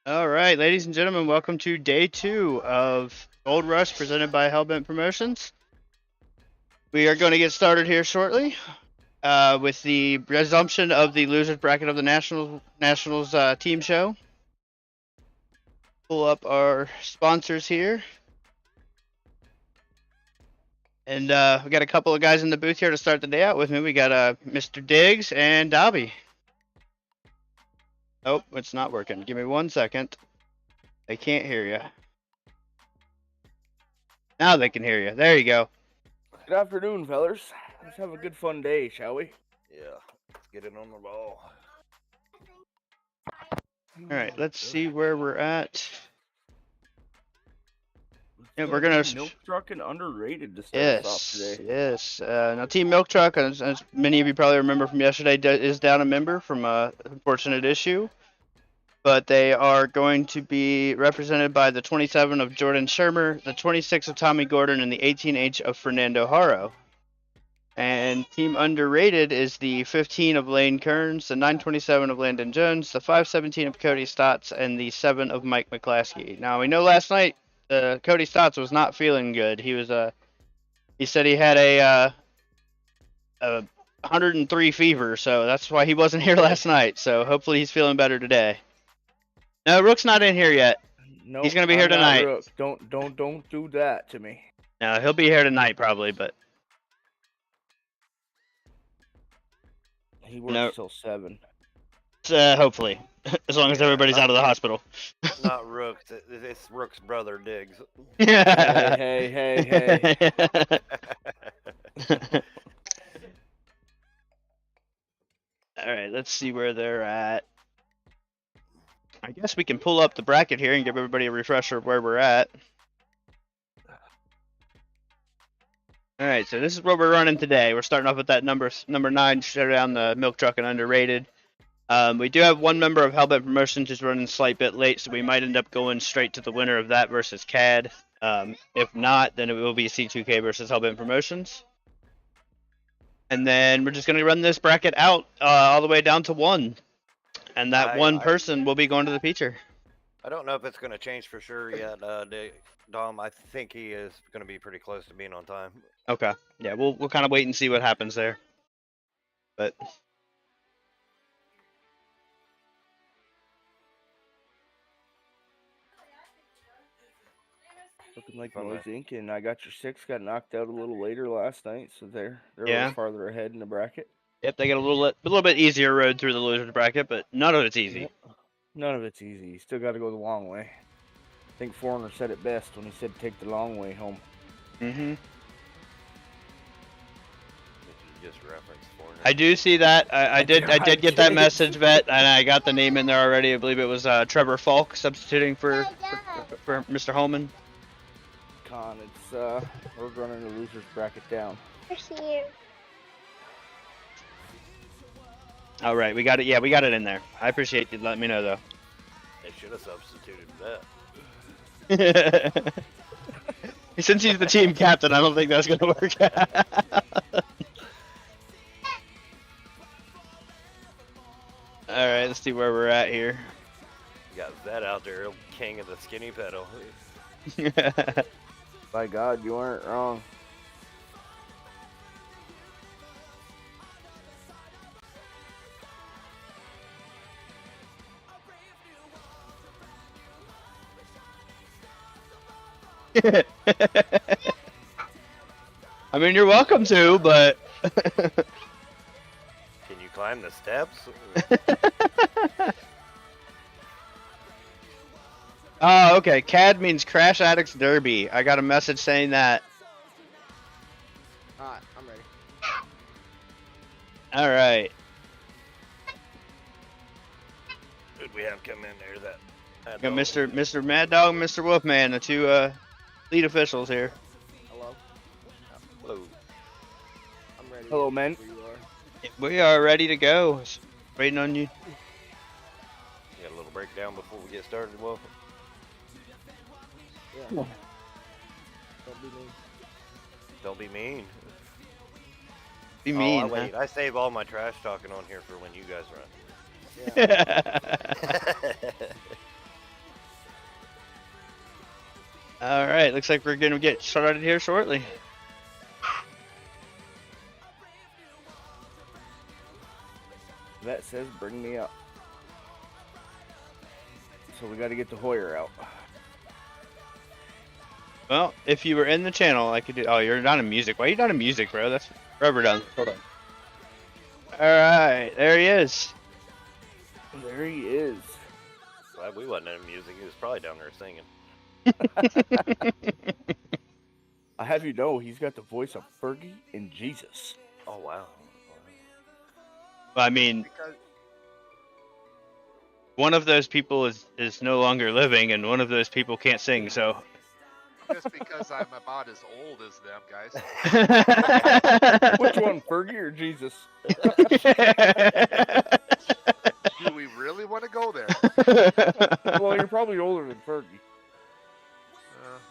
All right, ladies and gentlemen, welcome to day 2 of Gold Rush presented by Hellbent Promotions. We are going to get started here shortly with the resumption of the losers bracket of the Nationals team show. Pull up our sponsors here. And we got a couple of guys in the booth here to start the day out with me. We got Mr. Diggs and Dobby. Oh, it's not working. Give me 1 second. They can't hear you. Now they can hear you. There you go. Good afternoon, fellers. Let's have a good fun day, shall we? Yeah, let's get it on the ball. All right, let's see where we're at. Yeah, we're gonna Milk Truck and Underrated to start us off Yes, today. yes. Now, Team Milk Truck, as many of you probably remember from yesterday, is down a member from a unfortunate issue. But they are going to be represented by the 27 of Jordan Shermer, the 26 of Tommy Gordon, and the 18H of Fernando Haro. And Team Underrated is the 15 of Lane Kearns, the 927 of Landon Jones, the 517 of Cody Stotts, and the 7 of Mike McClaskey. Now, we know last night Cody Stotts was not feeling good. He was he said he had a 103 fever, so that's why he wasn't here last night. So hopefully he's feeling better today. No, Rook's not in here yet. No, He's gonna be here tonight. Don't do that to me. No, he'll be here tonight probably, but He works No. till 7. hopefully, as long as everybody's out of the hospital. Not Rook. It's Rook's brother, Diggs. Hey. All right, let's see where they're at. I guess we can pull up the bracket here and give everybody a refresher of where we're at. All right, so this is what we're running today. We're starting off with that number 9 showdown, the Milk Truck and Underrated. We do have one member of Hellbent Promotions who's running a slight bit late, so we might end up going straight to the winner of that versus CAD. If not, then it will be C2K versus Hellbent Promotions. And then we're just going to run this bracket out all the way down to 1. And that one person will be going to the feature. I don't know if it's going to change for sure yet, Dom. I think he is going to be pretty close to being on time. Okay. Yeah, we'll kind of wait and see what happens there. But Looking like From Noise Inc. And I got your 6 got knocked out a little later last night, so they're a Yeah. little farther ahead in the bracket. Yep, they get a little bit easier road through the losers bracket, but none of it's easy. Yep. None of it's easy. You still got to go the long way. I think Foreigner said it best when he said take the long way home. Mm-hmm. If you just referenced Foreigner. I do see that. I did get that message, Vet, and I got the name in there already. I believe it was Trevor Falk substituting for Mr. Holman. Con, it's we're running the losers bracket down. Here. All right, we got it. Yeah, we got it in there. I appreciate you letting me know, though. They should have substituted that. Since he's the team captain, I don't think that's going to work. All right, let's see where we're at here. You got that out there, king of the skinny pedal. By God, you aren't wrong. I mean, you're welcome to, but Can you climb the steps? oh, okay. CAD means Crash Addicts Derby. I got a message saying that. Alright, I'm ready. All right. Who'd we have come in there? That Got Mr. Mad Dog and Mr. Wolfman, the two lead officials here. Hello? Hello. I'm ready. Hello, men. Where you are. We are ready to go. Just waiting on you. You got a little breakdown before we get started, Wolf? Yeah. Don't be mean. Don't be mean. Be mean. Oh, wait. I save all my trash talking on here for when you guys run. Yeah. Huh? looks like we're gonna get started here shortly. That says bring me up. So we got to get the Hoyer out. Well, if you were in the channel, I could do. Oh, you're not in music. Why are you not in music, bro? That's rubber done. Hold on. All right, there he is. There he is. Glad we wasn't in music. He was probably down there singing. I have you know he's got the voice of Fergie and Jesus. Oh wow. I mean, Because one of those people is no longer living, and one of those people can't sing. So. just because I'm about as old as them guys. Which one, Fergie or Jesus? Do we really want to go there? Well, you're probably older than Fergie.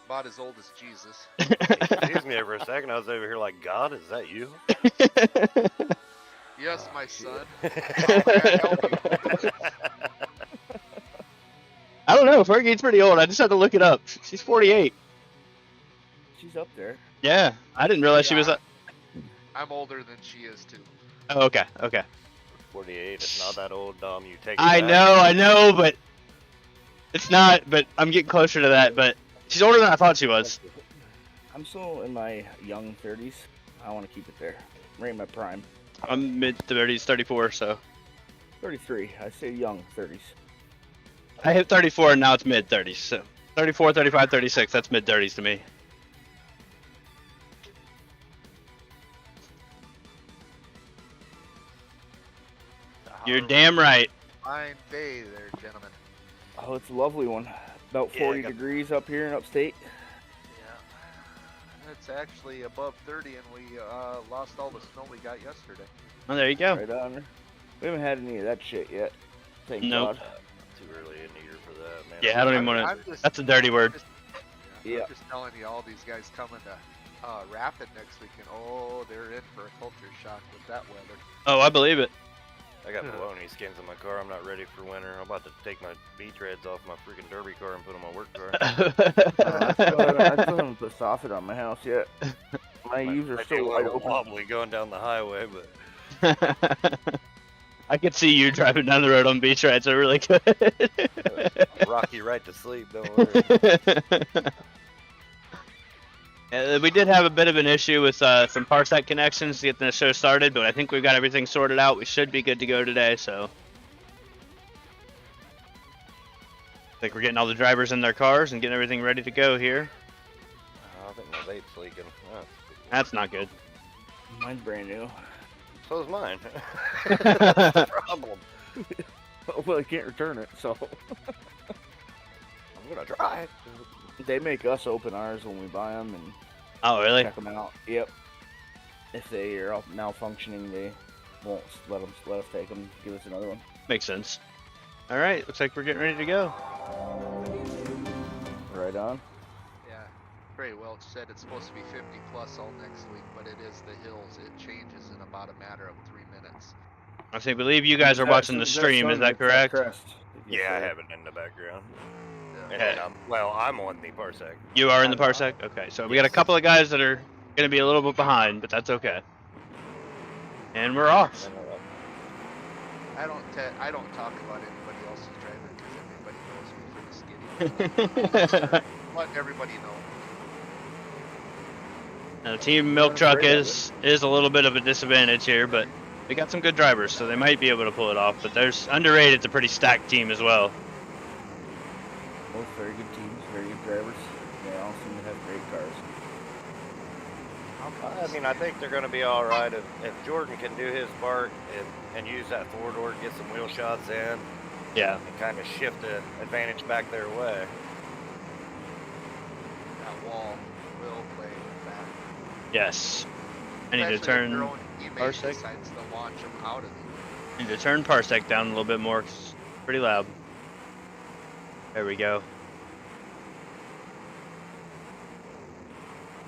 About as old as Jesus. Excuse me for a second. I was over here like, God, is that you? Yes, Oh, my shit. son. How may I help you? I don't know. Fergie's pretty old. I just had to look it up. She's 48. She's up there. Yeah, I didn't realize she was. I'm older than she is too. Oh, okay, okay. 48. It's not that old, Dom. You take. I it back. I know, but it's not. But I'm getting closer to that. But she's older than I thought she was. I'm still in my young 30s. I want to keep it there. Right in my prime. I'm mid 30s, 34. So 33. I say young 30s. I hit 34, and now it's mid 30s. So 34, 35, 36. That's mid 30s to me. You're damn right. Fine day there, gentlemen. Oh, it's a lovely one. About Yeah, 40 got- degrees up here in upstate. Yeah. It's actually above 30, and we lost all the snow we got yesterday. Oh, there you go. Right on there. We haven't had any of that shit yet. Thank Nope. God. Too early in the year for that, man. Yeah, I don't even want to. I'm just- That's a dirty word. Yeah. I'm just telling you, all these guys coming to Rapid next week, and oh, they're in for a culture shock with that weather. Oh, I believe it. I got baloney skins in my car. I'm not ready for winter. I'm about to take my V-treads off my freaking derby car and put them on my work car. I still haven't put soffit on my house yet. My eaves are I still feel wide a little open. wobbly going down the highway, but I could see you driving down the road on beach rides. Are really good. rock you right to sleep. Don't worry. We did have a bit of an issue with some Parsec connections to get the show started, but I think we've got everything sorted out. We should be good to go today, so. I think we're getting all the drivers in their cars and getting everything ready to go here. I think my vape's leaking. Oh, That's not good. Mine's brand new. so is mine. That's the problem. Well, I can't return it, so. I'm gonna try it. They make us open ours when we buy them and Oh, really? check them out. Yep. If they are malfunctioning, they won't let us take them. Give us another one. Makes sense. All right, looks like we're getting ready to go. Right on. Yeah, Trey Welch said it's supposed to be 50 plus all next week, but it is the hills. It changes in about a matter of 3 minutes. I believe you guys are watching the stream. Is that correct? Yeah, I have it in the background. And Okay. then I'm on the Parsec. You are in the Parsec? Okay, so we got a couple of guys that are going to be a little bit behind, but that's okay. And we're off. I don't talk about anybody else's driving because everybody knows me for the skinny. Let everybody know. Now, Team Milk Truck is a little bit of a disadvantage here, but we got some good drivers, so they might be able to pull it off. But there's Underrated's a pretty stacked team as well. Both very good teams, very good drivers. They all seem to have great cars. I mean, I think they're going to be all right if Jordan can do his part and use that forward door, get some wheel shots in, Yeah. and kind of shift the advantage back their way. That wall will play back. Yes. I need to Especially if your turn own teammate Parsec. decides to launch them out of you. Need to turn Parsec down a little bit more 'cause it's pretty loud. There we go.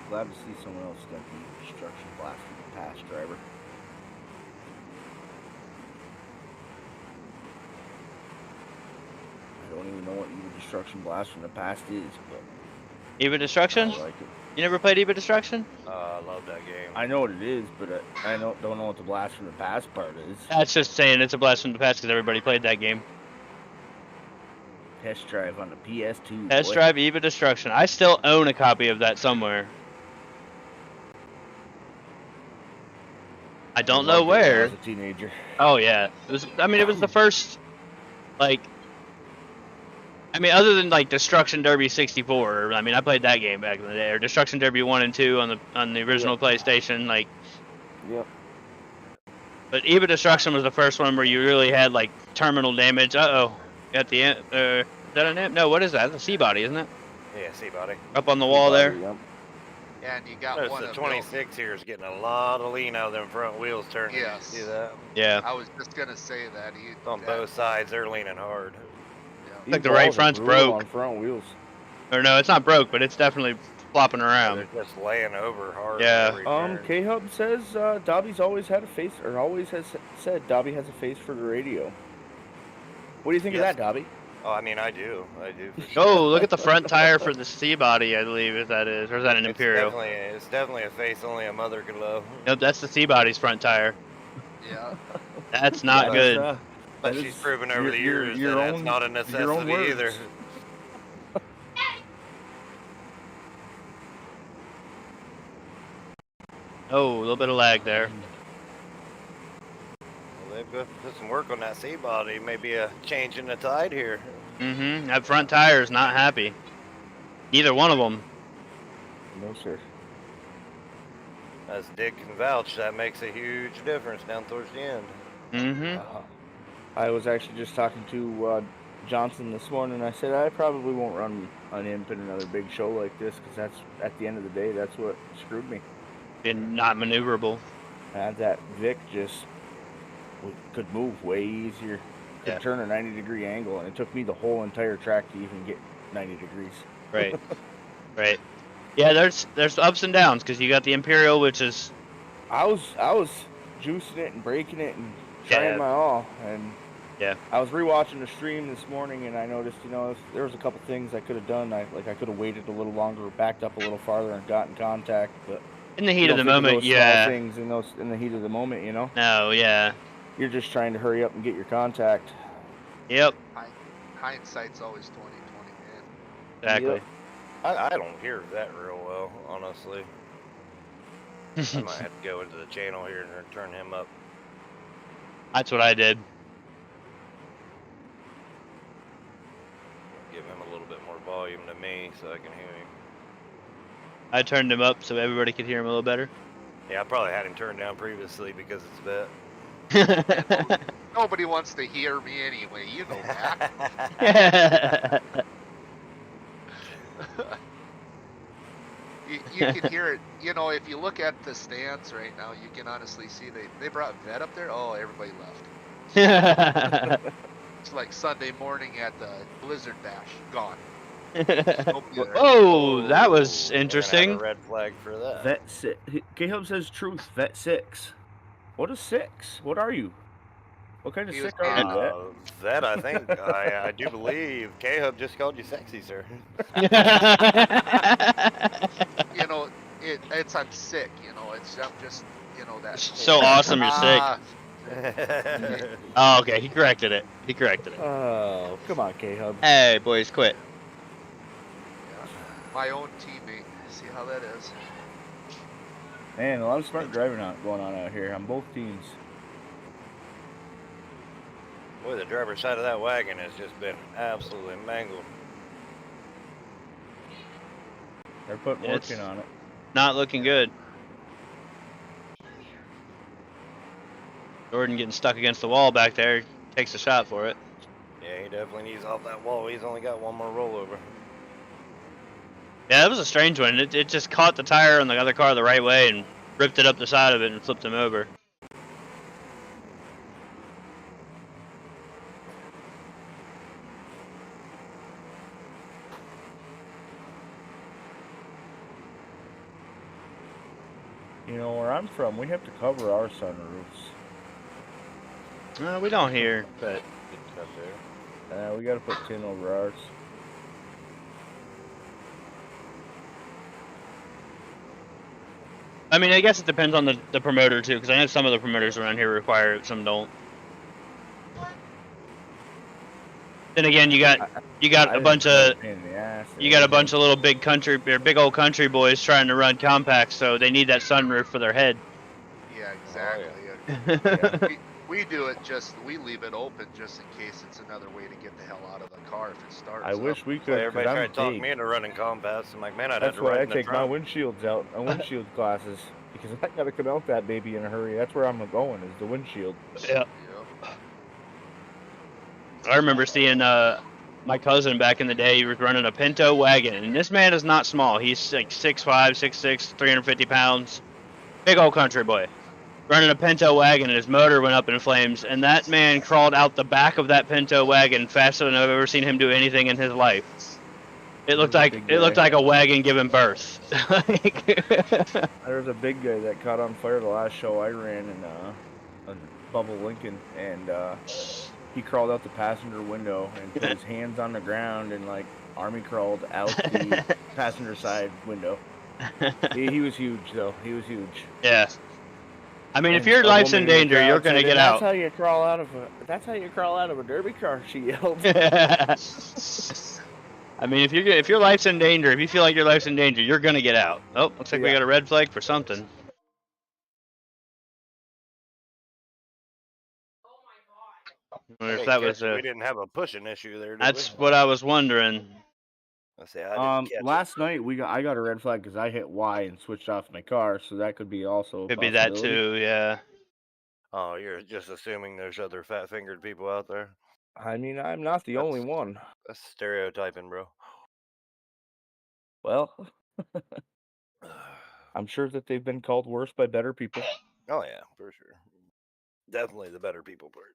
Glad to see someone else got the destruction blast from the past driver. I don't even know what the destruction blast from the past is, but Eva Destruction? I like it. You never played Eva Destruction? I love that game. I know what it is, but I don't know what the blast from the past part is. That's just saying it's a blast from the past because everybody played that game. Test drive on the PS2. Test boy. Drive Eva Destruction. I still own a copy of that somewhere. I don't know Loved it when I where. was a teenager. Oh yeah, it was. I mean, it was the first, like. I mean, other than like Destruction Derby 64. I mean, I played that game back in the day, or Destruction Derby 1 and 2 on the original PlayStation. Like, Yep. but Eva Destruction was the first one where you really had like terminal damage. At the end. Is that an imp? No, what is that? That's a C-body, isn't it? Yeah, see, buddy. Up on the wall there. Yep. And you got Notice one the of 26 here is getting a lot of lean out of them front wheels turning. Yes. See that? Yeah. I was just gonna say that. On both sides, they're leaning hard. Yeah. Like the These right balls are front's brutal broke. on front wheels. Or no, it's not broke, but it's definitely flopping around. They're just laying over hard. Yeah. every turn. K-Hub says Dobby's always had a face, or always has said Dobby has a face for the radio. What do you think Yes. of that, Dobby? Oh, I mean, I do. For sure. Oh, look at the front tire for the C-body, I believe, if that is. Or is that an Imperial? It's definitely a face only a mother could love. Nope, that's the C-body's front tire. Yeah. That's not Yeah, good. that's, But that she's is proven over the your- years your that that's own- not a your own necessity either. words. Oh, a little bit of lag there. Well, they've got to put some work on that C-body. Maybe a change in the tide here. Mm-hmm. That front tire is not happy. Either one of them. No, sir. As Dick can vouch, that makes a huge difference down towards the end. Mm-hmm. I was actually just talking to Johnson this morning. I said I probably won't run an imp in another big show like this because that's at the end of the day that's what screwed me. And not maneuverable. That Vic just could move way easier. Could Yeah. turn a 90-degree angle, and it took me the whole entire track to even get 90 degrees. Right. Right. Yeah, there's ups and downs because you got the Imperial, which is I was juicing it and breaking it and trying Yeah. my all, and Yeah. I was rewatching the stream this morning, and I noticed, there was a couple things I could have done. I could have waited a little longer, backed up a little farther, and got in contact. But in the you heat of don't the think moment. those small Yeah. things in the heat of the moment, No. Yeah. you're just trying to hurry up and get your contact. Yep. Hindsight's always 20/20, man. Exactly. Yep. I don't hear that real well, honestly. I might have to go into the channel here and turn him up. That's what I did. Give him a little bit more volume to me so I can hear him. I turned him up so everybody could hear him a little better. Yeah, I probably had him turned down previously because it's vet. Nobody wants to hear me anyway. You know that. You can hear it. If you look at the stands right now, you can honestly see they brought Vet up there. Oh, everybody left. It's like Sunday morning at the Blizzard Bash. Gone. Nobody there. Oh, that was We're gonna have a interesting. red flag for that. Vet 6. K-Hub says truth. Vet 6. What is 6? What are you? What kind of He was sick are you, Vet? That I think I do believe K-Hub just called you sexy, sir. It's I'm sick. I'm just that. So awesome you're sick. Ah, Oh, okay. He corrected it. He corrected it. Oh, come on, K-Hub. Hey, boys, quit. my own teammate. See how that is. Man, a lot of smart driving going on out here on both teams. Boy, the driver's side of that wagon has just been absolutely mangled. They're putting work It's- in on it. Not looking good. Jordan getting stuck against the wall back there. Takes a shot for it. Yeah, he definitely needs off that wall. He's only got one more rollover. Yeah, that was a strange one. It just caught the tire on the other car the right way and ripped it up the side of it and flipped him over. Where I'm from, we have to cover our sunroofs. We don't hear, but Good cut there. We gotta put tin over ours. I mean, I guess it depends on the promoter too, because I know some of the promoters around here require it, some don't. Then again, you got a bunch of little big old country boys trying to run compacts, so they need that sunroof for their head. Yeah, Oh, exactly. We do it we leave it open just in case it's another way to get the hell out of the car if it starts. I wish we So could. everybody 'Cause tried I'm to talk big. me into running compacts. I'm like, man, I'd have That's to why ride I in the take my trunk. windshields out, my windshield glasses, because I gotta come out that baby in a hurry. That's where I'm going, is the windshield. Yeah. Yep. I remember seeing my cousin back in the day. He was running a Pinto wagon, and this man is not small. He's like 6'5", 6'6", 350 pounds, big old country boy, running a Pinto wagon, and his motor went up in flames. And that man crawled out the back of that Pinto wagon faster than I've ever seen him do anything in his life. It looked like a wagon giving birth. There was a big guy that caught on fire the last show I ran in Bubble Lincoln, and he crawled out the passenger window and put his hands on the ground and like army crawled out the passenger side window. He was huge though. He was huge. Yeah. I mean, if your life's in danger, you're gonna get out. That's how you crawl out of a derby car. She yelled. I mean, if your life's in danger, if you feel like your life's in danger, you're gonna get out. Oh, looks like we got a red flag for something. I wonder if that was we didn't have a pushing issue there. That's what I was wondering. Last night I got a red flag because I hit Y and switched off my car, so that could be also. Could be that too, yeah. Oh, you're just assuming there's other fat-fingered people out there. I mean, I'm not the only one. That's stereotyping, bro. Well, I'm sure that they've been called worse by better people. Oh yeah, for sure. Definitely the better people part.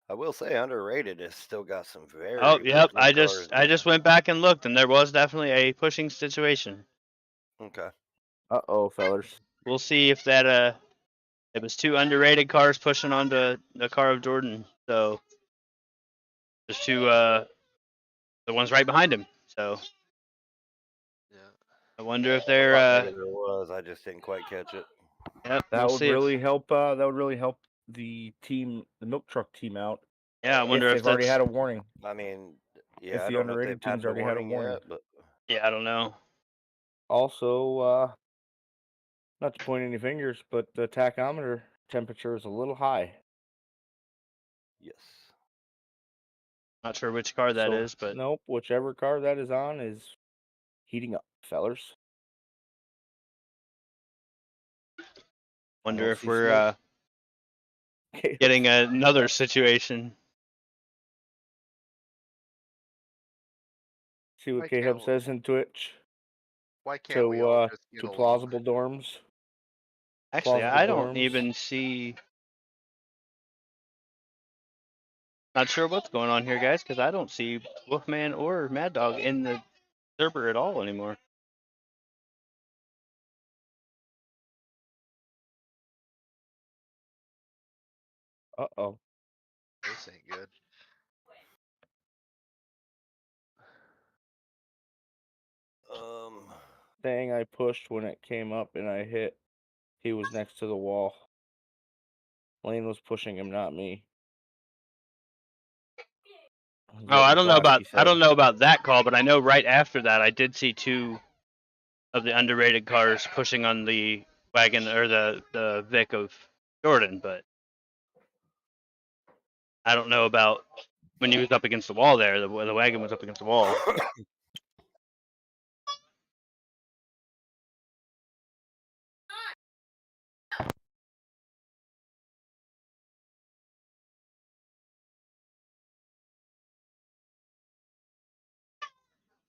I will say underrated has still got some very. Oh yep, I just went back and looked, and there was definitely a pushing situation. Okay. Uh-oh, fellers. We'll see if that it was two underrated cars pushing onto the car of Jordan. So there's two the ones right behind him. So yeah. I wonder if they're there was. I just didn't quite catch it. Yep, that would really help. That would really help the team, the milk truck team out. Yeah, I wonder if they've already had a warning. I mean, yeah, if I the don't underrated know if team's already had a warning. yet, but yeah, I don't know. Also, not to point any fingers, but the tachometer temperature is a little high. Yes. Not sure which car that is, but nope, whichever car that is on is heating up, fellers. Wonder if we're getting another situation. See what Caleb says in Twitch. Why can't we all just get to along? plausible dorms? Actually, I don't even see. Not sure what's going on here, guys, because I don't see Wolfman or Mad Dog in the server at all anymore. Uh-oh. This ain't good. Thing I pushed when it came up and I hit, he was next to the wall. Lane was pushing him, not me. Oh, I don't know about that call, but I know right after that I did see two of the underrated cars pushing on the wagon or the Vic of Jordan, but I don't know about when he was up against the wall there. The wagon was up against the wall.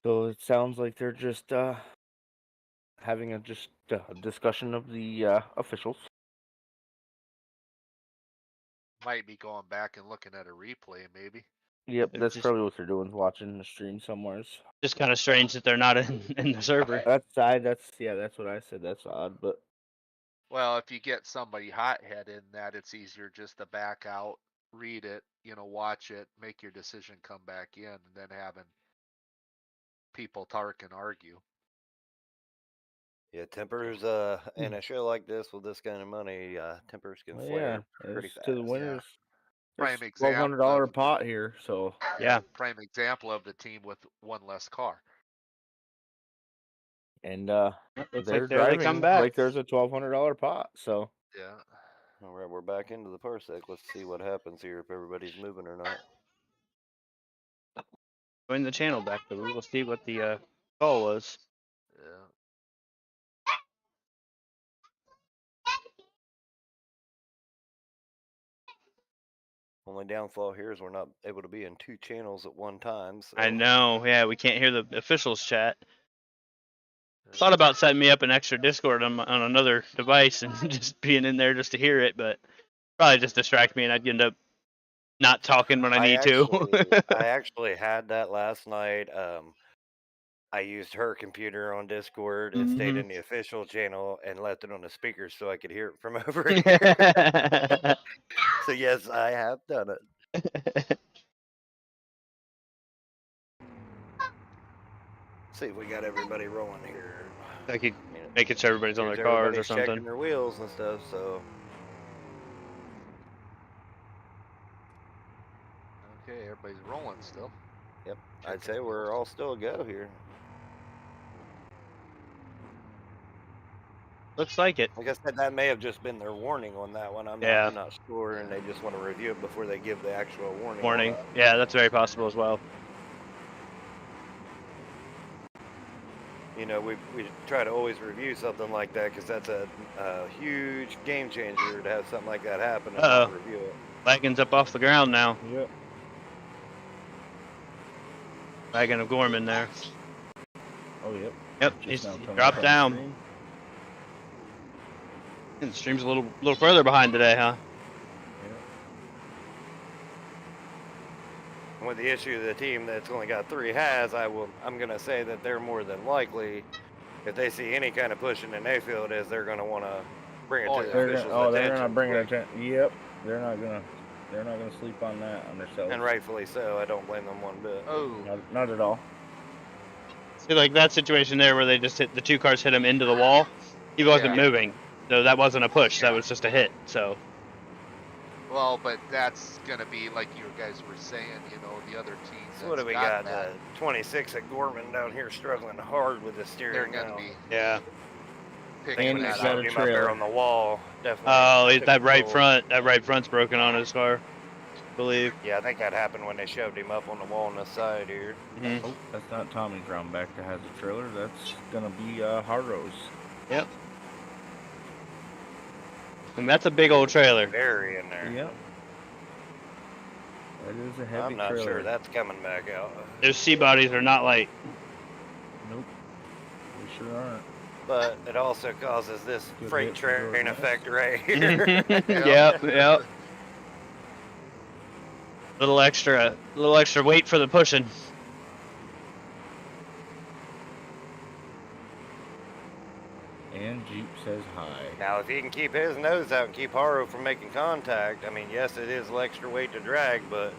So it sounds like they're just having a discussion of the officials. Might be going back and looking at a replay, maybe. Yep, that's probably what they're doing, watching the stream somewhere. Just kind of strange that they're not in the server. That's what I said. That's odd, but well, if you get somebody hothead in that, it's easier just to back out read it, watch it, make your decision, come back in, and then having people talk and argue. Yeah, tempers. In a show like this with this kind of money, tempers can Well, flare yeah, pretty it's fast. to the winners. There's Prime example $1,200 of- pot here, so Yeah. Prime example of the team with one less car. and Looks they're like there they driving come back. like there's a $1,200 pot. So Yeah. All right, we're back into the parsec. Let's see what happens here, if everybody's moving or not. Join the channel back, but we'll see what the call was. Yeah. Only downfall here is we're not able to be in 2 channels at one time. So. I know. Yeah, we can't hear the officials chat. Thought about setting me up an extra Discord on another device and just being in there just to hear it, but probably just distract me and I'd end up not talking when I need to. I actually had that last night. I used her computer on Discord and stayed in the official channel and left it on the speakers so I could hear it from over here. So yes, I have done it. See if we got everybody rolling here. I could make it so everybody's on their cars or something. Checking their wheels and stuff, so. Okay, everybody's rolling still. Yep, I'd say we're all still a go here. Looks like it. Like I said, that may have just been their warning on that one. I'm not sure, and they just want to review it before they give the actual warning. Warning. Yeah, that's very possible as well. You know, we try to always review something like that because that's a huge game changer to have something like that happen and not review it. Wagon's up off the ground now. yep. Wagon of Gorman there. Oh yep. Yep, Just he's now coming dropped up on the down. screen. And the stream's a little further behind today, huh? And with the issue of the team that's only got 3 has, I'm gonna say that they're more than likely, if they see any kind of pushing in their field, is they're gonna want to bring it to the officials' attention. They're gonna bring it attention. Yep. They're not gonna sleep on that on themselves. And rightfully so. I don't blame them one bit. Oh, Not at all. See, like that situation there where they just hit the 2 cars hit him into the wall. He wasn't moving, so that wasn't a push. That was just a hit. So. well, but that's gonna be like you guys were saying. The other teams. So what do we that's got? 26 at Gorman down here struggling hard with the steering. They're gonna be Yeah. picking And When that they he's got up. a shoved him up there trailer. on the wall, definitely. Oh, took that right control. front's broken on his car, I believe. Yeah, I think that happened when they shoved him up on the wall on the side here. Mhm. Oh, that's not Tommy's round back that has the trailer. That's gonna be Harrow's. Yep. And that's a big old trailer. Very in there. Yep. That is a heavy I'm not trailer. sure that's coming back out. Those C bodies are not light. Nope. They sure aren't. But it also causes this Good freight hit from train Jordan. effect right here. Yep. Little extra weight for the pushing. And Jeep says hi. Now, if he can keep his nose out and keep Haro from making contact, I mean, yes, it is extra weight to drag, but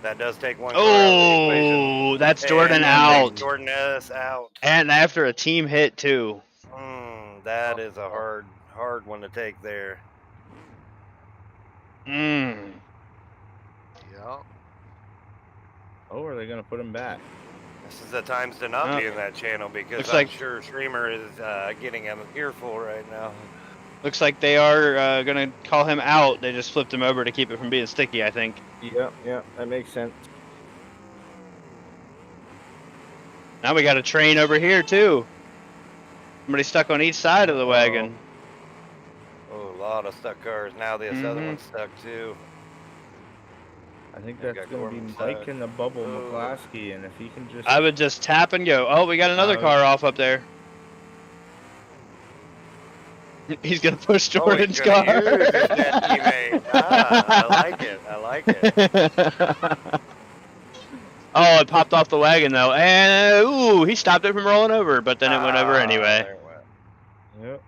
that does take one car out of the equation. Oh, that's Jordan And that takes out. Jordan S out. And after a team hit too. That is a hard one to take there. Mm. Yeah. Oh, are they gonna put him back? This is the times to not be in that channel because Looks I'm like- sure Streamer is getting an earful right now. Looks like they are gonna call him out. They just flipped him over to keep it from being sticky, I think. Yeah, that makes sense. Now we got a train over here too. Somebody stuck on each side of the wagon. Oh, a lot of stuck cars. Now this other Mhm. one's stuck too. I think They that's got gonna be Gorman Mike stuck. and the Bubble Oh. McClaskey, and if he can just I would just tap and go. Oh, we got another car off up there. He's gonna push Jordan's oh, he's gonna car. use his dead teammate. I like it. Oh, it popped off the wagon though, and ooh, he stopped it from rolling over, but then it went over anyway. There it went. Yep.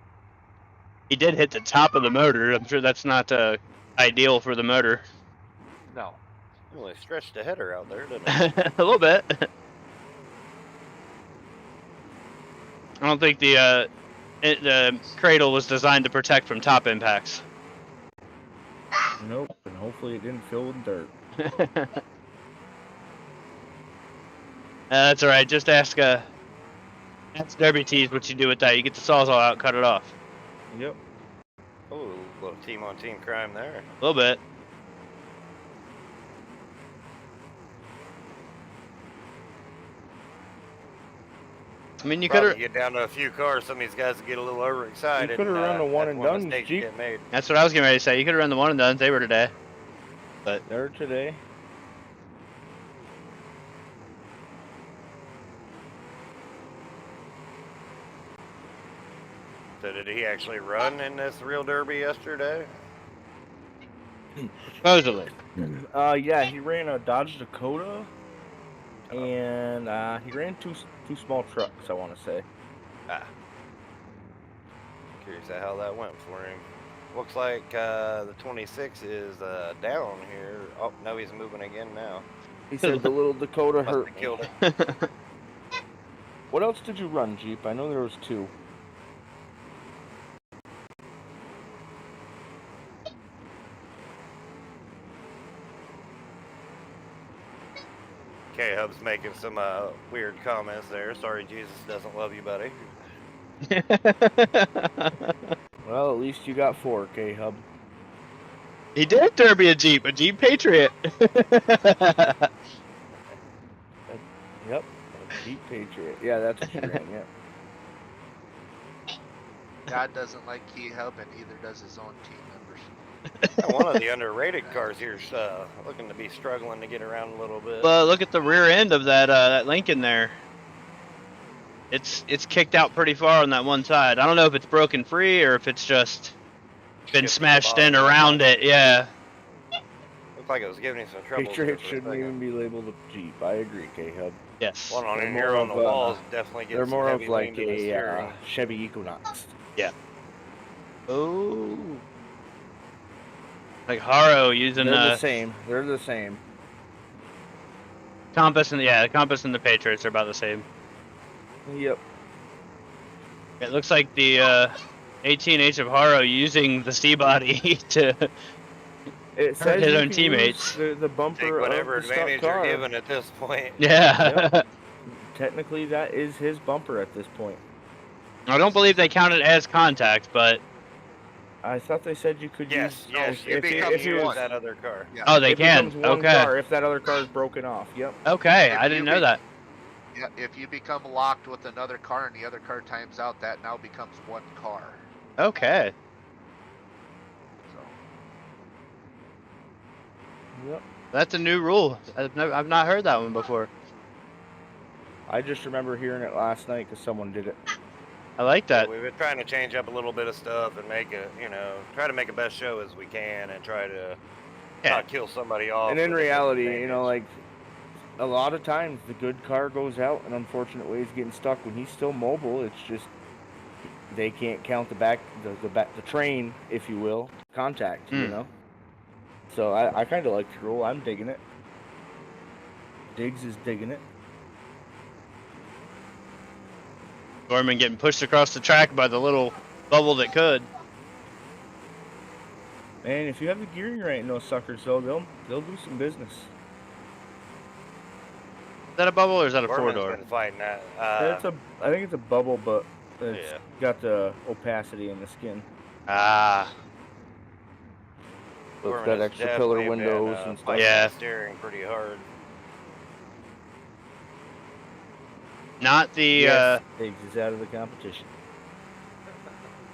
He did hit the top of the motor. I'm sure that's not ideal for the motor. No. Really stretched the header out there, didn't it? A little bit. I don't think the cradle was designed to protect from top impacts. Nope, and hopefully it didn't fill with dirt. That's all right. Just ask Derby Tees what you do with that. You get the sawzall out, cut it off. Yep. Oh, a little team-on-team crime there. A little bit. I mean, you could Probably have. get down to a few cars. Some of these guys would get a little overexcited. You coulda run the one that's and when done, mistakes Jeep. get made. That's what I was getting ready to say. You could have run the one and done. They were today. There today. So did he actually run in this real derby yesterday? Supposedly. Yeah, he ran a Dodge Dakota, and he ran two small trucks, I want to say. Ah. Curious how that went for him. Looks like the 26 is down here. Oh, no, he's moving again now. He said the little Dakota Must hurt have me. killed it. What else did you run, Jeep? I know there was two. K-Hub's making some weird comments there. Sorry, Jesus doesn't love you, buddy. Well, at least you got 4, K-Hub. He did derby a Jeep Patriot. Yep, a Jeep Patriot. Yeah, that's what you ran, yeah. God doesn't like Key Hub, and neither does his own team members. Yeah, one of the underrated cars here's looking to be struggling to get around a little bit. But look at the rear end of that Lincoln there. It's kicked out pretty far on that one side. I don't know if it's broken free or if it's just been Skipped smashed the in bottom. around it. Yeah. Looked like it was giving him some trouble. Patriot shouldn't even be labeled a Jeep. I agree, K-Hub. Yes. One on They're in here more on the of, walls definitely They're gets some more of heavy like lean to the a steering. Chevy Equinox. Oh. Like Haro using They're the same. They're the same. Compass and the Compass and the Patriots are about the same. Yep. It looks like the 18H of Haro using the C body to It hurt says his you own can teammates. use the bumper Take whatever of the stock advantage you're car. given at this point. Yeah. Technically, that is his bumper at this point. I don't believe they count it as contact, but I thought they said you could Yes, use. yes, it you becomes can use one. that other car. Yeah. oh, they it can. becomes one Okay. car if that other car is broken off. Yep. Okay, If I didn't you know be- that. Yeah, if you become locked with another car and the other car times out, that now becomes one car. Okay. So Yep. That's a new rule. I've not heard that one before. I just remember hearing it last night because someone did it. I like that. We've been trying to change up a little bit of stuff and make it, try to make a best show as we can and try to Yeah. not kill somebody off. And in with a reality, disadvantage. like a lot of times the good car goes out in unfortunate ways, getting stuck when he's still mobile. It's just they can't count the train, if you will, contact. You Hmm. know. So I kind of like the rule. I'm digging it. Diggs is digging it. Gorman getting pushed across the track by the little bubble that could. Man, if you have the gearing right in those suckers, though, they'll do some business. Is that a bubble or is that a Gorman's four-door? been fighting that. I think it's a bubble, but it's Yeah. got the opacity in the skin. Ah. So it's Gorman got has extra pillar definitely been, windows and stuff. fighting Yeah. the steering pretty hard. Not the Yes, Diggs is out of the competition.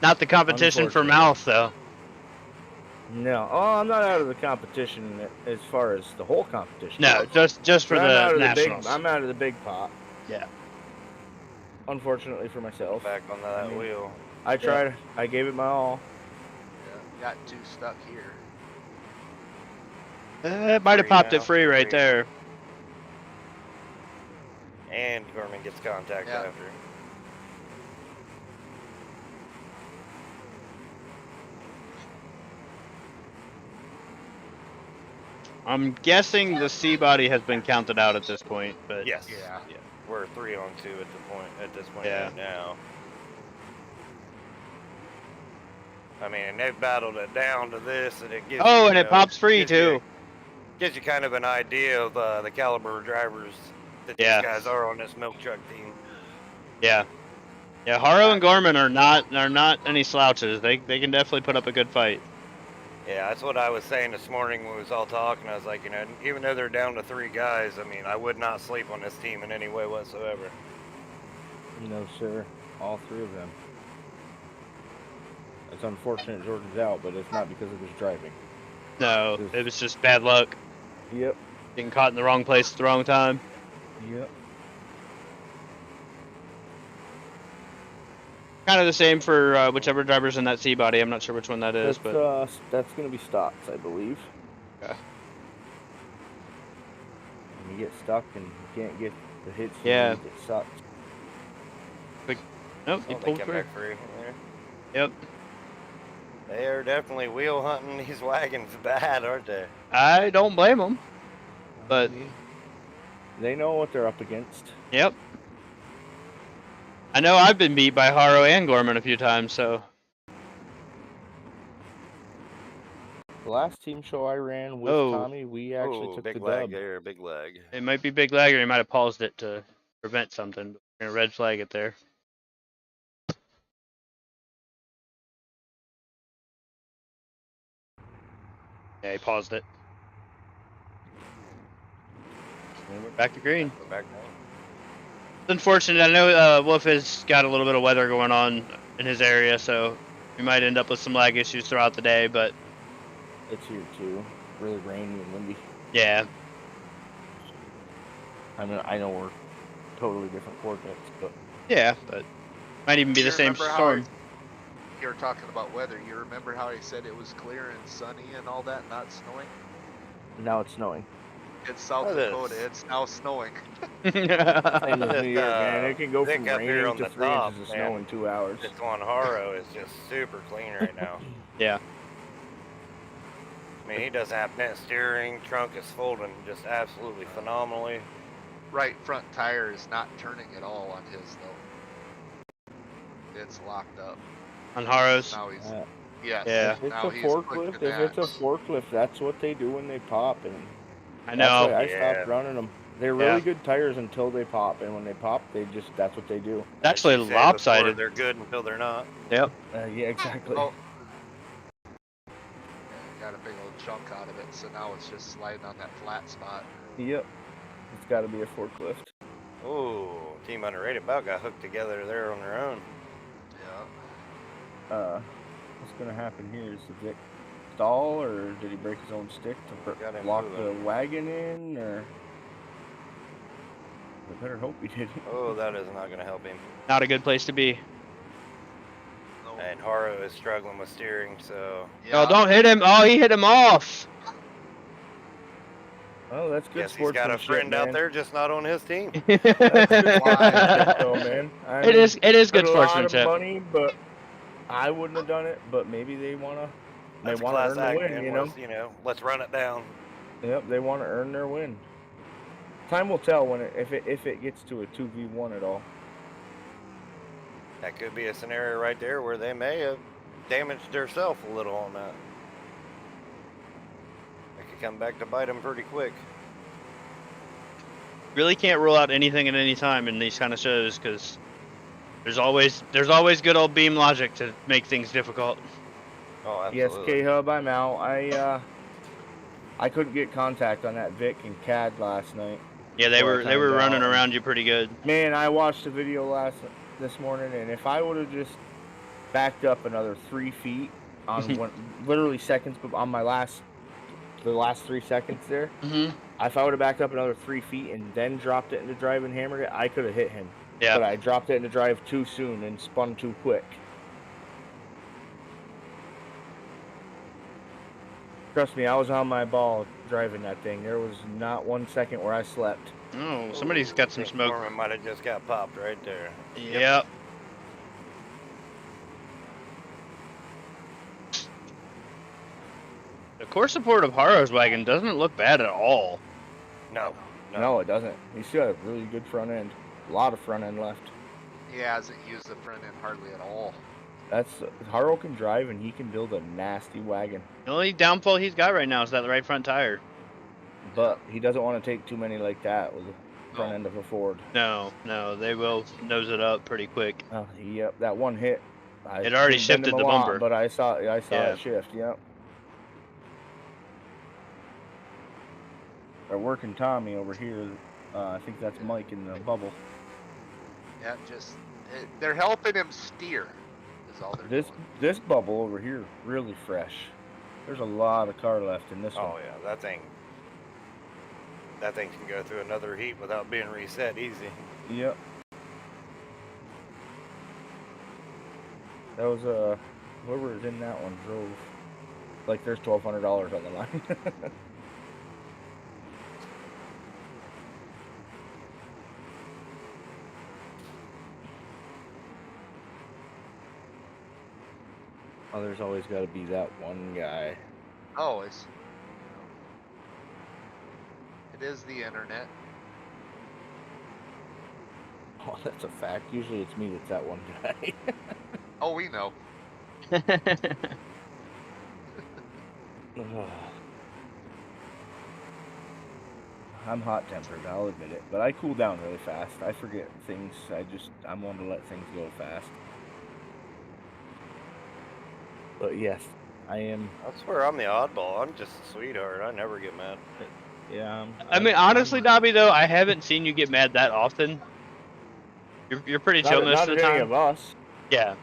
not the competition for Unfortunately. mouth though. No, I'm not out of the competition as far as the whole competition. No, goes. just for But I'm out the of nationals. I'm out of the big pot. Yeah. Unfortunately for myself, Back on that mean, wheel. I tried. I gave it my all. yeah, got two stuck here. It might have Free popped now, it free right free. there. And Gorman gets contact Yeah. after. I'm guessing the C body has been counted out at this point, but Yes. Yeah. We're 3 on 2 at this point Yeah. right now. I mean, and they've battled it down to this, and it gives oh, you, and it pops free gives you- too. gives you kind of an idea of the caliber of drivers that Yeah. these guys are on this milk truck team. Yeah, yeah. Haro and Gorman are not any slouches. They can definitely put up a good fight. Yeah, that's what I was saying this morning when we was all talking. I was like, even though they're down to 3 guys, I mean, I would not sleep on this team in any way whatsoever. No, sir. All 3 of them. It's unfortunate Jordan's out, but it's not because of his driving. No, it was just bad luck. Yep. Getting caught in the wrong place at the wrong time. Yep. Kind of the same for whichever driver's in that C body. I'm not sure which one that is, but That's gonna be Stocks, I believe. Okay. When you get stuck and you can't get the hits, Yeah. it sucks. nope, Oh, you they pulled come through. back free. Yep. They are definitely wheel hunting these wagons bad, aren't they? I don't blame them. But They know what they're up against. yep. I know I've been beat by Haro and Gorman a few times, so The last team show I ran with Oh. Tommy, we actually Ooh, took big the lag dub. there, big lag. it might be big lag or he might have paused it to prevent something. But we're gonna red flag it there. Yeah, he paused it. And we're back to green. Go back now. It's unfortunate. I know Wolf has got a little bit of weather going on in his area, so we might end up with some lag issues throughout the day. But It's here too. Really rainy and windy. yeah, I mean, I know we're totally different coordinates, but yeah, but might even be You the same remember how storm. You were talking about weather. You remember how I said it was clear and sunny and all that, not snowing? now it's snowing. It's South It is. Dakota. It's now snowing. Same as New This, York, man. It can go Vic from up here raining on to the 3 top, inches of snow man. in 2 hours. This one Haro is just super clean right now. Yeah, I mean, he doesn't have bent steering. Trunk is folding just absolutely phenomenally. Right front tire is not turning at all on his though. It's locked up. on Haros. Now he's Uh, yes. Yeah. If it's Now a he's forklift, quick if to it's a that. forklift, that's what they do when they pop, and I that's know. why I Yeah. stopped running them. They're Yeah. really good tires until they pop, and when they pop, that's what they do. It's actually As you said before, lopsided. They're good until they're not. Yep. Yeah, exactly. Oh. Got a big old chunk out of it, so now it's just sliding on that flat spot. Yep. It's got to be a forklift. Ooh, Team Underrated about got hooked together there on their own. Yeah. What's gonna happen here? Is the Vic stall, or did he break his own stick to Got him lock moving. the wagon in, or? I better hope he didn't. Oh, that is not going to help him. Not a good place to be. No. And Haro is struggling with steering, so Yeah. Oh, don't hit him. Oh, he hit him off. Oh, that's good guess he's got a sportsmanship, friend out man. there just not on his team. That's good sportsmanship, it though, man. I mean, is good it's a lot of sportsmanship. money, but I wouldn't have done it. But maybe they wanna, That's they wanna class earn the act, win, man, you know? was, let's run it down. Yep, they want to earn their win. Time will tell when if it gets to a 2v1 at all. That could be a scenario right there where they may have damaged themselves a little on that. It could come back to bite them pretty quick. Really can't rule out anything at any time in these kind of shows because there's always good old beam logic to make things difficult. Oh, Yes, absolutely. K-Hub, I'm out. I couldn't get contact on that Vic and CAD last night. Yeah, they Well, I were timed running out. around you pretty good. Man, I watched the video this morning, and if I would have just backed up another 3 feet on literally seconds, but on the last 3 seconds there, Mm-hmm. if I would have backed up another 3 feet and then dropped it into drive and hammered it, I could have hit him. Yeah. But I dropped it into drive too soon and spun too quick. Trust me, I was on my ball driving that thing. There was not 1 second where I slept. Oh, somebody's got some Think smoke. Norman might have just got popped right there. Yep. The core support of Haro's wagon doesn't look bad at all. No. No, it doesn't. He's got a really good front end. A lot of front end left. He hasn't used the front end hardly at all. That's Haro can drive and he can build a nasty wagon, The only downfall he's got right now is that right front tire. but he doesn't want to take too many like that with the front No. end of a Ford. No, they will nose it up pretty quick. Yep, that one hit. It already didn't bend shifted him a the lot, bumper. but I saw Yeah. it shift. Yep. Our working Tommy over here. I think that's Mike in the bubble. Yeah, they're helping him steer. Is all they're doing. This bubble over here really fresh. There's a lot of car left in this Oh one. yeah, that thing can go through another heat without being reset easy. Yep. That was whoever was in that one drove. Like there's $1,200 on the line. Oh, there's always got to be that one guy. Always. It is the internet. Oh, that's a fact. Usually it's me that's that one guy. Oh, we know. I'm hot-tempered, I'll admit it. But I cool down really fast. I forget things. I'm one to let things go fast. But yes, I am. I swear I'm the oddball. I'm just a sweetheart. I never get mad. Yeah. I mean, honestly, Dobby, though, I haven't seen you get mad that often. You're pretty chill most not of the at any time. of us. Yeah.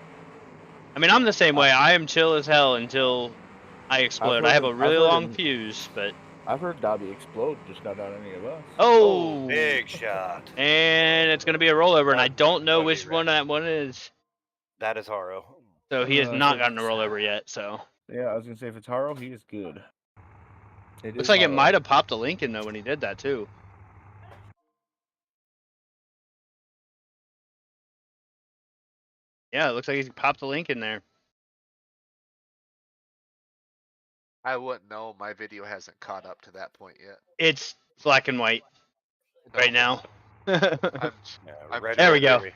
I mean, I'm the same way. I am chill as hell until I explode. I have a really long fuse, but... I've heard Dobby explode, just not on any of us. Oh! Big shot. And it's going to be a rollover, and I don't know which one that one is. That is Haro. So he has I not think gotten a rollover yet, so... Yeah, I was gonna say if it's Haro, he is good. Looks like it might have popped a Lincoln, though, when he did that, too. Yeah, it looks like he's popped a Lincoln there. I wouldn't know. My video hasn't caught up to that point yet. It's black and white right now. I'm, Yeah, I'm- red There we hair go. baby.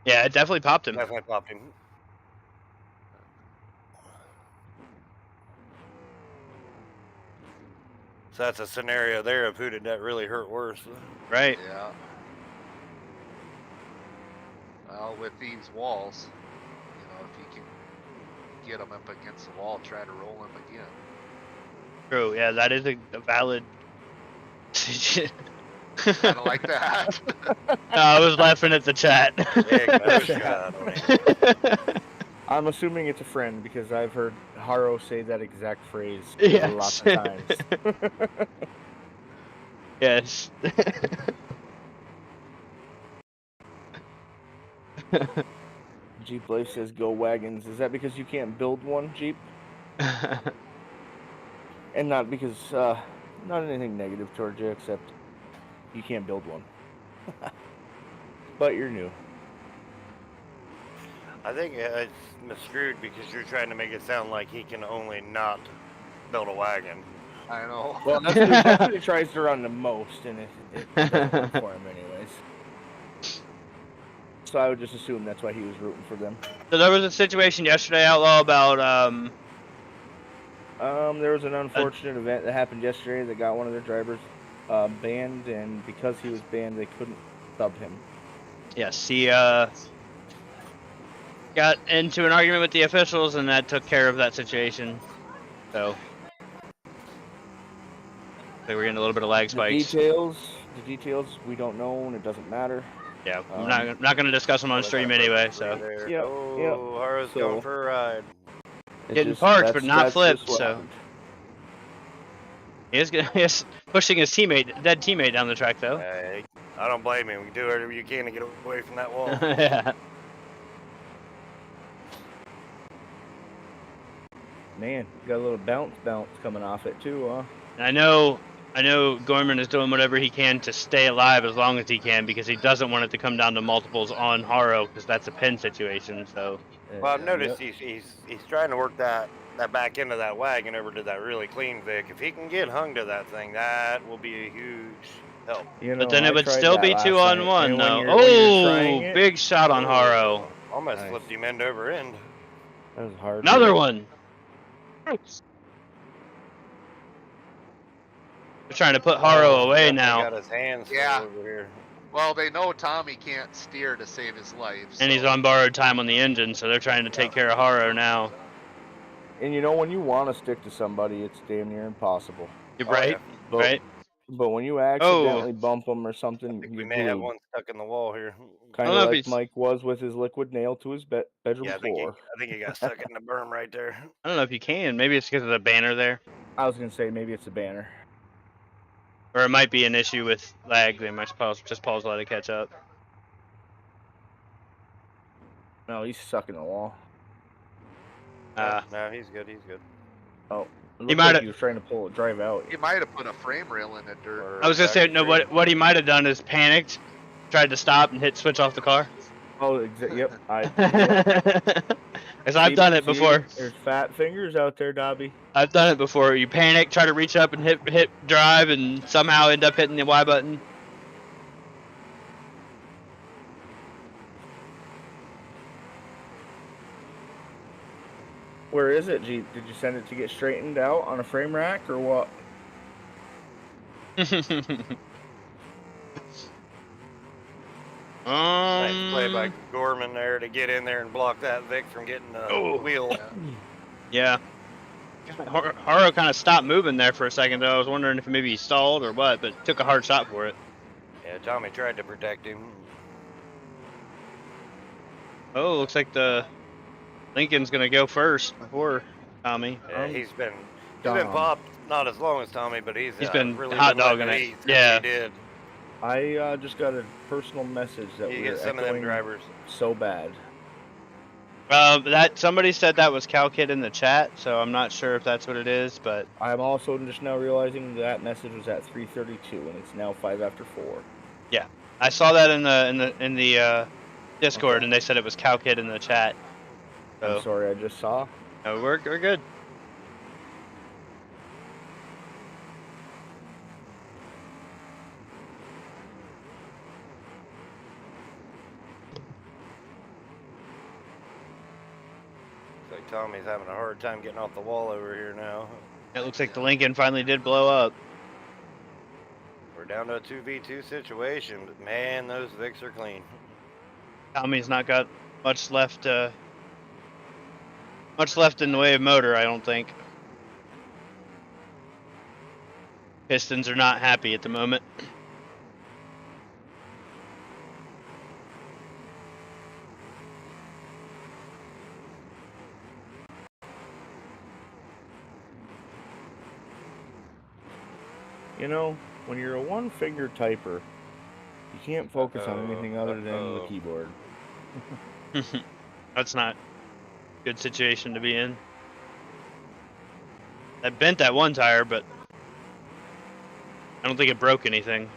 Yeah, it definitely popped him. Definitely popping. So that's a scenario there of who did that really hurt worse. Right. yeah. Well, with these walls, if you can get them up against the wall, try to roll them again. True, yeah, that is a valid... Kind of like that. No, I was laughing at the chat. Big nose shot on him. I'm assuming it's a friend because I've heard Haro say that exact phrase Yes. lots of times. Yes. Jeep Life says go wagons. Is that because you can't build one, Jeep? And not because, not anything negative towards you, except you can't build one. But you're new. I think it's miscrewed because you're trying to make it sound like he can only not build a wagon. I know. Well, that's what he tries to run the most, and it doesn't work for him anyways. So I would just assume that's why he was rooting for them. So there was a situation yesterday, Outlaw, about There was an unfortunate event that happened yesterday that got one of their drivers banned, and because he was banned, they couldn't sub him. yes, he got into an argument with the officials, and that took care of that situation. So I think we're getting a little bit of lag spikes. The details we don't know, and it doesn't matter. Yeah, I'm not going to discuss them on stream anyway. So There. Yep, Oh, Haro's So- going for a ride. It's Getting parked, but that's- not that's flipped, just what so- happened. he's pushing his dead teammate down the track, though. Hey, I don't blame him. You do whatever you can to get away from that wall. Yeah. Man, got a little bounce coming off it too, huh? And I know Gorman is doing whatever he can to stay alive as long as he can because he doesn't want it to come down to multiples on Haro because that's a pin situation. So Well, I've Yeah, noticed he's trying to work that that back end of that wagon over to that really clean Vic. If he can get hung to that thing, that will be a huge help. You know, But then it I would tried still that be last 2 on night, 1 and though. when you're trying Oh, it, big shot on Haro. Almost Nice. flipped him end over end. that was hard. Another hit. one. They're trying to put Haro away Definitely now. Got his hands full Yeah. over here. Well, they know Tommy can't steer to save his life. And he's so- on borrowed time on the engine, so they're trying to take care of Haro now. And you know, when you want to stick to somebody, it's damn near impossible. You're Oh, right, yeah. But, right? but when you accidentally bump them or something, I think we you're may have glued. one stuck in the wall here. Kind I don't of know if like he's- Mike was with his liquid nail to his bedroom Yeah, I think, floor. he got stuck in the berm right there. I don't know if you can. Maybe it's because of the banner there. I was gonna say maybe it's a banner. Or it might be an issue with lag. They might just pause, let it catch up. No, he's stuck in the wall. No, he's good. He's good. Oh, it He looked might like have- he was trying to drive out. He might have put a frame rail in the dirt. Or I was gonna say, back no, straight. what he might have done is panicked, tried to stop and hit switch off the car. Oh, yep. Because I've done it before. There's fat fingers out there, Dobby. I've done it before. You panic, try to reach up and hit drive, and somehow end up hitting the Y button. Where is it, G? Did you send it to get straightened out on a frame rack or what? Nice play by Gorman there to get in there and block that Vic from getting the Oh. wheel. Yeah. Haro kind of stopped moving there for a second, though. I was wondering if maybe he stalled or what, but took a hard shot for it. Yeah, Tommy tried to protect him. Oh, looks like the Lincoln's gonna go first before Tommy. Yeah, he's been Dom. popped, not as long as Tommy, but he's been really hot been letting dogging it. eat since Yeah. he did. I just got a personal message that You we get were some of them echoing drivers. so bad. That somebody said that was CalKit in the chat, so I'm not sure if that's what it is, but I'm also just now realizing that message was at 3:32 and it's now 5 after 4. I saw that in the Discord, Okay. and they said it was CalKit in the chat. I'm So sorry, I just saw. no, we're good. It's like Tommy's having a hard time getting off the wall over here now. It looks like the Lincoln finally did blow up. We're down to a 2v2 situation, but man, those Vics are clean. Tommy's not got much left. Much left in the way of motor, I don't think. Pistons are not happy at the moment. You know, when you're a one-finger typer, you can't focus on anything other than the Uh-oh. keyboard. That's not a good situation to be in. I bent that one tire, but I don't think it broke anything.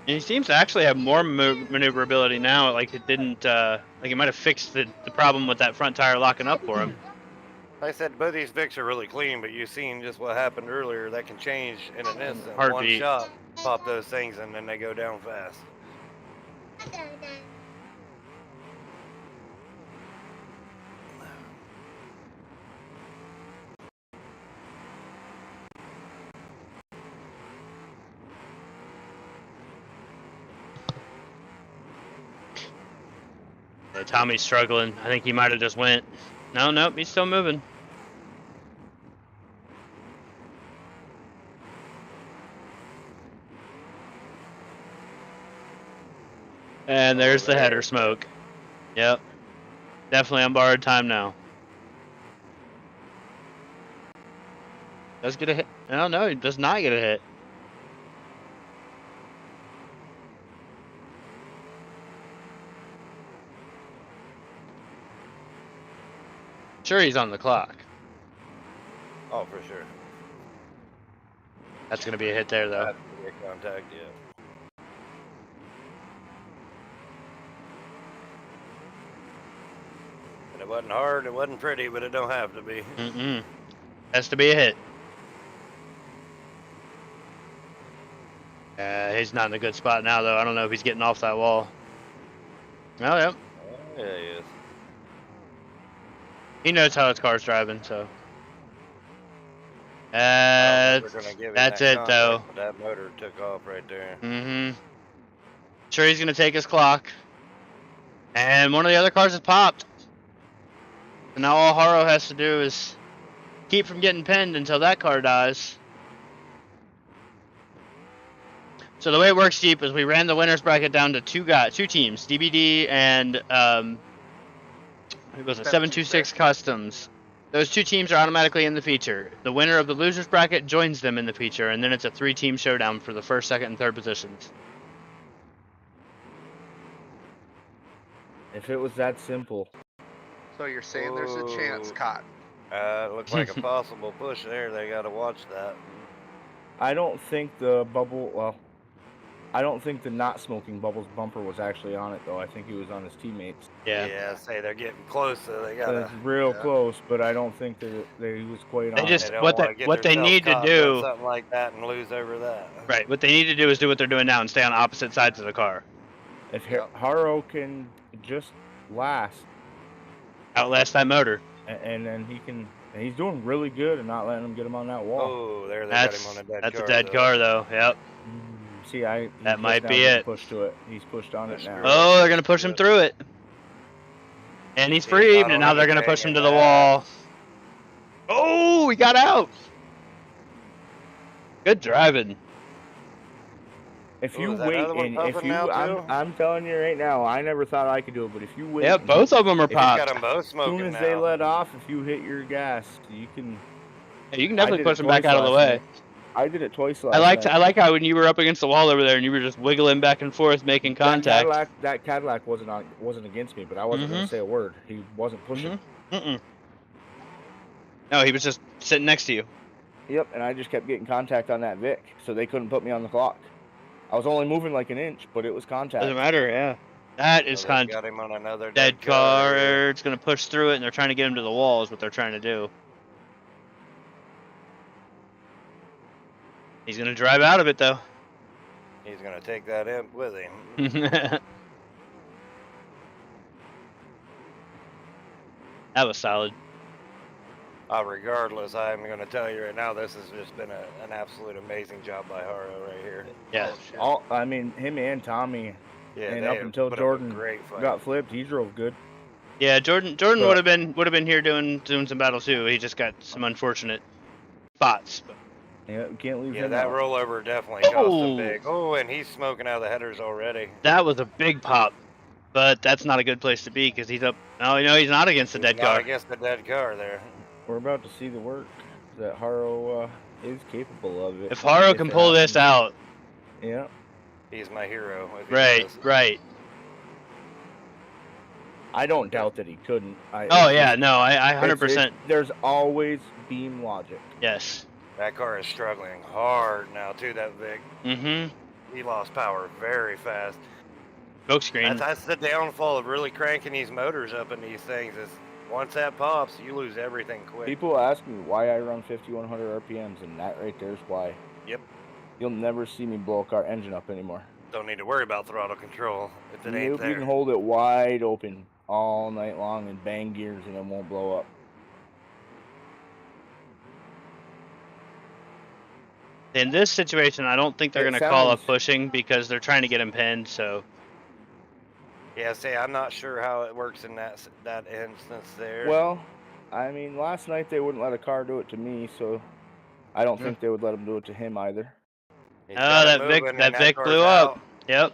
And he seems to actually have more maneuverability now. Like it didn't, like it might have fixed the problem with that front tire locking up for him. Like I said, both these Vics are really clean, but you've seen just what happened earlier. That can change in an instant. Heartbeat. One shot, pop those things, and then they go down fast. Yeah, Tommy's struggling. I think he might have just went. No, nope, he's still moving. And there's the header smoke. Yep. Definitely on borrowed time now. Does get a hit. No, no, he does not get a hit. Sure, he's on the clock. Oh, for sure. That's going to be a hit there, though. That's a great contact, yeah. It wasn't hard, it wasn't pretty, but it don't have to be. Mm-mm. Has to be a hit. He's not in a good spot now, though. I don't know if he's getting off that wall. Oh, yep. Yeah, he is. He knows how his car's driving, so. I don't think we're gonna give him That's that it, contact, though. but that motor took off right there. Mm-hmm. Sure, he's gonna take his clock. And one of the other cars has popped. And now all Haro has to do is keep from getting pinned until that car dies. So the way it works, Jeep, is we ran the winners bracket down to two teams, DBD and who was it? 726 Customs. Those two teams are automatically in the feature. The winner of the losers bracket joins them in the feature, and then it's a 3-team showdown for the first, second, and third positions. If it was that simple. So you're saying there's a chance, Whoa. Cotton? It looks like a possible push there. They got to watch that. I don't think the bubble, well, I don't think the not smoking Bubbles bumper was actually on it, though. I think he was on his teammates. Yeah. Say they're getting close, so they got It's to. real Yeah. close, but I don't think that he was quite They on just- it. what they need to do- something like that and lose over that. Right. What they need to do is do what they're doing now and stay on opposite sides of the car. If Yep. Haro can just last, Outlast that motor. and then he can, and he's doing really good and not letting him get him on that wall. Oh, there they got him That's on a dead that's car. a dead though. car, though. Yep. See, he's That just might now be getting it. Pushed to it. He's pushed on it That's now. true. Oh, they're gonna push him through it. And he's He's freed, not and on now they're gonna anything push him in to the that. wall. Oh, he got out. Good driving. If Ooh, you is that wait, another one and puffing if you, now, too? I'm telling you right now, I never thought I could do it, but if you wait, Yep, and both of them are He's got popped. them both as smoking soon as now. they let off, if you hit your gas, you can. Yeah, you can I definitely did push it him back twice out of the last way. night. I did it twice last I night. like how when you were up against the wall over there and you were just wiggling back and forth, making contact. That Cadillac wasn't against me, but I wasn't going Mhm. to say a word. He wasn't pushing. Mm-mm. No, he was just sitting next to you. Yep, and I just kept getting contact on that Vic, so they couldn't put me on the clock. I was only moving like an inch, but it was contact. Doesn't matter, yeah. That So is they kind got him on another dead car. It's gonna push through it, and they're trying to get him to the wall. Is what they're trying to do. He's gonna drive out of it though. He's gonna take that imp with him. That was solid. Regardless, I'm gonna tell you right now, this has just been an absolute amazing job by Haro right here. Yeah. Oh, shit. I mean, him and Tommy Yeah, And they up have until put up a Jordan great fight. got flipped. He drove good. Yeah, Jordan But- would have been here doing some battle too. He just got some unfortunate spots. Yeah, we can't leave Yeah, him that out. rollover definitely cost Oh. him big. Oh, and he's smoking out of the headers already. That was a big pop, but that's not a good place to be because he's up. No, he's not against the He's dead not car. against the dead car there. We're about to see the work that Haro is capable of. It. If Haro can it pull this happens. out, Yeah. He's my hero. if he right, does. right. I don't doubt that he couldn't. Oh yeah, no, I 100%. There's always beam logic. Yes. That car is struggling hard now too. That Vic, Mm-hmm. he lost power very fast. Smoke screen. That's the downfall of really cranking these motors up in these things. Is once that pops, you lose everything quick. People ask me why I run 5100 RPMs, and that right there's why. Yep. You'll never see me blow a car engine up anymore. Don't need to worry about throttle control if it ain't Nope, you there. can hold it wide open all night long and bang gears, and it won't blow up. In this situation, I don't think they're It going to call up sounds- pushing because they're trying to get him pinned. So Yeah, see, I'm not sure how it works in that instance there. Well, I mean, last night they wouldn't let a car do it to me, so I don't Hmm. think they would let him do it to him either. He's Oh, got it that Vic- moving, that and Vic car's blew up. out. yep.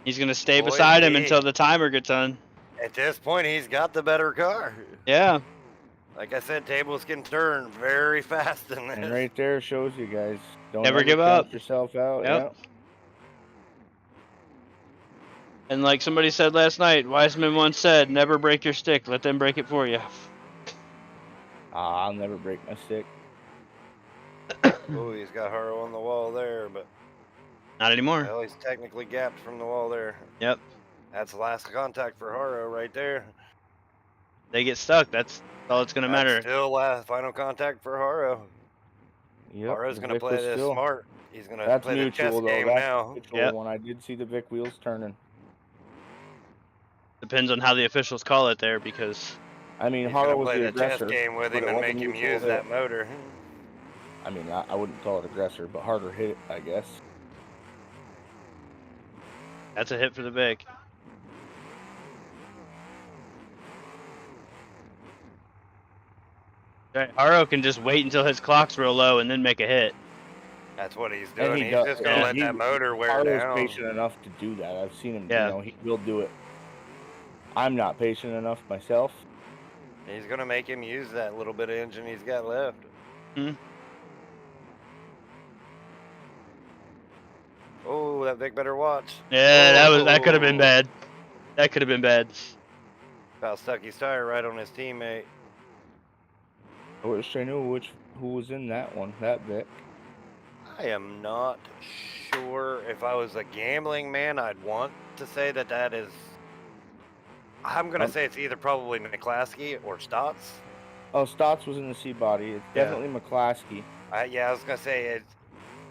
He's going to stay Boy, beside him he- until the timer gets on. At this point, he's got the better car. Yeah. Like I said, tables can turn very fast in this. And right there shows you guys. Don't Never ever give count up. yourself out. Yep. And like somebody said last night, Wiseman once said, "Never break your stick. Let them break it for you." I'll never break my stick. Oh, he's got Haro on the wall there, but Not anymore. well, he's technically gapped from the wall there. Yep. That's the last contact for Haro right there. They get stuck. That's all it's gonna That's matter. still last final contact for Haro. Yep. Haro's the gonna Vic play was this still- smart. He's gonna That's play the mutual chess though. game That's now. the mutual Yep. one. I did see the Vic wheels turning. Depends on how the officials call it there, because I mean, He's Haro gonna was play the the chess aggressor. game with but him it and was a make him mutual use hit. that motor. I mean, I wouldn't call it aggressor, but harder hit, I guess. that's a hit for the Vic. Right, Haro can just wait until his clock's real low and then make a hit. That's what he's And doing. he He's does- just gonna yeah, let that motor wear Haro's down. patient enough to do that. I've seen him. Yeah. You know, he will do it. I'm not patient enough myself. He's gonna make him use that little bit of engine he's got left. Hmm. Oh, that Vic better watch. Yeah, that could have been Oh. bad. That could have been bad. About stuck his tire right on his teammate. I wish I knew who was in that one. That Vic. I am not sure. If I was a gambling man, I'd want to say that is. I'm gonna say it's either probably McClaskey or Stotts. Oh, Stotts was in the C body. It's Yeah. definitely McClaskey. Yeah, I was gonna say it.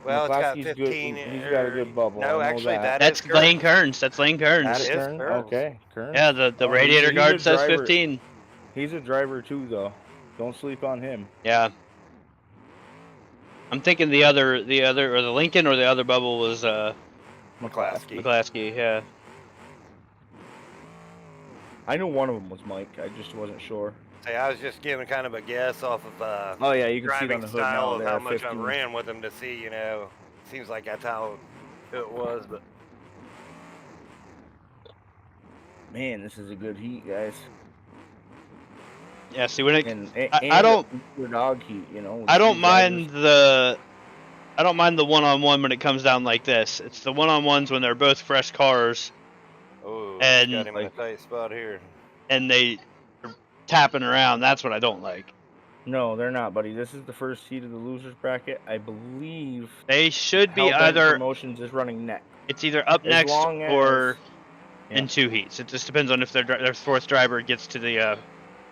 Well, it's got McClaskey's good. 15. He's got a good bubble. I No, know actually, that. that is That's Lane correct. Kearns. That's Lane Kearns. That is is Kern? Kearns. Okay, Kern. Yeah, the Oh, radiator he's a guard says driver. 15. He's a driver too, though. Don't sleep on him. Yeah. I'm thinking the Lincoln or the other bubble was McClaskey. McClaskey. Yeah. I know one of them was Mike. I just wasn't sure. Say, I was just giving kind of a guess off of Oh yeah, you can see it on driving the hood style now. of There, how much 15. I've ran with him to see, seems like that's how it was, but Man, this is a good heat, guys. Yeah. See when it. And I don't- your dog heat, you know. with I don't two mind drivers. the one-on-one when it comes down like this. It's the one-on-ones when they're both fresh cars oh, And, got him in a like- tight spot here. and they are tapping around. That's what I don't like. No, they're not, buddy. This is the first heat of the losers bracket. I believe. They should be Hellbent either. Promotions is running next. It's either up As next long or Yeah. in two heats. It just depends on if their fourth driver gets to the.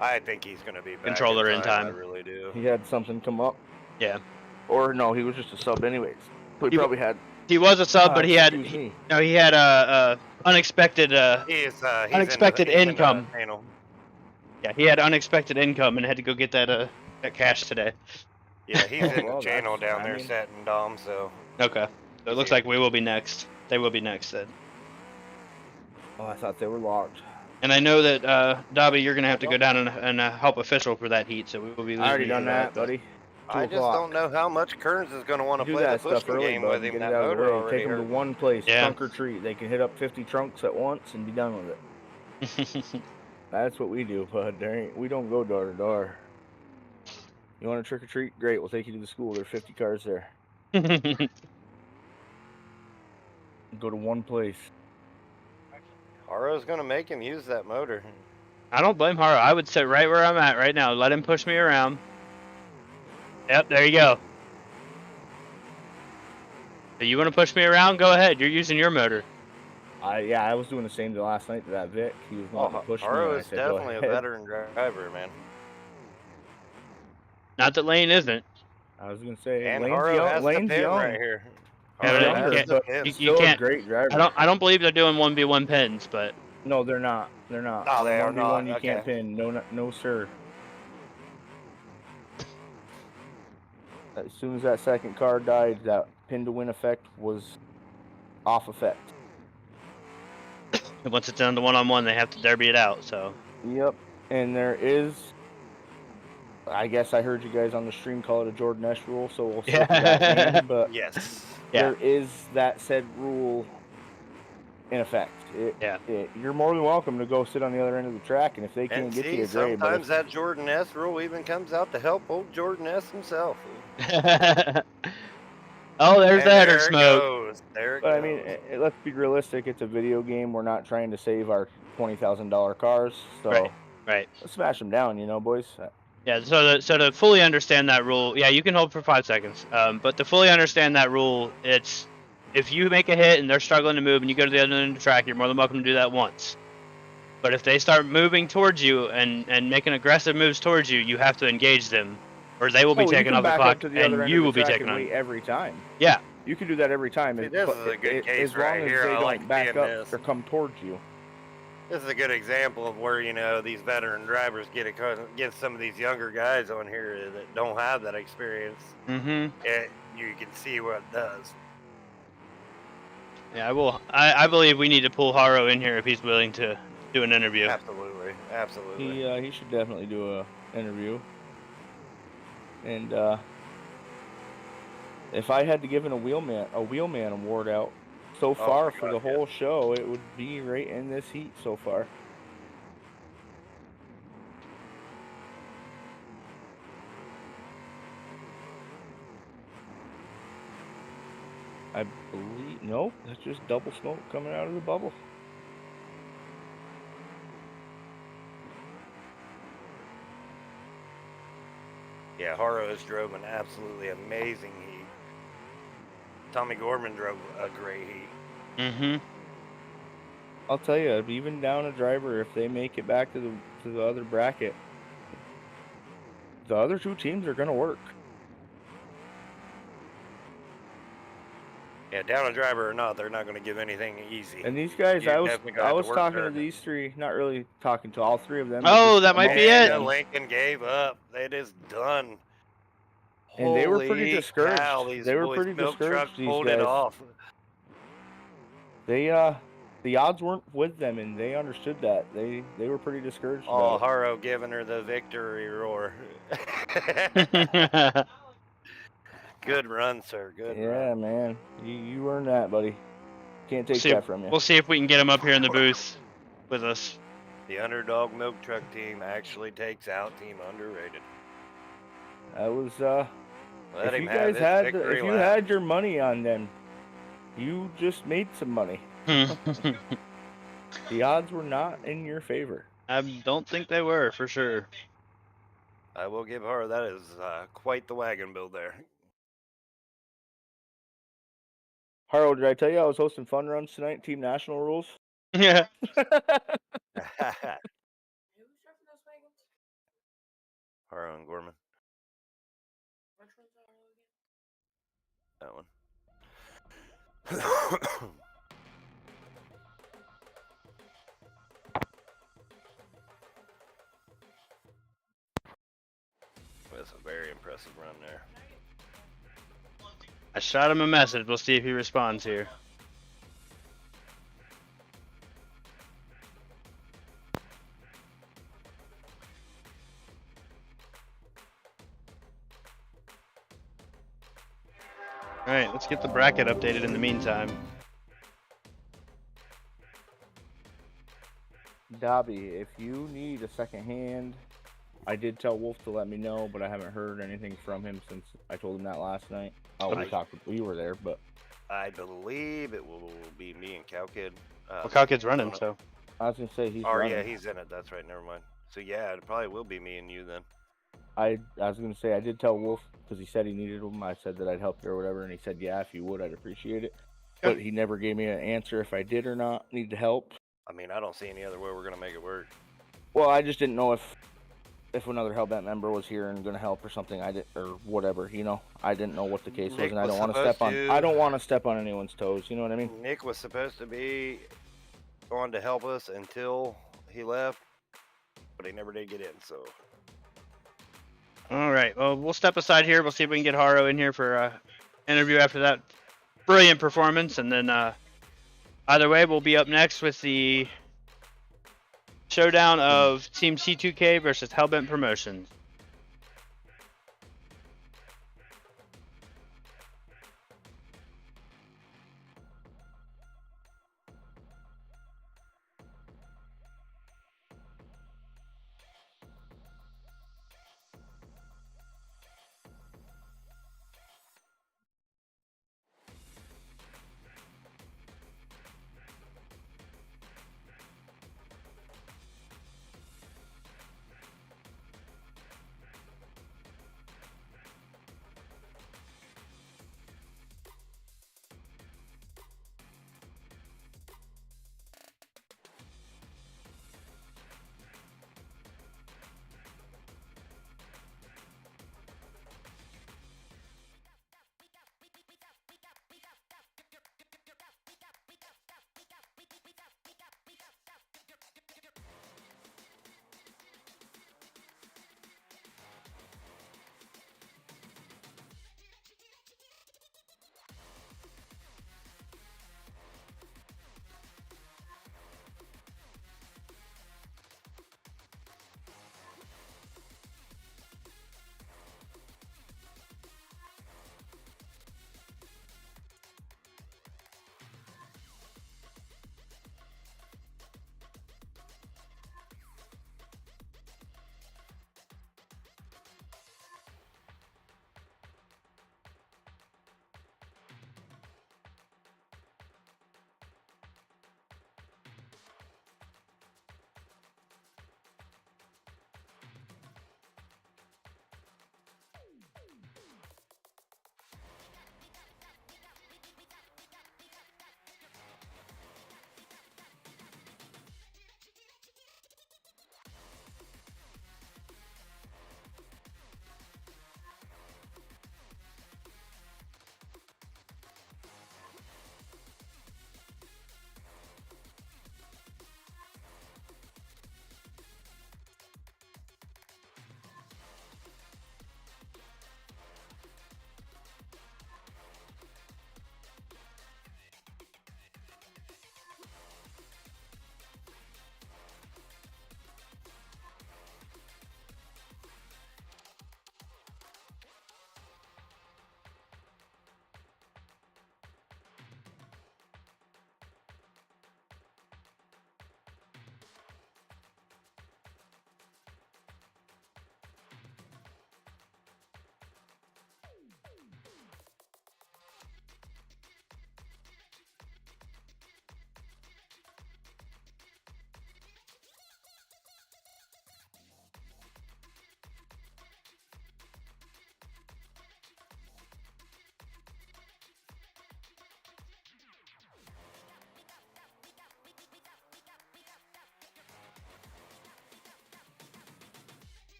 I think he's going to be back Controller in time. I really do. He had something come up. Yeah. Or no, he was just a sub, anyways. So he He- probably had. He was a sub, but he had excuse me. no. He had unexpected. He's Unexpected income. Panel. Yeah, he had unexpected income and had to go get that cash today. Yeah, he's in Well, the channel that's- down I there mean- setting Dom, so. Okay. So it looks like we will be next. They will be next then. Oh, I thought they were locked. And I know that Dobby, you're gonna have to go down and help official for that heat, so we will be. I already losing you done for that, but- buddy. I just 2 o'clock. don't know how much Kearns is going to want to Do play the that stuff pushing early, game bud. with Get him. it That out of the motor way. already Take him to hurt. one place, Yeah. trunk or treat. They can hit up 50 trunks at once and be done with it. That's what we do, bud. We don't go door to door. You want to trick or treat? Great. We'll take you to the school. There are 50 cars there. Go to one place. Haro's going to make him use that motor. I don't blame Haro. I would sit right where I'm at right now. Let him push me around. Yep, there you go. So you want to push me around? Go ahead. You're using your motor. I was doing the same to last night to that Vic. He was wanting to push me. Haro and I is said, "Go definitely a ahead." veteran driver, man. Not that Lane isn't. I was gonna say, And Lane's Haro young. has Lane's the pin young. right here. Yeah, Haro but younger, has the but pin. you Still can't- a great driver. I don't believe they're doing 1v1 pins, but No, they're not. They're not. No, they are 1v1 not. You can't Okay. pin. No, sir. As soon as that second car died, that pin to win effect was off effect. once it's down to one-on-one, they have to derby it out. So Yep. And there is, I guess I heard you guys on the stream call it a Jordan S rule, so we'll stick to that name, but Yes. Yeah. there is that said rule in effect. You're more than welcome to go sit on the other end of the track, and if they can't And get see, you, great. But sometimes that Jordan S rule even comes out to help old Jordan S himself. oh, there's And the header there it smoke. goes. There it But I goes. mean, let's be realistic. It's a video game. We're not trying to save our $20,000 cars. So Right. Right. let's smash them down, boys. Yeah. So to fully understand that rule, yeah, you can hold for 5 seconds. But to fully understand that rule, it's if you make a hit and they're struggling to move and you go to the other end of the track, you're more than welcome to do that once. But if they start moving towards you and making aggressive moves towards you, you have to engage them, or they will be you taken can off the back clock, up to the other and end you of will the be track taken and on. wait every time. Yeah. You can do that every time. See, this is a good case as long right as here. they I don't like back seeing up this. or come towards you. This is a good example of where, you know, these veteran drivers get some of these younger guys on here that don't have that experience. Mm-hmm. You can see what it does. Yeah, I will. I believe we need to pull Haro in here if he's willing to do an interview. Absolutely. Absolutely. He should definitely do a interview. And if I had to give a wheelman award out so far for the whole show, it would be right in this heat so far. I believe, nope, that's just double smoke coming out of the bubble. Yeah, Haro has drove an absolutely amazing heat. Tommy Gorman drove a great heat. Mm-hmm. I'll tell you, even down a driver, if they make it back to the other bracket, the other two teams are going to work. Yeah, down a driver or not, they're not going to give anything easy. And these guys, You're I was definitely gonna have to work talking to hard. these three, not really talking to all three of them. Oh, that might be it. And Lincoln gave up. It is done. And they were pretty Holy discouraged. cow, these They were boys pretty milk discouraged, truck these pulled guys. it off. They the odds weren't with them, and they understood that. They were pretty discouraged. Oh, about it. Haro giving her the victory roar. Good run, sir. Good Yeah, run. man, you earned that, buddy. Can't take that from you. We'll see if we can get him up here in the booth with us. The underdog milk truck team actually takes out Team Underrated. That was Let if him you have guys his had victory if you lap. had your money on them, you just made some money. The odds were not in your favor. I don't think they were, for sure. I will give her that is quite the wagon build there. Haro, did I tell you I was hosting fun runs tonight? Team National rules. Yeah. Haro and Gorman. That one. That's a very impressive run there. I shot him a message. We'll see if he responds here. All right, let's get the bracket updated in the meantime. Dobby, if you need a second hand, I did tell Wolf to let me know, but I haven't heard anything from him since I told him that last night. Oh, we were there, but I believe it will be me and Cowkid. Well, Cowkid's running, so. I was gonna say he's Oh, running. yeah, he's in it. That's right. Never mind. So, yeah, it probably will be me and you then. I was gonna say I did tell Wolf because he said he needed them. I said that I'd help you or whatever, and he said, yeah, if you would, I'd appreciate it. But he never gave me an answer if I did or not need to help. I mean, I don't see any other way we're going to make it work. Well, I just didn't know if another Hellbent member was here and gonna help or something. I did or whatever, you know. I didn't know what the case was, Nick and I was don't want to supposed step on. to- I don't want to step on anyone's toes. You know what I mean? Nick was supposed to be going to help us until he left, but he never did get in, so. All right, well, we'll step aside here. We'll see if we can get Haro in here for an interview after that brilliant performance. And then either way, we'll be up next with the showdown of Team C2K versus Hellbent Promotions.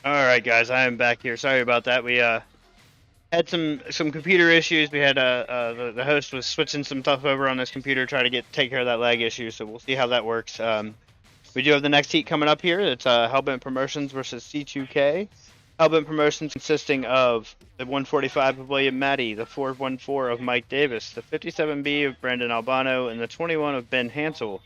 All right, guys, I am back here. Sorry about that. We had some computer issues. We had the host was switching some stuff over on his computer, trying to take care of that lag issue. So we'll see how that works. We do have the next heat coming up here. It's Hellbent Promotions versus C2K. Hellbent Promotions consisting of the 145 of William Matty, the 414 of Mike Davis, the 57B of Brandon Albano, and the 21 of Ben Hansel.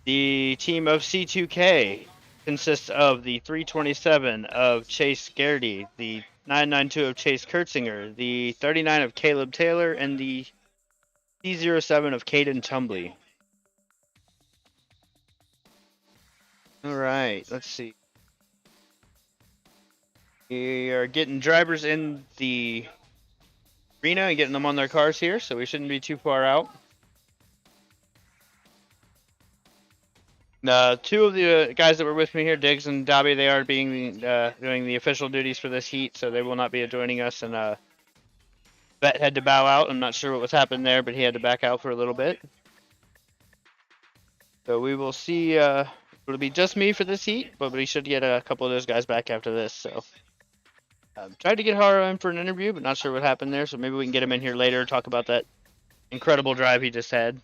The team of C2K consists of the 327 of Chase Garrity, the 992 of Chase Kurtzinger, the 39 of Caleb Taylor, and the C07 of Caden Tumbley. All right, let's see. We are getting drivers in the arena and getting them on their cars here, so we shouldn't be too far out. Two of the guys that were with me here, Diggs and Dobby, they are doing the official duties for this heat, so they will not be joining us. And Bet had to bow out. I'm not sure what was happening there, but he had to back out for a little bit. So we will see. It'll be just me for this heat, but we should get a couple of those guys back after this. So tried to get Haro in for an interview, but not sure what happened there. So maybe we can get him in here later, talk about that incredible drive he just had.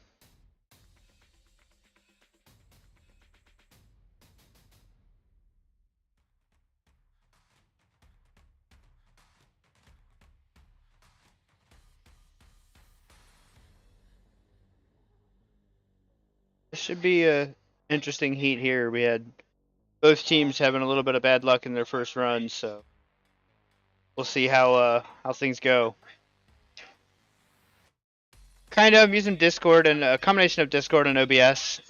This should be a interesting heat here. We had both teams having a little bit of bad luck in their first run, so we'll see how things go. Kind of, I'm using Discord and a combination of Discord and OBS.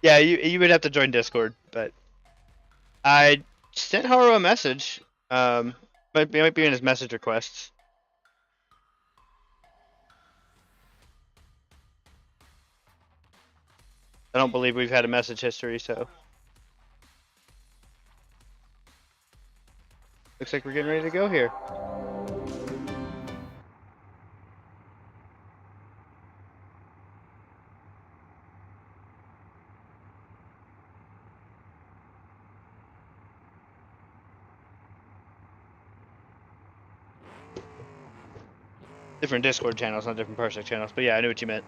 Yeah, you would have to join Discord, but I sent Haro a message. Might be in his message requests. I don't believe we've had a message history, so looks like we're getting ready to go here. Different Discord channels, not different Parsec channels, but yeah, I knew what you meant.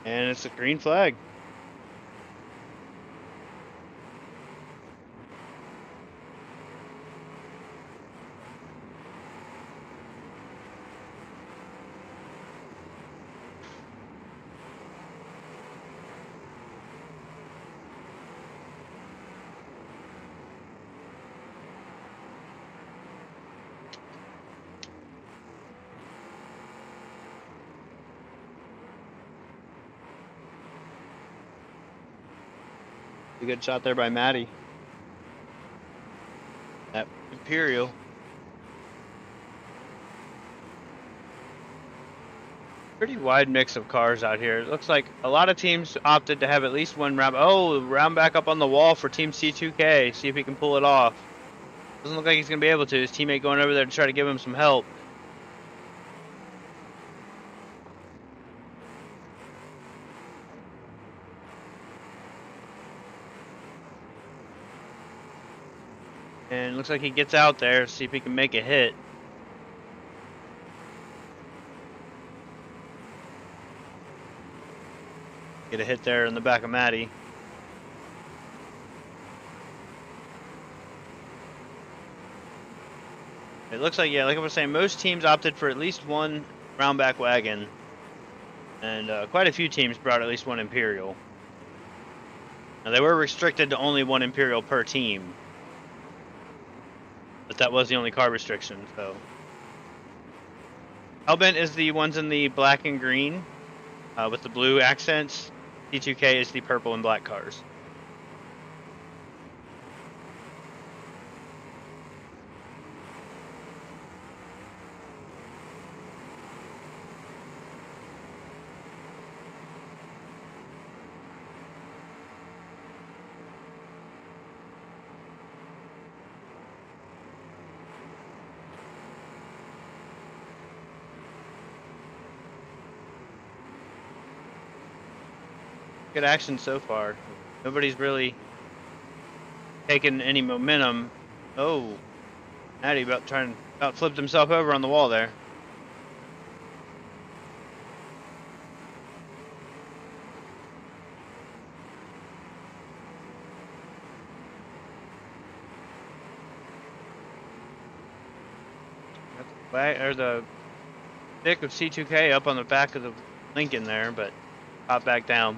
And it's a green flag. A good shot there by Matty. That Imperial. Pretty wide mix of cars out here. It looks like a lot of teams opted to have at least one round. Oh, round back up on the wall for Team C2K. See if he can pull it off. Doesn't look like he's going to be able to. His teammate going over there to try to give him some help. And looks like he gets out there, see if he can make a hit. Get a hit there in the back of Matty. It looks like, yeah, like I was saying, most teams opted for at least one round back wagon. And quite a few teams brought at least one Imperial. Now, they were restricted to only one Imperial per team. But that was the only car restriction, so. Hellbent is the ones in the black and green with the blue accents. C2K is the purple and black cars. Good action so far. Nobody's really taken any momentum. Oh, Matty about flipped himself over on the wall there. The stick of C2K up on the back of the Lincoln there, but popped back down.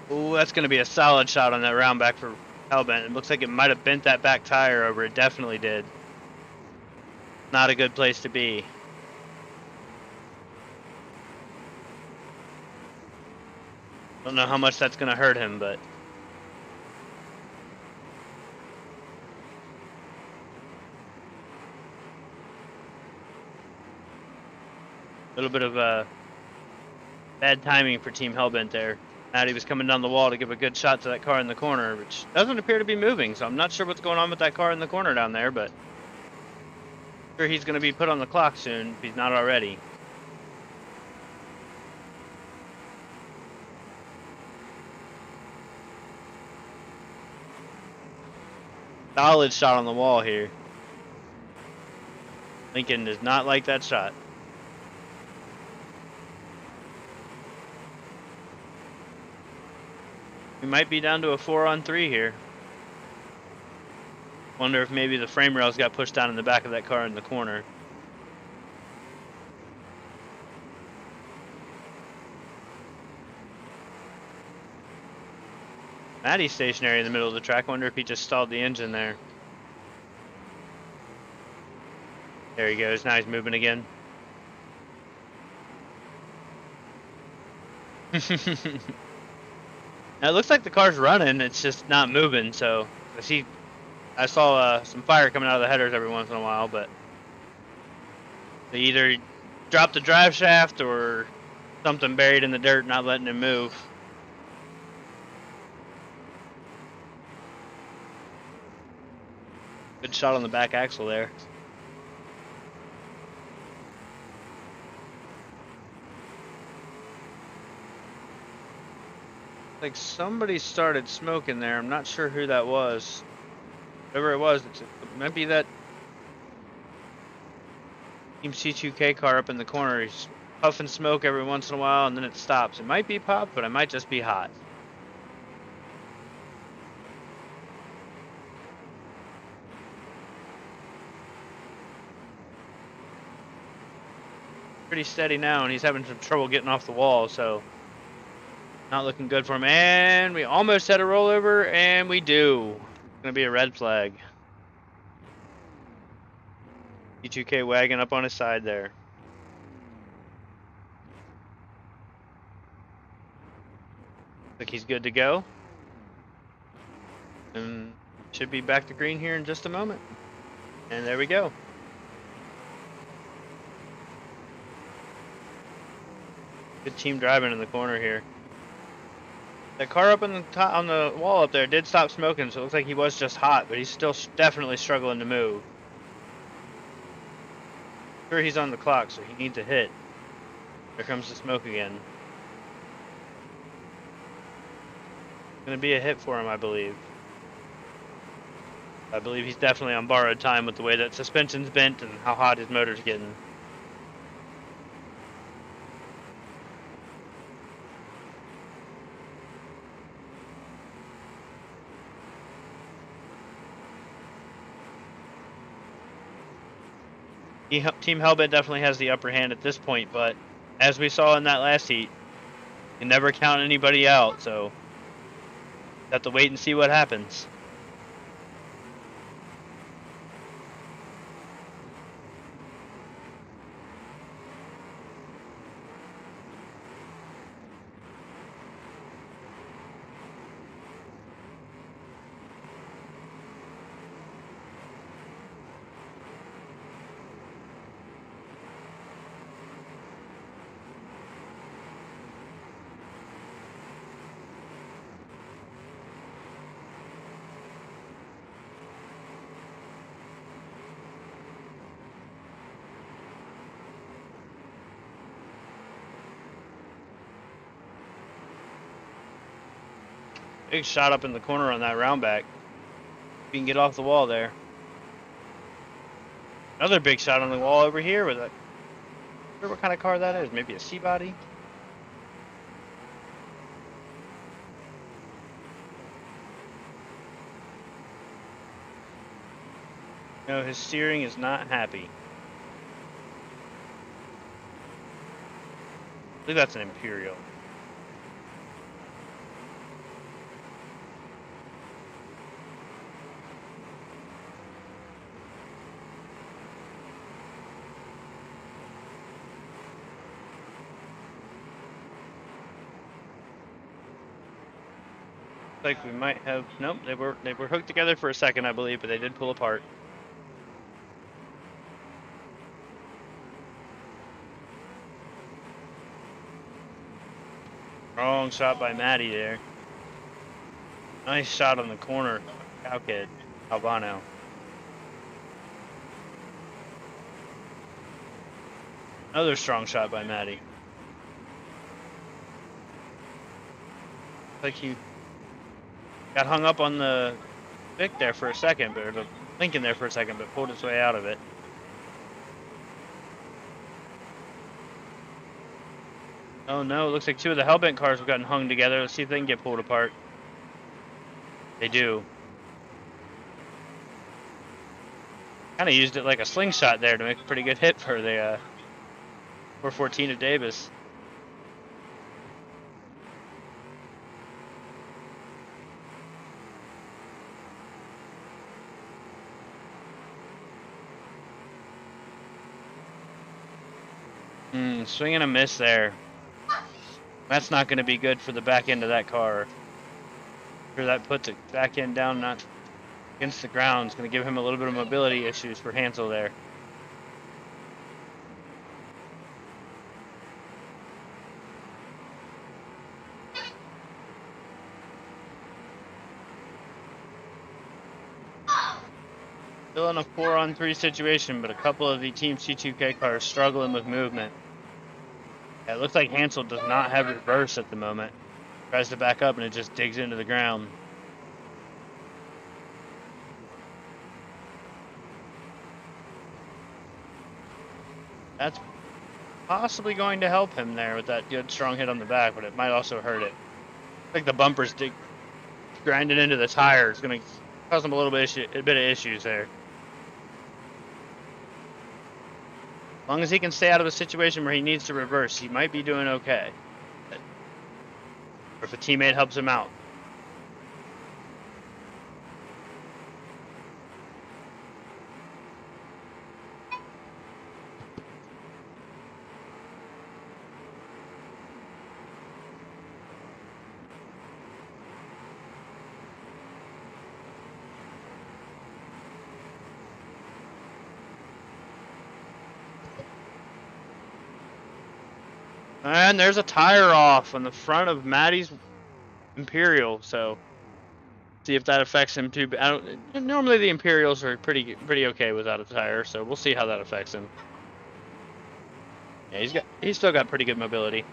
Oh, that's going to be a solid shot on that round back for Hellbent. It looks like it might have bent that back tire over. It definitely did. Not a good place to be. Don't know how much that's going to hurt him, but... a little bit of bad timing for Team Hellbent there. Matty was coming down the wall to give a good shot to that car in the corner, which doesn't appear to be moving, so I'm not sure what's going on with that car in the corner down there, but I'm sure he's going to be put on the clock soon if he's not already. Solid shot on the wall here. Lincoln does not like that shot. We might be down to a 4-on-3 here. Wonder if maybe the frame rails got pushed down in the back of that car in the corner. Matty's stationary in the middle of the track. Wonder if he just stalled the engine there. There he goes. Now he's moving again. Now it looks like the car's running, it's just not moving, so I saw some fire coming out of the headers every once in a while, but they either dropped the drive shaft or something buried in the dirt not letting it move. Good shot on the back axle there. Like somebody started smoking there. I'm not sure who that was. Whoever it was, it might be that Team C2K car up in the corner. He's puffing smoke every once in a while and then it stops. It might be Pop, but it might just be hot. Pretty steady now, and he's having some trouble getting off the wall, so not looking good for him. And we almost had a rollover, and we do. It's gonna be a red flag. C2K wagon up on his side there. Looks like he's good to go. And should be back to green here in just a moment. And there we go. Good team driving in the corner here. That car up on the top, on the wall up there did stop smoking, so it looks like he was just hot, but he's still definitely struggling to move. Sure, he's on the clock, so he needs a hit. There comes the smoke again. Gonna be a hit for him, I believe. I believe he's definitely on borrowed time with the way that suspension's bent and how hot his motor's getting. Team Hellbent definitely has the upper hand at this point, but as we saw in that last heat, you can never count anybody out, so have to wait and see what happens. Big shot up in the corner on that round back. You can get off the wall there. Another big shot on the wall over here with a. I wonder what kind of car that is. Maybe a C-body. No, his steering is not happy. I believe that's an Imperial. Like we might have. Nope, they were hooked together for a second, I believe, but they did pull apart. Wrong shot by Maddie there. Nice shot on the corner. Cow Kid, Albano. Another strong shot by Maddie. Like he got hung up on the Vic there for a second, or the Lincoln there for a second, but pulled its way out of it. Oh no, it looks like two of the Hellbent cars have gotten hung together. Let's see if they can get pulled apart. They do. Kind of used it like a slingshot there to make a pretty good hit for the 414 of Davis. Swing and a miss there. That's not going to be good for the back end of that car. Sure, that puts it back end down, not against the ground. It's going to give him a little bit of mobility issues for Hansel there. Still in a 4-on-3 situation, but a couple of the Team C2K cars struggling with movement. Yeah, it looks like Hansel does not have reverse at the moment. Tries to back up and it just digs into the ground. That's possibly going to help him there with that good strong hit on the back, but it might also hurt it. I think the bumper's grinding into the tire. It's going to cause him a bit of issues there. As long as he can stay out of a situation where he needs to reverse, he might be doing okay. Or if a teammate helps him out. And there's a tire off on the front of Maddie's Imperial, so see if that affects him too. Normally the Imperials are pretty okay without a tire, so we'll see how that affects him. Yeah, he's still got pretty good mobility.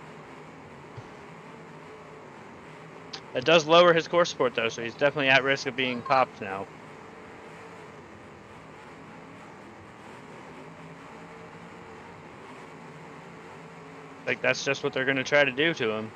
That does lower his core support though, so he's definitely at risk of being popped now. Like that's just what they're going to try to do to him.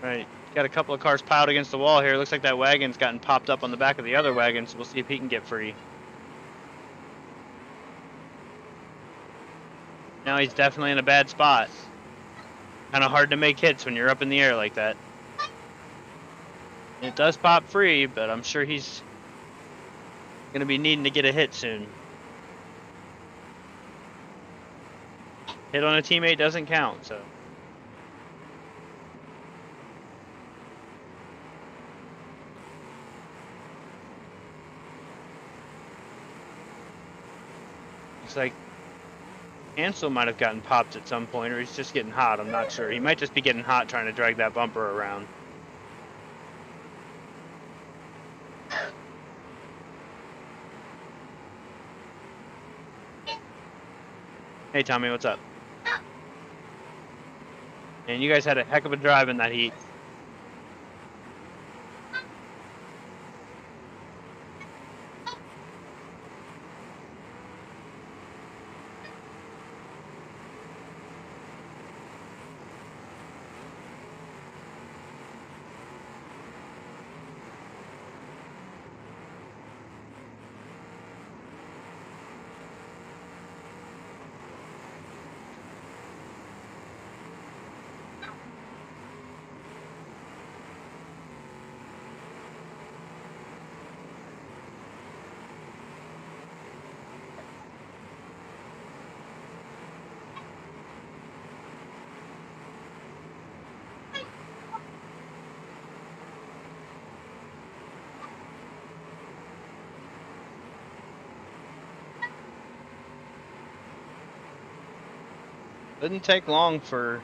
Right, got a couple of cars piled against the wall here. Looks like that wagon's gotten popped up on the back of the other wagon, so we'll see if he can get free. Now he's definitely in a bad spot. Kind of hard to make hits when you're up in the air like that. It does pop free, but I'm sure he's going to be needing to get a hit soon. Hit on a teammate doesn't count, so. Looks like Ansel might have gotten popped at some point, or he's just getting hot. I'm not sure. He might just be getting hot trying to drag that bumper around. Hey, Tommy, what's up? And you guys had a heck of a drive in that heat. Didn't take long for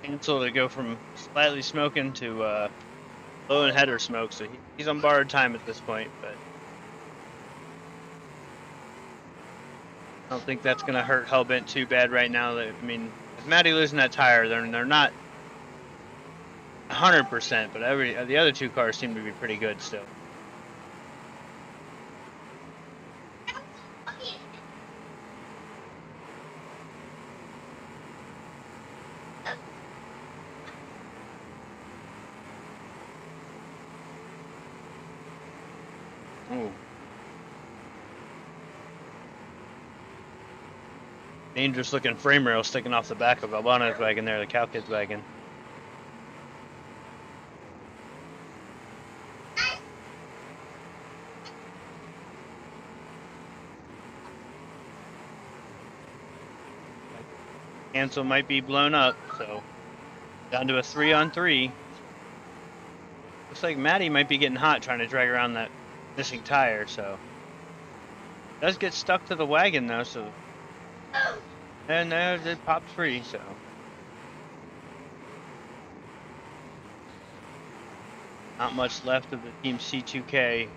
Ansel to go from slightly smoking to low and header smoke, so he's on borrowed time at this point, but I don't think that's going to hurt Hellbent too bad right now. I mean, with Matty losing that tire, they're not 100%, but the other two cars seem to be pretty good still. Ooh. Dangerous looking frame rail sticking off the back of Albano's wagon there, the Cow Kids wagon. Ansel might be blown up, so down to a 3-on-3. Looks like Matty might be getting hot trying to drag around that missing tire, so does get stuck to the wagon though, so and there it popped free, so not much left of the Team C2K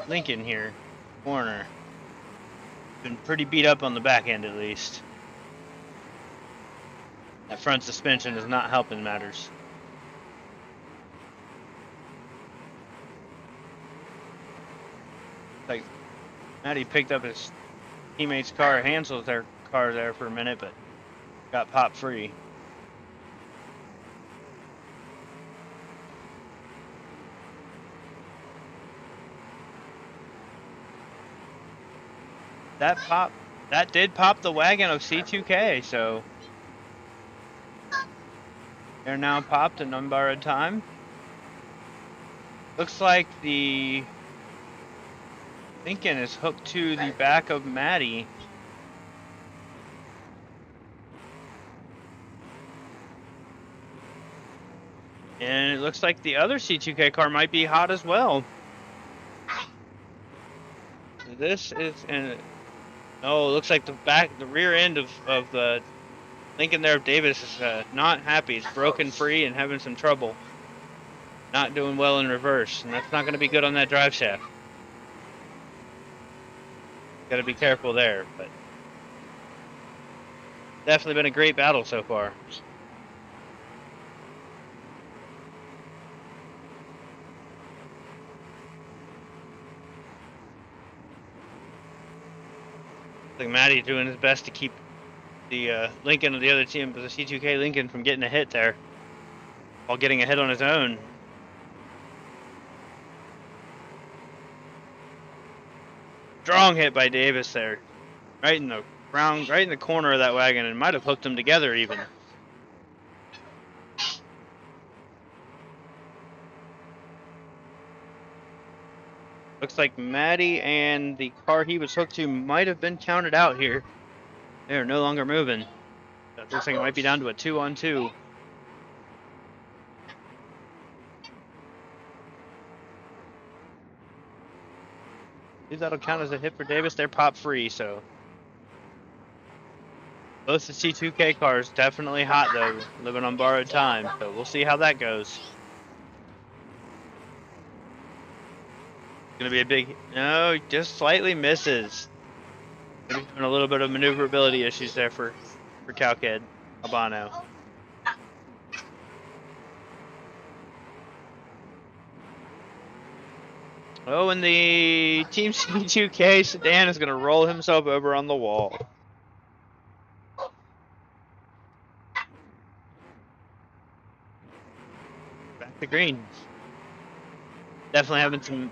Lincoln here. Corner been pretty beat up on the back end at least. That front suspension is not helping matters. Like Matty picked up his teammate's car, Hansel's their car there for a minute, but got popped free. That did pop the wagon of C2K, so they're now popped in unborrowed time. Looks like the Lincoln is hooked to the back of Matty. And it looks like the other C2K car might be hot as well. This is oh, it looks like the rear end of the Lincoln there of Davis is not happy. It's broken free and having some trouble. Not doing well in reverse, and that's not going to be good on that drive shaft. Got to be careful there, but definitely been a great battle so far. I think Matty doing his best to keep the Lincoln of the other team, the C2K Lincoln, from getting a hit there while getting a hit on his own. Strong hit by Davis there, right in the corner of that wagon, and might have hooked them together even. Looks like Maddie and the car he was hooked to might have been counted out here. They're no longer moving. That looks like it might be down to a 2-on-2. If that'll count as a hit for Davis, they're pop free, so. Both the C2K cars definitely hot though, living on borrowed time, so we'll see how that goes. Gonna be a big, no, just slightly misses. Maybe having a little bit of maneuverability issues there for Calkid Albano. Oh, and the Team C2K sedan is gonna roll himself over on the wall. Back to green. Definitely having some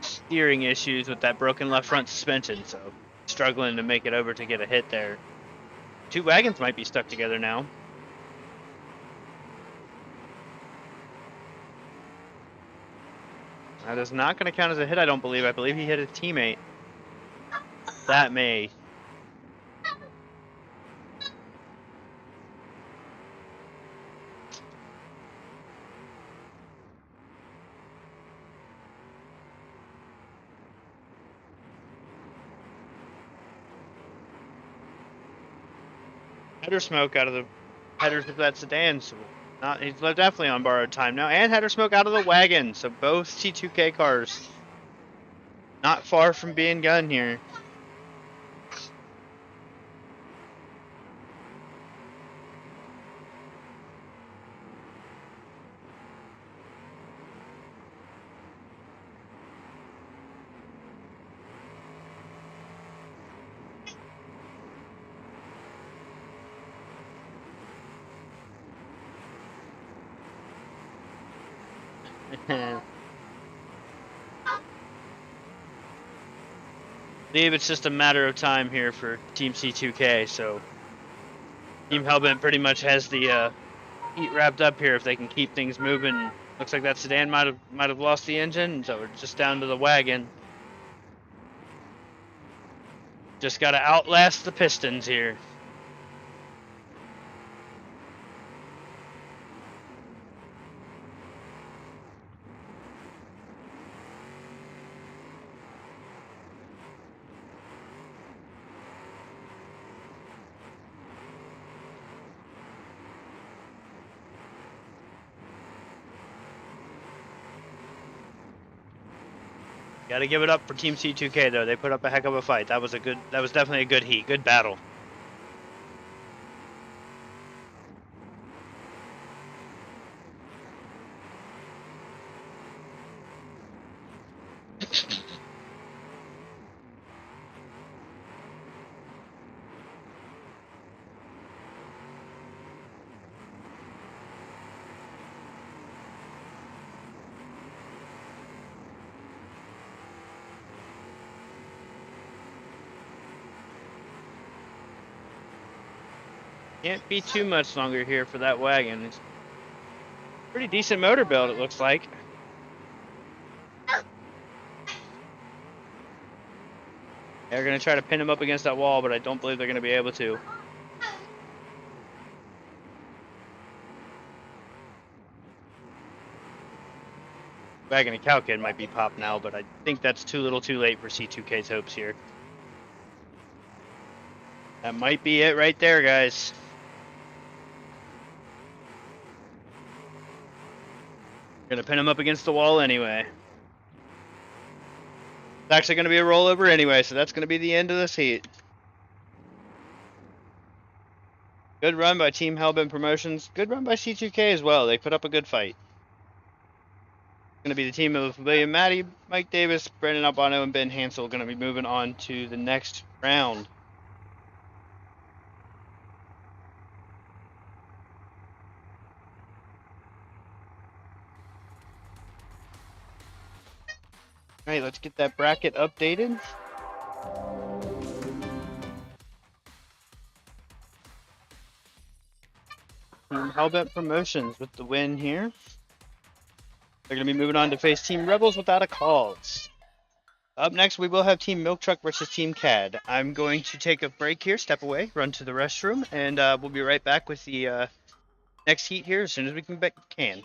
steering issues with that broken left front suspension, so struggling to make it over to get a hit there. Two wagons might be stuck together now. That is not going to count as a hit, I don't believe. I believe he hit a teammate. That may. Header smoke out of the headers of that sedan, so he's definitely on borrowed time now, and header smoke out of the wagon, so both C2K cars not far from being done here. I believe it's just a matter of time here for Team C2K, so Team Hellbent pretty much has the heat wrapped up here if they can keep things moving. Looks like that sedan might have lost the engine, so we're just down to the wagon. Just got to outlast the Pistons here. Got to give it up for Team C2K though. They put up a heck of a fight. That was definitely a good heat, good battle. Can't be too much longer here for that wagon. It's pretty decent motor build, it looks like. They're going to try to pin him up against that wall, but I don't believe they're going to be able to. Wagon and Calkid might be popped now, but I think that's too little too late for C2K's hopes here. That might be it right there, guys. Gonna pin him up against the wall anyway. It's actually gonna be a rollover anyway, so that's gonna be the end of this heat. Good run by Team Hellbent Promotions. Good run by C2K as well. They put up a good fight. Gonna be the team of William Maddie, Mike Davis, Brandon Albano, and Ben Hansel gonna be moving on to the next round. All right, let's get that bracket updated. Team Hellbent Promotions with the win here. They're going to be moving on to face Team Rebels without a cause. Up next, we will have Team Milk Truck versus Team CAD. I'm going to take a break here, step away, run to the restroom, and we'll be right back with the next heat here as soon as we can.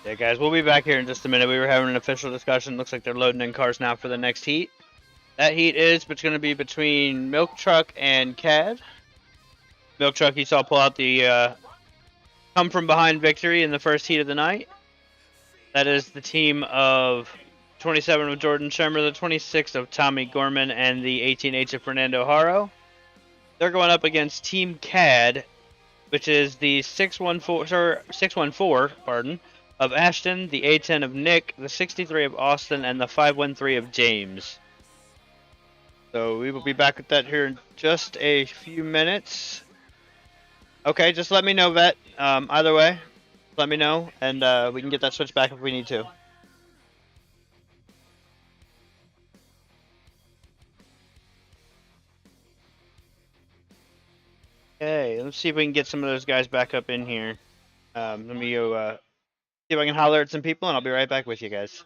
Yeah, guys, we'll be back here in just a minute. We were having an official discussion. Looks like they're loading in cars now for the next heat. That heat is going to be between Milk Truck and CAD. Milk Truck, you saw pull out the come from behind victory in the first heat of the night. That is the team of 27 of Jordan Shermer, the 26 of Tommy Gorman, and the 18H of Fernando Haro. They're going up against Team CAD, which is the 614, pardon, of Ashton, the A10 of Nick, the 63 of Austin, and the 513 of James. So we will be back with that here in just a few minutes. Okay, just let me know, Vet. Either way, let me know, and we can get that switch back if we need to. Okay, let's see if we can get some of those guys back up in here. Let me go see if I can holler at some people, and I'll be right back with you guys.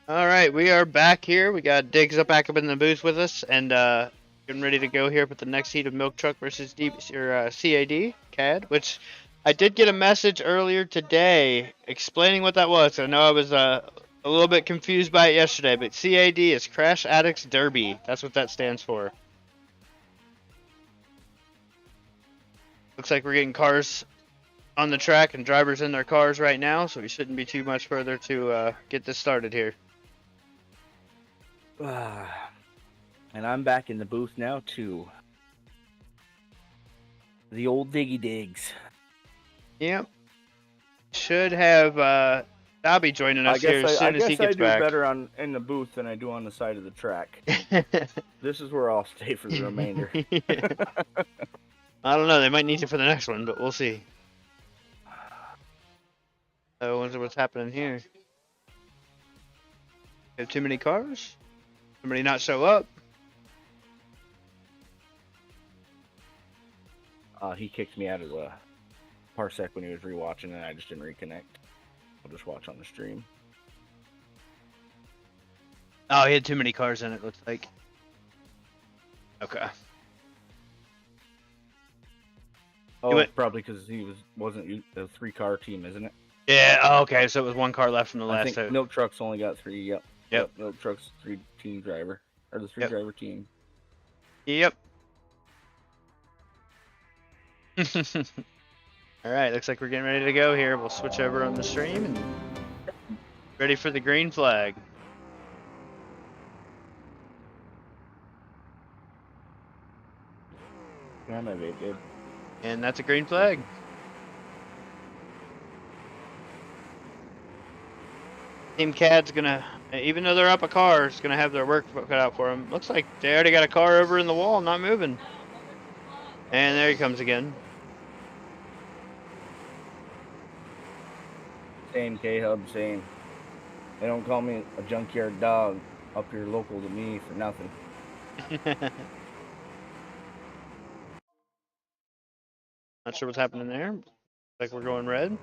All right, we are back here. We got Diggs back up in the booth with us, and getting ready to go here with the next heat of Milk Truck versus CAD, which I did get a message earlier today explaining what that was. I know I was a little bit confused by it yesterday, but CAD is Crash Addicts Derby. That's what that stands for. Looks like we're getting cars on the track and drivers in their cars right now, so we shouldn't be too much further to get this started here. And I'm back in the booth now too. The old Diggy Digs. Yep. Should have Dobby joining us here as soon as he gets back. I do better in the booth than I do on the side of the track. This is where I'll stay for the remainder. I don't know. They might need you for the next one, but we'll see. I wonder what's happening here. Have too many cars? Somebody not show up? He kicked me out of the Parsec when he was rewatching, and I just didn't reconnect. I'll just watch on the stream. Oh, he had too many cars in it, looks like. Okay. Oh, probably because he wasn't a 3-car team, isn't it? Yeah, oh, okay, so it was one car left from the last I think Milk Truck's only got 3, yep. Milk Truck's 3-team driver. Or the 3-driver team. Yep. Alright, looks like we're getting ready to go here. We'll switch over on the stream and ready for the green flag. Yeah, my babe, dude. And that's a green flag. Team CAD's gonna, even though they're up a car, is gonna have their work cut out for them. Looks like they already got a car over in the wall, not moving. And there he comes again. Same, K-Hub, same. They don't call me a junkyard dog up here local to me for nothing. Not sure what's happening there. Looks like we're going red.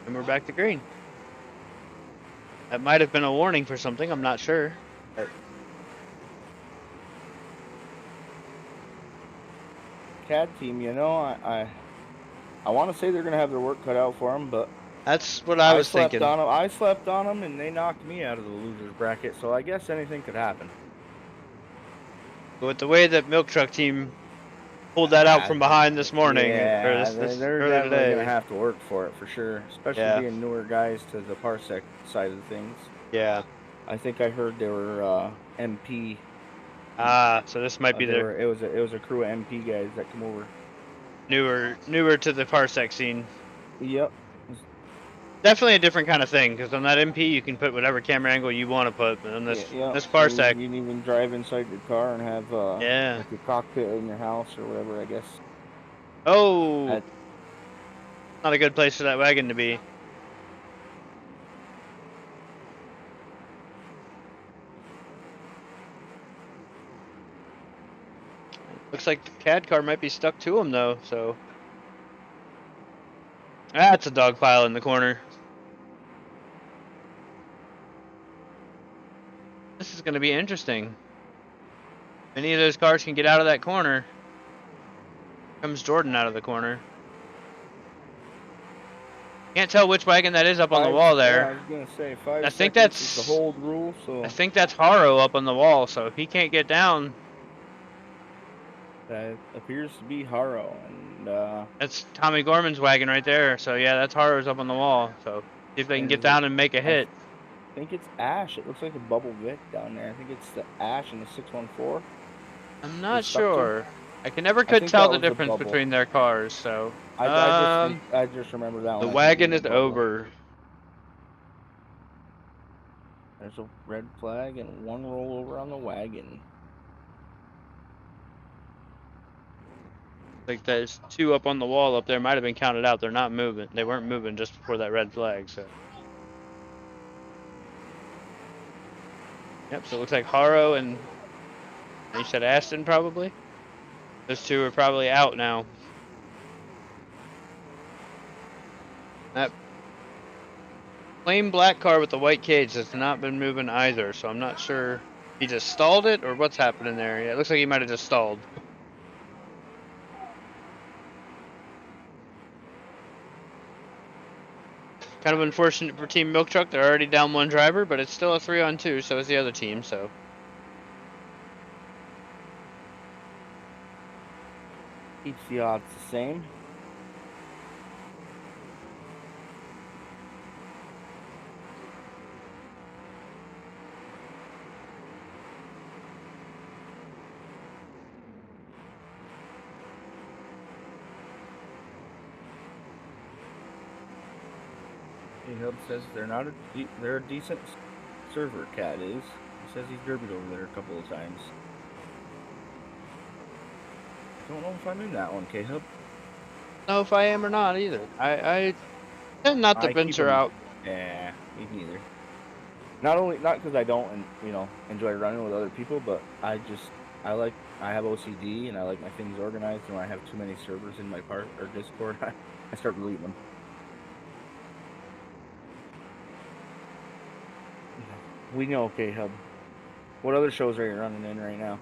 And we're back to green. That might have been a warning for something, I'm not sure. CAD team, you know, I want to say they're going to have their work cut out for them, but that's what I was thinking. I slept on them, and they knocked me out of the loser's bracket, so I guess anything could happen. With the way that Milk Truck team pulled that out from behind this morning, yeah, or this they're earlier definitely today. going to have to work for it, for sure, especially being newer guys to the Parsec side of things. Yeah. I think I heard they were MP. So this might be it was a crew of MP guys that come over. Newer to the Parsec scene. Yep. Definitely a different kind of thing, because on that MP you can put whatever camera angle you want to put, but on this Parsec, you can even drive inside your car and have like your cockpit in your house or whatever, I guess. Oh, not a good place for that wagon to be. Looks like the CAD car might be stuck to him though, so that's a dog pile in the corner. This is going to be interesting. If any of those cars can get out of that corner. Comes Jordan out of the corner. Can't tell which wagon that is up on the wall there. Yeah, I was gonna say 5 I think seconds that's is the hold rule. So I think that's Haro up on the wall. So if he can't get down, that appears to be Haro, and that's Tommy Gorman's wagon right there. So yeah, that's Haro's up on the wall. So see if they can get down and make a hit. I think it's Ash. It looks like a Bubble Vic down there. I think it's the Ash and the 614. I'm not sure. I can never tell the difference between their cars. So I just remember that one. The wagon is over. There's a red flag and one rollover on the wagon. Like there's 2 up on the wall up there. Might have been counted out. They're not moving. They weren't moving just before that red flag. So Yep, so it looks like Haro and you said Aston probably. Those two are probably out now. That plain black car with the white cage has not been moving either, so I'm not sure he just stalled it or what's happening there. Yeah, it looks like he might have just stalled. Kind of unfortunate for Team Milk Truck. They're already down one driver, but it's still a 3-on-2, so is the other team, so. Keeps the odds the same. Hub says they're a decent server. Cat is. He says he's derbied over there a couple of times. Don't know if I'm in that one, K-Hub. Know if I am or not either. I tend not to I keep venture them- out. Yeah, me neither. Not because I don't enjoy running with other people, but I have OCD and I like my things organized. And when I have too many servers in my Discord, I start deleting them. We know, K-Hub. What other shows are you running in right now?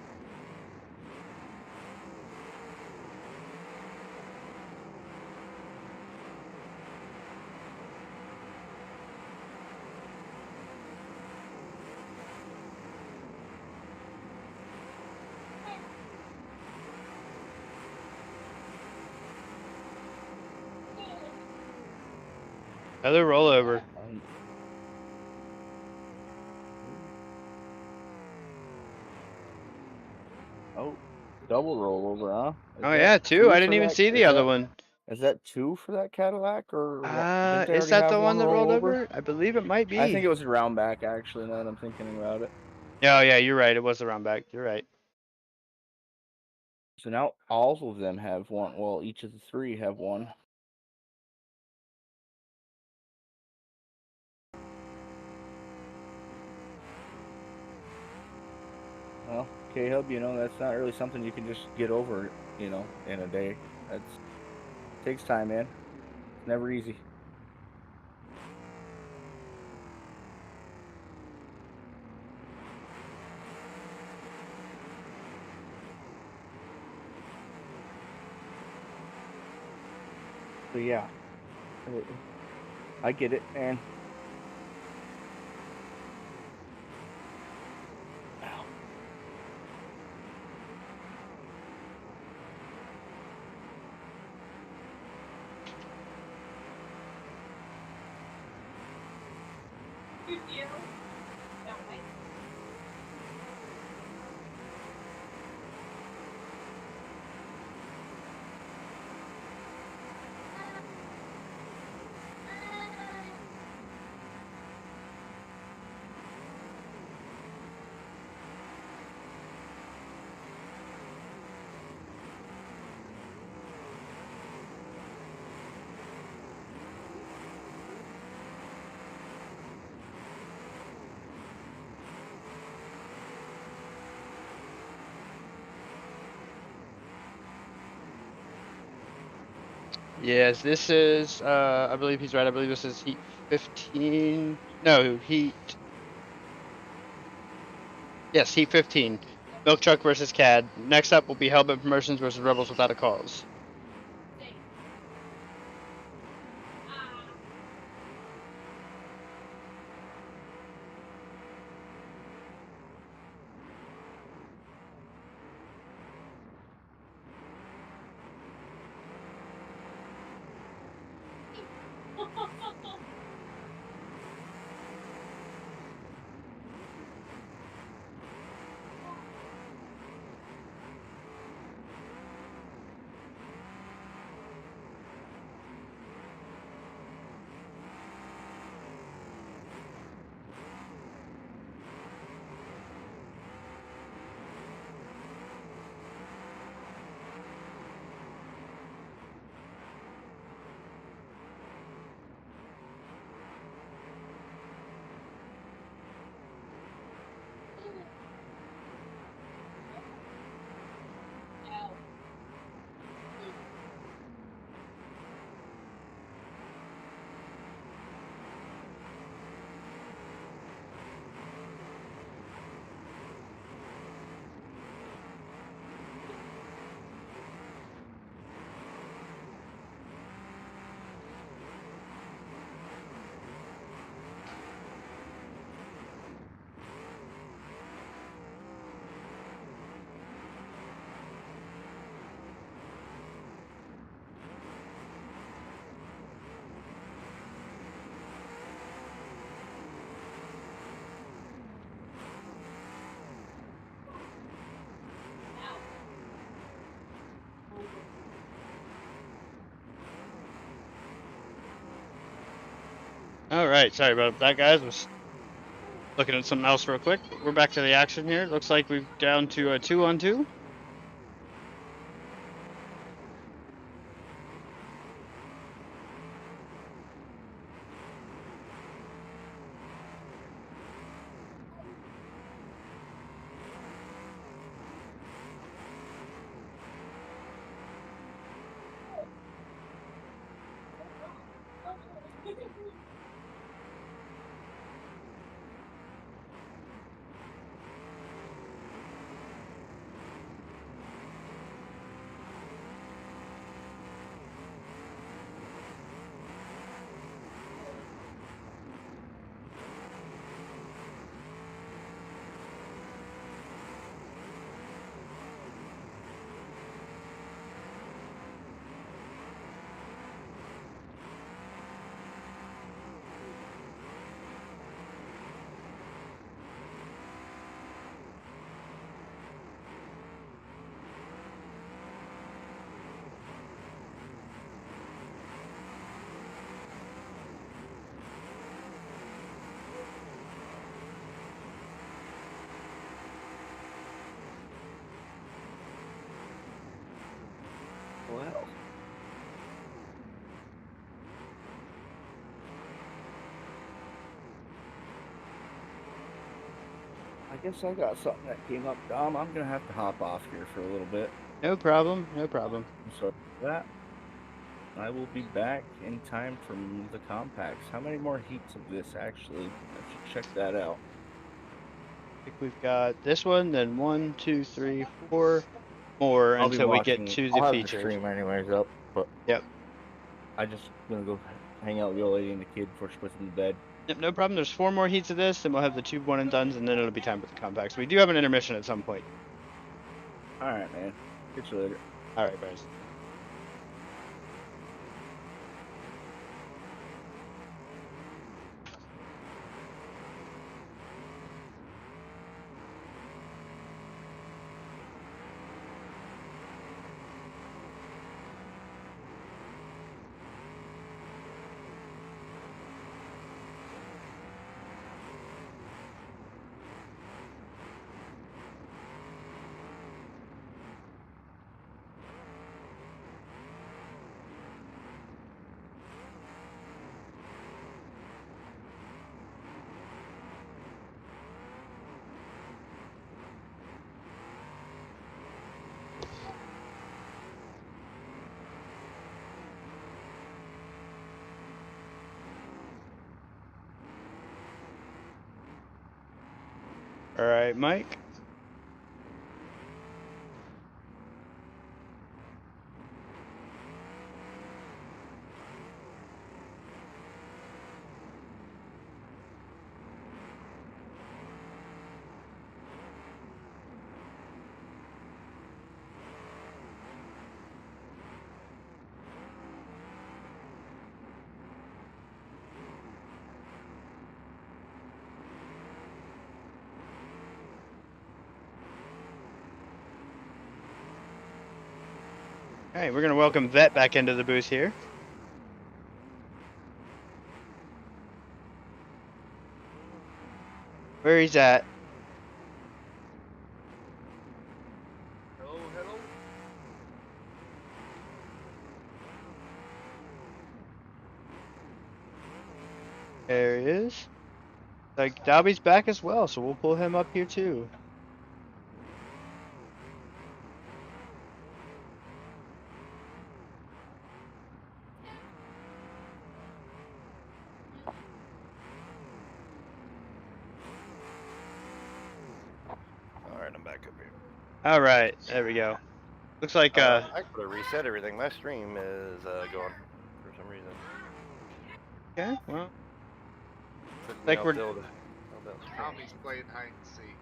Another rollover. Oh, double rollover, huh? Oh yeah, two. I didn't even see the other one. Is that two for that Cadillac, or didn't they Is already that have the one that rolled rollover? over? I believe it might be. I think it was a round back, actually, now that I'm thinking about it. Oh yeah, you're right. It was the round back. You're right. So now all of them have one. Well, each of the three have one. Well, K-Hub, that's not really something you can just get over, in a day. Takes time, man. It's never easy. So yeah, I get it, man. Yes, this is. I believe he's right. I believe this is Heat 15. No, Heat. Yes, Heat 15. Milk Truck versus CAD. Next up will be Hellbent Promotions versus Rebels Without a Cause. All right, sorry about that, guys. Was looking at something else real quick. We're back to the action here. Looks like we've down to a 2-on-2. Well. I guess I got something that came up, Dom. I'm gonna have to hop off here for a little bit. No problem. No problem. So that I will be back in time from the compacts. How many more heats of this actually? I should check that out. I think we've got this one, then 1, 2, 3, 4 more I'll be until we get watching- to I'll the have features. stream anyways up, but Yep. I just gonna go hang out with the old lady and the kid before she puts them to bed. Yep, no problem. There's 4 more heats of this, then we'll have the 2 one and dones, and then it'll be time for the compacts. We do have an intermission at some point. All right, man. Catch you later. All right, guys. All right, Mike. All right, we're gonna welcome Vet back into the booth here. Where he's at. Hello, hello. There he is. Like Dobby's back as well, so we'll pull him up here too. All right, I'm back up here. All right, there we go. Looks like I could have reset everything. My stream is going for some reason. okay, well, Took me Like off we're- the old- stream. Tommy's playing hide and seek.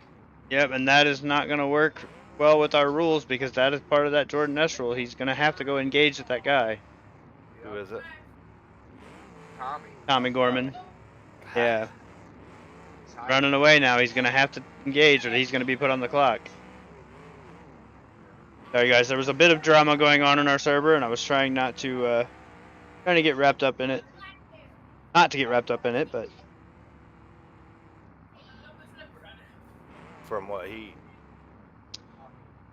yep, and that is not gonna work well with our rules because that is part of that Jordan Ness rule. He's gonna have to go engage with that guy, Who is it? Tommy. Tommy Gorman. Yeah, He's hiding. running away now. He's gonna have to engage, or he's gonna be put on the clock. Sorry guys, there was a bit of drama going on in our server, and I was trying not to, trying to get wrapped up in it. not to get wrapped up in it, but From what heat?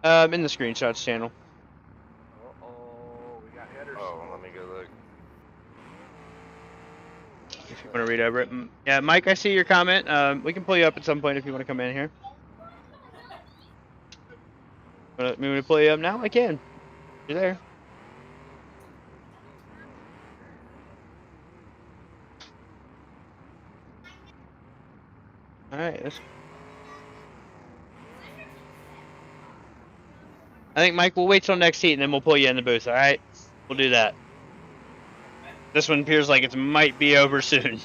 in the screenshots channel. Uh-oh, we got headers. Oh, let me go look. If you want to read over it. Yeah, Mike, I see your comment. We can pull you up at some point if you want to come in here. Want me to pull you up now? I can. You're there. All right. I think, Mike, we'll wait till next heat and then we'll pull you in the booth. All right. We'll do that. This one appears like it might be over soon.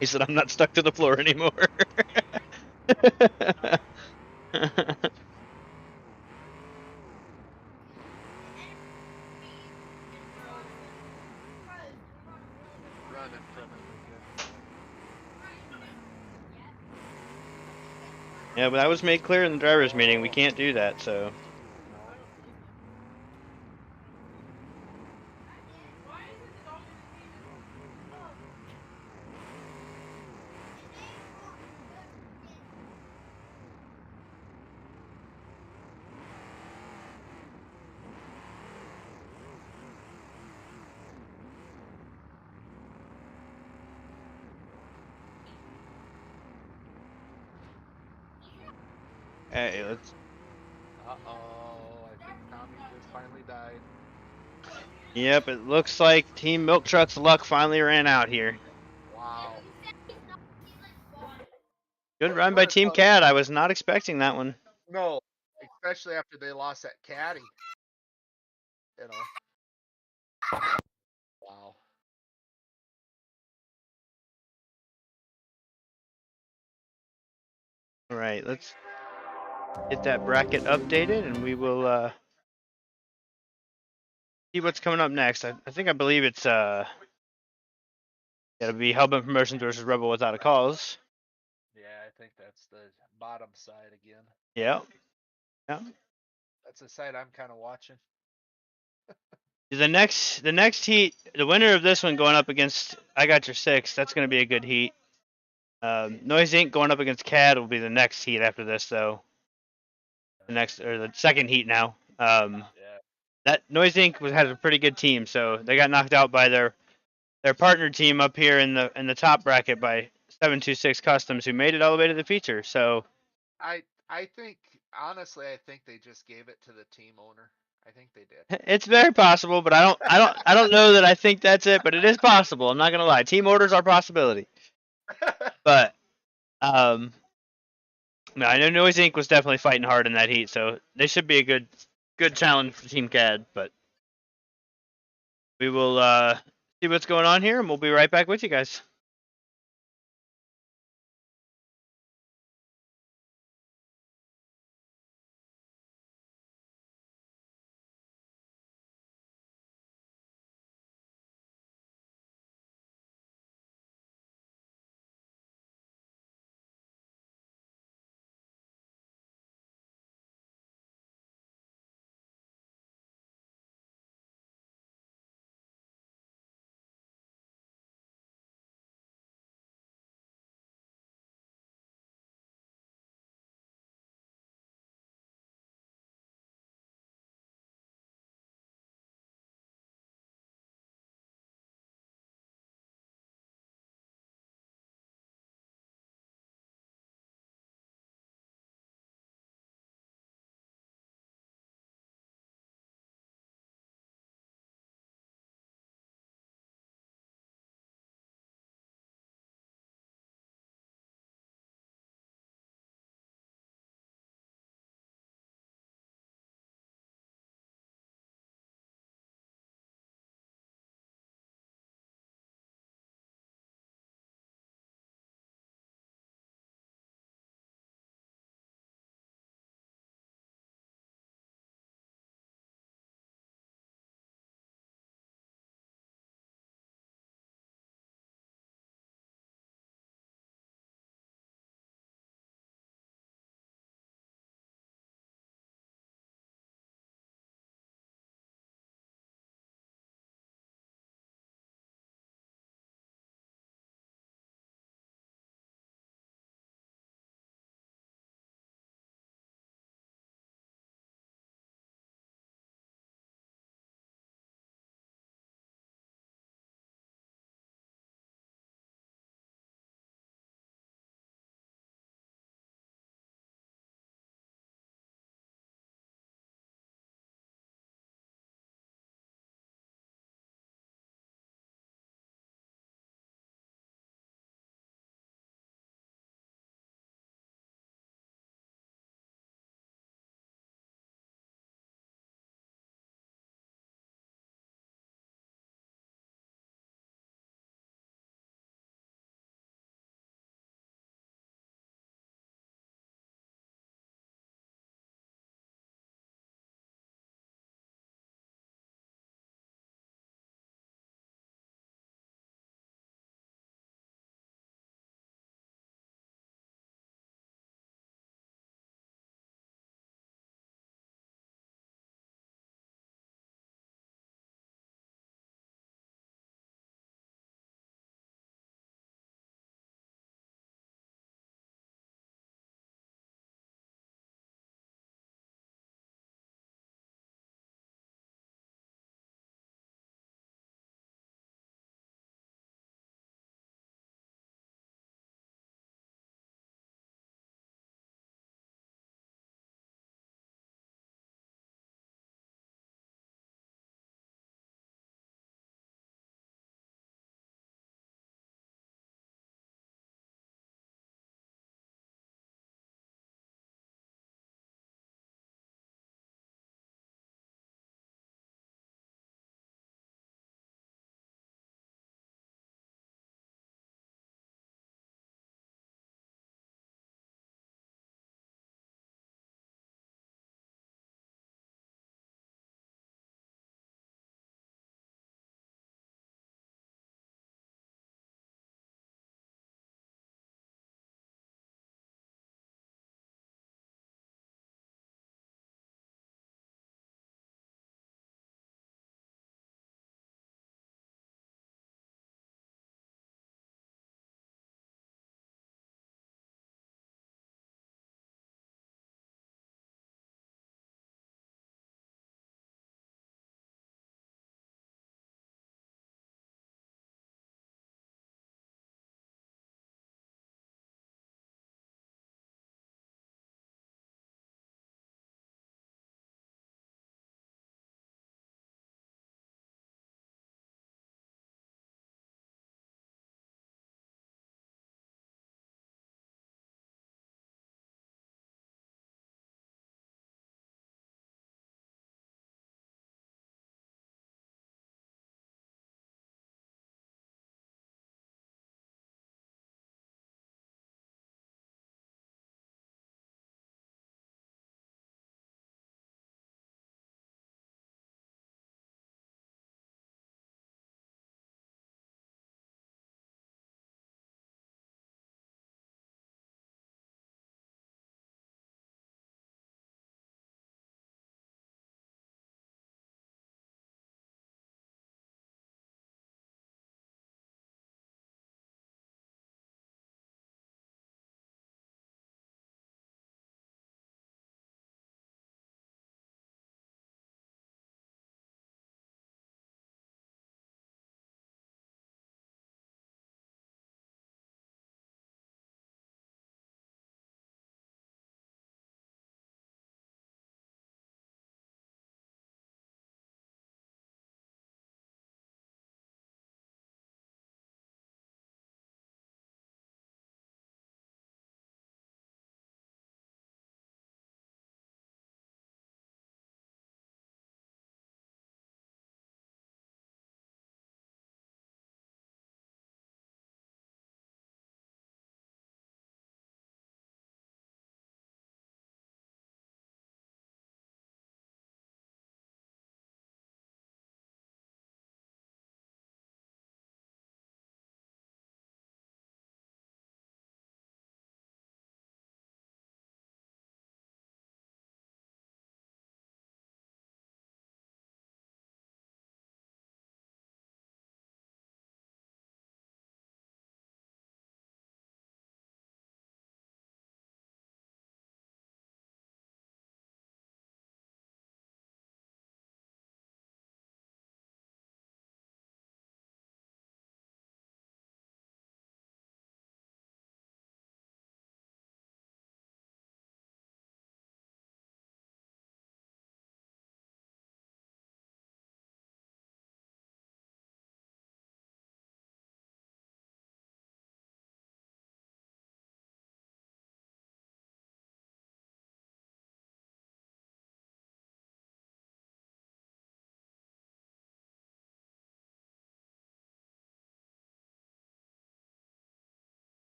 He said, I'm not stuck to the floor anymore. Running from it. Yeah, but that was made clear in the driver's meeting. We can't do that, so. Hey, let's. Uh-oh, I think Tommy just finally died. Yep, it looks like Team Milk Truck's luck finally ran out here. Wow. Good run by Team Cat. I was not expecting that one. No, especially after they lost that caddy. You know. Wow. All right, let's get that bracket updated, and we will see what's coming up next. I believe it's it'll be Hellbent Promotions versus Rebel Without a Cause. Yeah, I think that's the bottom side again. Yeah. Yeah. That's the side I'm kind of watching. The next heat, the winner of this one going up against I Got Your Six. That's going to be a good heat. Noise Inc. going up against CAD will be the next heat after this, though. The second heat now. Yeah. That Noise Inc. had a pretty good team, so they got knocked out by their partner team up here in the top bracket by 726 Customs, who made it all the way to the feature. So I think honestly, I think they just gave it to the team owner. I think they did. it's very possible, but I don't know that I think that's it, but it is possible. I'm not gonna lie. Team orders are a possibility. But no, I know Noise Inc. was definitely fighting hard in that heat, so they should be a good challenge for Team CAD. But we will see what's going on here, and we'll be right back with you guys.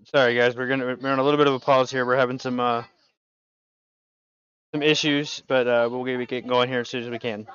Sorry guys, we're on a little bit of a pause here. We're having some issues, but we'll get going here as soon as we can.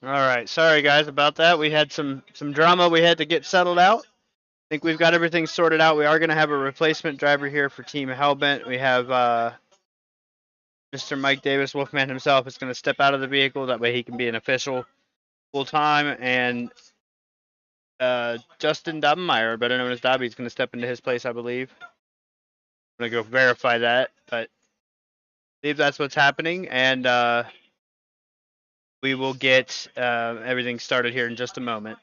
All right, sorry guys about that. We had some drama we had to get settled out. I think we've got everything sorted out. We are going to have a replacement driver here for Team Hellbent. We have Mr. Mike Davis, Wolfman himself, is going to step out of the vehicle. That way he can be an official full time. And Justin Dobbenmeyer, better known as Dobby, is going to step into his place, I believe. I'm going to go verify that, but I believe that's what's happening. And we will get everything started here in just a moment.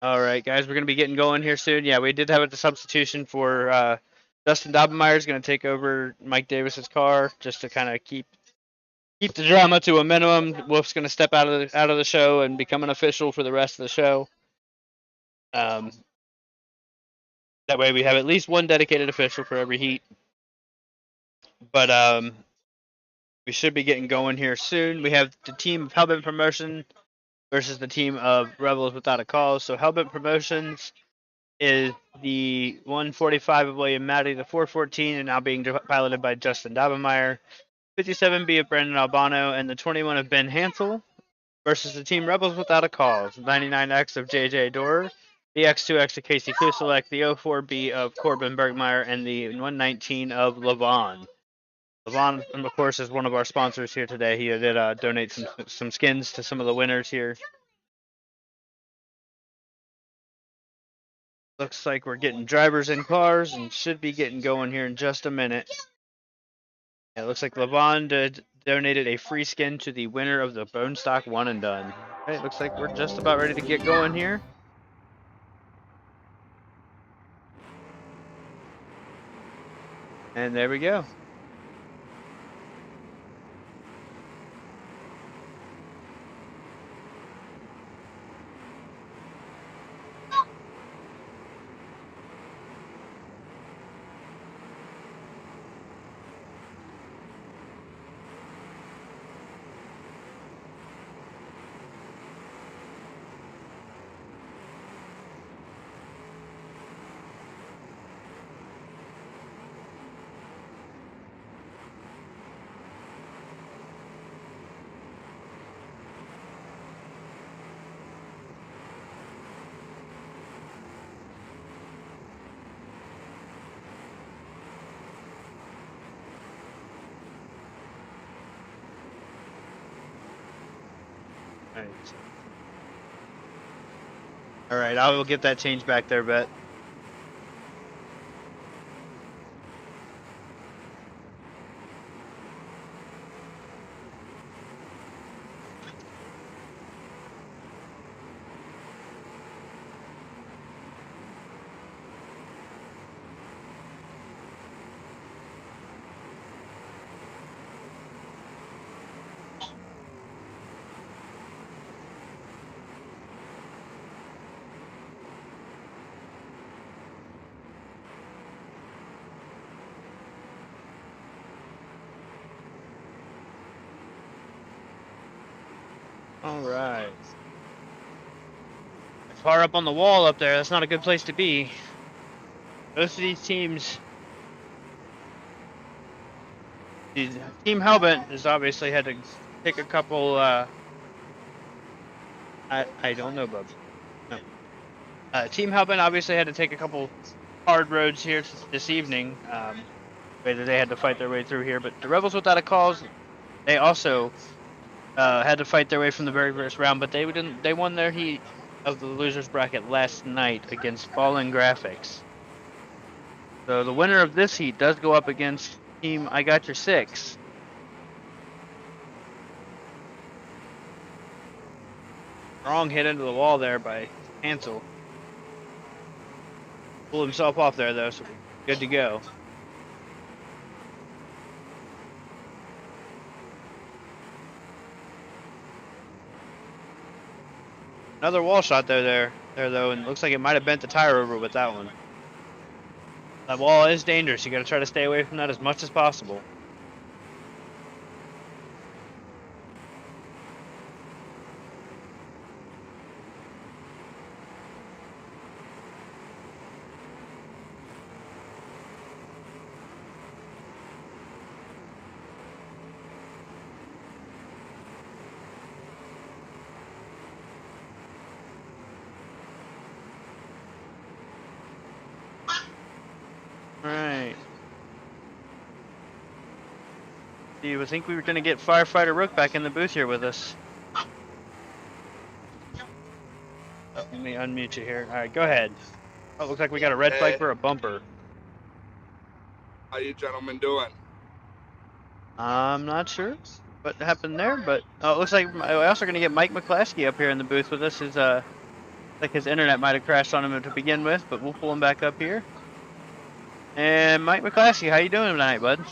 All right, guys, we're going to be getting going here soon. Yeah, we did have a substitution for Justin Dobbenmeyer is going to take over Mike Davis's car just to kind of keep the drama to a minimum. Wolf's going to step out of the show and become an official for the rest of the show. That way we have at least one dedicated official for every heat. But we should be getting going here soon. We have the team of Hellbent Promotion versus the team of Rebels Without a Cause. So Hellbent Promotions is the 145 of William Matty, the 414, and now being piloted by Justin Dobbenmeyer, 57B of Brandon Albano, and the 21 of Ben Hansel, versus the team Rebels Without a Cause, 99X of JJ Dorer, the X2X of Casey Kuselek, the 04B of Corbin Bergmeyer, and the 119 of Levon. Levon, of course, is one of our sponsors here today. He did donate some skins to some of the winners here. Looks like we're getting drivers in cars and should be getting going here in just a minute. Yeah, it looks like Levon donated a free skin to the winner of the Bone Stock One and Done. Okay, looks like we're just about ready to get going here. And there we go. Right. All right, I will get that change back there, Bet. All right. Far up on the wall up there. That's not a good place to be. Most of these teams. Team Hellbent has obviously had to take a couple. I don't know, Bubs. No. Team Hellbent obviously had to take a couple hard roads here this evening. Whether they had to fight their way through here, but the Rebels Without a Cause, they also had to fight their way from the very first round, but they didn't. They won their heat of the losers bracket last night against Fallen Graphics. So the winner of this heat does go up against Team I Got Your Six. Wrong hit into the wall there by Hansel. Pulled himself off there though, so good to go. Another wall shot there though, and looks like it might have bent the tire over with that one. That wall is dangerous. You got to try to stay away from that as much as possible. Alright. Do you think we were going to get Firefighter Rook back in the booth here with us? Let me unmute you here. Alright, go ahead. Oh, looks like we got a red flag for a bumper. How you gentlemen doing? I'm not sure what happened there, but it looks like we're also going to get Mike McClaskey up here in the booth with us. Like his internet might have crashed on him to begin with, but we'll pull him back up here. And Mike McClaskey, how you doing tonight, bud?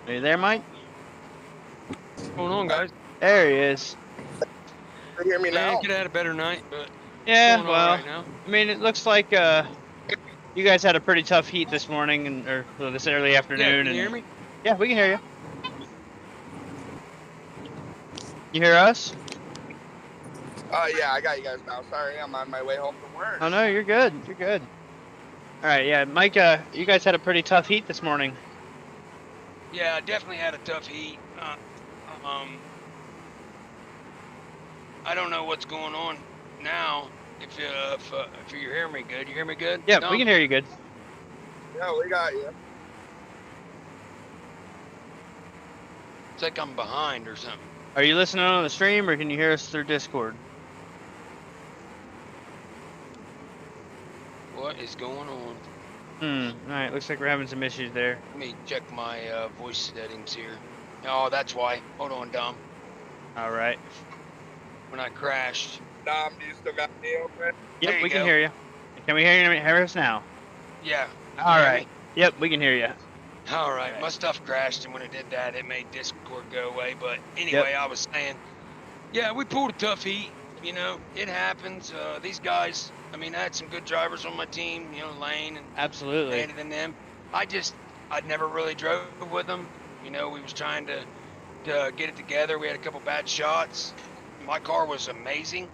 Are you there, Mike? What's going on, guys? There he is. You hear me Yeah, now? could have had a better night, but Yeah, going on well, right now. I mean, it looks like you guys had a pretty tough heat this morning, or this early Yeah, afternoon. can you hear me? Yeah, we can hear you. You hear us? Yeah, I got you guys now. Sorry, I'm on my way home from work. Oh no, you're good. You're good. All right, yeah, Mike. You guys had a pretty tough heat this morning. Yeah, I definitely had a tough heat. I don't know what's going on now. If you hear me good, you hear me good? Yeah, No? we can hear you good. Yeah, we got you. It's like I'm behind or something. Are you listening on the stream, or can you hear us through Discord? What is going on? All right, looks like we're having some issues there. Let me check my voice settings here. Oh, that's why. Hold on, Dom. All right. When I crashed. Dom, do you still got me open? There Yep, you we can go. hear you. Can we hear us now? Yeah. All hear right. Yep, we can hear you. All right, Okay. my stuff crashed, and when it did that, it made Discord go away. But anyway, I was saying, yeah, we pulled a tough heat. You know, it happens. These guys, I mean, I had some good drivers on my team. You know, Lane and Absolutely. Landon and them. I'd never really drove with them. You know, we was trying to get it together. We had a couple bad shots. My car was amazing,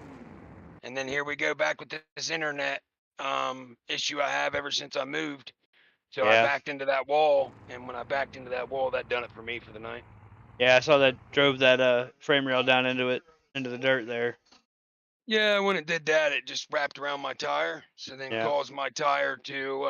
and then here we go back with this internet issue I have ever since I moved. So I Yeah. backed into that wall, and when I backed into that wall, that done it for me for the night. Yeah, I saw that drove that frame rail down into the dirt there. Yeah, when it did that, it just wrapped around my tire. So then Yeah. caused my tire to,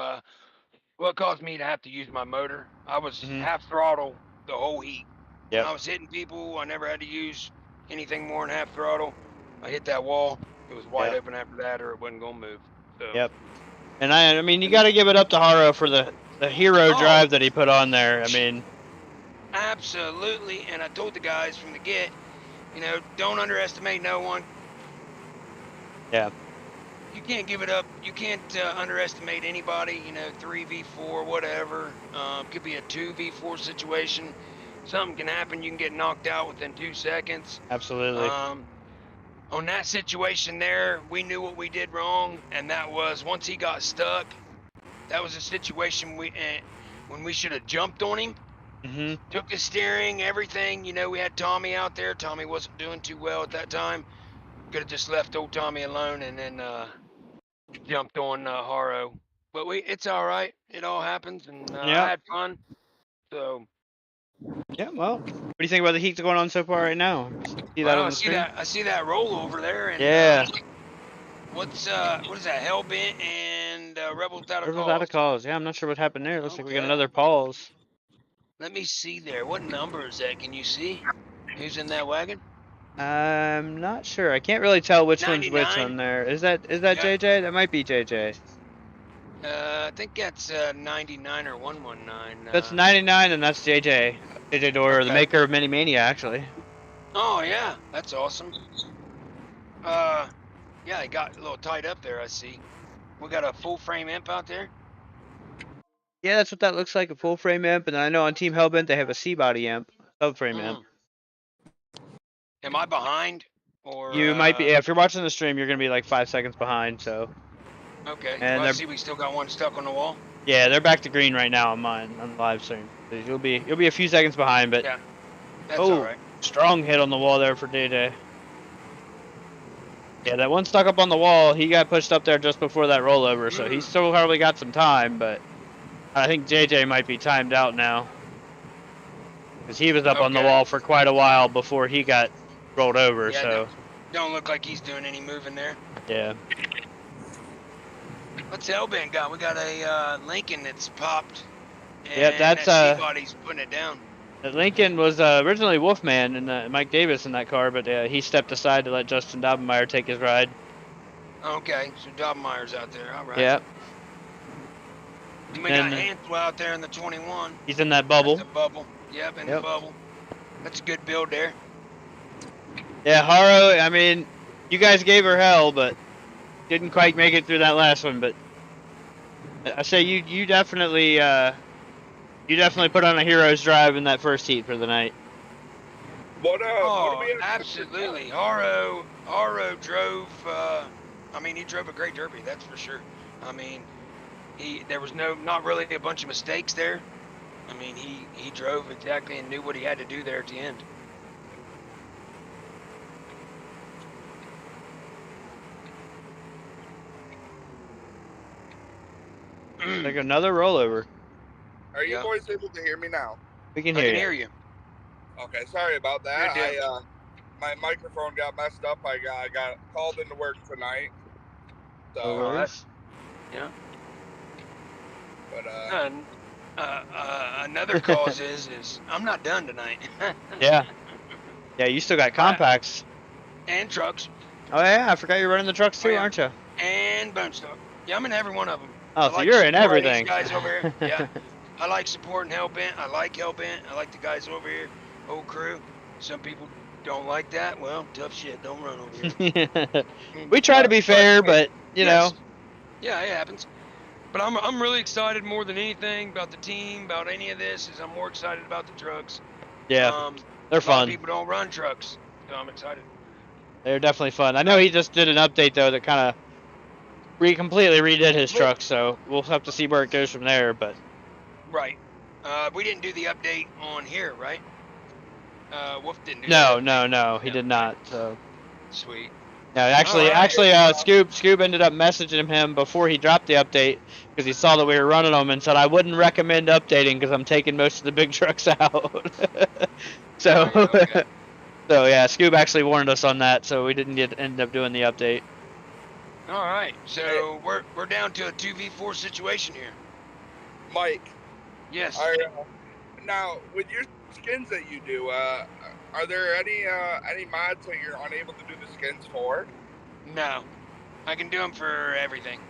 well, it caused me to have to use my motor. I was Mhm. half throttle the whole heat. When Yep. I was hitting people, I never had to use anything more than half throttle. I hit that wall, it was wide Yep. open after that, or it wasn't gonna move. So. Yep. And I mean, you got to give it up to Haro for the hero Oh. drive that he put on there. I mean, Absolutely, and I told the guys from the get, you know, don't underestimate no one. Yeah. You can't give it up. You can't underestimate anybody. You know, 3v4, whatever. Could be a 2v4 situation. Something can happen. You can get knocked out within 2 seconds. absolutely. On that situation there, we knew what we did wrong, and that was once he got stuck. That was a situation when we should have jumped on him. Mm-hmm. Took his steering, everything. You know, we had Tommy out there. Tommy wasn't doing too well at that time. Could have just left old Tommy alone and then jumped on Haro. But it's all right. It all happens, and Yeah. I had fun. So. Yeah. Well, what do you think about the heat going on so far right now? See that Well, on the screen? I see that roll over there. And, Yeah. what is that? Hellbent and Rebels Without a Rebels Cause. Without a Cause. Yeah, I'm not sure what happened there. Looks like we got Okay. another pause. Let me see there. What number is that? Can you see? Who's in that wagon? I'm not sure. I can't really tell which one's which 99? on there. Is that Yeah. JJ? That might be JJ. I think that's 99 or 119. That's 99, and that's JJ. JJ Dora, the Okay. maker of Mini Mania, actually. Oh yeah, that's awesome. Yeah, it got a little tight up there. I see. We got a full frame imp out there. Yeah, that's what that looks like, a full frame imp. And I know on Team Hellbent they have a C-body imp, subframe imp. Am I behind? Or You might be. Yeah, if you're watching the stream, you're gonna be like 5 seconds behind. So Okay. And Well, I they're- see we still got one stuck on the wall. yeah, they're back to green right now on mine on the live stream. So you'll be a few seconds behind, but Yeah. That's Oh. all right. strong hit on the wall there for JJ. Yeah, that one stuck up on the wall. He got pushed up there just before that rollover, so he's still probably got some time. But I think JJ might be timed out now, because he was up on the Okay. wall for quite a while before he got rolled over. Yeah, So Don't look like he's doing any moving there. yeah. What's Hellbent got? We got a Lincoln that's popped. Yep, and that's, that C-body's putting it down. Lincoln was originally Wolfman and Mike Davis in that car, but he stepped aside to let Justin Dobbenmeyer take his ride. Okay, so Dobbenmeyer's out there. All right. Yep, And we And, got Hansel out there in the 21. he's in that bubble. That's the bubble. Yep, in the Yep. bubble. That's a good build there. Yeah, Haro, I mean, you guys gave her hell, but didn't quite make it through that last one. But I say you definitely put on a hero's drive in that first heat for the night. What do Oh, we have- absolutely. Haro drove. I mean, he drove a great derby. That's for sure. I mean, there was not really a bunch of mistakes there. I mean, he drove exactly and knew what he had to do there at the end. Like another rollover. Are you Yeah. boys able to hear me now? We can I hear can you. hear you. Okay, sorry about that. Good deal. My microphone got messed up. I got called into work tonight. So, No worries. Yeah. but Another cause is I'm not done tonight. Yeah. Yeah, you still got compacts. And trucks Oh yeah, I forgot you're running the trucks too, Oh, yeah. aren't you? and bone stock. Yeah, I'm in every one of them. Oh, I so like you're in supporting everything. These guys over here. Yeah. I like supporting Hellbent. I like Hellbent. I like the guys over here. Old crew. Some people don't like that. Well, tough shit. Don't run over here. We try to be fair, but you know. Yes. Yeah, it happens. But I'm really excited more than anything about the team, about any of this. Is I'm more excited about the trucks. Yeah, they're A lot of fun. people don't run trucks, so I'm excited. They're definitely fun. I know he just did an update though that kind of completely redid his truck, so we'll have to see where it goes from there. But Right. We didn't do the update on here, right? Wolf didn't do no, that. he did not. So Sweet. no, actually, Alright. Scoob ended up messaging him before he dropped the update because he saw that we were running them and said I wouldn't recommend updating because I'm taking most of the big trucks out. So. Oh, yeah, okay. So yeah, Scoob actually warned us on that, so we didn't end up doing the update. All right. So we're down to a 2v4 situation here. Mike, Yes. now with your skins that you do, are there any mods that you're unable to do the skins for? No, I can do them for everything.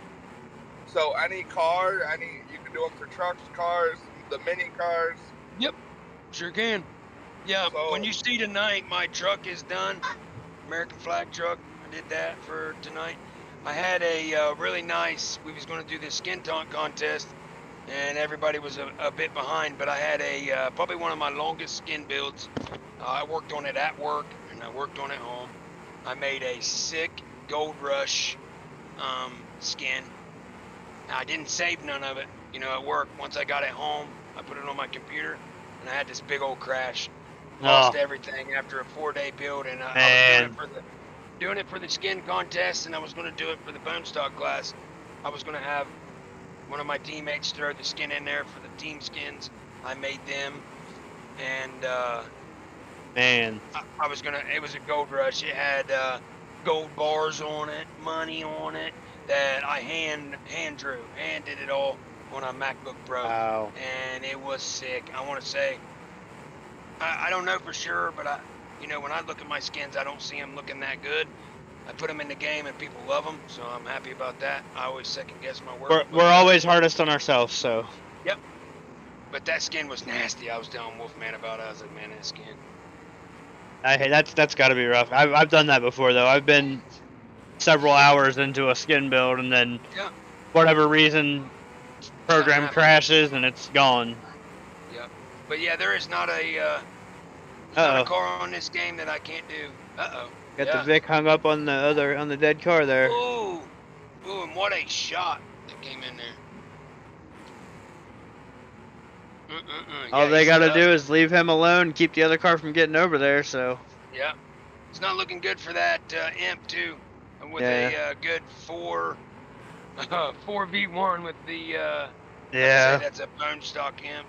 So any car, you can do them for trucks, cars, the mini cars. Yep, sure can. Yeah, So- when you see tonight, my truck is done. American flag truck. I did that for tonight. I had a really nice. We was going to do this skin taunt contest, and everybody was a bit behind. But I had a probably one of my longest skin builds. I worked on it at work, and I worked on it home. I made a sick Gold Rush skin. Now, I didn't save none of it, you know, at work. Once I got it home, I put it on my computer, and I had this big old crash. Lost everything after a 4-day build, and I was doing it for the skin contest, and I was going to do it for the bone stock class. I was going to have one of my teammates throw the skin in there for the team skins. I made them, and Man. I was gonna. It was a Gold Rush. It had gold bars on it, money on it that I hand did it all on a MacBook Pro. Wow. And it was sick. I want to say, I don't know for sure, but when I look at my skins, I don't see them looking that good. I put them in the game and people love them, so I'm happy about that. I always second guess my work. We're always hardest on ourselves, so. Yep. But that skin was nasty. I was telling Wolfman about it. I was like, man, that skin. That's got to be rough. I've done that before though. I've been several hours into a skin build, and then Yeah. whatever reason, program happens. crashes and it's gone. Yep. But yeah, there is not a not Uh a oh. car on this game that I can't do. Uh-oh. Got Yeah. the Vic hung up on the dead car there. Ooh. Ooh, and what a shot that came in there. All Yeah, they he's gotta up. do is leave him alone, and keep the other car from getting over there. So. Yeah. It's not looking good for that imp too. With Yeah. a good 4v1 with the I'd say Yeah. that's a bone stock imp.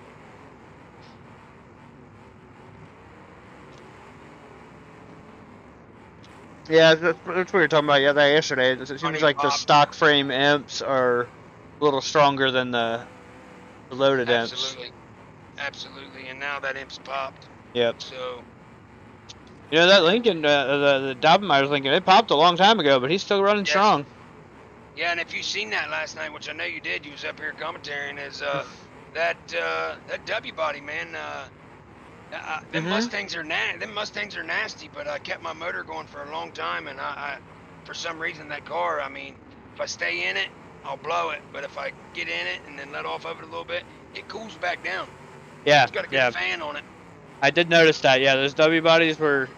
Yeah, that's what we were talking about yesterday. It seems Honey like the pop. stock frame imps are a little stronger than the loaded imps. Absolutely. Absolutely. And now that imp's popped. Yep. So You know that Lincoln, the Dobbenmeyer's Lincoln, it popped a long time ago, but he's still running Yes. strong. yeah, and if you seen that last night, which I know you did, you was up here commentating, is that W body, man. Them Mhm. Mustangs are nasty, but I kept my motor going for a long time, and I for some reason that car, I mean, if I stay in it, I'll blow it, but if I get in it and then let off of it a little bit, it cools back down. Yeah, It's got a good yeah. fan on it. I did notice that. Yeah, those W bodies were,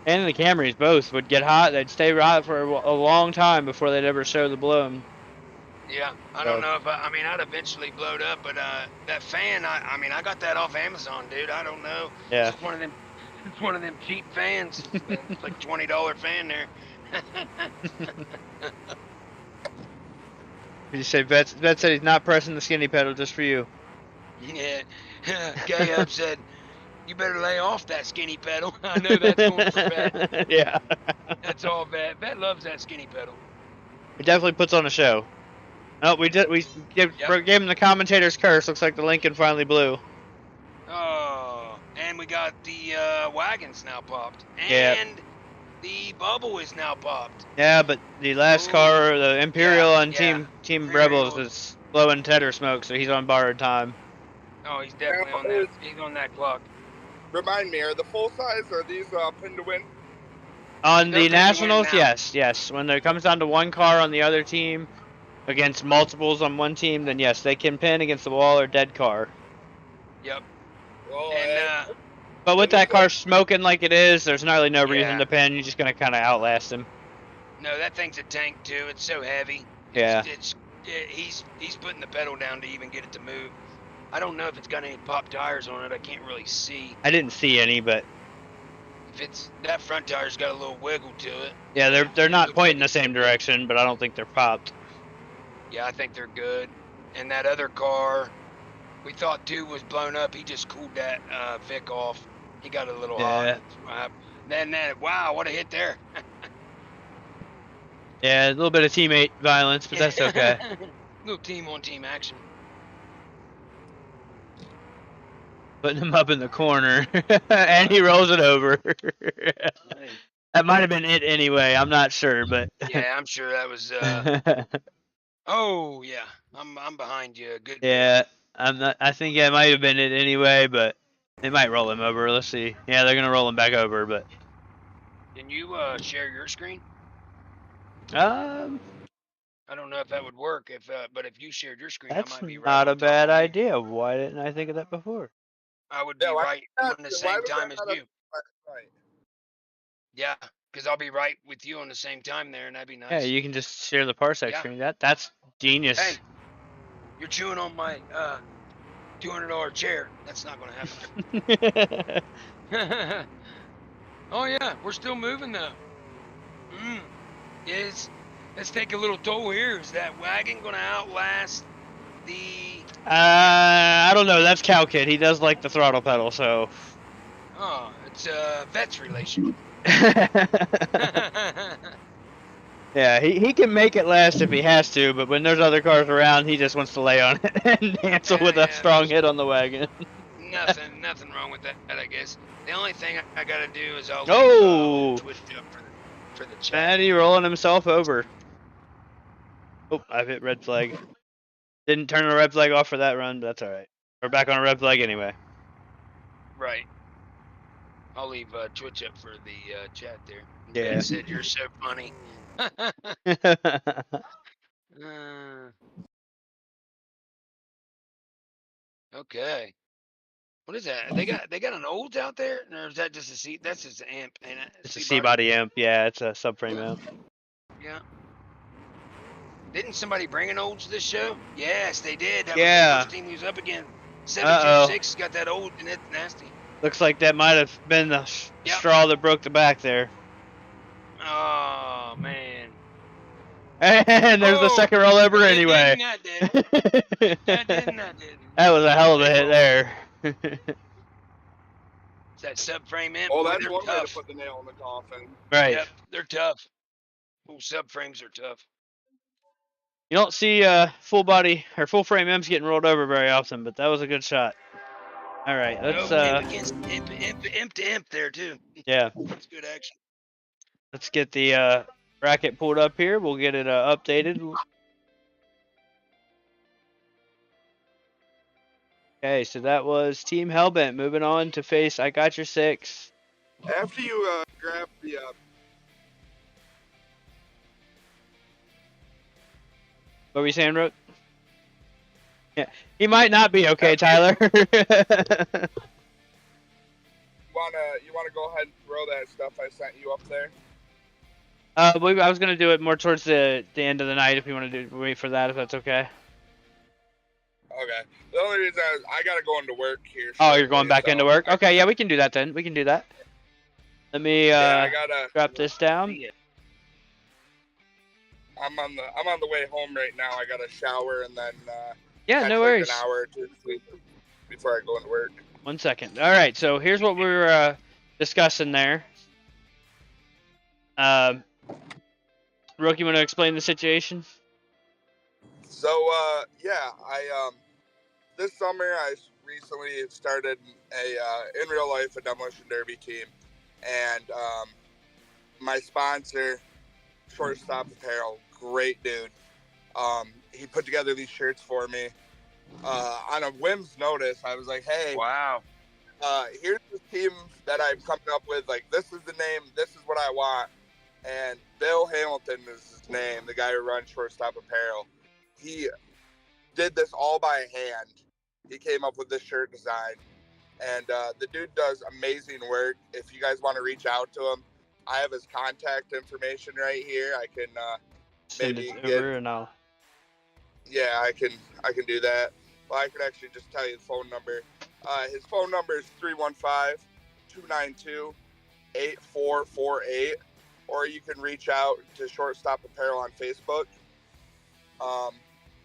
and the Camrys both would get hot. They'd stay hot for a long time before they'd ever show the bloom. Yeah, I don't So- know if I mean, I'd eventually blow it up, but that fan, I mean, I got that off Amazon, dude. I don't know. Yeah. It's one of them cheap fans. It's like $20 fan there. You say Vet said he's not pressing the skinny pedal just for you. Yeah. K-Up said, you better lay off that skinny pedal. I know that's going for Vet. Yeah. That's all Vet. Vet loves that skinny pedal. He definitely puts on a show. Oh, we gave him the commentator's curse. Looks like the Lincoln finally blew. Oh, and we got the wagons now popped. Yep. And the bubble is now popped. Yeah, but the last Ooh. car, the Imperial Yeah, on yeah. Team Imperial. Rebels, is blowing tedder smoke, so he's on borrowed time. Oh, he's definitely on that. He's on that clock. Remind me, are the full size, are these pin to win? On They're the taking it Nationals, now. yes. When it comes down to one car on the other team against multiples on one team, then yes, they can pin against the wall or dead car. Yep. Well, And But with that car smoking like it is, there's not really no reason Yeah. to pin. You're just gonna kind of outlast him. no, that thing's a tank too. It's so heavy. Yeah. He's putting the pedal down to even get it to move. I don't know if it's got any pop tires on it. I can't really see. I didn't see any, but If it's that front tire's got a little wiggle to it. yeah, they're not pointing the same direction, but I don't think they're popped. Yeah, I think they're good. And that other car, we thought two was blown up. He just cooled that Vic off. He got a little Yeah. hot. Then wow, what a hit there. Yeah, a little bit of teammate violence, but that's okay. Little team on team action. putting him up in the corner, and he rolls it over. That might have been it anyway. I'm not sure, but Yeah, I'm sure that was. Oh yeah, I'm behind you. Good. yeah, I'm not. I think that might have been it anyway, but they might roll him over. Let's see. Yeah, they're gonna roll him back over, but Can you share your screen? um, I don't know if that would work. But if you shared your screen, I that's might be right not on a top bad of you. idea. Why didn't I think of that before? I would be Yeah, why right not? on the Why same was time that as not up you. last night? Yeah, because I'll be right with you on the same time there, and that'd be nice. Yeah, you can just share the parsec Yeah. screen. That's genius. Hey, you're chewing on my $200 chair. That's not gonna happen. Oh yeah, we're still moving though. Yes. Let's take a little toll here. Is that wagon gonna outlast the? I don't know. That's Cow Kid. He does like the throttle pedal, so. Oh, it's a vet's relation. Yeah, he can make it last if he has to, but when there's other cars around, he just wants to lay on it and cancel with a strong hit on the wagon. Nothing wrong with that, I guess. The only thing I gotta do is I'll Oh! leave, Twitch up for the chat. And he rolling himself over. Oh, I've hit red flag. Didn't turn a red flag off for that run, but that's alright. We're back on a red flag anyway. Right. I'll leave Twitch up for the chat there. Yeah. Ben said you're so funny. Okay. What is that? They got an Olds out there, or is that just a C? That's just an amp, ain't it? It's a C-body amp. Yeah, it's a subframe amp. Yeah. Didn't somebody bring an Olds to this show? Yes, they did. That Yeah. was the first team he was up again. 726 got that Olds, and it's nasty. Looks like that might have been the straw that broke the back there. Oh man. And there's the second rollover anyway. That didn't. That was a hell of a hit there. It's that subframe amp. Oh, boy, that's they're one way tough. to put the nail in the coffin. Right. Yep, they're tough. Ooh, subframes are tough. You don't see full body or full frame M's getting rolled over very often, but that was a good shot. All right, let's against imp to imp there too. Yeah. That's good action. Let's get the bracket pulled up here. We'll get it updated. Okay, so that was Team Hellbent moving on to face I Got Your Six. After you grab the What were you saying, Rook? Yeah, he might not be okay, Tyler. you wanna go ahead and throw that stuff I sent you up there? I was gonna do it more towards the end of the night if you want to wait for that, if that's okay. Okay. The only reason I gotta go into work here. Oh, you're going back so into work? Okay, yeah, we can do that then. We can do that. Let me I gotta drop this down. I'm on the way home right now. I gotta shower and then Yeah, no worries. an hour or two sleep before I go into work. 1 second. All right, so here's what we were discussing there. Rook, you want to explain the situation? So yeah, I this summer I recently started in real life a demolition derby team, and my sponsor, Shortstop Apparel, great dude. He put together these shirts for me. On a whim's notice, I was like, hey, wow, here's the team that I'm coming up with. Like, this is the name. This is what I want. And Bill Hamilton is his name, the guy who runs Shortstop Apparel. He did this all by hand. He came up with this shirt design. And the dude does amazing work. If you guys want to reach out to him, I have his contact information right here. I can Send maybe it over and I'll... Yeah, I can do that. Well, I can actually just tell you the phone number. His phone number is 315-292-8448, or you can reach out to Shortstop Apparel on Facebook.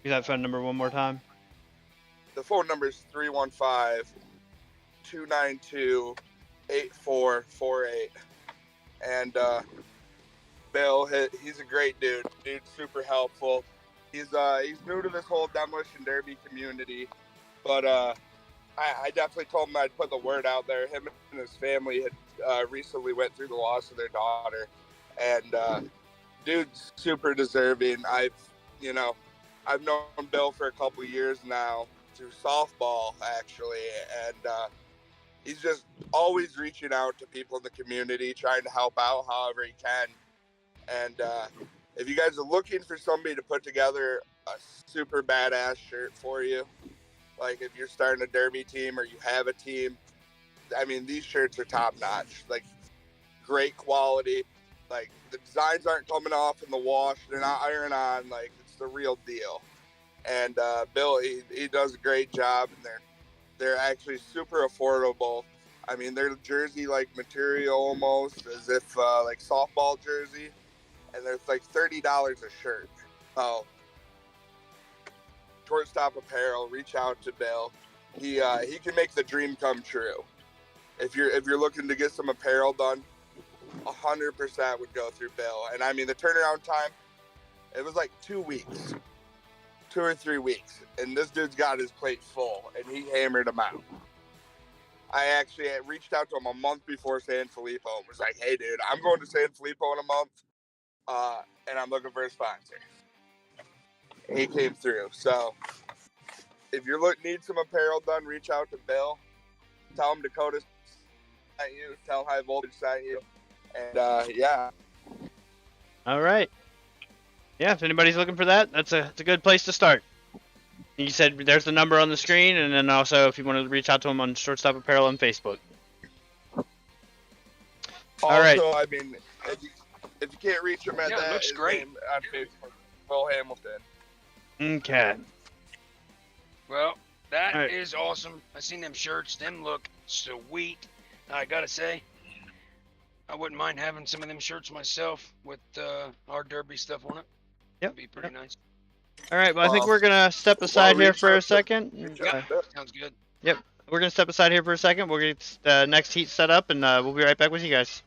Use that phone number one more time. The phone number is 315-292-8448. And Bill, he's a great dude. Dude's super helpful. He's new to this whole demolition derby community, but I definitely told him I'd put the word out there. Him and his family had recently went through the loss of their daughter, and dude's super deserving. I've known Bill for a couple years now through softball, actually, and he's just always reaching out to people in the community, trying to help out however he can. And if you guys are looking for somebody to put together a super badass shirt for you, like if you're starting a derby team or you have a team, I mean, these shirts are top notch. Like, great quality. Like, the designs aren't coming off in the wash. They're not iron on. Like, it's the real deal. And Bill, he does a great job, and they're actually super affordable. I mean, they're jersey-like material almost, as if like softball jersey, and they're like $30 a shirt. Oh, Shortstop Apparel, reach out to Bill. He can make the dream come true. If you're looking to get some apparel done, 100% would go through Bill. And I mean, the turnaround time, it was like 2 weeks, 2 or 3 weeks, and this dude's got his plate full, and he hammered them out. I actually reached out to him a month before San Filippo and was like, hey, dude, I'm going to San Filippo in a month, and I'm looking for a sponsor. He came through. So if you need some apparel done, reach out to Bill. Tell him Dakota sent you. Tell him High Voltage sent you. And yeah. All right. Yeah, if anybody's looking for that, it's a good place to start. You said there's the number on the screen, and then also if you want to reach out to them on Shortstop Apparel on Facebook. Also, All right. I mean, if you can't reach him at Yeah, it that, looks his great. name on Facebook, Will Hamilton. Okay. Well, that is Alright. awesome. I seen them shirts. Them look sweet. I gotta say, I wouldn't mind having some of them shirts myself with our derby stuff on it. Yep. It'd be pretty nice. All right. Well, I think Well, we're gonna step aside here reach for out a to- second. reach out to Bill. Sounds good. We're gonna step aside here for a second. We'll get the next heat set up, and we'll be right back with you guys.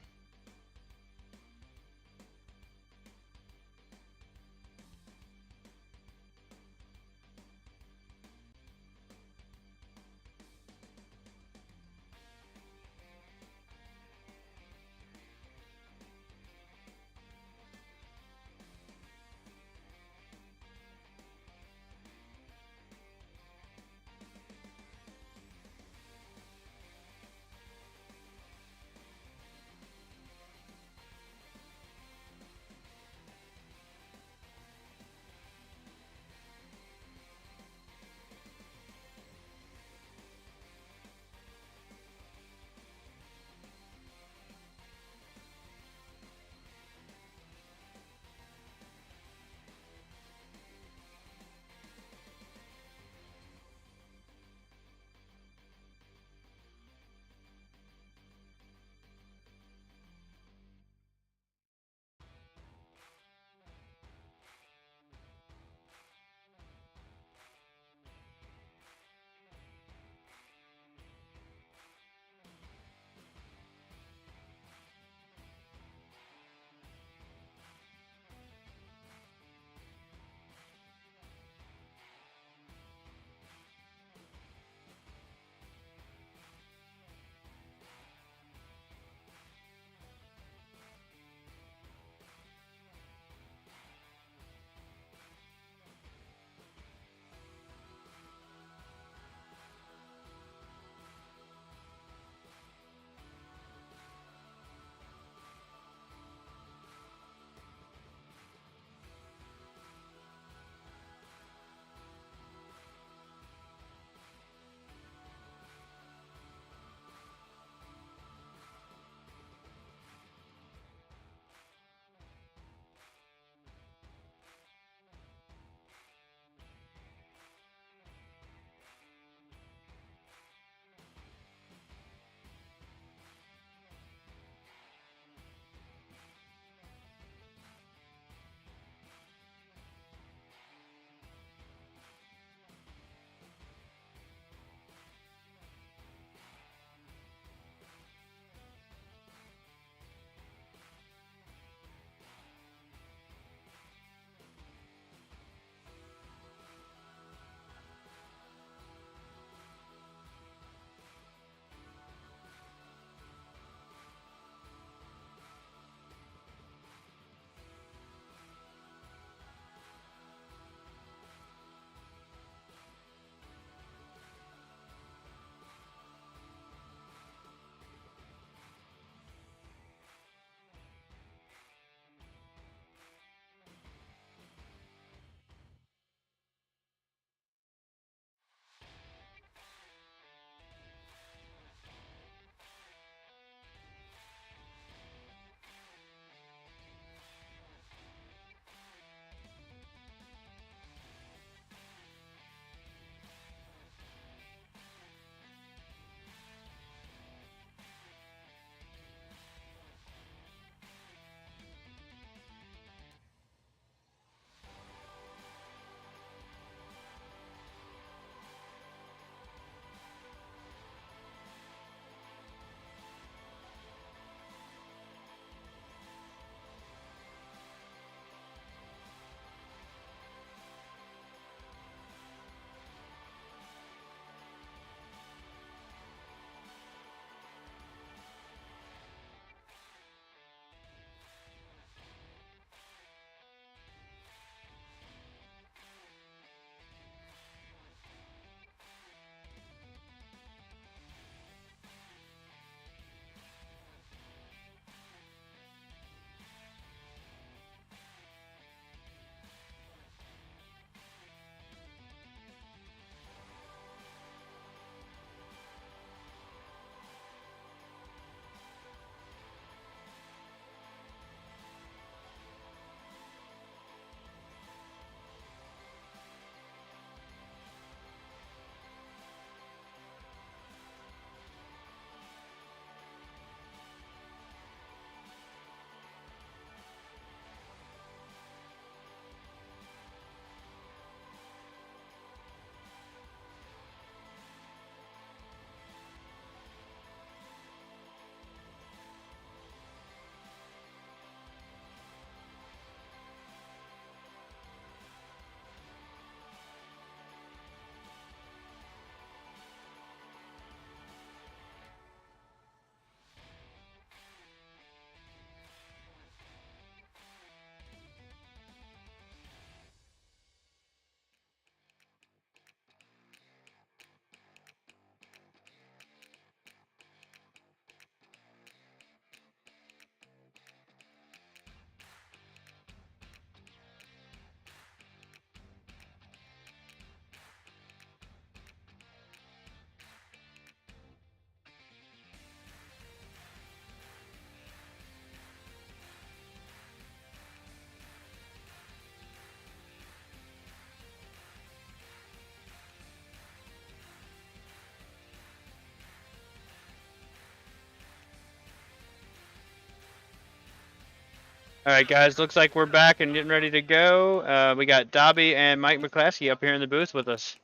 All right, guys. Looks like we're back and getting ready to go. We got Dobby and Mike McClaskey up here in the booth with us.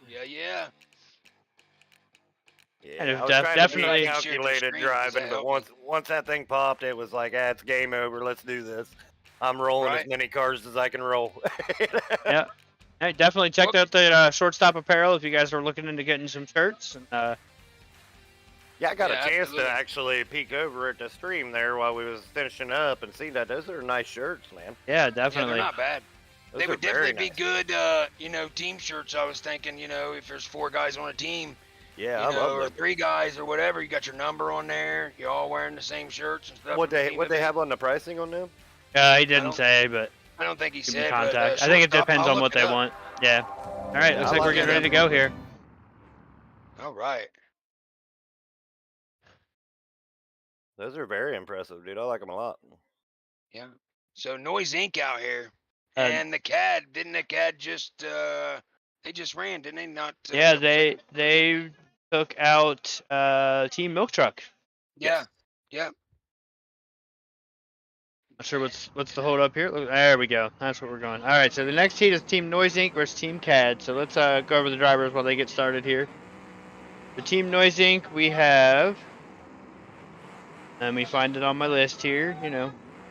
Yeah, yeah. And Yeah, if I was trying to definitely- be Share your calculated screen, does that driving, but help you? once that thing popped, it was like, it's game over. Let's do this. I'm rolling Right. as many cars as I can roll. Yeah. Hey, definitely check out the Shortstop Apparel if you guys are looking into getting some shirts. And, Yeah, I got Yeah, a chance absolutely. to actually peek over at the stream there while we was finishing up and see that those are nice shirts, man. yeah, Yeah, definitely. they're not bad. Those They are would very definitely nice. be good, team shirts. I was thinking, if there's 4 guys on a team, Yeah, I or love 3 guys or whatever, you got your number on there. You're all wearing the same shirts and stuff. What from the they team what they event. have on the pricing on them? He didn't don't- say, but I don't think he give me said. contact. But, I think it shortstop, depends I'll on look what it they up. want. Yeah. All right, Yeah, looks I like like we're getting it. ready to go here. All right. Those are very impressive, dude. I like them a lot. Yeah. So Noise Inc. out here, Uh, and the CAD didn't the CAD just they just ran, didn't they? Not. Yeah, couple seconds- they took out Team Milk Truck. Yeah. Yeah. Not sure what's the hold up here. Look, there we go. That's what we're going. All right, so the next heat is Team Noise Inc. versus Team CAD. So let's go over the drivers while they get started here. The Team Noise Inc. we have. Let me find it on my list here.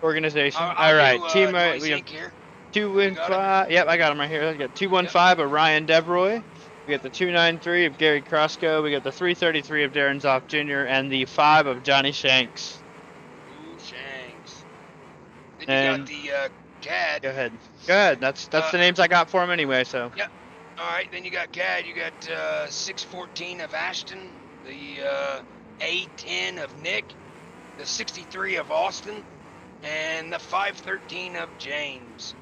Organization. I'll All right, do, Team Noise we have Inc. here. 215. Yep, I got him right here. We got 215 of Ryan Devroy. We got the 293 of Gary Crosco. We got the 333 of Darren Zoff Jr. and the 5 of Johnny Shanks. Ooh, Shanks. Then And- you got the CAD. Go ahead. Go ahead. That's the names I got for him anyway. So. All right, then you got CAD. You got 614 of Ashton, the A10 of Nick, the 63 of Austin, and the 513 of James.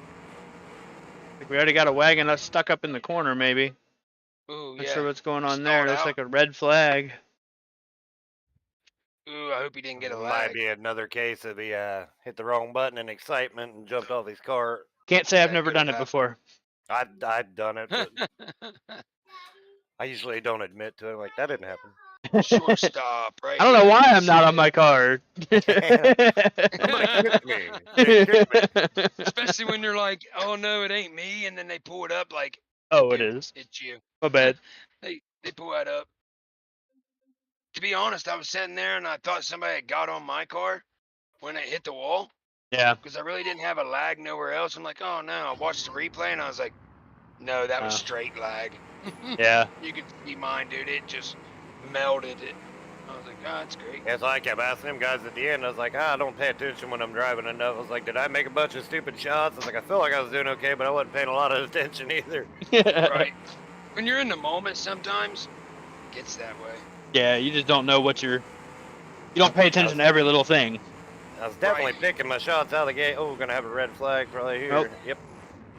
I think we already got a wagon that's stuck up in the corner, maybe. Ooh, Not yeah. sure what's going on Stalled there. Looks out. like a red flag. Ooh, I hope he didn't get a Might lag. be another case of he hit the wrong button in excitement and jumped off his car. Can't say I've That never could done it happen. before. I'd done it, but I usually don't admit to it. Like, that didn't happen. Shortstop, right? I don't know here. why I'm not on my card. Somebody kicked me. They kicked me. Especially when they're like, "Oh no, it ain't me," and then they pull it up like, Oh, it is. "It's you." My bad. They pull that up. To be honest, I was sitting there and I thought somebody had got on my car when it hit the wall Yeah. because I really didn't have a lag nowhere else. I'm like, "Oh no!" I watched the replay and I was like, "No, that was Oh. straight lag." Yeah. You could see mine, dude. It just melted it. I was like, "Oh, that's great." Yeah, so I kept asking them guys at the end. I was like, I don't pay attention when I'm driving enough. I was like, did I make a bunch of stupid shots? I was like, I feel like I was doing okay, but I wasn't paying a lot of attention either. Right. When you're in the moment, sometimes it gets that way. Yeah, you just don't know what you're. You don't pay attention to every little thing. I was definitely Right. picking my shots out of the gate. Oh, we're gonna have a red flag probably here. Nope. Yep.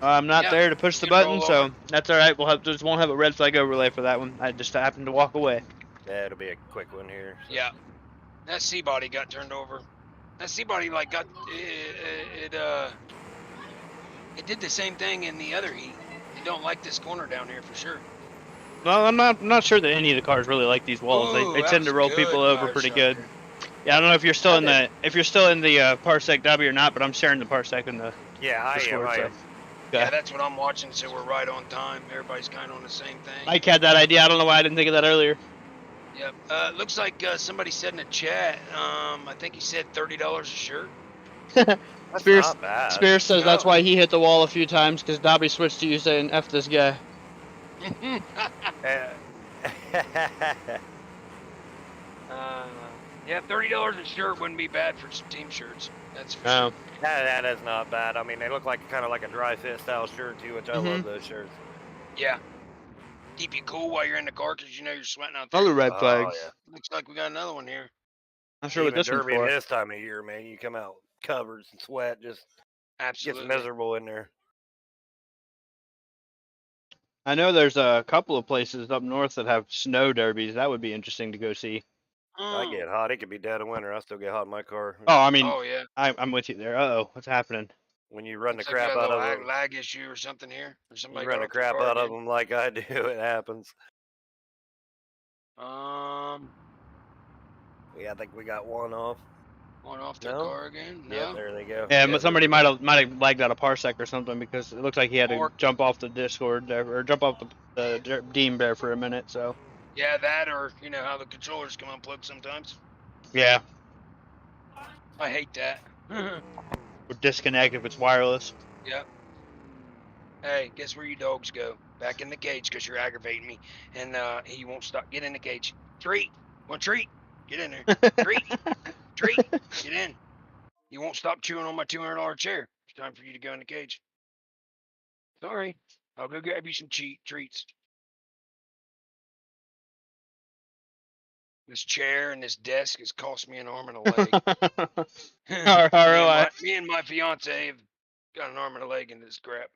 I'm not Yeah, there to push the you can button, roll so over. that's all right. Just won't have a red flag overlay for that one. I just happened to walk away. Yeah, it'll be a quick one here. so. Yeah. That C body got turned over. That C body like got it did the same thing in the other heat. It don't like this corner down here for sure. Well, I'm not sure that any of the cars really like these walls. Ooh, They that tend to was roll good people over fire pretty shot good. there. Yeah, I don't know if you're still in the Parsec W or not, but I'm sharing the Parsec in the Yeah, I am. Discord. I So. am. Yeah, Okay. that's what I'm watching, so we're right on time. Everybody's kind of on the same thing. Mike had that idea. I don't know why I didn't think of that earlier. Yep. Looks like somebody said in the chat. I think he said $30 a shirt. That's Spears- not bad. Spears says that's No. why he hit the wall a few times because Dobby switched to you saying "F this guy." Yeah, $30 a shirt wouldn't be bad for some team shirts. That's for Oh, that is not bad. I mean, they look like kind of like a dry fit style shirt too, which I love those shirts. sure. Yeah. Keep you cool while you're in the car because you know you're sweating out there. other red Oh, flags. yeah. Looks like we got another one here. Not sure what Even this one's Derby for. this time of year, man, you come out covered in sweat, just Absolutely. gets miserable in there. I know there's a couple of places up north that have snow derbies. That would be interesting to go see. I Mm. get hot. It could be dead of winter. I still get hot in my car. Oh, I mean, Oh yeah. I'm with you there. Uh-oh, what's happening? When you run the Looks like we crap got a out little of them, lag issue or something here. Or somebody you run got the off crap car out of again. them like I do. It happens. Um, Yeah, I think we got one off. Going off their No? car again? No. Yep, there they go. Yeah, Yeah, but somebody might have lagged out a parsec or something because it looks like he had to Or- jump off the Discord there, or jump off the Deem there for a minute. So Yeah, that or you know how the controllers come unplugged sometimes. yeah, I hate that. or disconnect if it's wireless. Yep. Hey, guess where you dogs go? Back in the cage because you're aggravating me, and he won't stop. Get in the cage. Treat. One treat. Get in there. Treat. Treat. Get in. You won't stop chewing on my $200 chair. It's time for you to go in the cage. Sorry. I'll go grab you some treats. This chair and this desk has cost me an arm and a leg. Me and my fiance have got an arm and a leg in this crap.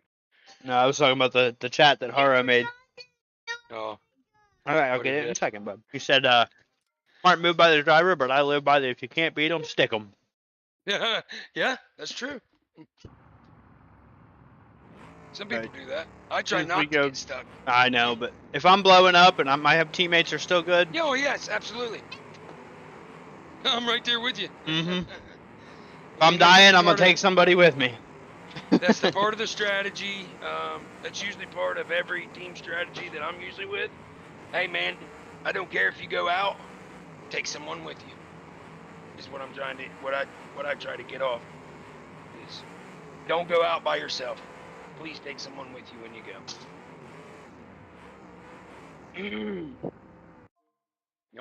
No, I was talking about the chat that Haro made. Oh. All right, I'll What get is it in a it? second, bud. He said, "Smart move by the driver, but I live by the if you can't beat 'em, stick 'em." Yeah, that's true. Some people Right. do that. I try As we not to go- get stuck. I know, but if I'm blowing up and my teammates are still good, Yeah, oh, yes, absolutely. I'm right there with you. mm-hmm. If I'm dying, I'm gonna take somebody with me. That's the part of the strategy. That's usually part of every team strategy that I'm usually with. Hey, man, I don't care if you go out. Take someone with you. Is what I'm trying to what I try to get off. Is don't go out by yourself. Please take someone with you when you go.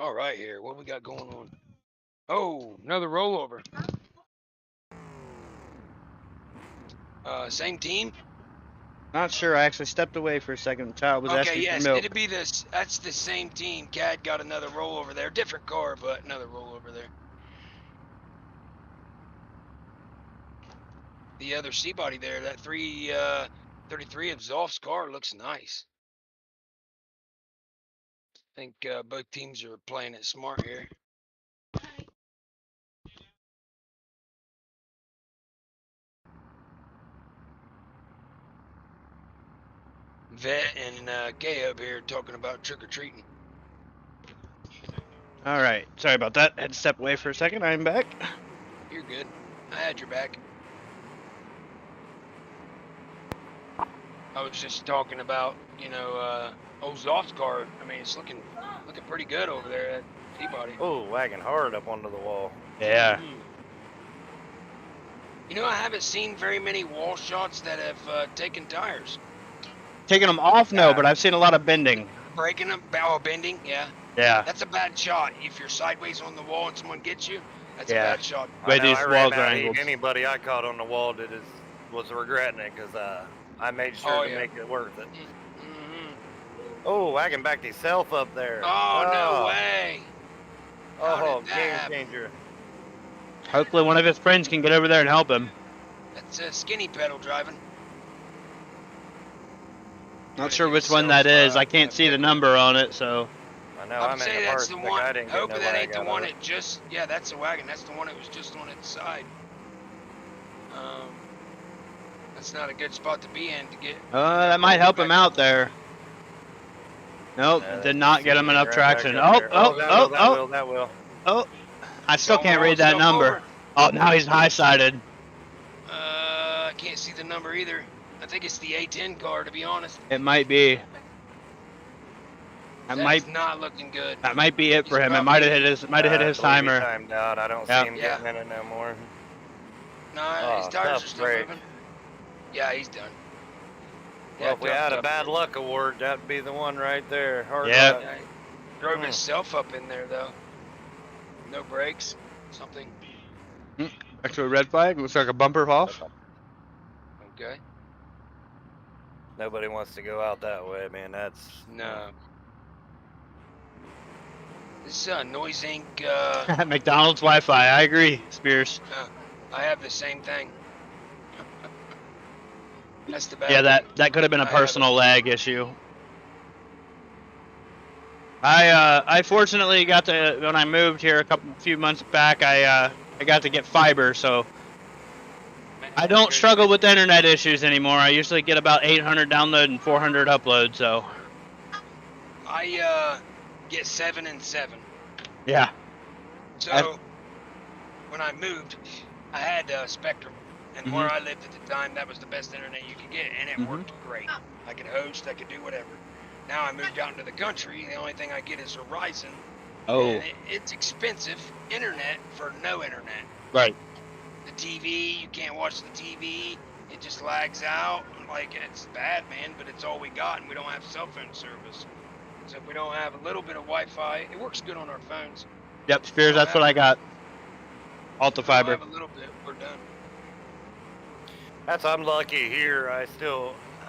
All right, here. What we got going on? Oh, another rollover. Same team. Not sure. I actually stepped away for a second. Child was Okay, asking yes, for milk. it'd be this. That's the same team. Cad got another rollover there. Different car, but another rollover there. The other C-body there, that 333 of Zoff's car looks nice. I think both teams are playing it smart here. Vet and K-Hub here talking about trick-or-treating. All right. Sorry about that. Had to step away for a second. I'm back. You're good. I had your back. I was just talking about, you know, old Zoff's car. I mean, it's looking pretty good over there at T-body. Oh, wagging hard up onto the wall. Yeah. You know, I haven't seen very many wall shots that have taken tires. Taking them off, no, Yeah. but I've seen a lot of bending. Breaking them, bow bending, yeah. Yeah. That's a bad shot. If you're sideways on the wall and someone gets you, that's Yeah. a bad shot. Way I know, these I walls ran are out angled. anybody I caught on the wall was regretting it because I made sure Oh, to yeah. make it worth it. Mm-hmm. Oh, wagging back himself up there. Oh, no way. How Oh, did that game happen? changer. Hopefully one of his friends can get over there and help him. That's a skinny pedal driving. Not sure which one that is. I can't see the number on it, so. I know, I I'm would in say the that's parts the that one. I didn't get Hope no that lag ain't the out of one it. it just. Yeah, that's the wagon. That's the one that was just on its side. That's not a good spot to be in to get. That might help him out there. Nope, did not get him enough Right back traction. up there. Oh. That will. I still can't read that Jump number. over. Oh, now he's high-sided. I can't see the number either. I think it's the A10 car, to be honest. It might be. That That's not looking good. might be it for He's him. It probably- might have hit his timer. Timed out. I don't Yeah. see him getting in it no more. No, his Oh, tires tough are still break. moving. Yeah, he's done. Well, if we tough, had a tough bad break. luck award, that'd be the one right there. Hard Yeah. luck. Yeah, he drove himself up in there though. No brakes. Something. Actually, red flag. Looks like a bumper off. Okay. Nobody wants to go out that way, man. That's No. This Noise Inc. McDonald's Wi-Fi. I agree, Spears. I have the same thing. That's the bad. Yeah, thing. that could have been a I have personal lag issue. I fortunately got to, when I moved here a few months back, I got to get fiber, so I don't struggle with internet issues anymore. I usually get about 800 download and 400 upload, so. I get 7 and 7. Yeah. So when I moved, I had Spectrum, and where I lived at the time, that was the best internet you could get, and it worked great. I could host, I could do whatever. Now I moved out into the country. The only thing I get is Verizon. Oh, And it's expensive internet for no internet. right. The TV, you can't watch the TV. It just lags out. Like, it's bad, man, but it's all we got, and we don't have cell phone service. So if we don't have a little bit of Wi-Fi, it works good on our phones. Yep, Spears, that's what I got. Alta If we don't fiber. have a little bit, we're done. I'm lucky here.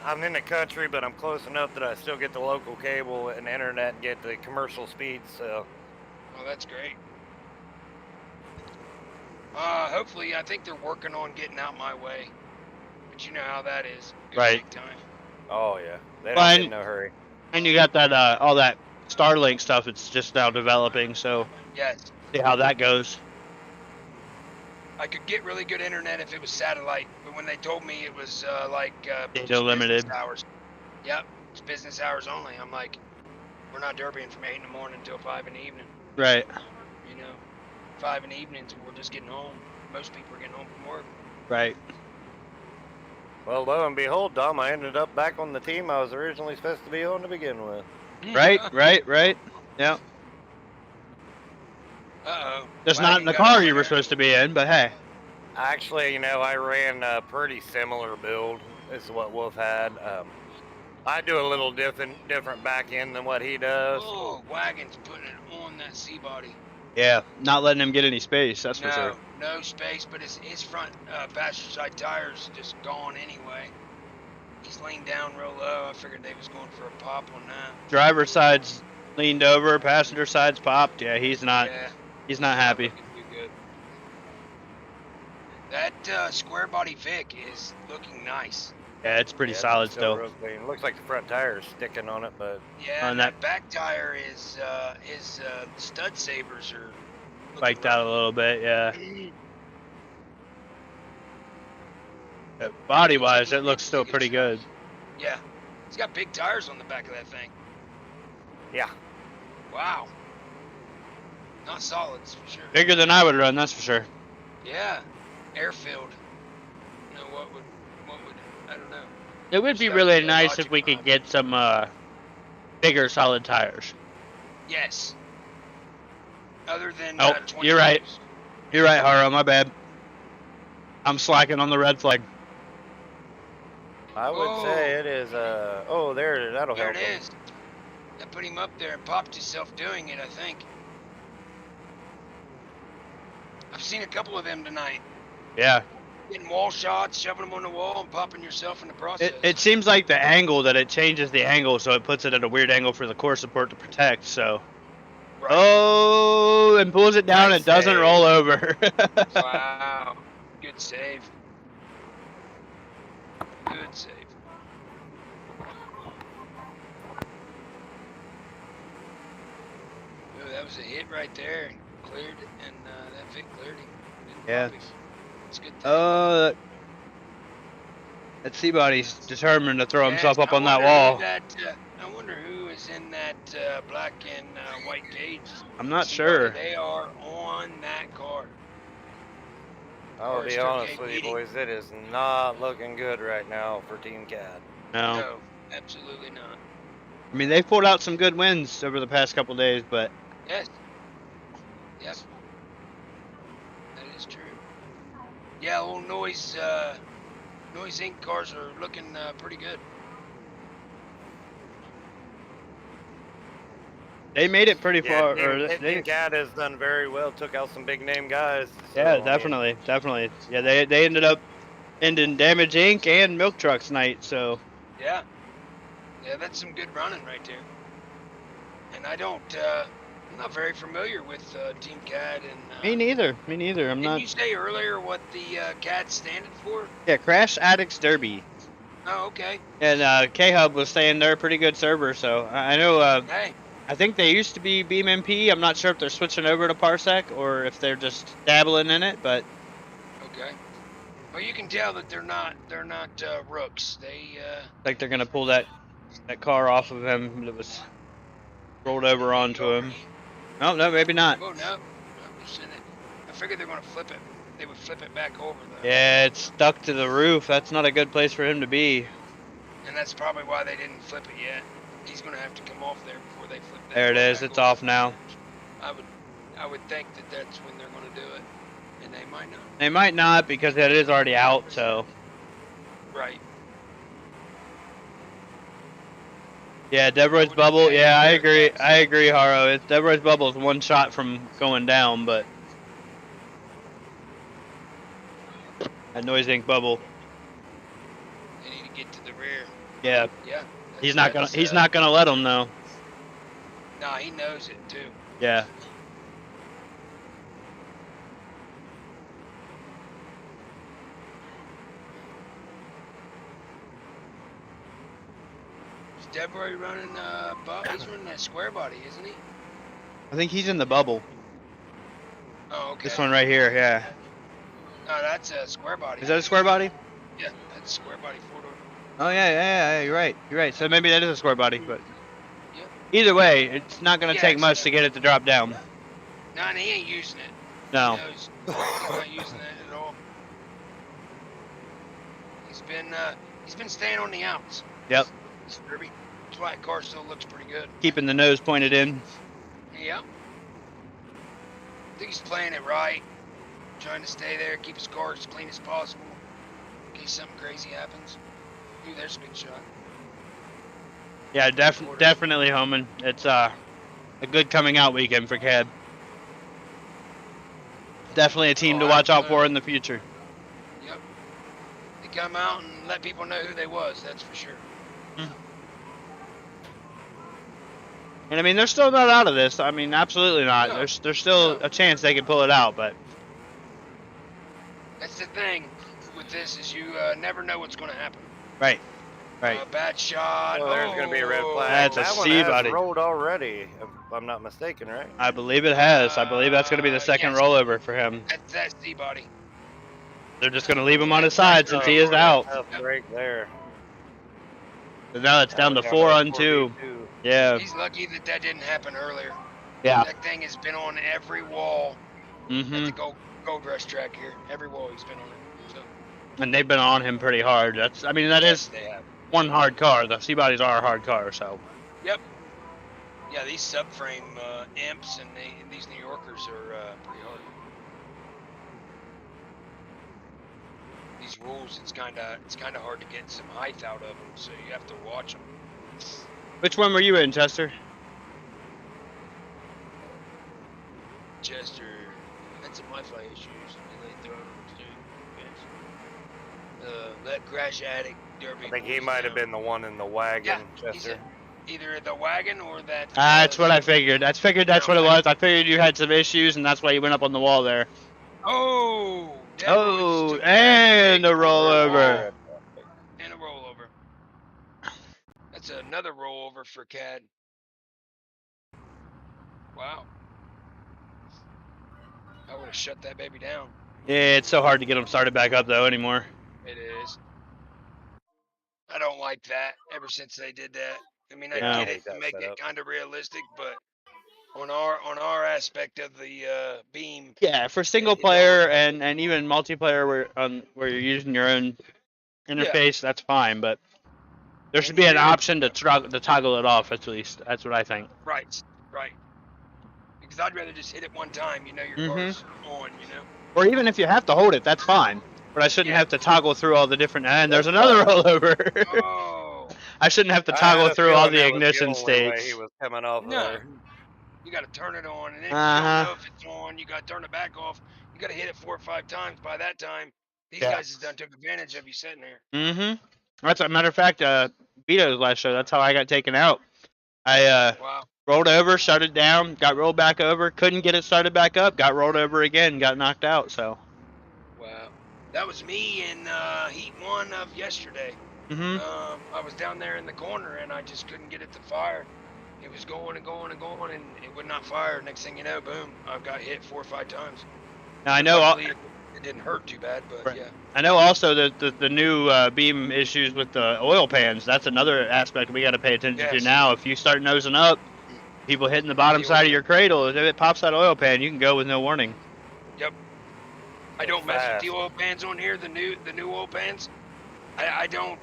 I'm in the country, but I'm close enough that I still get the local cable and internet and get the commercial speeds. So, Well, that's great. Hopefully, I think they're working on getting out my way. But you know how that is. It Right. Take time. oh yeah, they don't Fine. get in no hurry. And you got that all that Starlink stuff. It's just now developing, so Yes. see how that goes. I could get really good internet if it was satellite, but when they told me it was Data business limited. hours. Yep, it's business hours only. I'm like, we're not derbying from 8 in the morning until 5 in the evening. Right. You know, 5 in the evening until we're just getting home. Most people are getting home from work. Right. Well, lo and behold, Dom, I ended up back on the team I was originally supposed to be on to begin with. Right. Right. Yeah. Uh-oh. Just not in the car you were supposed to be in, but hey. Actually, I ran a pretty similar build as what Wolf had. I do a little different back end than what he does. Oh, Wagon's putting it on that C-body. Yeah, not letting him get any space. That's for sure. No space, but his front passenger side tires just gone anyway. He's leaned down real low. I figured they was going for a pop on that. Driver's side's leaned over, passenger side's popped. Yeah, he's not. Yeah, He's not happy. looking too good. That square body Vic is looking nice. Yeah, it's pretty Yeah, solid it's still. real clean. Looks like the front tire's sticking on it, but Yeah, On and that- that back tire is his stud savers are looking Spiked out a little bit. Yeah. Body wise, it looks still pretty good. Yeah, he's got big tires on the back of that thing. yeah. Wow. Not solids for sure. Bigger than I would run, that's for sure. Yeah, air-filled. You know what would I don't know. It would be Just really gotta be nice if logic we behind could get some bigger solid tires. Yes. Other than Oh, 22s. you're right. You're right, Haro. My bad. I'm slacking on the red flag. I would say it is. Oh, that'll There help. it him. is. I put him up there and popped himself doing it, I think. I've seen a couple of them tonight. Yeah. Getting wall shots, shoving them on the wall, and popping yourself in the process. It seems like the angle that it changes the angle, so it puts it at a weird angle for the core support to protect. So. Right. Oh, and pulls it down. Nice It doesn't save. roll over. Wow. Good save. Good save. Oh, that was a hit right there. Cleared, and that Vic cleared him. Didn't Yeah. pop him. It's good. That C-body's determined to throw Yes, himself up I on that wonder wall. I wonder who is in that black and white cage. I'm not See sure. whether they are on that car. I'll Or be start honest getting with you, meeting. boys. It is not looking good right now for Team CAD. No. No, absolutely not. I mean, they've pulled out some good wins over the past couple days, but Yes. Yep. That is true. Yeah, old Noise Inc. cars are looking pretty good. they made it pretty far. Yeah, Or Team CAD has done very well. Took out some big name guys. so, yeah, I mean, definitely. Yeah, they ended up ending Damage Inc. and Milk Trucks night. So Yeah. Yeah, that's some good running right there. And I'm not very familiar with Team CAD and. me neither. I'm Didn't not. you say earlier what the CAD standing for? Yeah, Crash Addicts Derby. Oh, okay. And K-Hub was saying they're a pretty good server. So I know. Hey, I think they used to be Beam MP. I'm not sure if they're switching over to Parsec or if they're just dabbling in it, but okay. Well, you can tell that they're not rooks. They like they're gonna pull that car off of him that was rolled over onto him. No, maybe not. Oh no, just in it. I figured they're gonna flip it. they would flip it back over though. Yeah, it's stuck to the roof. That's not a good place for him to be. And that's probably why they didn't flip it yet. He's gonna have to come off there before they flip that. There it part is. back It's over. off now. I would think that that's when they're gonna do it, and they might not. They might not because it is already out. So Right. yeah, Deborah's bubble. Yeah, I agree. I agree, Haro. It's Deborah's bubble is one shot from going down, but that Noise Inc. bubble. They need to get to the rear. Yeah, Yeah. he's not gonna. that's, He's not gonna let them though. Nah, he knows it too. Yeah. Is Deborah running? He's running that square body, isn't he? I think he's in the bubble. Oh, okay. This one right here. Yeah. No, that's a square body. Is that a square body? Yeah, that's a square body four door. Oh yeah. You're right. You're right. So maybe that is a square body, but Yep. either way, it's not gonna Yeah, take it's much a- to get it to drop down. No, and he ain't using it. No. He knows he's not using it at all. He's been staying on the outs. Yep. It's Derby. That's why that car still looks pretty good. Keeping the nose pointed in. Yep. I think he's playing it right. Trying to stay there, keep his car as clean as possible. In case something crazy happens. Ooh, there's a good shot. Yeah, definitely Homan. It's a good coming out weekend for Cab. Definitely a team to watch out for in the future. Yep. They come out and let people know who they was, that's for sure. And I mean, they're still not out of this. I mean, absolutely not. No. There's still No. a chance they can pull it out, but That's the thing with this is you never know what's going to happen. right. Bad shot. Well, there's going to be a red flag. That's a that one C-body. has rolled already, if I'm not mistaken, right? I believe it has. I believe that's going to be the second yes. rollover for him. That's C-body. They're just going to leave him on his side since he is out. Tough break there. So now it's down to 4 on 2. Yeah. He's lucky that didn't happen earlier. Yeah. That thing has been on every wall at the Mhm. Gold Rush track here. Every wall he's been on it. So And they've been on him pretty hard. That yes, is they have. one hard car. The C-bodies are a hard car, so. Yep. Yeah, these subframe imps and these New Yorkers are pretty hard. These rules, it's kind of hard to get some height out of them, so you have to watch them. Which one were you in, Chester? Chester had some Wi-Fi issues, and they throw them too. That crash addict derby. I think he boys might have down. been the one in the wagon, Yeah, he's Chester. either the wagon or that. That's what I figured. That's what it was. I figured you had some issues, and that's why you went up on the wall there. Oh. Dead Oh, Boys took and that a big rollover. And a rollover. That's another rollover for Cad. Wow. I would have shut that baby down. Yeah, it's so hard to get them started back up though anymore. It is. I don't like that. Ever since they did that, I mean, I Yeah. get it to That make it setup. kind of realistic, but on our aspect of the beam, Yeah, for single player and even multiplayer where you're using your own interface, that's fine. But there should be an option to toggle it off at least. That's what I think. right. Because I'd rather just hit it one time. You know, your car's on. You know. Or even if you have to hold it, that's fine. But I shouldn't Yeah. have to toggle through all the different. And there's another rollover. Oh. I shouldn't have to I toggle had a through all feeling the that was ignition only way states. He was coming off No. there. You got to turn it on, and then Uh-huh. you don't know if it's on. You got to turn it back off. You got to hit it 4 or 5 times. By that time, these Yeah. guys has done took advantage of you sitting there. Mm-hmm. That's a matter of fact. Vito's last show. That's how I got taken out. I Wow. rolled over, shut it down, got rolled back over, couldn't get it started back up, got rolled over again, got knocked out. So. Wow. That was me in Heat 1 of yesterday. Mhm. I was down there in the corner, and I just couldn't get it to fire. It was going and going and going, and it would not fire. Next thing you know, boom, I got hit 4 or 5 times. Now I know. Luckily, it didn't hurt too bad, but Right. yeah. I know also that the new beam issues with the oil pans. That's another aspect we got to pay attention to Yes. now. If you start nosing up, people hitting the bottom The side oil of your cradle, if it pops that oil pan, you can go with no warning. I don't mess with the Fast. oil pans on here. The new oil pans. I don't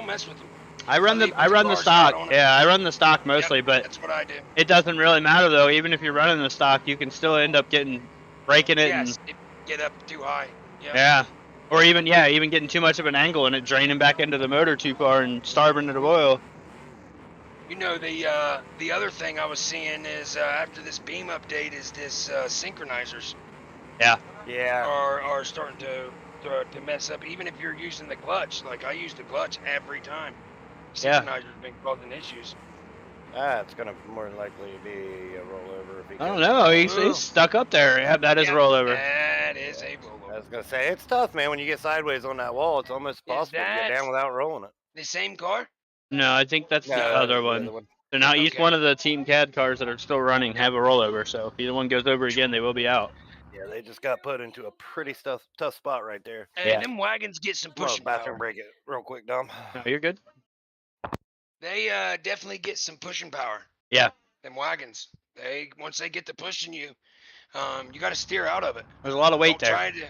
mess with them. I run leave the what the car's got stock. on it. Yeah, I run the stock mostly, Yep, but that's what I do. it doesn't really matter though. Even if you're running the stock, you can still end up breaking it Yes, and it get up too high. Yep. yeah. Or even getting too much of an angle and it draining back into the motor too far and starving it of oil. You know, the other thing I was seeing is after this beam update is this synchronizers Yeah. are starting to mess up. Even if you're using the clutch, like I use the clutch every time. Yeah. Synchronizers been causing issues. It's gonna more than likely be a rollover. If he I don't goes know. down. He's stuck up there. Yeah, that is a Yep, rollover. That is a I rollover. was gonna say it's tough, man. When you get sideways on that wall, it's almost possible to get that- down without rolling it. The same car? No, I think that's the No, other the one. other one. So now each Okay. one of the Team CAD cars that are still running have a rollover. So if either one goes over again, they will be out. Yeah, they just got put into a pretty tough spot right there. Hey, Yeah. them wagons get some Come on, pushing bathroom power. break it real quick, Dom. No, you're good. They definitely get some pushing power. Yeah. Them wagons. Once they get to pushing you, you got to steer out of it. There's a lot of weight Don't there. try to.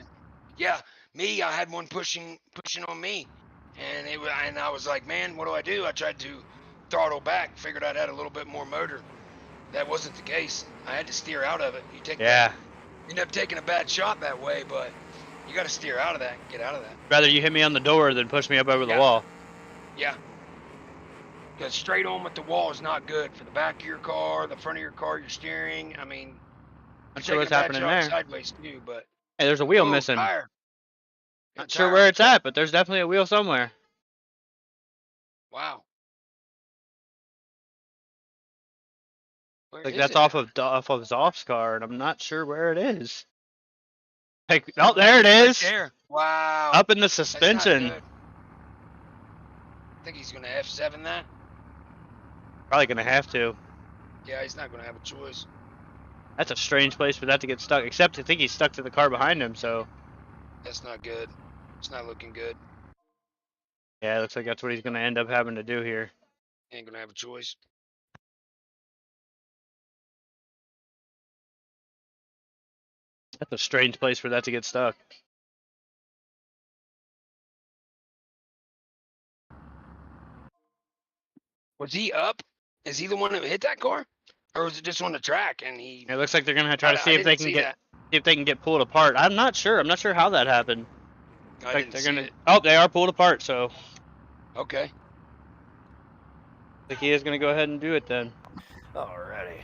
Yeah, me. I had one pushing on me, and I was like, man, what do? I tried to throttle back. Figured I'd had a little bit more motor. That wasn't the case. I had to steer out of it. You end up taking a bad shot that way, but you got to steer out of that. Get out of that. Rather you hit me on the door than push me up over the wall. Yeah. Because straight on with the wall is not good for the back of your car, the front of your car, your steering. I mean, Not you're sure what's taking a bad happening shot there. sideways too, but Hey, there's a wheel oh, missing. tire. Not Good sure tire. where it's at, but there's definitely a wheel somewhere. Wow. Where Like is that's it? off of Zoff's car, and I'm not sure where it is. Like, oh, there it Right is. there. Wow. Up in the That's not suspension. good. I think he's gonna F7 that. Probably gonna have to. Yeah, he's not gonna have a choice. That's a strange place for that to get stuck. Except I think he's stuck to the car behind him. So That's not good. It's not looking good. yeah, it looks like that's what he's gonna end up having to do here. He ain't gonna have a choice. That's a strange place for that to get stuck. Was he up? Is he the one that hit that car, or was it just on the track and he? It looks like they're gonna try to I see if they didn't can see get pulled apart. I'm not sure. I'm not sure how that happened. that. I Like didn't they're see gonna. it. Oh, they are pulled apart. So Okay. I think he is gonna go ahead and do it then. Alrighty.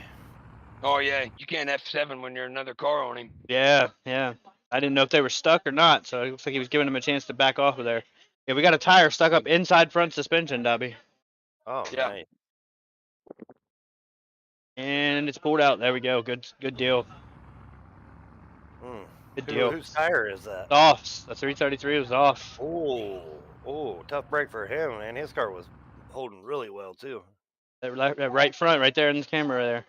Oh yeah, you can't F7 when there's another car on him. Yeah, yeah. I didn't know if they were stuck or not, so it looks like he was giving him a chance to back off of there. Yeah, we got a tire stuck up inside front suspension, Dobby. Oh, Yeah. nice. And it's pulled out. There we go. Good deal. Mm. Good deal. Whose tire is that? Off. The 333 was off. Oh, tough break for him, man. His car was holding really well too. That right front, right there in the camera there.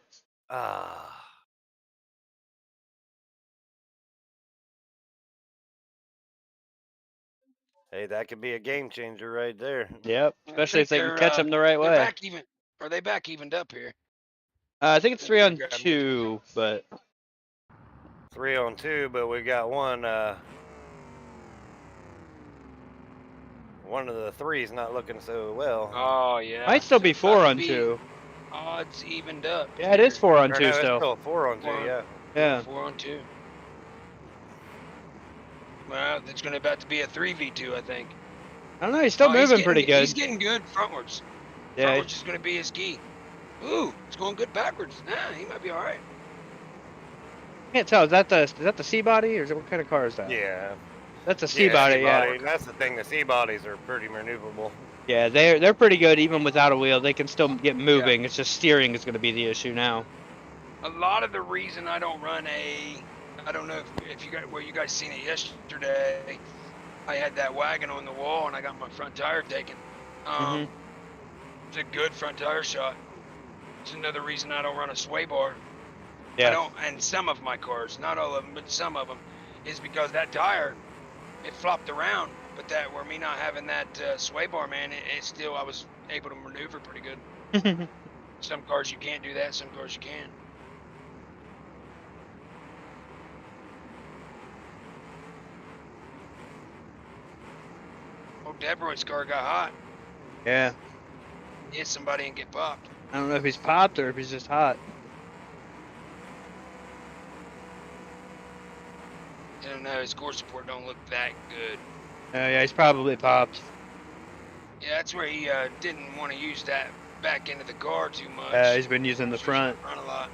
Ah. Hey, that could be a game changer right there. Yep. I Especially if think they can they're, catch him the right They're way. back even. Are they back evened up here? I think it's Let me 3 on grab 2, but 3 on 2, but we got one of the threes not looking so well. Oh yeah. might still So be it's 4 about to on be 2. Odds evened up. Yeah, it is 4 on Or 2 no, it's still. still 4 on 2, Four. yeah. Yeah. 4 on 2. Well, it's going to about to be a 3v2, I think. I don't know. He's still Oh, moving pretty good. He's getting good frontwards. Yeah. Frontwards is going to be his key. Ooh, it's going good backwards. Nah, he might be all right. Can't tell. Is that the C body or is it, what kind of car is that? Yeah. That's a C body. Yeah. C-body. That's the thing. The C bodies are pretty maneuverable. Yeah, they're pretty good even without a wheel. They can still get moving. It's just steering is going to be the issue now. A lot of the reason I don't run I don't know if you guys seen it yesterday. I had that wagon on the wall and I got my front tire taken. It's a good front tire shot. It's another reason I don't run a sway bar. Yeah. I don't, and some of my cars, not all of them, but some of them, is because that tire, it flopped around. But that, where me not having that sway bar, man, it still, I was able to maneuver pretty good. Some cars you can't do that, some cars you can. Old Deborah's car got hot. Yeah. Hit somebody and get popped. I don't know if he's popped or if he's just hot. I don't know. His core support don't look that good. Yeah, he's probably popped. Yeah, that's where he didn't want to use that back into the car too much. He's been using the So he's front. run a lot.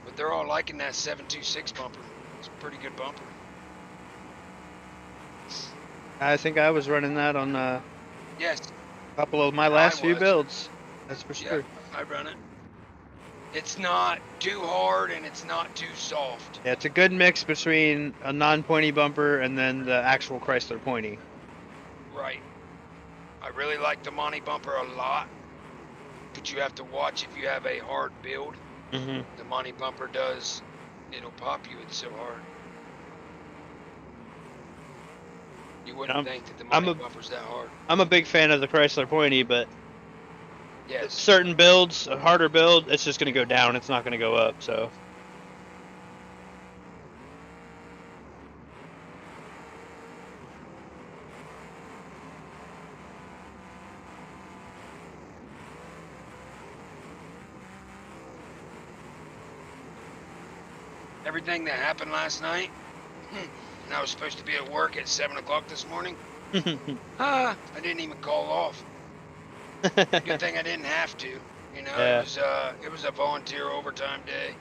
But they're all liking that 726 bumper. It's a pretty good bumper. I think I was running that on a Yes, couple of my last few was. builds. That's for yeah, sure. I run it. It's not too hard and it's not too soft. Yeah, it's a good mix between a non-pointy bumper and then the actual Chrysler pointy. Right. I really like the Monty bumper a lot, but you have to watch if you have a hard build. Mm-hmm. The Monty bumper does, it'll pop you. It's so hard. You wouldn't think that the Monty bumper's that hard. I'm a big fan of the Chrysler pointy, but Yes. certain builds, a harder build, it's just going to go down. It's not going to go up. So. Everything that happened last night, and I was supposed to be at work at 7 o'clock this morning. I didn't even call off. Good thing I didn't have to. You know, Yeah. it was a volunteer overtime day,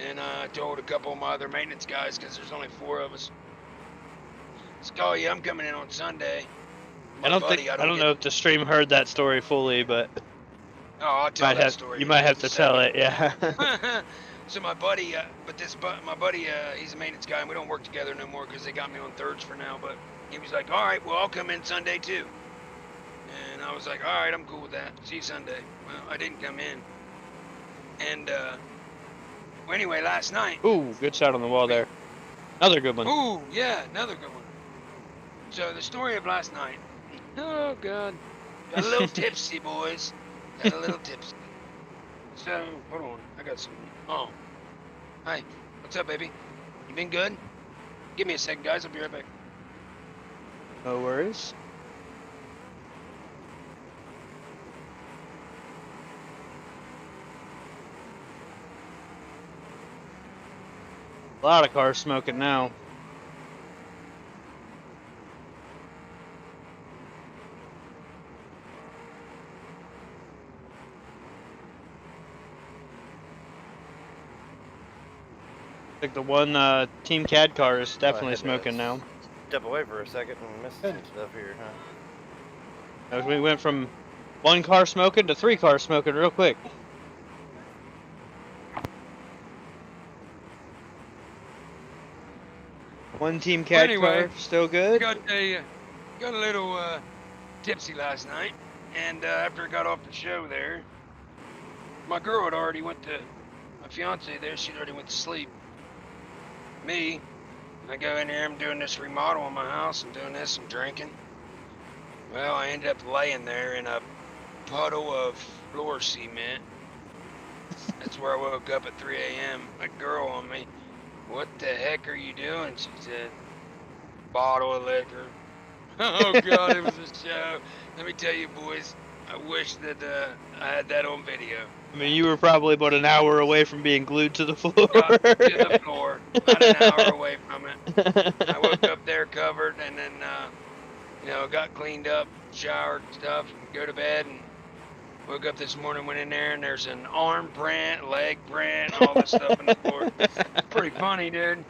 and I told a couple of my other maintenance guys because there's only 4 of us. Scully, I'm coming in on Sunday. I don't know if the stream heard that story fully, but Oh, I'll tell that story. you might have to tell it. Yeah. So my buddy, he's a maintenance guy, and we don't work together no more because they got me on thirds for now. But he was like, "All right, well, I'll come in Sunday too." And I was like, "All right, I'm cool with that. See you Sunday." Well, I didn't come in. And well, anyway, last night. Ooh, good shot on the wall there. Another good one. Ooh, yeah, another good one. So the story of last night. Oh God, got a little tipsy, boys. Got a little tipsy. So hold on, I got some. Oh, hi. What's up, baby? You been good? Give me a second, guys. I'll be right back. No worries. A lot of cars smoking now. I think the one Team CAD car is definitely had to smoking now. Step away for a second and miss some stuff here, huh? We went from one car smoking to 3 cars smoking real quick. One Team CAD Anyway, car still good. Got a little tipsy last night, and after I got off the show there, my girl had already went to my fiance there. She'd already went to sleep. Me, I go in there. I'm doing this remodel on my house. I'm doing this. I'm drinking. Well, I ended up laying there in a puddle of floor cement. That's where I woke up at 3 a.m. A girl on me. "What the heck are you doing?" She said. "Bottle of liquor." Oh God, it was a show. Let me tell you, boys, I wish that I had that on video. I mean, you were probably about an hour away from being glued to the floor. Got to the floor, about an hour away from it. I woke up there covered, and then got cleaned up, showered and stuff, and go to bed. And woke up this morning, went in there, and there's an arm print, leg print, all this stuff on the floor. Pretty funny, dude.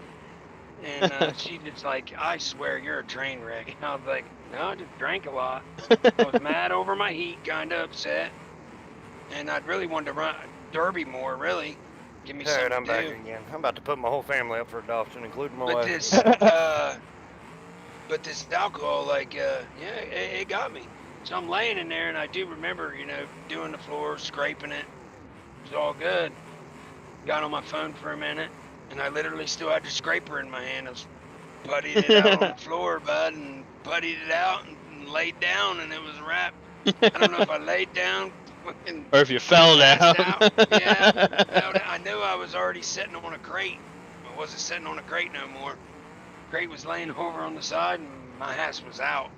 And she just like, "I swear you're a train wreck." And I was like, "No, I just drank a lot. I was mad over my heat, kind of upset. And I'd really wanted to run Derby more, really. Give me Alright, something I'm to back do. again. I'm about to put my whole family up for adoption, including my But wife. this alcohol, it got me. So I'm laying in there, and I do remember, doing the floor, scraping it. It was all good. Got on my phone for a minute, and I literally still had the scraper in my hand. I was puttied it out on the floor, bud, and puttied it out and laid down, and it was a wrap. I don't know if I laid down. Or if you fell down. Passed out. Yeah, I knew I was already sitting on a crate I wasn't sitting on a crate no more. Crate was laying over on the side, and my ass was out.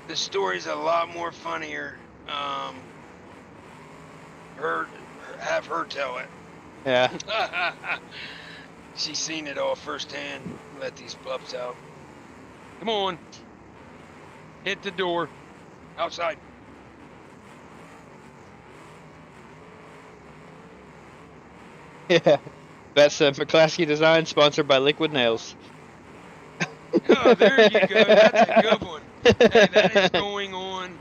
This story's a lot more funnier. Have her tell it. Yeah. She's seen it all firsthand. Let these pups out. Come on. Hit the door. Outside. Yeah. That's McClaskey Design, sponsored by Liquid Nails. Oh, there you go. That's a good one. Hey, that is going on.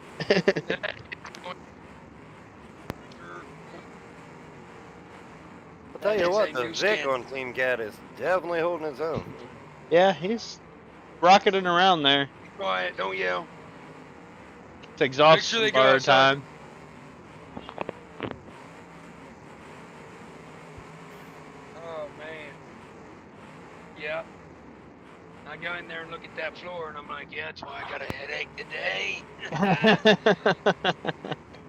I'll tell you That's what, a the new Vic skin. on Team Cat is definitely holding his own. Yeah, he's rocketing around there. Be quiet. Don't yell. It's exhausting they go bar outside. time. Oh, man. Yeah. I go in there and look at that floor, and I'm like, yeah, that's why I got a headache today.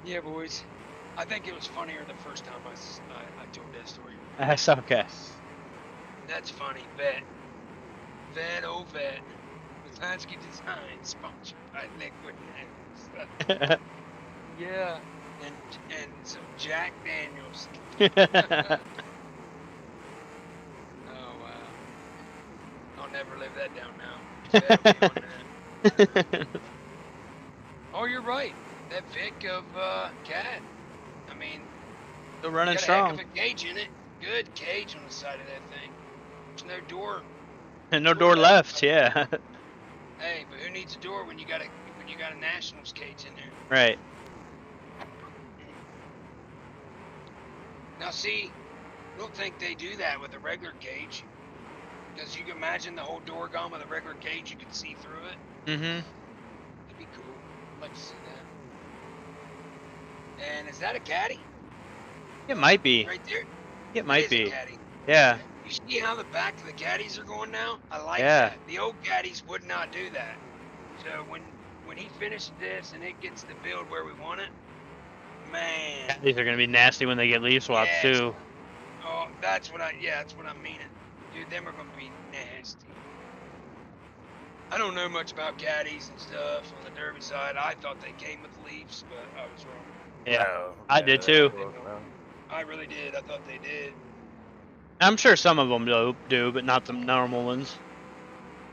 Yeah, boys. I think it was funnier the first time I told that story. That's okay. That's funny. Vet. Vet, oh vet. Lansky Design, sponsored by Liquid Nails. Yeah. And some Jack Daniels. Oh, wow. I'll never live that down now. Vet'll be on that. Oh, you're right. That Vic of Cat. I mean, Still running got a strong. heck of a cage in it. Good cage on the side of that thing. There's no door. And no door left, yeah. Hey, but who needs a door when you got a Nationals cage in there? Right. Now see, I don't think they do that with a regular cage. Because you can imagine the whole door gone with a regular cage, you can see through it. Mm-hmm. That'd be cool. I'd like to see that. And is that a caddy? It might be. Right there? It might is a be. caddy. Yeah. You see how the back of the caddies are going now? I like Yeah. that. The old caddies would not do that. So when he finishes this and it gets the build where we want it, man. These are gonna be nasty when they get leaf swaps Yes. too. Oh, that's what I'm meaning. Dude, them are gonna be nasty. I don't know much about caddies and stuff on the Derby side. I thought they came with leaves, but I was wrong. Yeah. No, I no, did they too. don't. I really did. I thought they did. I'm sure some of them do, but not the normal ones.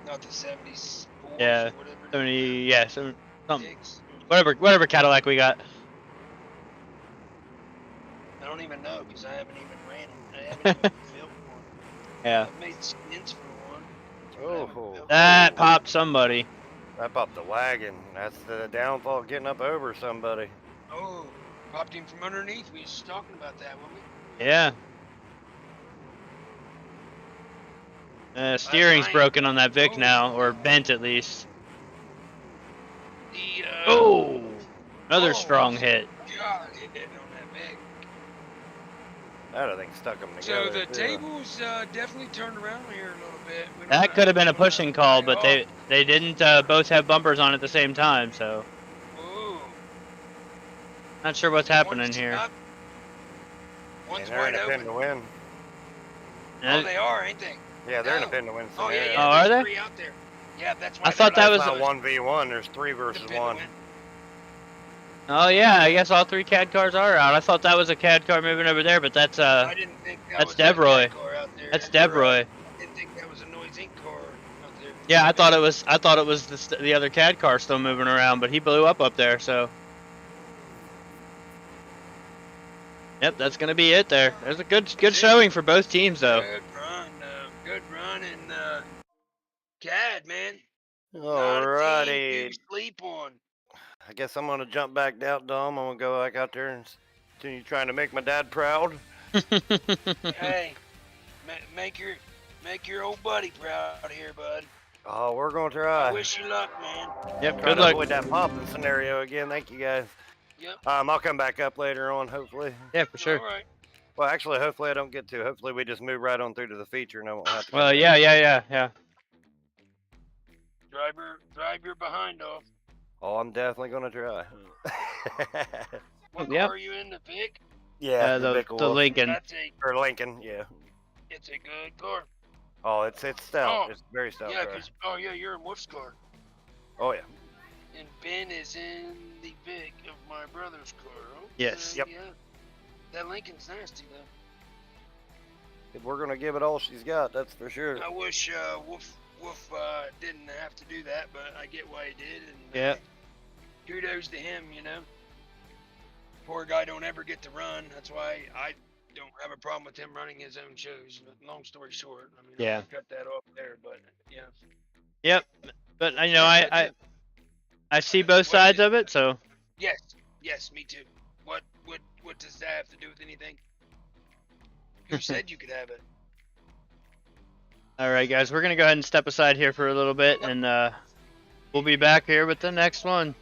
Not the 74s Yeah. or whatever. 70, yeah, something. Six. Whatever Cadillac we got. I don't even know because I haven't even ran it. I haven't even built one. Yeah. I've made skins for one. but I Oh, haven't built That one. popped somebody. that popped the wagon. That's the downfall, getting up over somebody. Oh, popped him from underneath. We was just talking about that, weren't we? Yeah. Steering's mine. broken on that Vic Oh. now, or bent at least. The Oh! Another Oh. strong hit. God, it hit on that big. That I think stuck them So together. the too. tables definitely turned around here a little bit. We don't That know could have been a what's going pushing on. call, but Oh. they didn't both have bumpers on at the same time, so Ooh. not sure what's happening One's here. up, And One's they're in wide a pin open. to win. Oh, they are, ain't they? Yeah, they're in a No. pin to win Oh, scenario. yeah, yeah. Oh, are there's they? 3 out there. Yeah, that's why. I thought they're that That's was not a- 1v1. There's 3 the versus pin to 1. win. Oh yeah, I guess all 3 CAD cars are out. I thought that was a CAD car moving over there, but that's I didn't think that that's was that Devroy. car out there. That's You're right. Devroy. I didn't think that was a Noise Inc. car out there. Yeah, I thought it was the other CAD car still moving around, but he blew up there, so. Yep, that's gonna be it there. There's a good showing for both teams though. Good run in CAD, man. Not a team Alrighty. to sleep on. I guess I'm gonna jump back down, Dom. I'm gonna go back out there and continue trying to make my dad proud. Hey, make your old buddy proud here, bud. Oh, we're gonna I try. wish you luck, man. Yep, Trying good to luck. avoid that popping scenario again. Thank you guys. Yep. I'll come back up later on, hopefully. Yeah, for sure. All right. Well, actually, hopefully I don't get to. Hopefully we just move right on through to the feature and I won't have to. Well, come yeah. Drive your behind off. Oh, I'm definitely gonna try. What Yep. car are you in, the Vic? yeah, The Vic the Wolf. Lincoln. That's a Or Lincoln, yeah. It's a good car. Oh, it's stout. Oh, It's very stout. Yeah, car. because you're in Wolf's car, Oh yeah. and Ben is in the Vic of my brother's car. Okay, Yes. Yep. Yeah. That Lincoln's nasty though. We're gonna give it all she's got. That's for sure. I wish Wolf didn't have to do that, but I get why he did. And Yep. kudos to him, you know. Poor guy don't ever get to run. That's why I don't have a problem with him running his own shows. But long story short, I mean, Yeah. I'll cut that off there. But yeah. Yep. But you know, Yeah, I that's it. I see both What sides is- of it. So Yes, me too. What does that have to do with anything? Who said you could have it? all right, guys, we're gonna go ahead and step aside here for a little bit, and we'll be back here with the next one.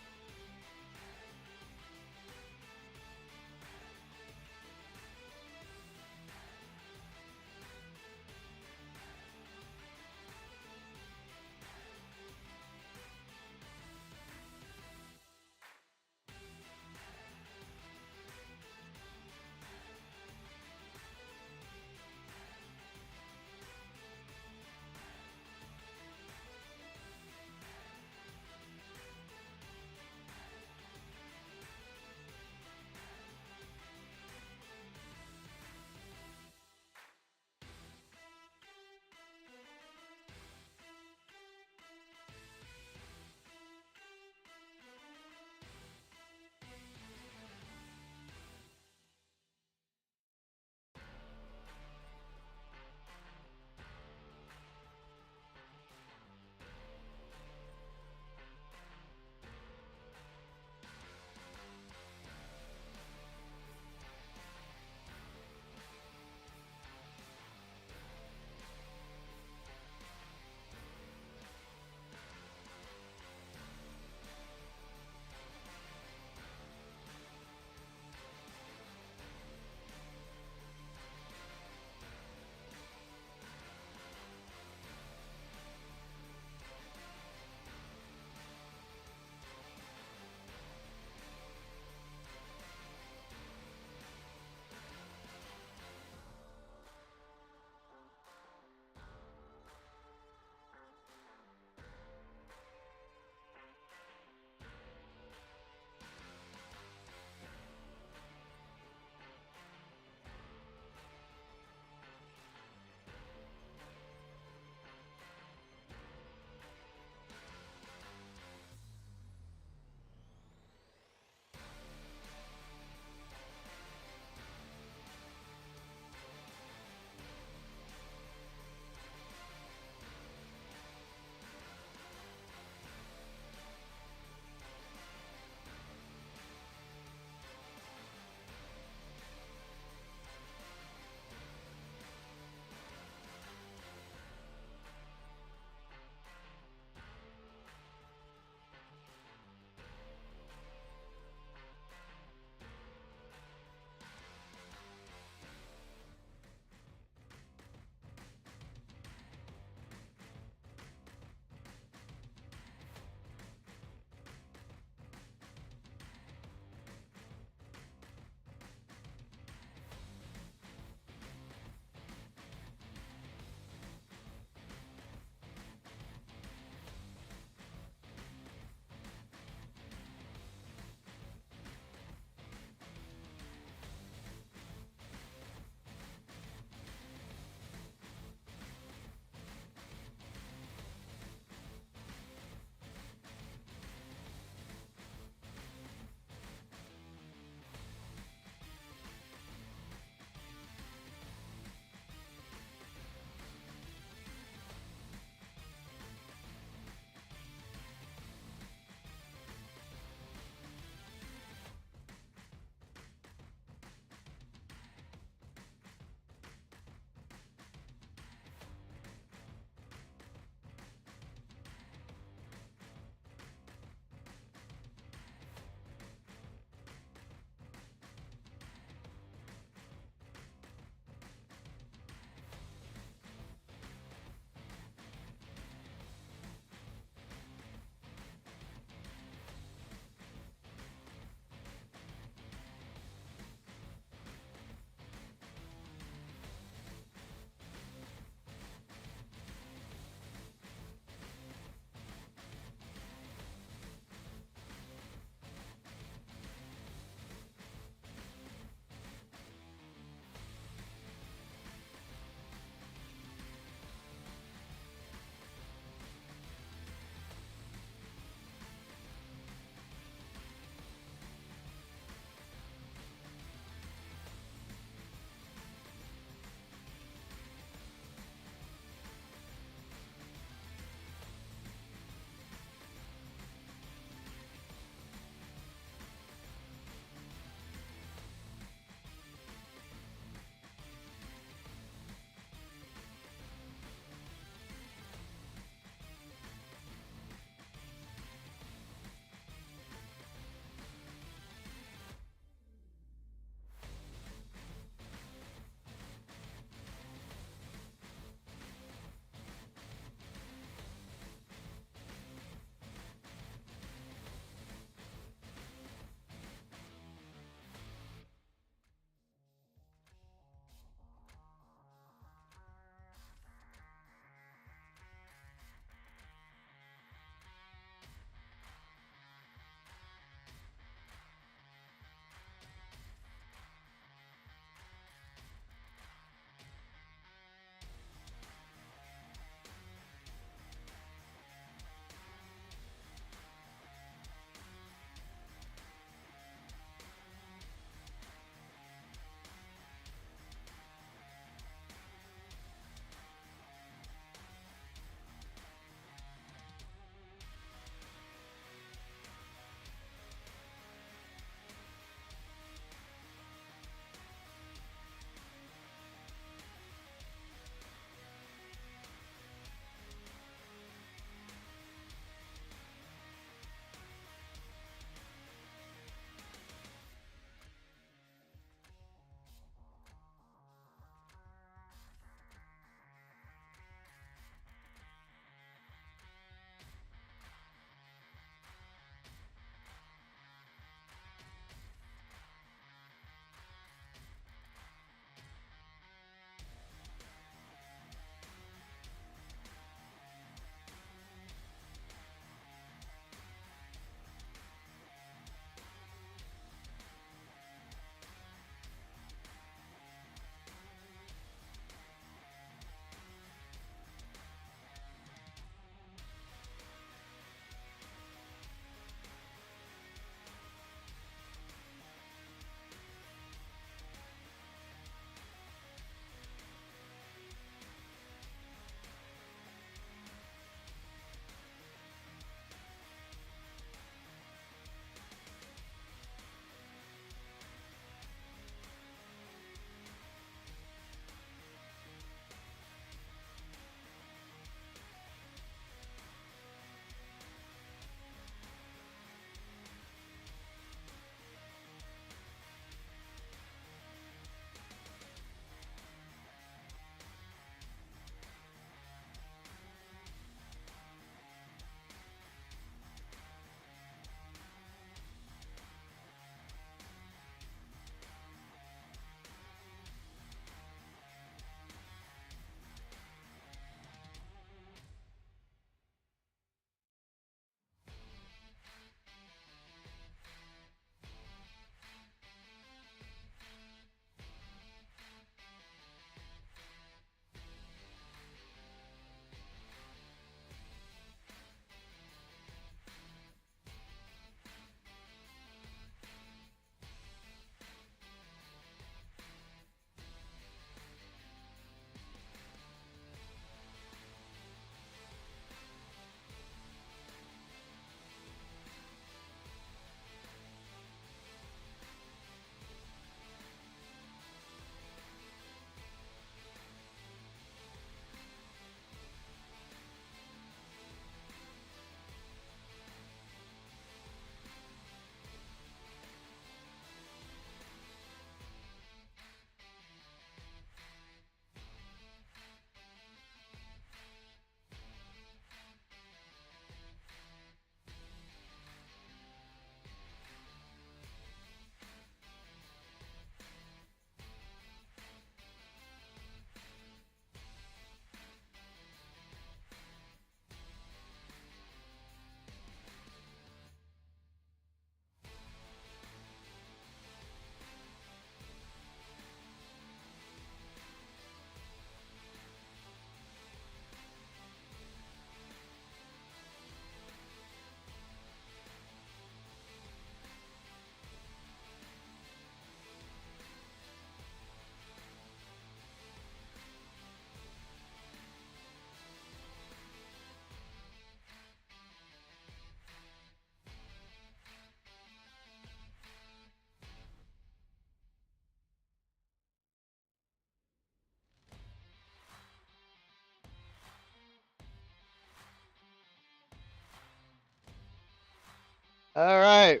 All right.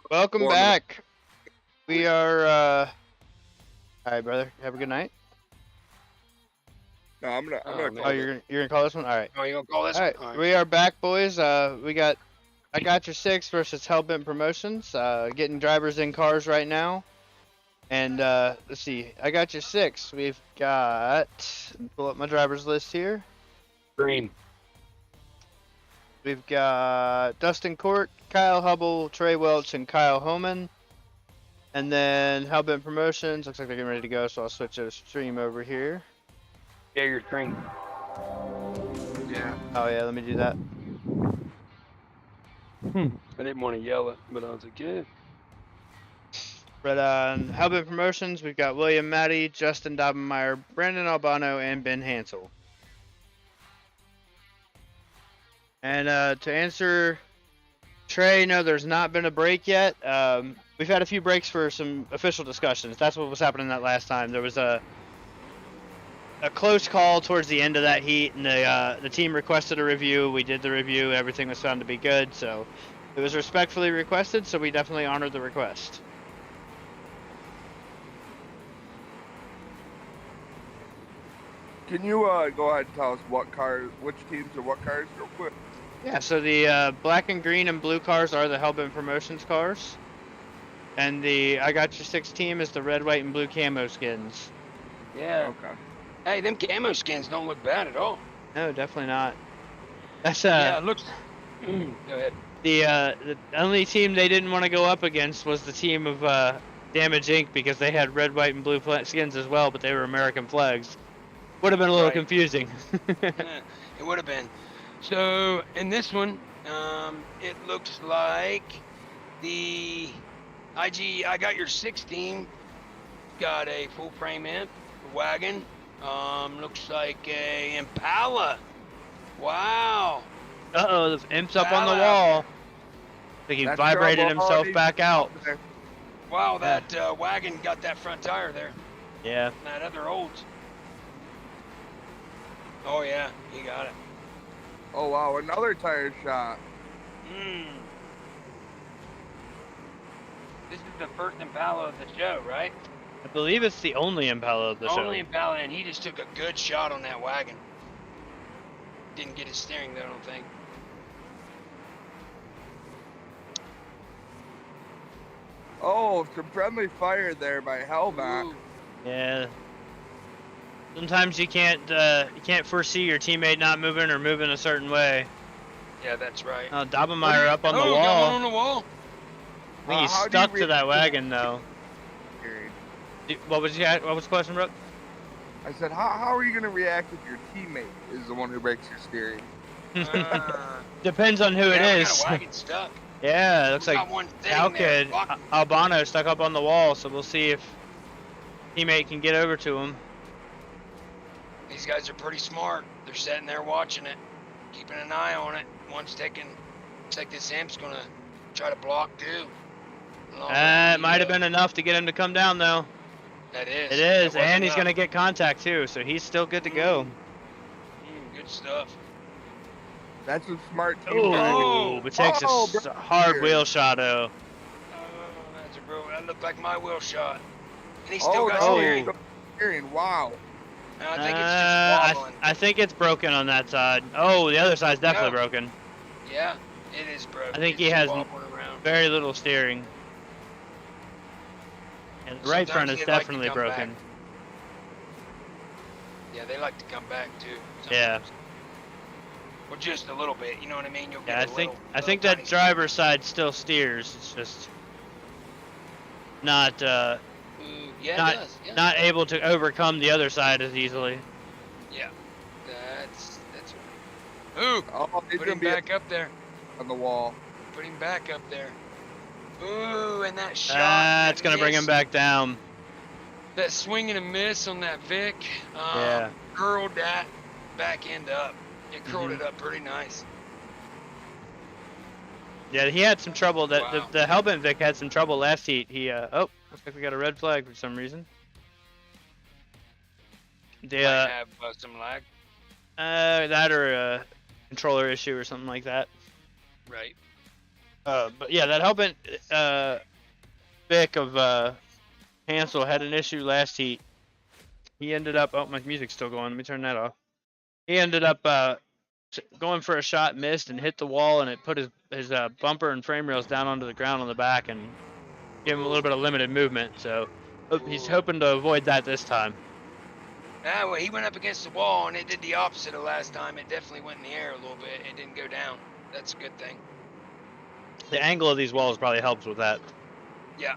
Welcome Warm it back. We are. All right, brother. Have a good night. No, I'm gonna Oh, call man. Oh, it. you're gonna call this one. All right. Oh, you gonna call this? All right. All right. We are back, boys. I got your 6 versus Hellbent Promotions. Getting drivers in cars right now. And let's see. I got your 6. We've got. Pull up my drivers list here. Green. We've got Dustin Court, Kyle Hubble, Trey Welch, and Kyle Homan. And then Hellbent Promotions. Looks like they're getting ready to go, so I'll switch to stream over here. Yeah, your green. Yeah. Oh yeah, let me do that. I didn't want to yell it, but I was like, yeah. But on Hellbent Promotions, we've got William Matty, Justin Dobbenmeyer, Brandon Albano, and Ben Hansel. And to answer Trey, no, there's not been a break yet. We've had a few breaks for some official discussions. That's what was happening that last time. There was a close call towards the end of that heat, and the team requested a review. We did the review. Everything was found to be good, so it was respectfully requested, so we definitely honored the request. Can you go ahead and tell us what cars, which teams, or what cars, real quick? Yeah, so the black and green and blue cars are the Hellbent Promotions cars. And the I Got Your 6 team is the red, white, and blue camo skins. Yeah. Okay. Hey, them camo skins don't look bad at all. No, definitely not. That's Yeah, it looks. Go ahead. the only team they didn't want to go up against was the team of Damage Inc. because they had red, white, and blue skins as well, but they were American flags. Would have been a little Right. confusing. It would have been. So in this one, it looks like the I Got Your 6 team got a full frame imp wagon. Looks like a Impala. Wow. Uh-oh, the imp's up on the Wow. wall. I think he That's vibrated trouble. himself back out. Wow, that wagon got that front tire there. Yeah. That other old. Oh yeah, he got it. Oh wow, another tire shot. Mm. This is the first Impala of the show, right? I believe it's the only Impala of the show. Only Impala, and he just took a good shot on that wagon. Didn't get his steering though, I don't think. Oh, some friendly fire there by Hellbat. Ooh. Yeah. Sometimes you can't foresee your teammate not moving or moving a certain way. Yeah, that's right. Oh, Dobbenmeyer up on the Got wall. one on the wall. I think he's How do you stuck to that react wagon though. What was the question, Brooke? I said, how are you gonna react if your teammate is the one who breaks your steering? Depends on who yeah, it we is. got a wagon stuck. Yeah, it looks We like got one thing Cal there. Kid, Fuck. Albano stuck up on the wall, so we'll see if teammate can get over to him. These guys are pretty smart. They're sitting there watching it, keeping an eye on it. One's taking. Looks like this imp's gonna try to block too. Along with It the, might have been enough to get him to come down though. That is. It is, That was and he's enough. gonna get contact too, so he's still good to go. Good stuff. That's a smart team. Ooh, driving. but takes Oh, a hard wheel shot though. Oh, that's a bro. That looked like my wheel shot. And he still got no, steering. steering. Wow. I think it's just wobbling. I think it's broken on that side. Oh, the other side's definitely No. broken. Yeah, it is broken. I think It's he just has wobbling around. very little steering. And the right front Sometimes is they like to definitely come broken. back. Yeah, they like to come back too. Yeah. sometimes. Well, just a little bit. You know what I mean? You'll Yeah, get I think that driver's side still steers. It's just not Yeah, not it does. Yeah. not able to overcome the other side as easily. Yeah. That's right. Ooh, Oh, he's put gonna him be back up there. on the wall. Put him back up there. Ooh, and that shot. That's that gonna bring him miss, back down. That swing and a miss on that Vic. Yeah. Curled that back end up. It curled Mhm. it up pretty nice. Yeah, he had some trouble. That Wow. the Hellbent Vic had some trouble last heat. He oh, looks like we got a red flag for some reason. The Might have some lag. that or a controller issue or something like that. Right. But yeah, that Hellbent Vic of Hansel had an issue last heat. He ended up. Oh, my music's still going. Let me turn that off. He ended up going for a shot, missed, and hit the wall, and it put his bumper and frame rails down onto the ground on the back and gave him a little bit of limited movement. So he's hoping to avoid that this time. Ah, well, he went up against the wall, and it did the opposite of last time. It definitely went in the air a little bit. It didn't go down. That's a good thing. The angle of these walls probably helps with that. Yeah.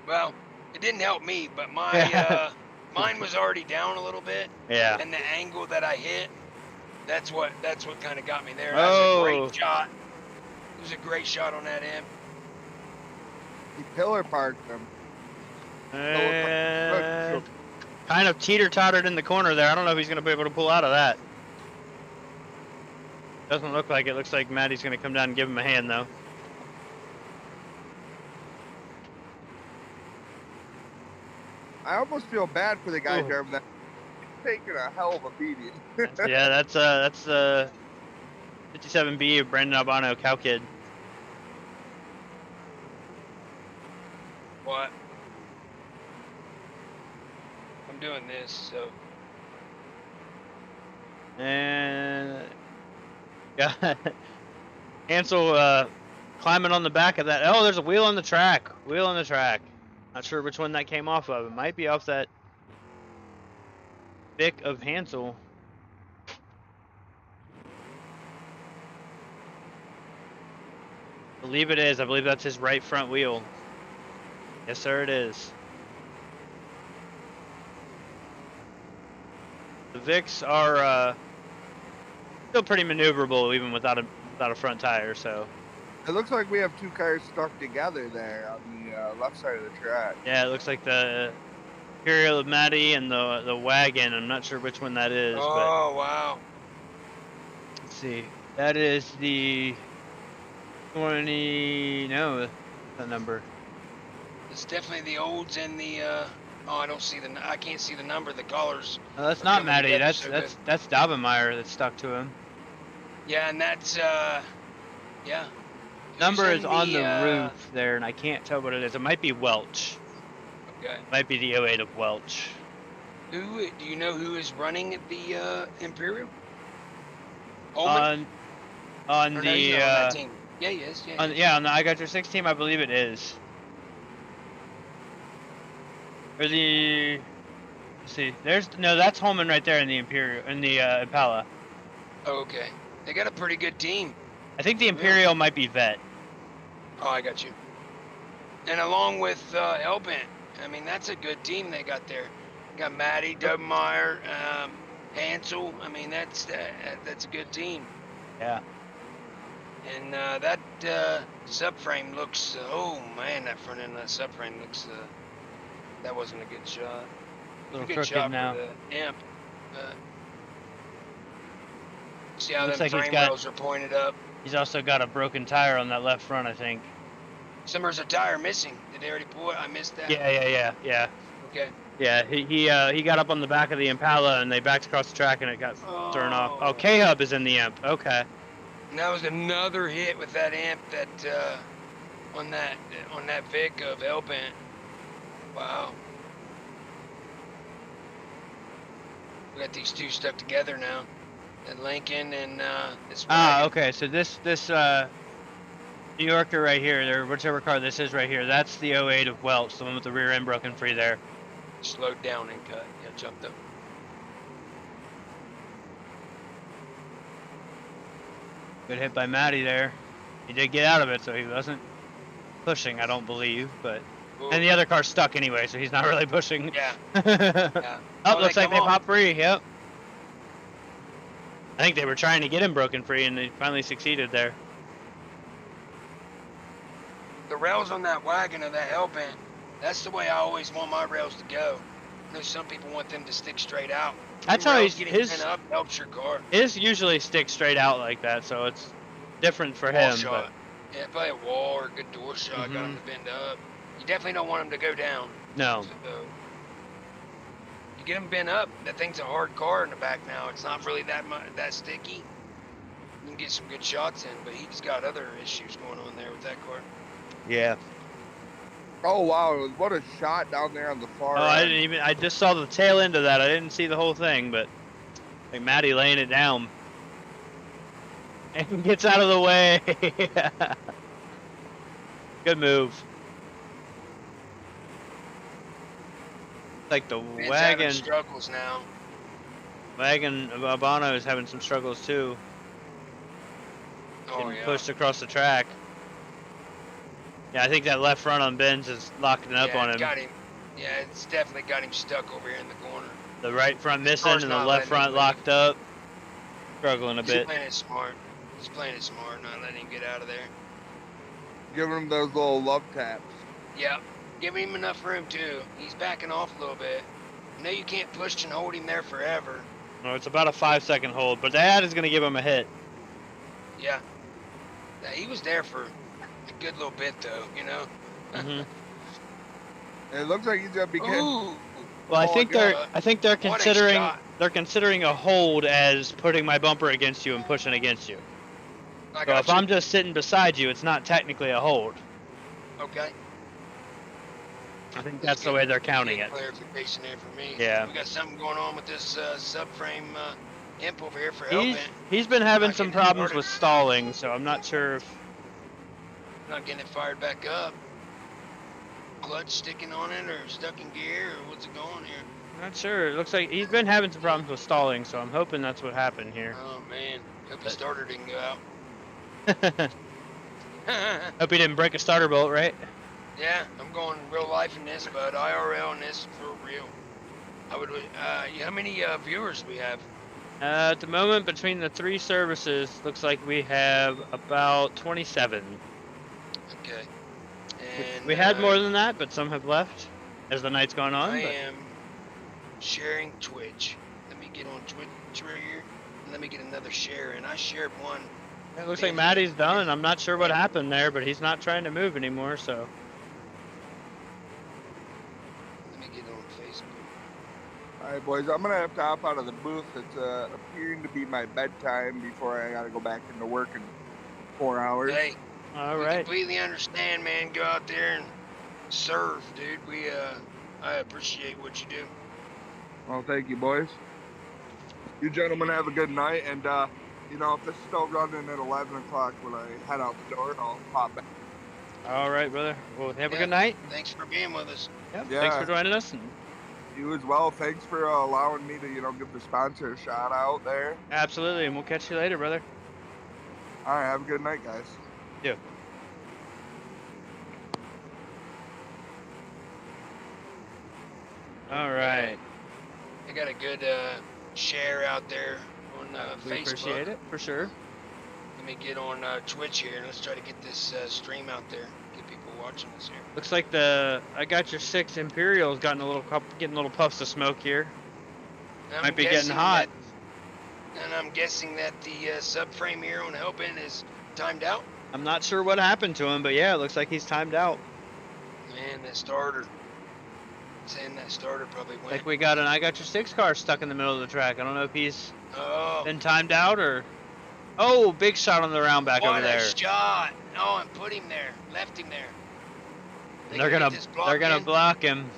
Well, it didn't help me, but my mine was already down a little bit. Yeah. And the angle that I hit, that's what kind of got me there. That was a great shot. It was a great shot on that imp. He pillar parked him. And kind of teeter-tottered in the corner there. I don't know if he's going to be able to pull out of that. Doesn't look like it. Looks like Maddie's going to come down and give him a hand, though. I almost feel bad for the guy driving that. He's taking a hell of a beating. Yeah, that's 57B of Brandon Albano, Cow Kid. What? I'm doing this, so. And got Hansel climbing on the back of that. Oh, there's a wheel on the track. Wheel on the track. Not sure which one that came off of. It might be off that Vic of Hansel. I believe it is. I believe that's his right front wheel. Yes, sir, it is. The Vics are still pretty maneuverable even without a front tire. So. It looks like we have two cars stuck together there on the left side of the track. Yeah, it looks like the Imperial of Maddie and the wagon. I'm not sure which one that is. Oh, wow. Let's see. That is the 20. No, that number. It's definitely the olds and the. Oh, I don't see I can't see the number. The colors. No, that's not Maddie. together That's so that's Dabenmeyer that's stuck to him. Yeah, and that's yeah. Number Who's is in on the roof there, and I can't tell what it is. It might be Welch. Okay. Might be the 08 of Welch. Who do you know who is running the Imperial? On Or no, the he's not on that team. Yeah, he is. Yeah, he is. on the I Got Your 6 team, I believe it is. Or the let's see, that's Holman right there in the Impala. Oh, okay. They got a pretty good team. I think the Imperial might be Vet. Oh, I got you. And along with Hellbent, I mean that's a good team they got there. Got Maddie, Dobemeyer, Hansel. I mean that's a good team. Yeah. And that subframe looks. Oh man, that front end of that subframe looks. That wasn't a good shot. A little Good crooked shot now. for the imp. See how Looks them like he's frame got- rails are pointed up. He's also got a broken tire on that left front, I think. There's a tire missing. Did they already pull it? I missed that. Yeah. Okay. Yeah, he got up on the back of the Impala and they backed across the track and it got thrown off. Oh, K-Hub is in the imp. Okay. And that was another hit with that amp that on that Vic of Hellbent. Wow. We got these two stuck together now. And Lincoln and this wagon. Okay. So this New Yorker right here, or whichever car this is right here, that's the 08 of Welch, the one with the rear end broken free there. Slowed down and cut. Yeah, jumped up. Good hit by Matty there. He did get out of it, so he wasn't pushing, I don't believe, but. And the other car's stuck anyway, so he's not really pushing. Yeah. Yeah. Oh, looks like they popped free. Yep. I think they were trying to get him broken free, and they finally succeeded there. The rails on that wagon of that Hellbent, that's the way I always want my rails to go. I know some people want them to stick straight out. That's Your how rails he's getting his. bent up helps your car. His usually sticks straight out like that, so it's different for Wall him. shot. Yeah, probably a wall or a good door shot got him to bend up. You definitely don't want him to go down. No. So, you get him bent up, that thing's a hard car in the back now. It's not really that sticky. You can get some good shots in, but he's got other issues going on there with that car. Yeah. Oh wow, what a shot down there on the far Oh, end. I just saw the tail end of that. I didn't see the whole thing, but like Matty laying it down. And gets out of the way. Good move. Like the Ben's having wagon, struggles now. wagon of Albano is having some struggles too. Oh Getting yeah. pushed across the track. Yeah, I think that left front on Ben's is locking up Yeah, on it's him. got him. Yeah, it's definitely got him stuck over here in the corner. The right front missing car's and the not left letting him front locked up. Struggling a He's bit. playing it smart. He's playing it smart, not letting him get out of there. Giving him those little love taps. Yeah, giving him enough room too. He's backing off a little bit. I know you can't push and hold him there forever. No, it's about a 5-second hold, but that is going to give him a hit. Yeah. Yeah, he was there for a good little bit though, you know. Mhm. It looks like he's gonna be getting. Ooh. Well, I Oh, think God. they're What a considering shot. a hold as putting my bumper against you and pushing against you. I So got if you. I'm just sitting beside you, it's not technically a hold. Okay. I think that's the way they're counting Good it. clarification there for me. Yeah. We got something going on with this subframe imp over here for He's Hellbent. he's been having Not some getting it problems started. with stalling, so I'm not sure if Not getting it fired back up. Clutch sticking on it or stuck in gear or what's it going here? not sure. It looks like he's been having some problems with stalling, so I'm hoping that's what happened here. Oh man. Hope the starter didn't go out. Hope he didn't break a starter bolt, right? Yeah, I'm going real life in this, but IRL in this for real. I would. How many viewers do we have? At the moment, between the 3 services, looks like we have about 27. Okay. And We had more than that, but some have left as the night's gone on. I but- am sharing Twitch. Let me get on Twitch right here. And let me get another share. And I shared one. It looks like Matty's done. I'm not sure what happened there, but he's not trying to move anymore, so. Let me get on Facebook. All right, boys. I'm gonna have to hop out of the booth. It's appearing to be my bedtime before I gotta go back into work in 4 hours. Hey, All we right. completely understand, man. Go out there and serve, dude. I appreciate what you do. Well, thank you, boys. You gentlemen have a good night, and you know, if this is still running at 11 o'clock when I head out the door, I'll pop back. All right, brother. Well, have a Yeah. good night. Thanks for being with us. Yep. Yeah. Thanks for joining us. And You as well. Thanks for allowing me to, you know, give the sponsor a shout out there. absolutely, and we'll catch you later, brother. All right, have a good night, guys. Yeah. All right. I got a good share out there on We Facebook. appreciate it for sure. Let me get on Twitch here and let's try to get this stream out there. Get people watching us here. Looks like I got your 6 Imperials getting little puffs of smoke here. And I'm Might be getting guessing hot. And I'm guessing that the subframe here on Hellbent is timed out. I'm not sure what happened to him, but yeah, it looks like he's timed out. Man, that starter. Saying that starter probably went. Like we got an I got your 6 car stuck in the middle of the track. I don't know if he's Oh, been timed out or. Oh, big shot on the round back what over a there. shot! Oh, and put him there. Left him there. They're gonna get this block they're gonna in. block him.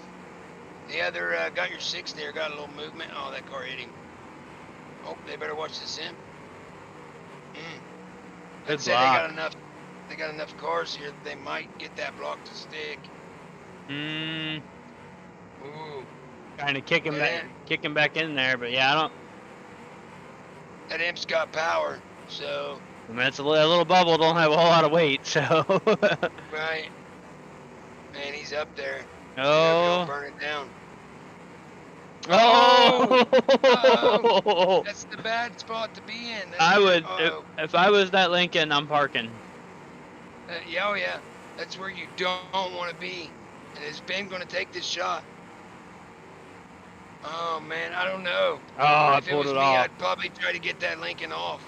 The other got your 6 there. Got a little movement. Oh, that car hit him. Oh, they better watch this in. Good I'd say they got block. enough. They got enough cars here that they might get that block to stick. Mm, Ooh, kind of kick him Yeah. back in there, but yeah, I don't. that imp's got power. So I mean, it's a little bubble. Don't have a whole lot of weight, so. right, man, he's up there. Oh. Burn it down. Oh. That's the bad spot to be in. I would Uh-oh. if I was that Lincoln, I'm parking. Yeah, oh yeah. That's where you don't want to be. And is Ben going to take this shot? Oh man, I don't know. Oh, I If it pulled was it me, off. I'd probably try to get that Lincoln off.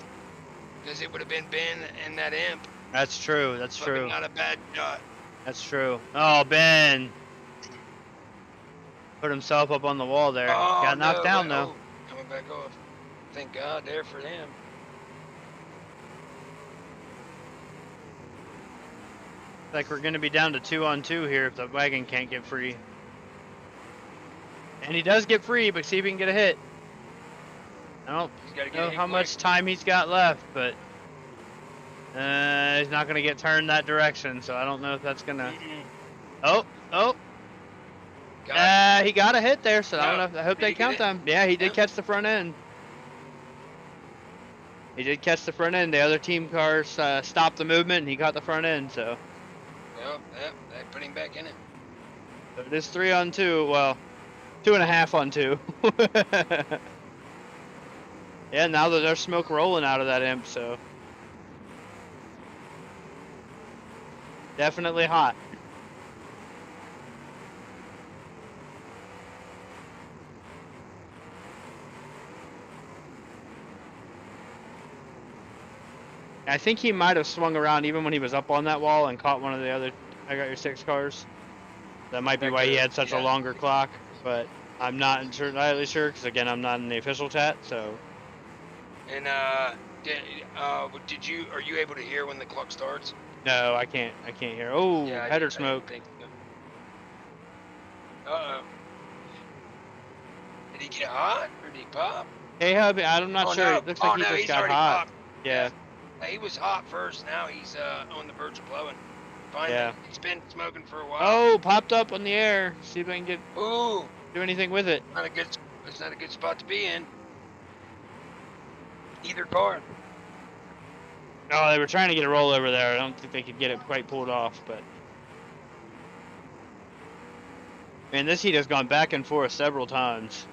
Because it would have been Ben and that imp. That's true. That's Probably true. not a bad shot. That's true. Oh, Ben. Put himself up on the wall there. Oh, Got knocked no, down wait, though. oh, coming back off. Thank God there for him. Like we're gonna be down to 2-on-2 here if the wagon can't get free. And he does get free, but see if he can get a hit. I don't He's got to get know a hit how quick. much time he's got left, but he's not gonna get turned that direction, so I don't know if that's gonna. Mm-mm. Oh, Got it. he got a hit there, so I don't No. know. I hope Did they he get count it? them. Yeah, he did Yeah. catch the front end. He did catch the front end. The other team cars stopped the movement, and he caught the front end. So Yep, they put him back in it. it is 3-on-2. Well, 2.5-on-2. Yeah, now that there's smoke rolling out of that imp, so definitely hot. I think he might have swung around even when he was up on that wall and caught one of the other I Got Your 6 cars. That might be That why he could- had such a yeah. longer clock, but I'm not entirely sure because again I'm not in the official chat, so And are you able to hear when the clock starts? no, I can't hear. Oh, I header didn't smoke. think so. Uh-oh. Did he get hot or did he pop? Hey hubby, I'm not Oh, sure. no. It looks Oh, like no, he just he's got already hot. popped. Yeah. He was hot first. Now he's on the verge of blowing. Finally, Yeah. he's been smoking for a while. Oh, popped up in the air. See if I can Ooh, do anything with it. it's not a good spot to be in. Either car. Oh, they were trying to get a rollover there. I don't think they could get it quite pulled off, but man, this heat has gone back and forth several times.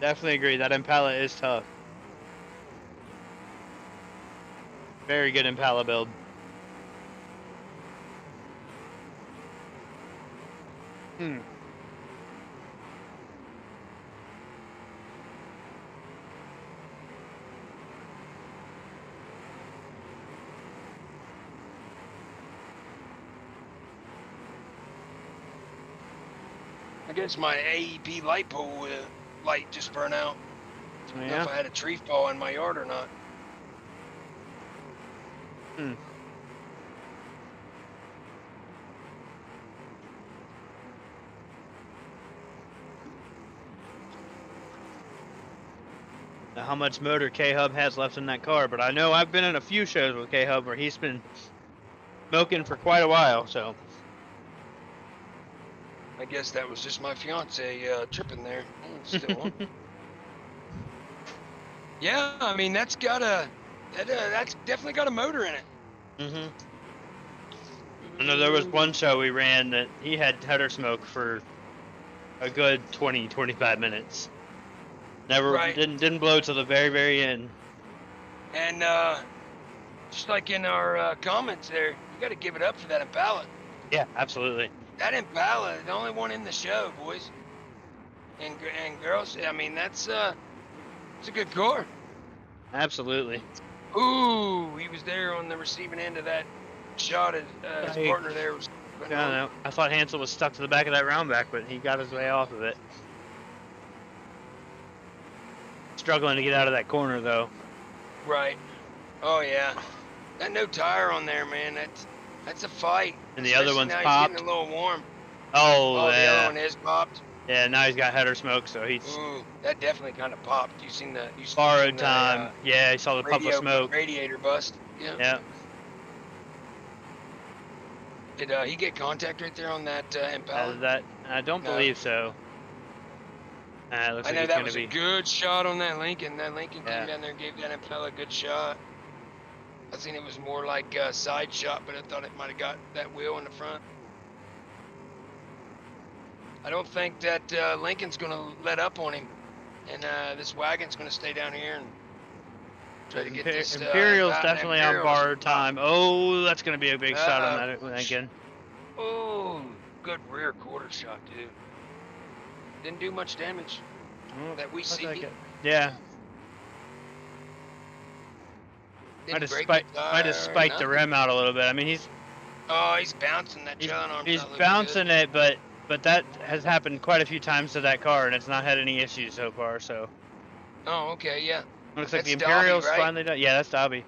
Definitely agree. That Impala is tough. Very good Impala build. I guess my AEP light pole light just burned out. I don't know if I Yeah. had a tree fall in my yard or not. Know how much motor K-Hub has left in that car, but I know I've been in a few shows with K-Hub where he's been smoking for quite a while, so I guess that was just my fiance tripping there. Still on. Yeah, I mean that's definitely got a motor in it. Mm-hmm. I know there was one show we ran that he had header smoke for a good 20-25 minutes. Never Right. didn't blow till the very, very end. And just like in our comments there, you got to give it up for that Impala. Yeah, absolutely. That Impala, the only one in the show, boys and girls. I mean, it's a good car. Absolutely. Ooh, he was there on the receiving end of that shot. His Hey. partner there was. I don't know. I thought Hansel was stuck to the back of that round back, but he got his way off of it. Struggling to get out of that corner though. Right. Oh yeah. That no tire on there, man. That's a fight. And the other Especially one's now popped. He's getting a little warm. Oh, The other yeah. one is popped. Yeah, now he's got header smoke, so he's Ooh, that definitely kind of popped. You seen the borrowed time. Yeah, he saw the puff of smoke. Radiator bust. Yeah. Yeah. Did he get contact right there on that Impala? That I don't No. believe so. It looks I like know it's that gonna was be. a good shot on that Lincoln. That Lincoln Yeah. came down there and gave that Impala a good shot. I seen it was more like a side shot, but I thought it might have got that wheel in the front. I don't think that Lincoln's going to let up on him, and this wagon's going to stay down here and try to get this. Imperial's that definitely on Imperial's- borrowed time. Oh, that's gonna be a big shot on that Lincoln. Oh, good rear quarter shot, dude. Didn't do much damage that we I'll see. take it. Yeah, might have Didn't break spiked, the tire, might have spiked the nothing. rim out a little bit. I mean, he's Oh, he's bouncing that trailing arm's he's not looking bouncing good. it, but that has happened quite a few times to that car, and it's not had any issues so far. So Oh, okay, yeah. Looks like the That's Dobby, Imperial's right? finally done. Yeah, that's Dobby.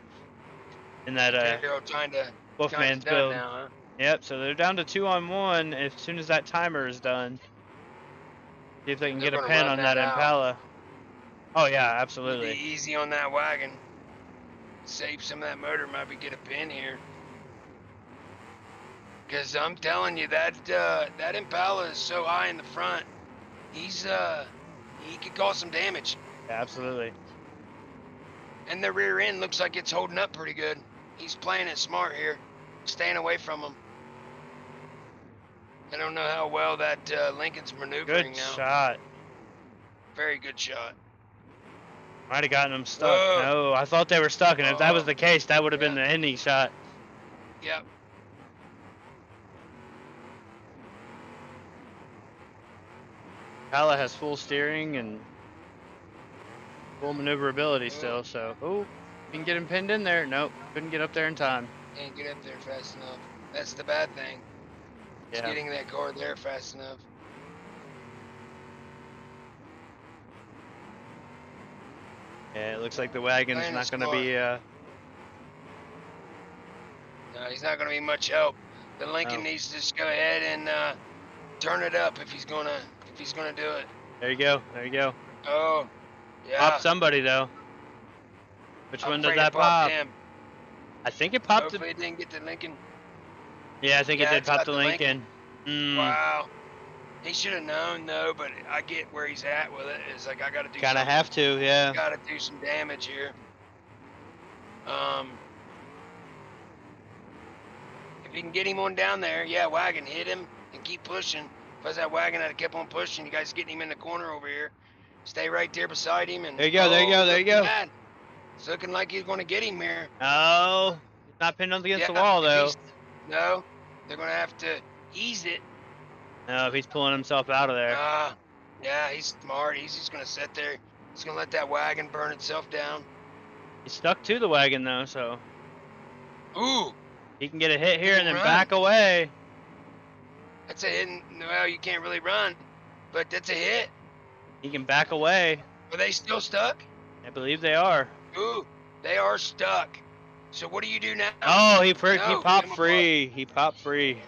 In that Imperial trying to Wolfman's done build. now, huh? Yep. So they're down to 2-on-1. As soon as that timer is done, see if they can They're get a gonna pin run on that that out. Impala. Oh yeah, Be absolutely. easy on that wagon. Save some of that motor, maybe get a pin here. Cause I'm telling you that that Impala is so high in the front. He could cause some damage. Yeah, absolutely. And the rear end looks like it's holding up pretty good. He's playing it smart here, staying away from him. I don't know how well that Lincoln's maneuvering Good now. shot. Very good shot. Might have gotten them stuck. Whoa. No, I thought they were stuck, and if that was Oh. the case, that would have been Yeah. the ending shot. Yep. Impala has full steering and full maneuverability still, so. Oh, you can get him pinned in there. Nope, couldn't get up there in time. Can't get up there fast enough. That's the bad thing. It's Yeah. getting that car there fast enough. Yeah, it looks like the wagon's Playing not it going to smart. be. No, he's not going to be much help. The Lincoln No. needs to just go ahead and turn it up if he's gonna do it. There you go. There you go. Oh, yeah. Pop somebody though. Which I'm one does afraid that it popped pop? him. I think it popped. Hopefully it didn't get the Lincoln. Yeah, I think Yeah, it did it's pop got the the Lincoln. Mm, Wow. He should have known though, but I get where he's at with it. It's like I got to do Kind of something. have to, yeah. Got to do some damage here. If you can get him on down there, yeah, wagon, hit him and keep pushing. If I was that wagon, I'd have kept on pushing. You guys getting him in the corner over here. Stay right there beside him. And There you go, there you go, there you looking go. bad. It's looking like he's going to get him here. Oh, he's not pinned up against the Yeah, wall if though. he's- No, they're going to have to ease it. No, if he's pulling himself out of there. Yeah, he's smart. He's just going to sit there. He's going to let that wagon burn itself down. He's stuck to the wagon though, so Ooh, he can get a hit here and then Run. back away. that's a hit. Well, you can't really run, but that's a hit. He can back away. Are they still stuck? I believe they are. Ooh, they are stuck. So what do you do now? Oh, he No, popped get him apart. free. He popped free.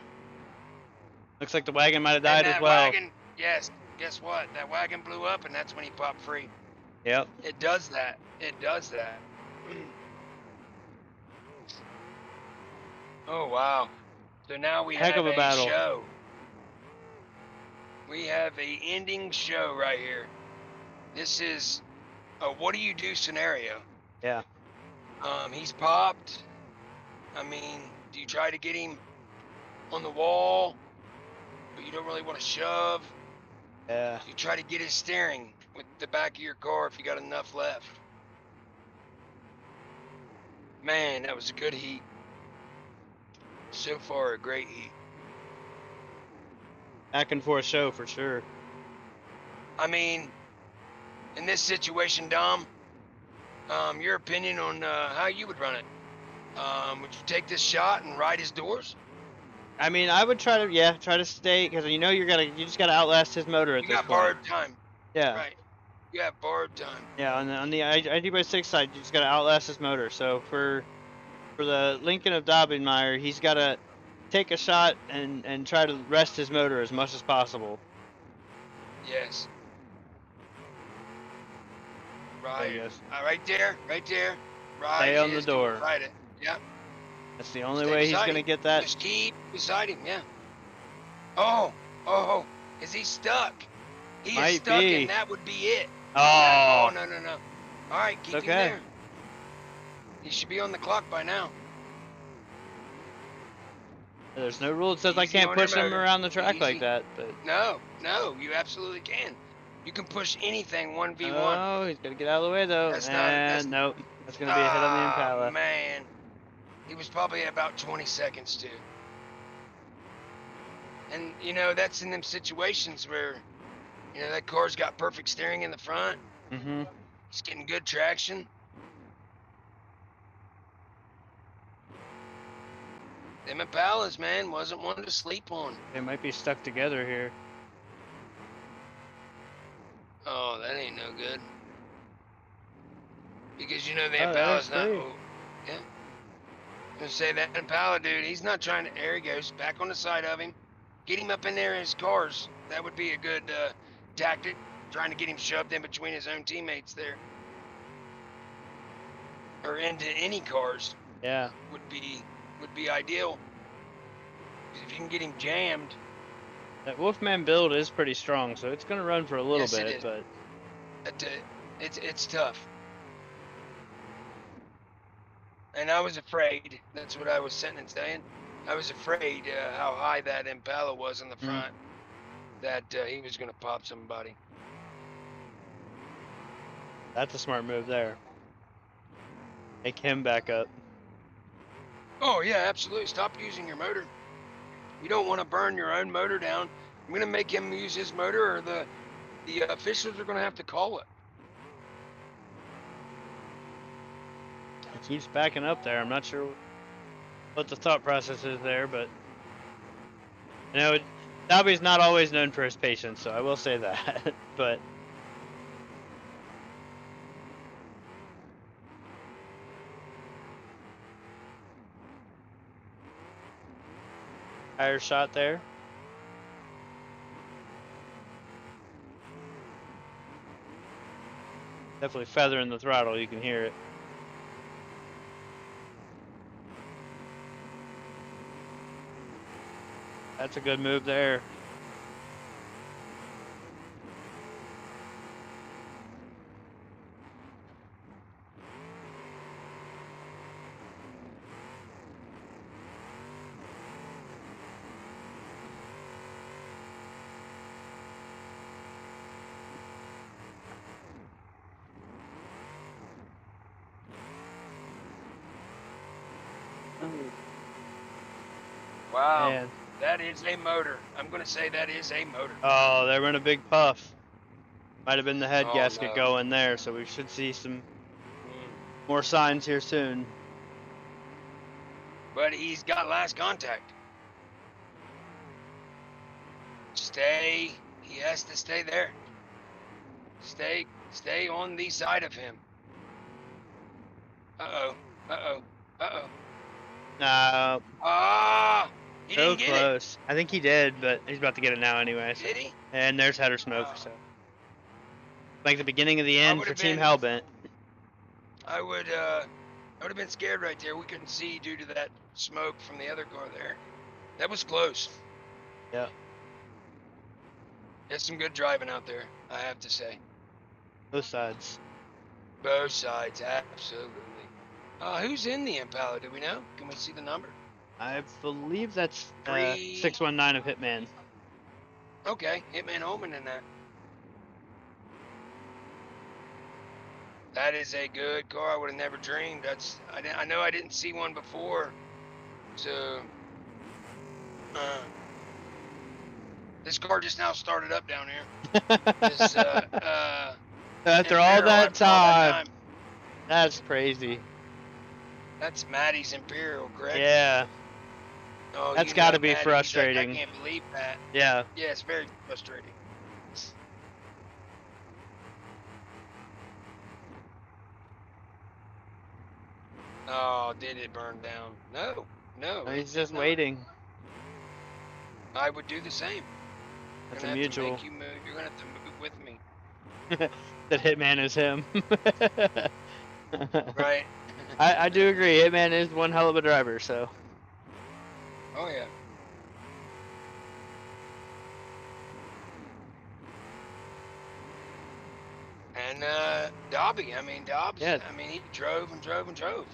Looks like the wagon might have And died that as well. wagon, yes, guess what? That wagon blew up, and that's when he popped free. Yep. It does that. It does that. Oh, wow. So now we Heck have of a battle. show. We have a ending show right here. This is a what do you do scenario. Yeah. He's popped. I mean, do you try to get him on the wall, but you don't really want to shove? Yeah. You try to get his steering with the back of your car if you got enough left. Man, that was a good heat. So far, a great heat. Back and forth show for sure. I mean, in this situation, Dom, your opinion on how you would run it? Would you take this shot and ride his doors? I mean, I would try to stay because you know you just gotta outlast his motor at You this got point. borrowed time, Yeah. right? You have borrowed time. Yeah. On the ID/6 side, you just gotta outlast his motor. So for the Lincoln of Dobbenmeyer, he's gotta take a shot and try to rest his motor as much as possible. Yes. I Right. guess Right there. Right there. Right. Stay on the his door. Right it. Yep. that's the only Stay way he's beside gonna him. get that. Just keep beside him. Yeah. Oh. Is he stuck? He is Might stuck, be. and that would be it. Oh. No. All right, keep him Okay. there. He should be on the clock by now. There's no rule that says I Easy can't on your push him motor. around the track like Easy. that. But No, you absolutely can. You can push anything 1v1. oh, he's gotta get out of the way though. That's not- And that's- nope, that's gonna be a hit on the Impala. Man, he was probably about 20 seconds too. And you know that's in them situations where, you know, that car's got perfect steering in the front. Mm-hmm. He's getting good traction. Them Impalas, man, wasn't one to sleep on. They might be stuck together here. Oh, that ain't no good. Because you know the Oh, that is Impala's not. free. Oh, yeah. I'm gonna say that Impala dude, he's not trying to. There he goes, back on the side of him. Get him up in there in his cars. That would be a good tactic. Trying to get him shoved in between his own teammates there, or into any cars Yeah. would be ideal. 'Cause if you can get him jammed, That Wolfman build is pretty strong, so it's gonna run for a little Yes, it bit, is. but it's tough. And I was afraid. That's what I was sitting and saying. I was afraid how high that Impala was in the front, that he was gonna pop somebody. that's a smart move there. Make him back up. Oh yeah, absolutely. Stop using your motor. You don't want to burn your own motor down. I'm gonna make him use his motor, or the officials are gonna have to call it. He keeps backing up there. I'm not sure what the thought process is there, but you know, Dobby's not always known for his patience, so I will say that. But higher shot there. Definitely feathering the throttle, you can hear it. That's a good move there. Wow, Man. that is a motor. I'm gonna say that is a motor. Oh, they were in a big puff. Might have been the head Oh, gasket no. going there, so we should see some Mm. more signs here soon. But he's got last contact. Stay. He has to stay there. Stay on the side of him. Uh-oh. Uh-oh. Uh-oh. No, Ah! He so didn't get close. I think he did, but he's about to get it now anyway. it. So. Did he? And there's header smoke, Oh. so like the beginning of the end for would've Team been- Hellbent. I would have been scared right there. We couldn't see due to that smoke from the other car there. That was close. Yeah. There's some good driving out there, I have to say. Both sides. Both sides, absolutely. Who's in the Impala? Do we know? Can we see the number? I believe that's 3 619 of Hitman. Okay, Hitman Holman in that. That is a good car. I would have never dreamed. I know I didn't see one before. So this car just now started up down here. This, After all Imperial, that after all that time, that's crazy. That's Maddie's Imperial, correct? Yeah, Oh, that's you gotta know be Maddie, he's like, frustrating. I can't believe that. yeah. Yeah, it's very frustrating. Oh, did it burn down? No, no. it He's did just not. waiting. I would do the same. That's Gonna a have mutual. To make you move. You're gonna have to move with me. That Hitman is him. Right. I do agree. Hitman is one hell of a driver. So Oh yeah. And Dobby, Dobbs. Yeah. He drove and drove and drove.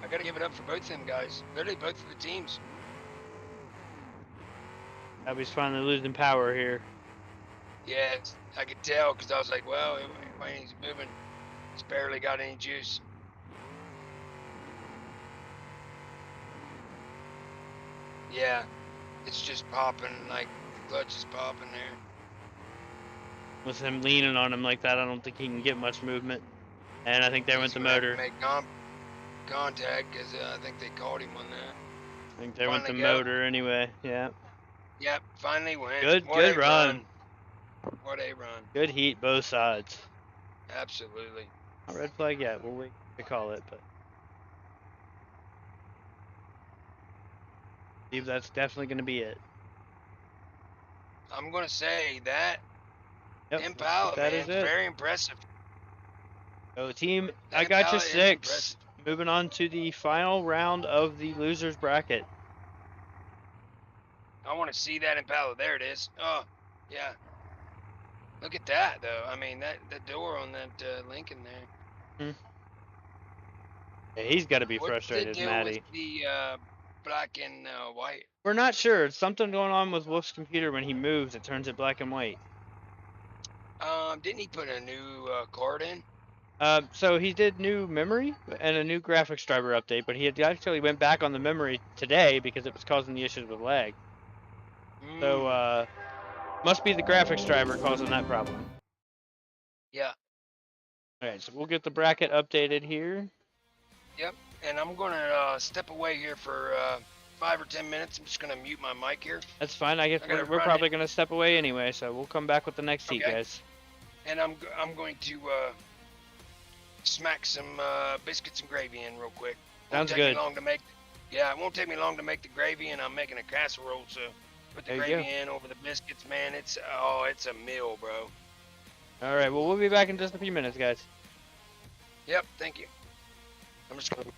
I gotta give it up for both them guys. Literally both of the teams. Abby's finally losing power here. Yeah, I could tell because I was like, well, when he's moving, he's barely got any juice. Yeah, it's just popping, like the clutch is popping there. With him leaning on him like that, I don't think he can get much movement. And I think there went He's the gonna have to motor. Make contact because I think they caught him on that. I think there went the finally go. motor anyway. Yeah. Yep, finally went. Good- What good a run. What a run. Good heat both sides. Absolutely. Not red flag yet. We'll wait to call it, but I believe that's definitely going to be it. I'm gonna say that Yep. Impala, that man, is it's it. very impressive. So team, That I got you Impala is 6. impressive. Moving on to the final round of the losers bracket. I want to see that Impala. There it is. Oh, yeah. Look at that, though. I mean, that the door on that Lincoln there. Yeah, he's got to be What's the frustrated, deal Matty. with the black and white? We're not sure. It's something going on with Wolf's computer. When he moves, it turns it black and white. Didn't he put a new card in? So he did new memory and a new graphics driver update, but he had actually went back on the memory today because it was causing the issues with lag. So must be the graphics driver causing that problem. Yeah. All right, so we'll get the bracket updated here. Yep. And I'm gonna step away here for 5 or 10 minutes. I'm just gonna mute my mic here. That's fine. I guess I gotta we're run probably it. gonna step away anyway, so we'll come back with the next heat, Okay. guys. And I'm going to smack some biscuits and gravy in real quick. Sounds Won't take good. Me long to make. Yeah, it won't take me long to make the gravy, and I'm making a casserole, so put the There you gravy in over the biscuits, man. It's a meal, bro. All right, well we'll be back in just a few minutes, guys. Yep, thank you. I'm just gonna.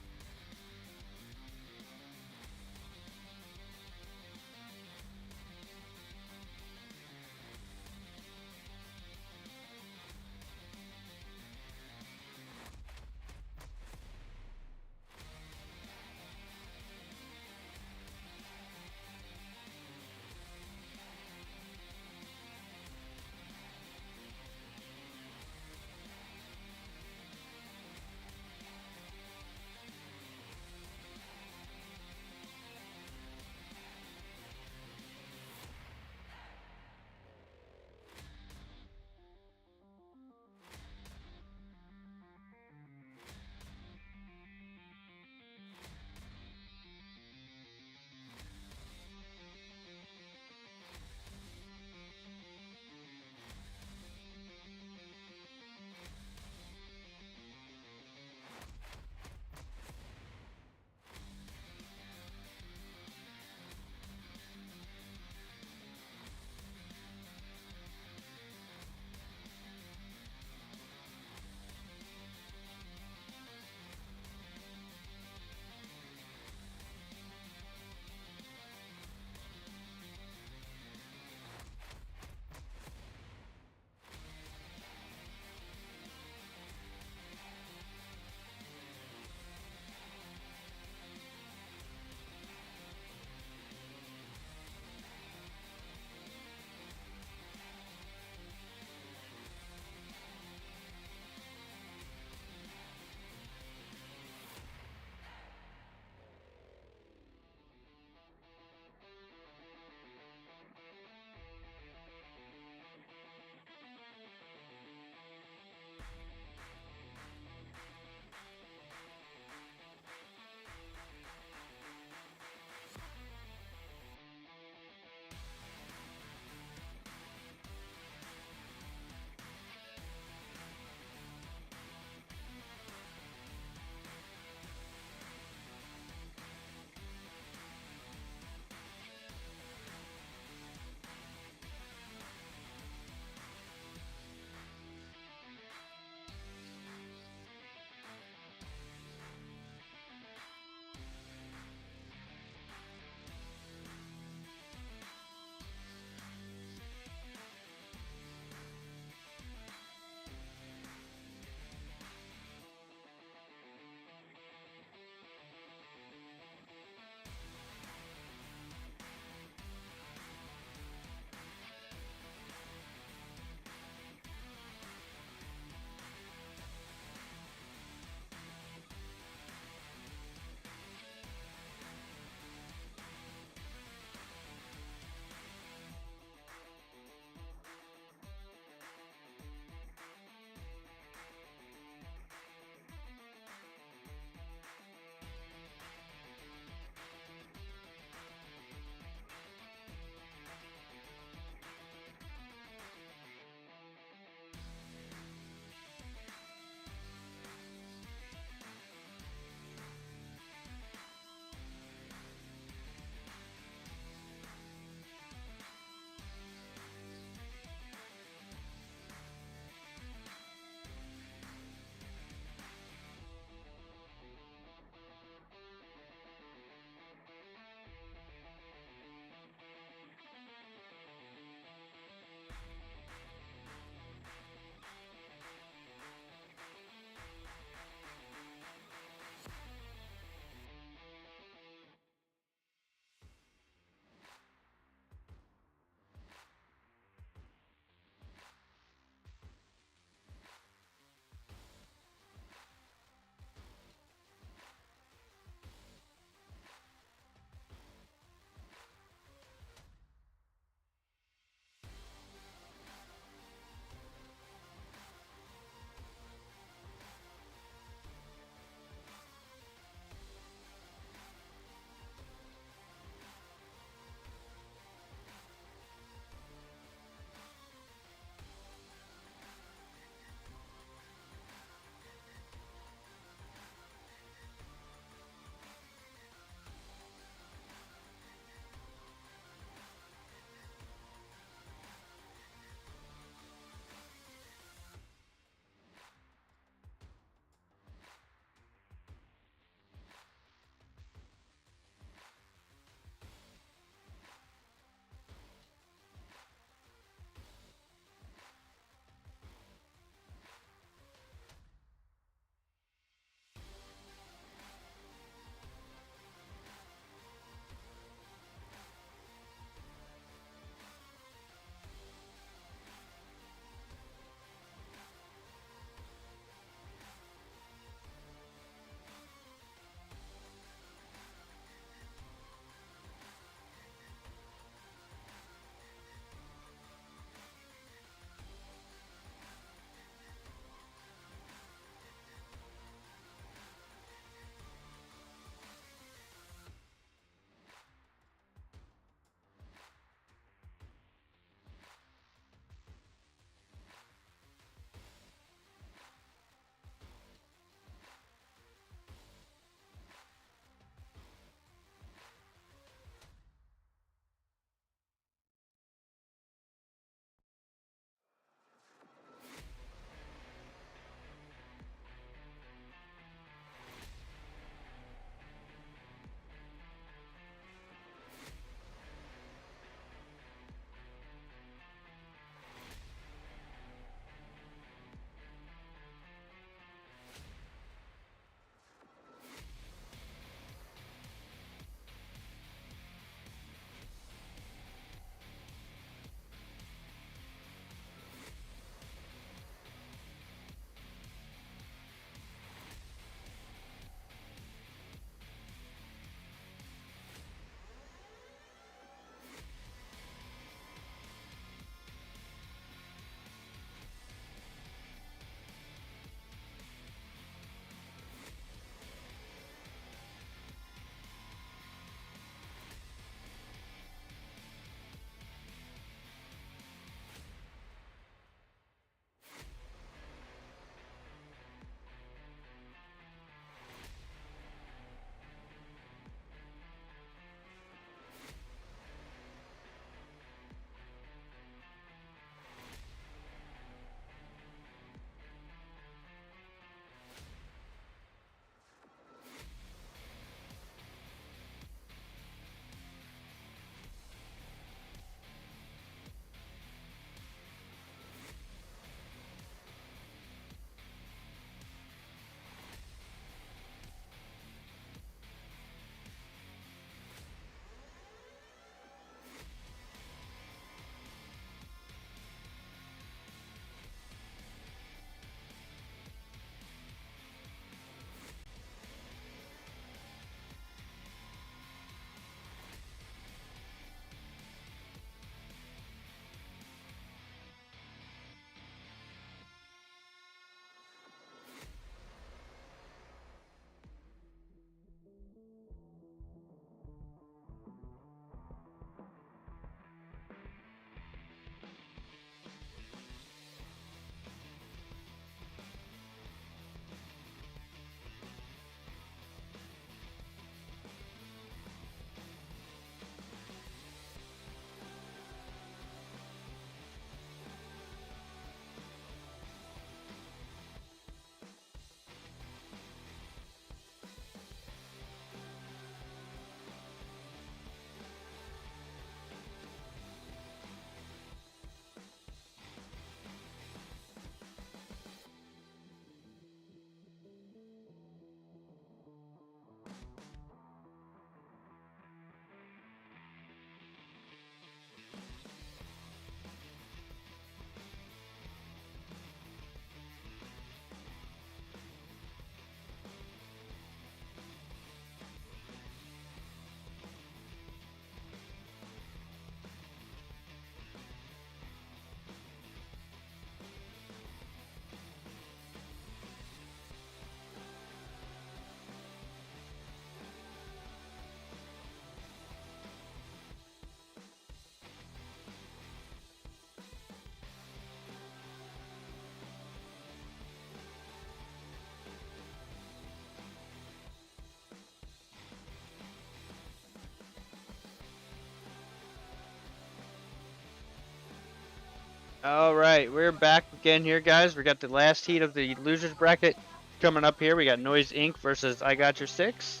All right, we're back again here, guys. We got the last heat of the losers bracket coming up here. We got Noise Inc. versus I Got Your Six.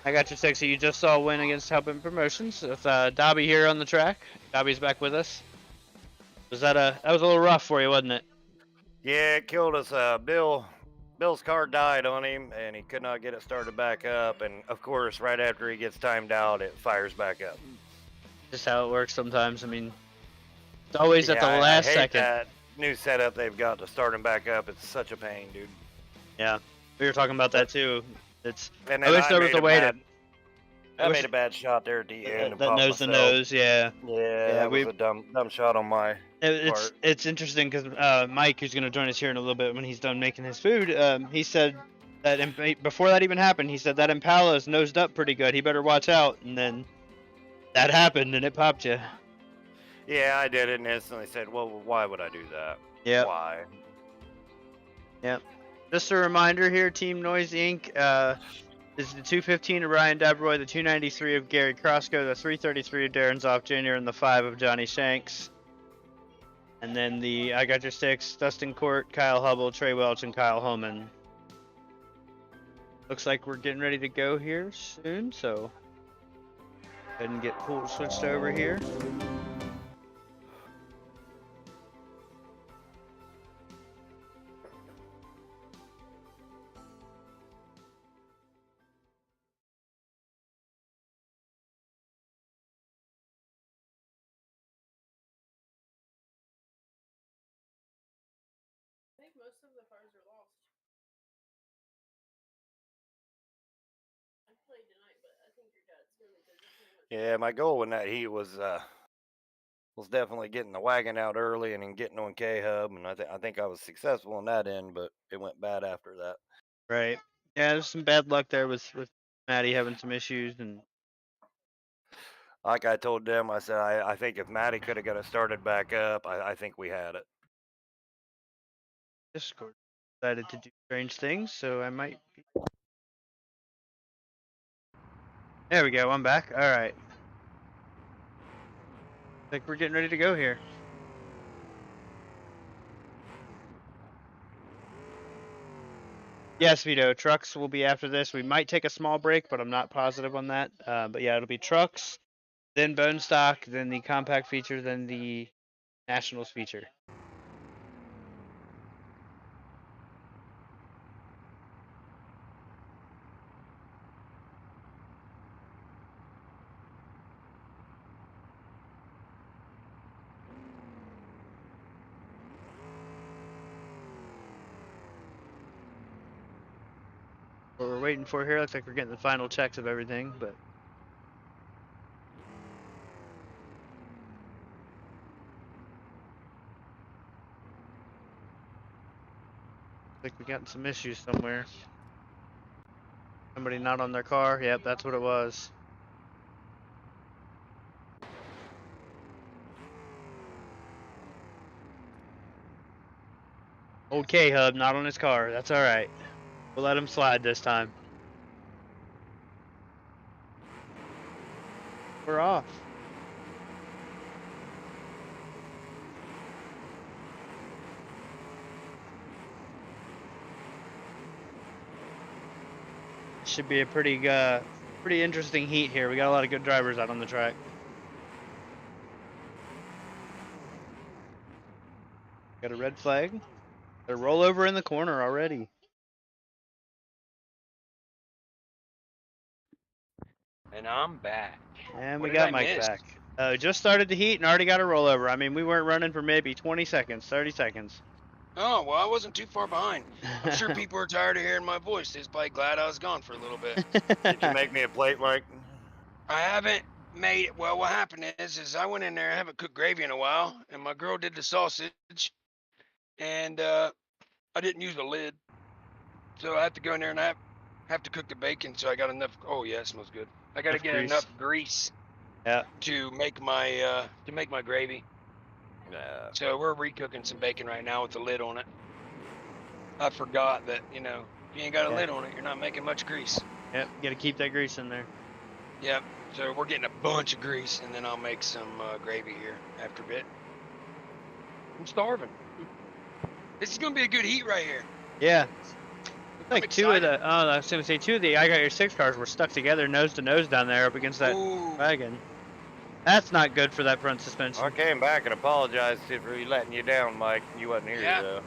I Got Your Six, who you just saw win against Helping Promotions with Dobby here on the track. Dobby's back with us. That was a little rough for you, wasn't it? Yeah, it killed us. Bill's car died on him, and he could not get it started back up. And of course, right after he gets timed out, it fires back up. Just how it works sometimes. I mean, it's always at the I last hate second. that new setup they've got to start him back up. It's such a pain, dude. Yeah, we were talking about that too. And I then wish there was made a way to. I made a bad shot there at the end. and That popped nose to myself. nose, yeah. Yeah, that was a dumb shot on my part. It's interesting because Mike, who's going to join us here in a little bit when he's done making his food, he said that before that even happened, he said that Impala's nosed up pretty good. He better watch out. And then that happened and it popped you. Yeah, I did it and instantly said, well, why would I do that? Yeah. Why? Yep. Just a reminder here, Team Noise Inc. Is the 215 of Ryan Dabroy, the 293 of Gary Crosco, the 333 of Darren Zoff Jr., and the 5 of Johnny Shanks. And then the I Got Your Six, Dustin Court, Kyle Hubble, Trey Welch, and Kyle Homan. Looks like we're getting ready to go here soon, so go ahead and get switched over here. I think most of the cars are lost. I played tonight, but I think your dad's really busy. Yeah, my goal in that heat was definitely getting the wagon out early and then getting on K-Hub, and I think I was successful on that end, but it went bad after that. Right. Yeah, there's some bad luck there with Maddie having some issues, and like I told them, I said I think if Maddie could have got it started back up, I think we had it. Discord decided to do strange things, so I might be... There we go, I'm back. Alright. I think we're getting ready to go here. Yes, Vito, trucks will be after this. We might take a small break, but I'm not positive on that. But yeah, it'll be trucks, then bone stock, then the compact feature, then the nationals feature. What we're waiting for here, looks like we're getting the final checks of everything, but looks like we got some issues somewhere. Somebody not on their car. Yep, that's what it was. Old K-Hub not on his car. That's alright. We'll let him slide this time. We're off. Should be a pretty interesting heat here. We got a lot of good drivers out on the track. Got a red flag. Got a rollover in the corner already. And I'm back. And What we did got I Mike miss? back. Just started the heat and already got a rollover. I mean, we weren't running for maybe 20 seconds, 30 seconds. Oh, well, I wasn't too far behind. I'm sure people are tired of hearing my voice. They're probably glad I was gone for a little bit. Did you make me a plate, Mike? I haven't made it. Well, what happened is I went in there, I haven't cooked gravy in a while, and my girl did the sausage, and I didn't use the lid. So I have to go in there and I have to cook the bacon, so I got enough. Oh, yeah, it smells good. I got to get enough grease to make my gravy. So we're recooking some bacon right now with the lid on it. I forgot that, if you ain't got a lid on it, you're not making much grease. Yep, you gotta keep that grease in there. Yep. So we're getting a bunch of grease, and then I'll make some gravy here after a bit. I'm starving. This is gonna be a good heat right here. Yeah. I'm Like two of excited. the, I was gonna say two of the I Got Your Six cars were stuck together nose to nose down there up against that Ooh. wagon. That's not good for that front suspension. I came back and apologized for letting you down, Mike. You wasn't here Yeah. though.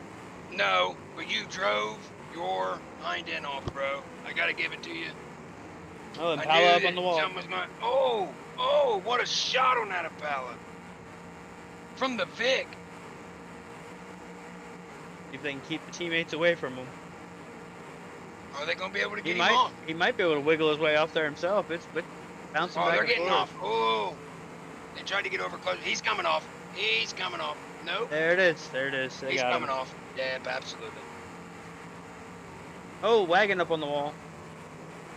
No, but you drove your hind end off, bro. I gotta give it to you. Oh, I Impala knew up that on the wall. something was going. Oh, what a shot on that Impala. From the Vic. See if they can keep the teammates away from him. Are they gonna be able to He get him might, off? he might be able to wiggle his way off there himself. It's but bouncing Oh, back they're and getting forth. off. Oh, they tried to get over close. He's coming off. He's coming off. Nope. There it is. There it is. They He's got coming him. off. Yeah, absolutely. Oh, wagon up on the wall.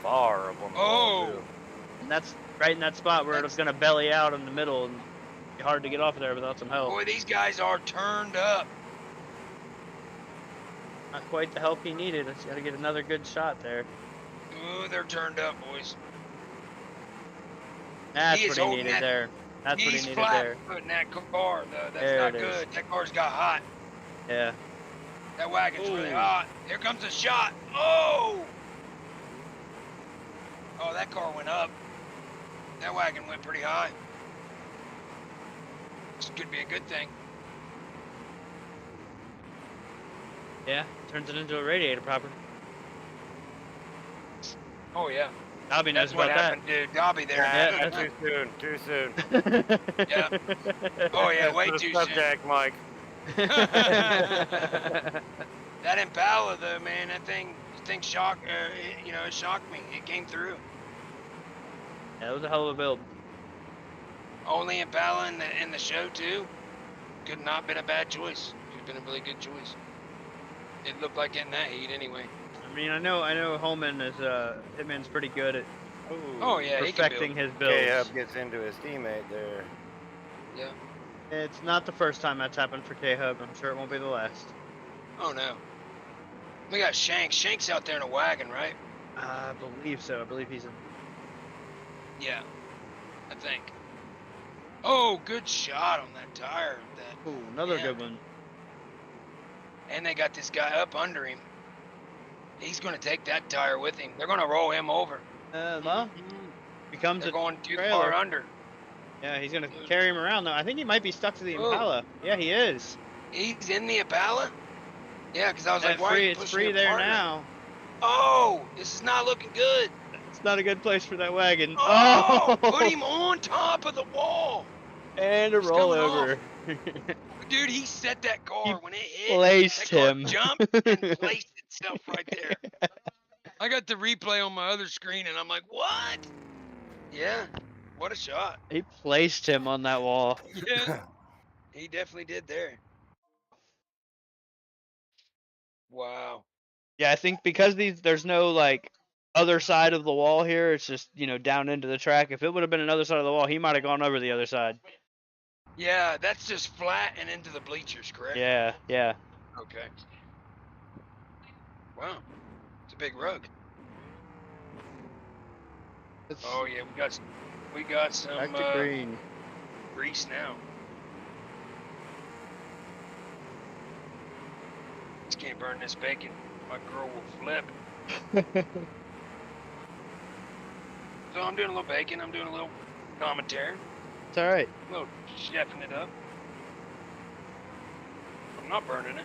Far up on the wall, Oh. too. And that's right in that spot where it was gonna belly out in the middle and be hard to get off of there without some help. Boy, these guys are turned up. Not quite the help he needed. He's got to get another good shot there. Ooh, they're turned up, boys. That's He is what he holding needed that- there. That's what he He's needed flat there. putting that car. That's There not it is. good. That car's got hot. Yeah. That wagon's really Ooh. hot. Here comes a shot. Oh! Oh, that car went up. That wagon went pretty high. This could be a good thing. Yeah. Turns it into a radiator popper. Oh, yeah. Dobby knows That's what about happened, dude. Dobby there. Yeah, Too soon. Too soon. that. Yeah. Oh, yeah, way That's the too soon. subject, Mike. That Impala, though, man, that thing shocked, it shocked me. It came through. Yeah, it was a hell of a build. Only Impala in the show, too. Could not have been a bad choice. Could have been a really good choice. It looked like getting that heat anyway. I mean, I know Holman is Hitman's pretty good at Oh, yeah, he can perfecting build. his builds. K-Hub gets into his teammate there. Yeah. It's not the first time that's happened for K-Hub. I'm sure it won't be the last. Oh, no. We got Shanks. Shanks out there in a wagon, right? I believe so. I believe he's in. Yeah. I think. Oh, good shot on that tire. Ooh, another Yeah. good one. And they got this guy up under him. He's going to take that tire with him. They're going to roll him over. Well, becomes They're a going too trailer. far under. Yeah, he's gonna carry him around though. I think he might be stuck to the Whoa. Impala. Yeah, he is. He's in the Impala? Yeah, because I was Yeah, like, why are you it's pushing free your there partner? now. Oh, this is not looking good. It's not a good place for that wagon. Oh, put him on top of the wall. And a He's coming rollover. Dude, he set that car He when it hit. placed that car him. jumped and placed itself right there. I got the replay on my other screen and I'm like, what? Yeah, what a shot. He placed him on that wall. Yeah, he definitely did there. Wow. Yeah, I think because there's no like other side of the wall here. It's just down into the track. If it would have been another side of the wall, he might have gone over the other side. Yeah, that's just flat and into the bleachers, correct? Yeah, yeah. Okay. Wow. It's a big rug. Oh yeah, we got some Back to green. grease now. Just can't burn this bacon. My girl will flip. So I'm doing a little bacon. I'm doing a little commentary. It's all right. A little chefing it up. I'm not burning it.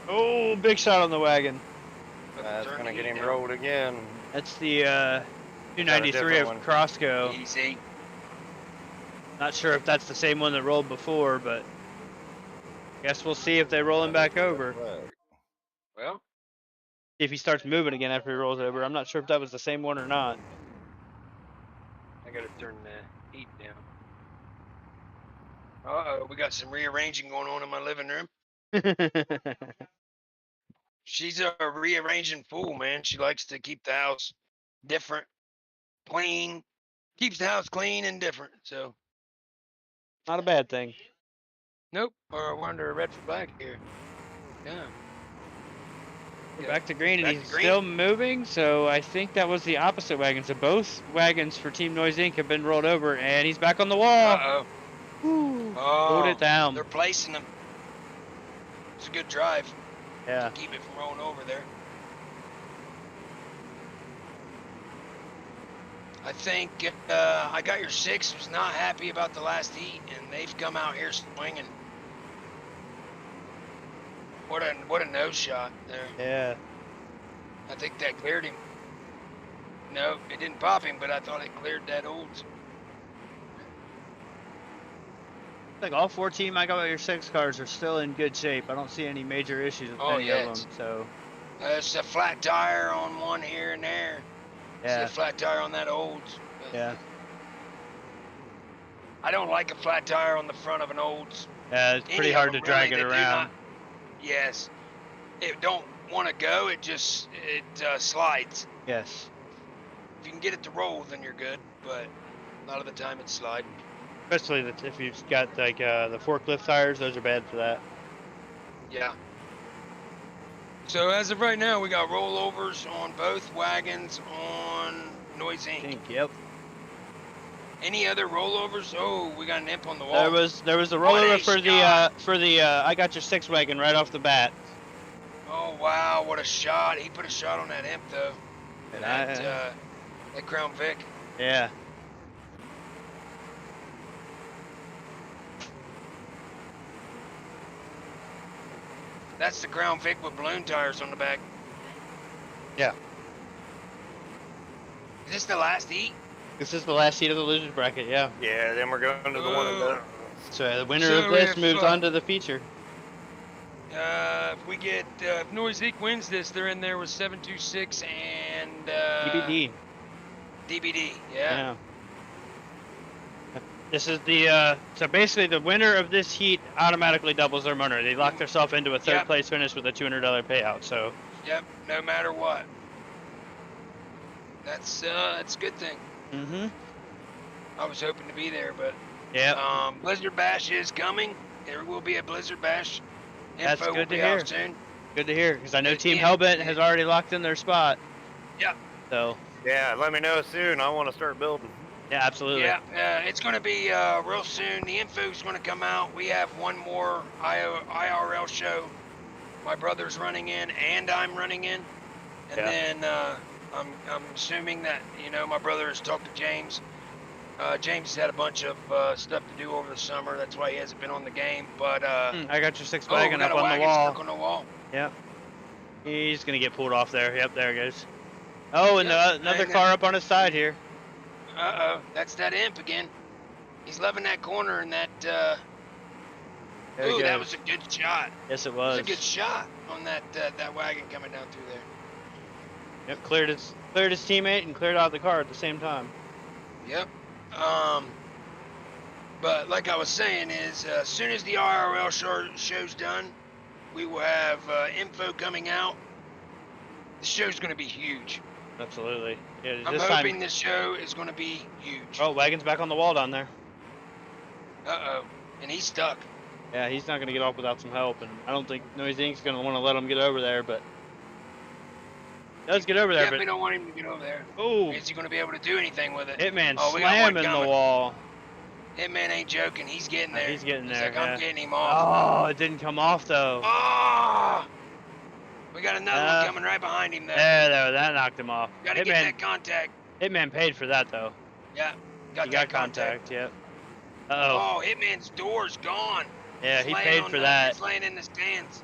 Oh, big shot on the wagon. But That's turn gonna the get heat him down. rolled again. That's the 293 of one. Crosco. Easy. Not sure if that's the same one that rolled before, but guess we'll see if they roll him back over. Well, If he starts moving again after he rolls over. I'm not sure if that was the same one or not. I gotta turn the heat down. Uh-oh, we got some rearranging going on in my living room. She's a rearranging fool, man. She likes to keep the house different, clean. Keeps the house clean and different. So, Not a bad thing. nope. Or we're under a red flag here. Yeah. We're Yeah. back to green, and Back he's to green. still moving. So I think that was the opposite wagon. So both wagons for Team Noise Inc. have been rolled over, and he's back on the wall. Uh-oh. Woo. Oh, Hold it down. they're placing him. It's a good drive Yeah. to keep it from rolling over there. I think I got your 6 was not happy about the last heat, and they've come out here swinging. What a nose shot there. Yeah. I think that cleared him. No, it didn't pop him, but I thought it cleared that old. I think all 4 Team I Got Your 6 cars are still in good shape. I don't see any major issues with Oh, any yeah, of them. So There's a flat tire on one here and there. See yeah, a flat tire on that old. yeah, I don't like a flat tire on the front of an Olds. yeah. It's Any pretty of hard to them, drag really, it they do around. not- Yes. It don't want to go. It slides. Yes. If you can get it to roll, then you're good. But a lot of the time it's sliding. Especially if you've got like the forklift tires, those are bad for that. Yeah. So as of right now, we got rollovers on both wagons on Noise I Inc. think. Yep. Any other rollovers? Oh, we got an imp on the wall. There was a What rollover a for the I Got Your 6 wagon right off the bat. Oh wow, what a shot! He put a shot on that imp though. And That Crown Vic. yeah. That's the Crown Vic with balloon tires on the back. Yeah. Is this the last heat? This is the last seat of the losers bracket. Yeah. Yeah, then we're going to the one and done. So the winner So of this if, moves on to the feature. If we get if Noise Inc. wins this, they're in there with 726 and DBD. DBD. Yeah. This is the so basically the winner of this heat automatically doubles their money. They lock themselves into a third Yep. place finish with a $200 payout. So Yep. No matter what. That's a good thing. mm-hmm. I was hoping to be there, but Yeah. Blizzard Bash is coming. There will be a Blizzard Bash. That's Info good will to be out hear. soon. Good to hear because I know Team Yeah. Hellbent has already locked in their spot. Yep. So Yeah, let me know soon. I want to start building. yeah, absolutely. Yeah, it's going to be real soon. The info's going to come out. We have one more IRL show. My brother's running in, and I'm running in. And Yeah. then I'm assuming that my brother has talked to James. James has had a bunch of stuff to do over the summer. That's why he hasn't been on the game. But I got your 6 we wagon got up a on the wagon wall. stuck on the wall. Yep. He's gonna get pulled off there. Yep, there it goes. Oh, and Yep, another and car up on his side here. That's that imp again. He's loving that corner and that. There he Ooh, that goes. was a good shot. Yes, it It was. was a good shot on that wagon coming down through there. Yep, cleared his teammate and cleared out the car at the same time. Yep. But like I was saying is, as soon as the IRL show's done, we will have info coming out. The show's going to be huge. Absolutely. Yeah, I'm this hoping time. this show is going to be huge. Oh, wagon's back on the wall down there. Uh-oh. And he's stuck. Yeah, he's not gonna get off without some help, and I don't think Noise Inc.'s gonna want to let him get over there, but does get over there. Yeah, we But don't want him to get over there. oh, Is he going to be able to do anything with it? Hitman Oh, we got one slamming the coming. wall. Hitman ain't joking. He's getting there. He's getting He's there. like, I'm yeah. getting him off. Oh, it didn't come off though. Oh! We got another Uh, one coming right behind him, though. There, that knocked him off. Gotta get that contact. Hitman paid for that though. Yeah, got He that got contact. Yep. Uh-oh. Oh, Hitman's door's gone. Yeah, He's he laying paid on for the- that. He's laying in the stands.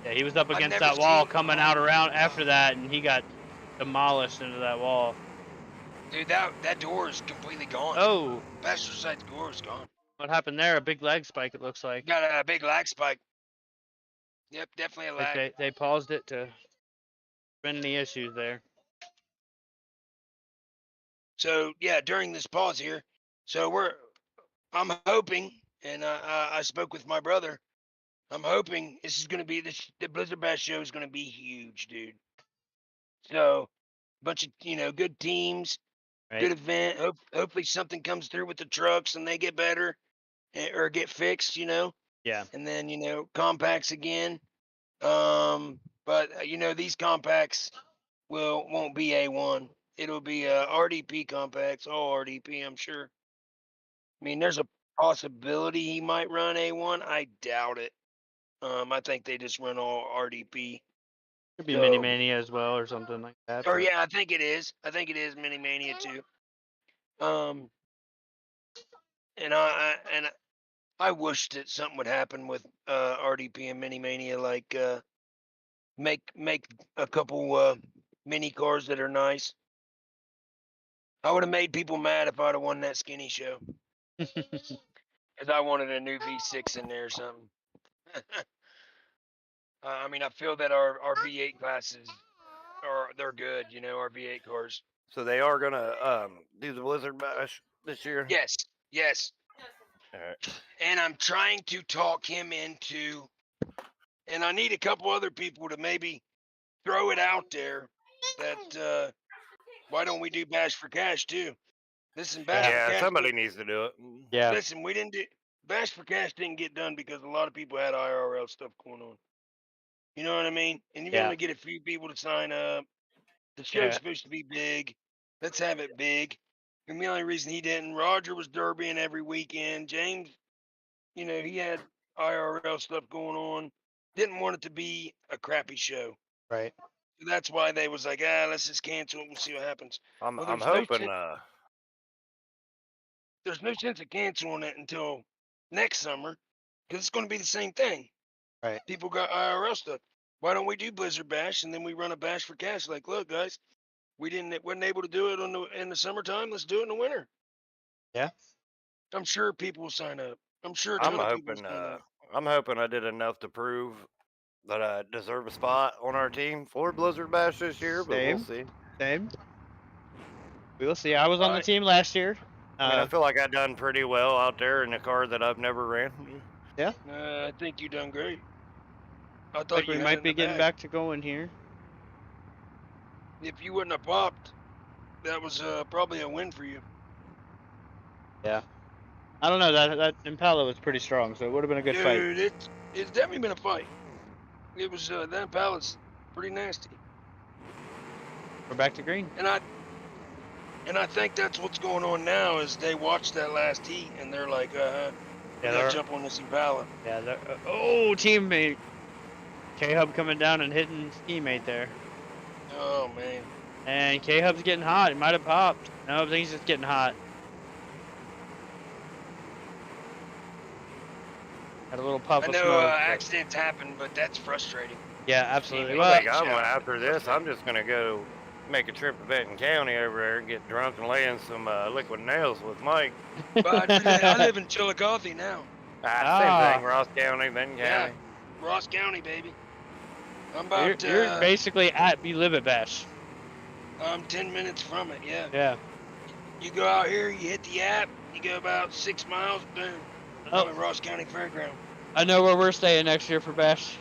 Yeah, he was up I've against never that wall seen- coming out around after that, and he got demolished into that wall. Dude, that door is completely gone. Oh, Passenger side door is gone. what happened there? A big leg spike, it looks like. Got a big lag spike. Yep, definitely a Like lag. they paused it to prevent any issues there. So yeah, during this pause here, I'm hoping, and I spoke with my brother. I'm hoping this is going to be the Blizzard Bash show is going to be huge, dude. So, bunch of good teams, Right. good event. Hopefully something comes through with the trucks and they get better, or get fixed. Yeah. And then compacts again. But these compacts won't be A1. It'll be RDP compacts, all RDP, I'm sure. I mean, there's a possibility he might run A1. I doubt it. I think they just run all RDP. Could be Mini Mania as well or something like that. Or but- yeah, I think it is. I think it is Mini Mania too. And I wish that something would happen with RDP and Mini Mania, like make a couple mini cars that are nice. I would have made people mad if I'd have won that skinny show, because I wanted a new V6 in there or something. I mean, I feel that our V8 classes they're good, our V8 cars. So they are gonna do the Blizzard Bash this year. Yes, yes. All right. And I'm trying to talk him into, and I need a couple other people to maybe throw it out there that why don't we do Bash for Cash too? Listen, Bash for Yeah, Cash. somebody needs to do it. Yeah. Listen, we didn't do Bash for Cash didn't get done because a lot of people had IRL stuff going on. You know what I mean? And you're Yeah. gonna get a few people to sign up. The show's Yeah. supposed to be big. Let's have it big. And the only reason he didn't, Roger was derbying every weekend. James, he had IRL stuff going on. Didn't want it to be a crappy show. Right. So that's why they was like, let's just cancel it and see what happens. I'm Well, I'm there's no hoping. There's no sense of canceling it until next summer, because it's going to be the same thing. Right. People got IRL stuff. Why don't we do Blizzard Bash and then we run a Bash for Cash? Like, look, guys, wasn't able to do it in the summertime. Let's do it in the winter. Yeah. I'm sure people will sign up. I'm sure. I'm ton of people will hoping. sign up. I'm hoping I did enough to prove that I deserve a spot on our team for Blizzard Bash this year. But we'll see. Same. We'll see. I was on the team last year. I mean, I feel like I've done pretty well out there in a car that I've never ran. I think you done great. I thought like you we had it might in be the getting bag. back to going here. If you wouldn't have popped, that was probably a win for you. Yeah. I don't know, that Impala was pretty strong, so it would have been a good fight. Dude, it's definitely been a fight. It was that Impala's pretty nasty. We're back to green. And I think that's what's going on now is they watched that last heat and they're like, Yeah, gotta they're- jump on this Impala. Yeah, teammate. K-Hub coming down and hitting his teammate there. Oh man. And K-Hub's getting hot. He might have popped. No, I think he's just getting hot. Had a little puff I of know smoke. but- accidents happen, but that's frustrating. Yeah, absolutely. I Well, Like, after this, I'm just gonna go make a trip to Benton County over there and get drunk and lay in some liquid nails with Mike. But I live in Chillicothe now. Same thing, Ross County, Benton Yeah. County. Ross County, baby. I'm you're, about you're basically at You Live at Bash. I'm 10 minutes from it, yeah. Yeah. You go out here, you hit the app, you go about 6 miles, boom. Oh. I'm at Ross County Fairground. I know where we're staying next year for Bash.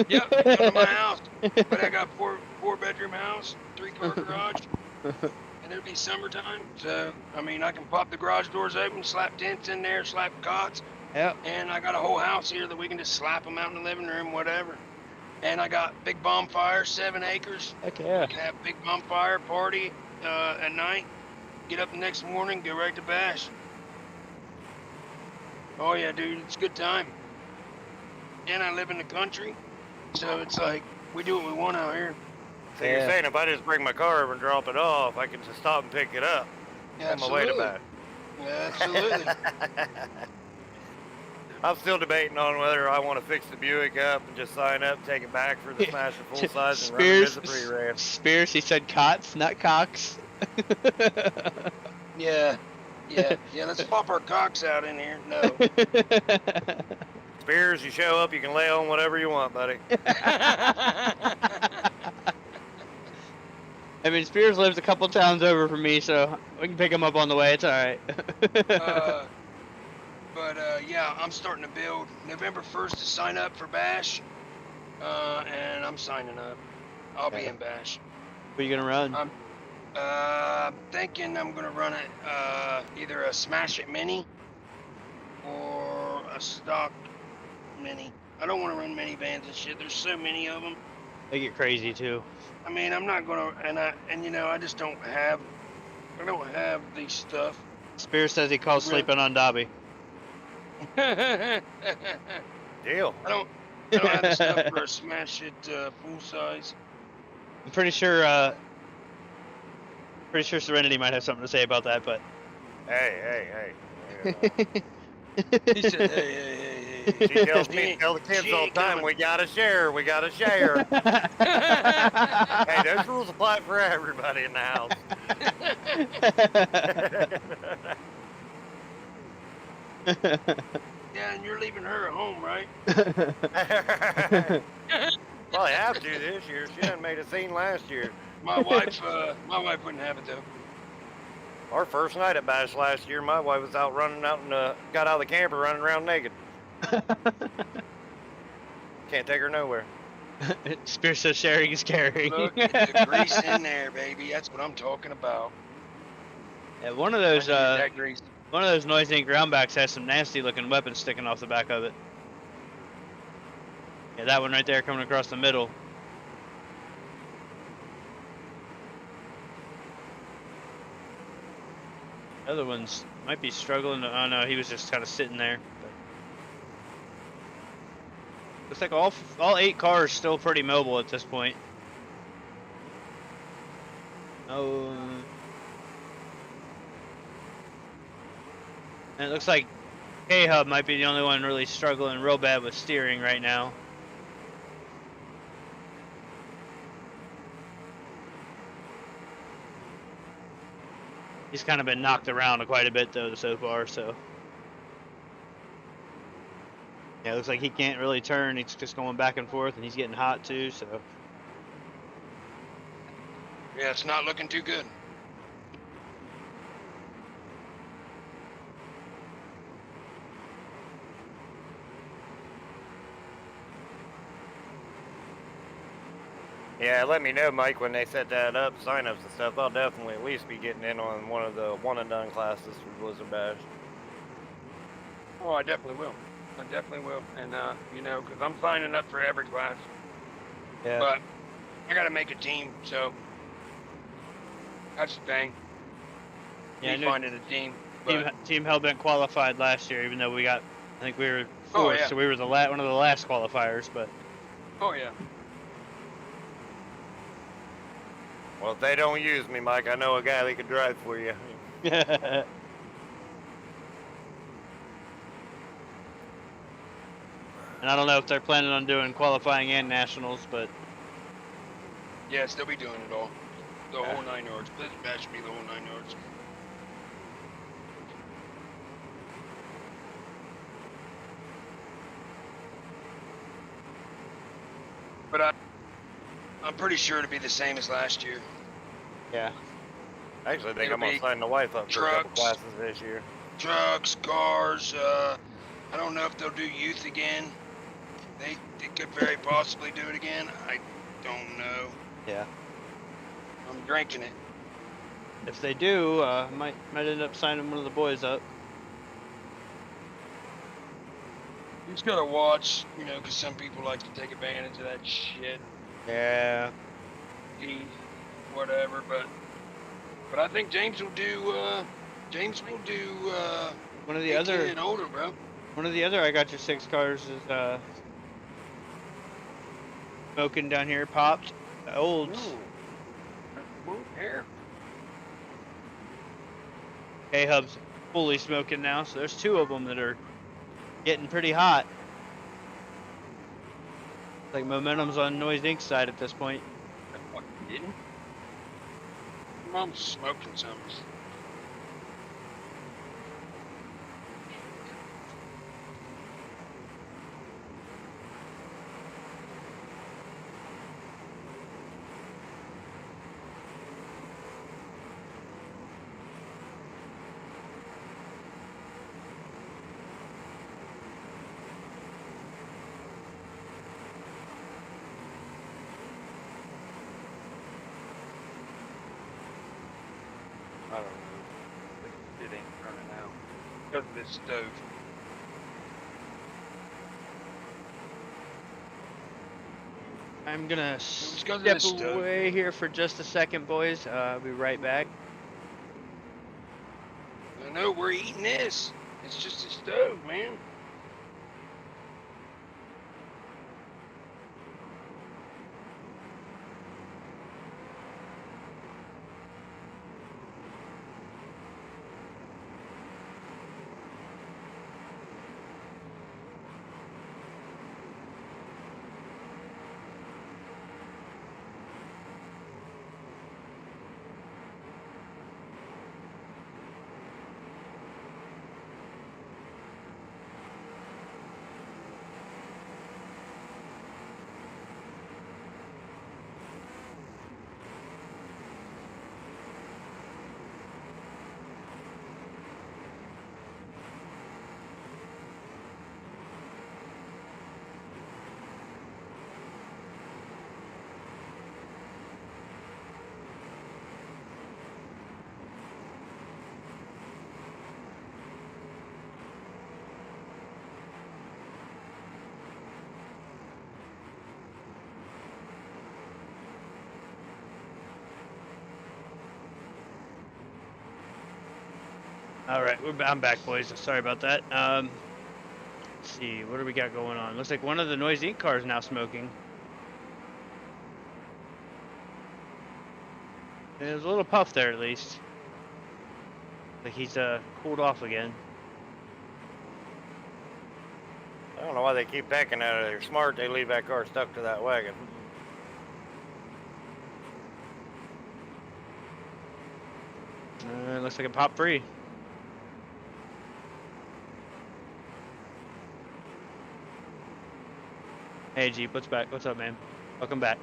Yep, come to my house. But I got four bedroom house, 3-car garage, and it'll be summertime. So I mean, I can pop the garage doors open, slap tents in there, slap cots, Yep. and I got a whole house here that we can just slap them out in the living room, whatever. And I got big bonfire, 7 acres. Heck yeah. We can have a big bonfire party at night. Get up the next morning, go right to Bash. Oh yeah, dude, it's a good time. And I live in the country, so it's like we do what we want out here. So you're Yeah. saying if I just bring my car over and drop it off, I can just stop and pick it up on my way to Absolutely. back? Yeah, absolutely. I'm still debating on whether I want to fix the Buick up and just sign up, take it back for the Smasher full size and run it as a pre-ran. Spears, he said cots, not cocks. Yeah, let's pop our cocks out in here. No. Spears, you show up, you can lay on whatever you want, buddy. I mean, Spears lives a couple towns over from me, so we can pick him up on the way. It's all right. But yeah, I'm starting to build. November 1st to sign up for Bash, and I'm signing up. I'll be Okay. in Bash. What are you gonna run? I'm thinking I'm gonna run it either a Smash It Mini or a stock Mini. I don't want to run minivans and shit. There's so many of them. They get crazy too. I mean, I'm not gonna, and you know, I just don't have, I don't have the stuff. Spear says he calls Really? sleeping on Dobby. I Deal. don't have the stuff for a smash it full size. I'm pretty sure Serenity might have something to say about that, but Hey. He said, hey. She tells me, tell the kids all the time, we gotta share. Hey, those rules apply for everybody in the house. Yeah, and you're leaving her at home, right? Well, I have to this year. She done made a scene last year. My wife wouldn't have it though. Our first night at Bash last year, my wife was out running out and got out of the camper running around naked. Can't take her nowhere. Spear says sharing is caring. Look at the grease in there, baby. That's what I'm talking about. Yeah, one of those I need that grease. Noise Inc. groundbacks has some nasty looking weapons sticking off the back of it. Yeah, that one right there coming across the middle. The other ones might be struggling. Oh no, he was just kind of sitting there. Looks like all 8 cars still pretty mobile at this point. Oh. And it looks like K-Hub might be the only one really struggling real bad with steering right now. He's kind of been knocked around quite a bit though so far, so. Yeah, it looks like he can't really turn. He's just going back and forth, and he's getting hot too, so. Yeah, it's not looking too good. Yeah, let me know, Mike, when they set that up, sign-ups and stuff. I'll definitely at least be getting in on one of the one-and-done classes for Blizzard Bash. Oh, I definitely will. And you know, because I'm signing up for every class. Yeah. But I gotta make a team, so that's the thing. Yeah, Me finding a team. Team Hellbent qualified last year, even though we got, I think we were 4th, Oh, yeah. so we were one of the last qualifiers, but. Oh yeah. Well, if they don't use me, Mike, I know a guy that could drive for you. And I don't know if they're planning on doing qualifying and nationals, but Yes, they'll be doing it all. The whole 9 yards. Blizzard Bash should be the whole 9 yards. But I'm pretty sure it'll be the same as last year. yeah. Actually, I think It'll I'm going be to sign the wife up for a couple trucks. classes this year. Trucks, cars, I don't know if they'll do youth again. They could very possibly do it again. I don't know. Yeah. I'm drinking it. If they do, might end up signing one of the boys up. You just gotta watch, you know, because some people like to take advantage of that shit. Yeah. Eat, whatever, but I think James will do, One of the 18 other and older, bro. I got your 6 cars is smoking down here, popped. The olds. Ooh, here. K-Hub's fully smoking now, so there's 2 of them that are getting pretty hot. Like momentum's on Noise Inc. side at this point. I fucking didn't. Mom's smoking something. I don't know. It ain't turning out because of this stove. I'm gonna was 'cause of step the stove. away here for just a second, boys. I'll be right back. I know we're eating this. It's just a stove, man. All right, I'm back, boys. Sorry about that. Let's see, what do we got going on? Looks like one of the Noise Inc. cars now smoking. There's a little puff there, at least. Like he's cooled off again. I don't know why they keep backing out of there. Smart, they leave that car stuck to that wagon. Looks like a pop free. Hey Jeep, what's back? What's up, man? Welcome back.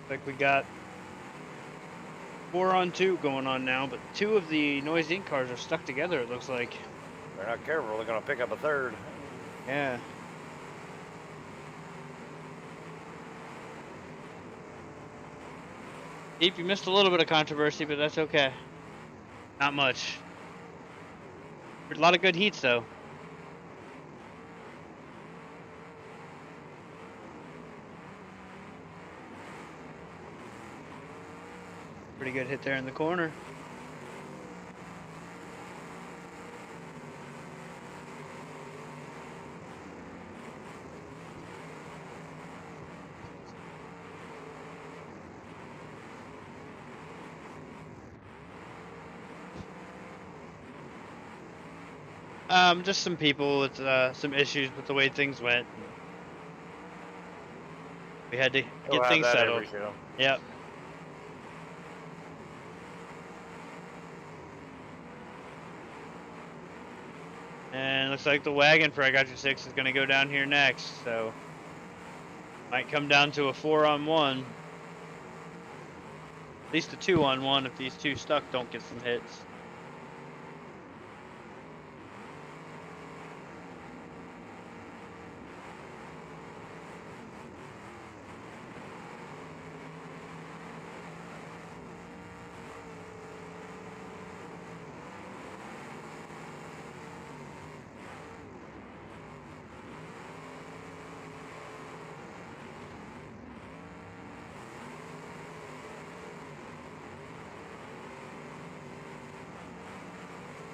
Like we got 4-on-2 going on now, but two of the Noise Inc. cars are stuck together, it looks like. They're not careful, they're gonna pick up a third. Yeah. Deep, you missed a little bit of controversy, but that's okay. Not much. A lot of good heats, though. Pretty good hit there in the corner. Just some people with some issues with the way things went. We had to We'll get have things that settled. every show. Yep. And looks like the wagon for I Got Your 6 is going to go down here next, so might come down to a 4-on-1. At least a 2-on-1 if these two stuck don't get some hits.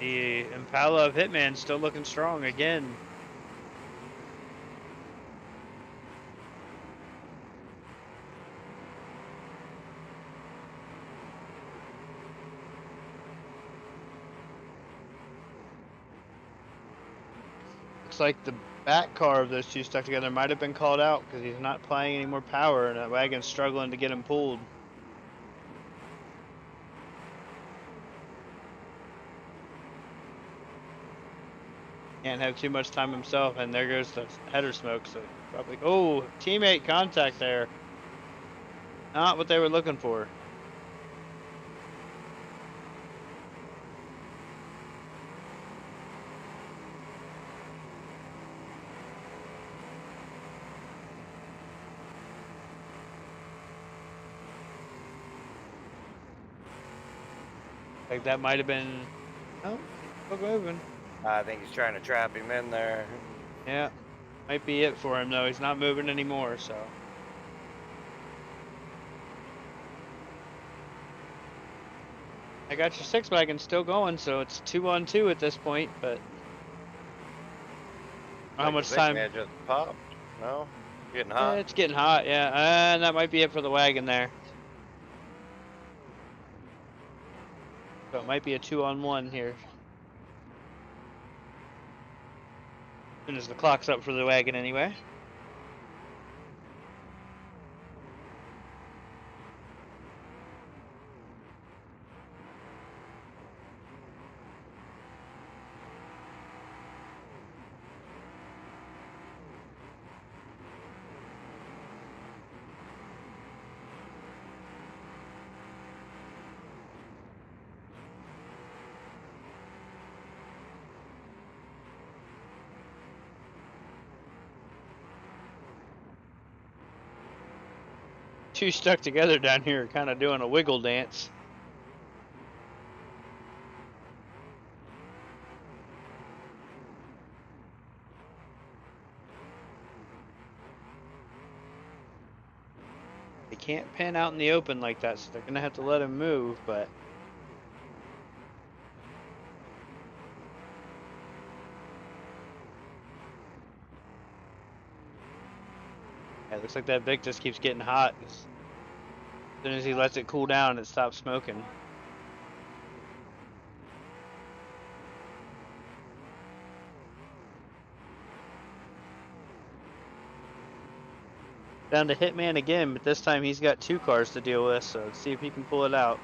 The Impala of Hitman still looking strong again. Looks like the back car of those two stuck together might have been called out because he's not applying any more power and that wagon's struggling to get him pulled. Can't have too much time himself, and there goes the header smoke. So probably, oh, teammate contact there. Not what they were looking for. Like that might have been. Oh, still moving. I think he's trying to trap him in there. Yeah, might be it for him though. He's not moving anymore, so. I Got Your 6 wagon still going, so it's 2-on-2 at this point, but how Like much the time? Zigman just popped. No, getting Yeah, hot. it's getting hot, yeah, and that might be it for the wagon there. So it might be a 2-on-1 here. As soon as the clock's up for the wagon anyway. Two stuck together down here, kind of doing a wiggle dance. They can't pan out in the open like that, so they're gonna have to let him move, but yeah, it looks like that Vic just keeps getting hot. As soon as he lets it cool down, it stops smoking. Down to Hitman again, but this time he's got two cars to deal with, so let's see if he can pull it out.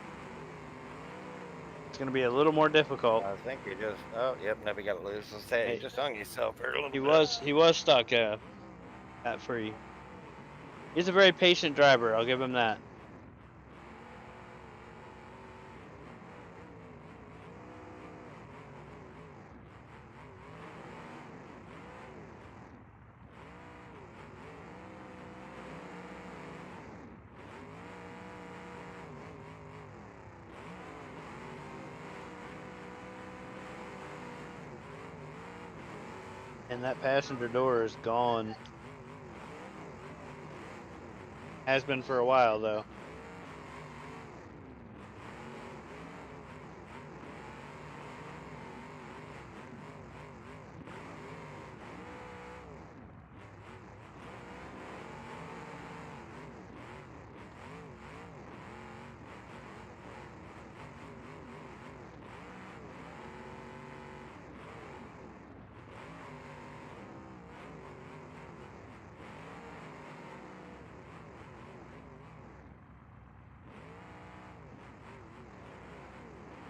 It's going to be a little more difficult. I think he just. Oh, yep. Never got loose. Let's say Hey. he just hung himself for a little He bit. was stuck, at free. He's a very patient driver, I'll give him that. And that passenger door is gone. Has been for a while though.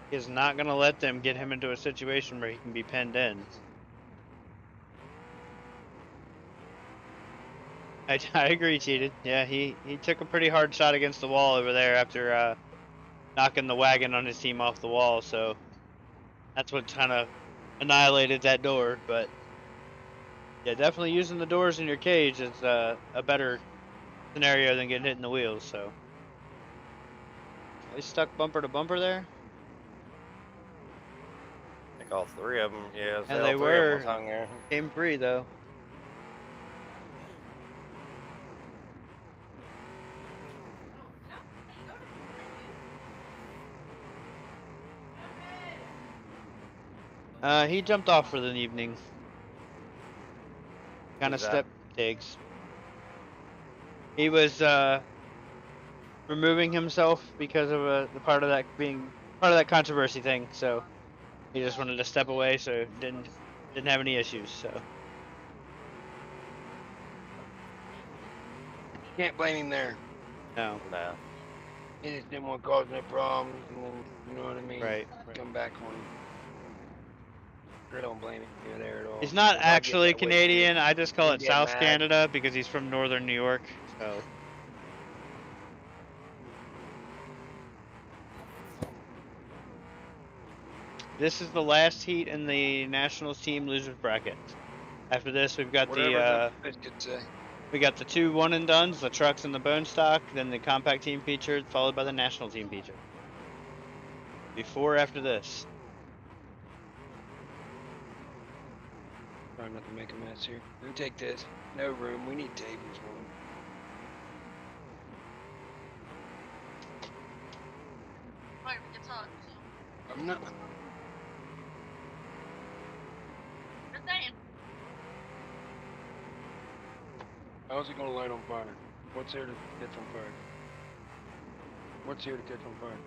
He is not going to let them get him into a situation where he can be pinned in. I agree, Cheated. Yeah, he took a pretty hard shot against the wall over there after knocking the wagon on his team off the wall, so that's what kind of annihilated that door. But yeah, definitely using the doors in your cage is a better scenario than getting hit in the wheels. So they stuck bumper to bumper there. I think all three of them, yeah. And all they three of 'em were was hung there. game free though. He jumped off for the evening. Kind of Who's that? step takes. He was removing himself because of the part of that being part of that controversy thing. So he just wanted to step away, so didn't have any issues. So Can't blame him there. no, No. He just didn't want to cause no problems, and then, you know what I mean? right. Come back on him. I don't blame him there at all. He's not If I get actually that way, Canadian. I just call he'd it get South mad. Canada because he's from northern New York. So this is the last heat in the Nationals team losers bracket. After this, we've got Whatever the biscuit say. we got the 2 one and dones, the trucks and the bone stock, then the compact team featured, followed by the national team featured. Before after this. Try not to make a mess here. Who take this? No room. We need tables for him. Right, we can talk. So. I'm not. Just saying. How's it gonna light on fire? What's here to catch on fire? What's here to catch on fire?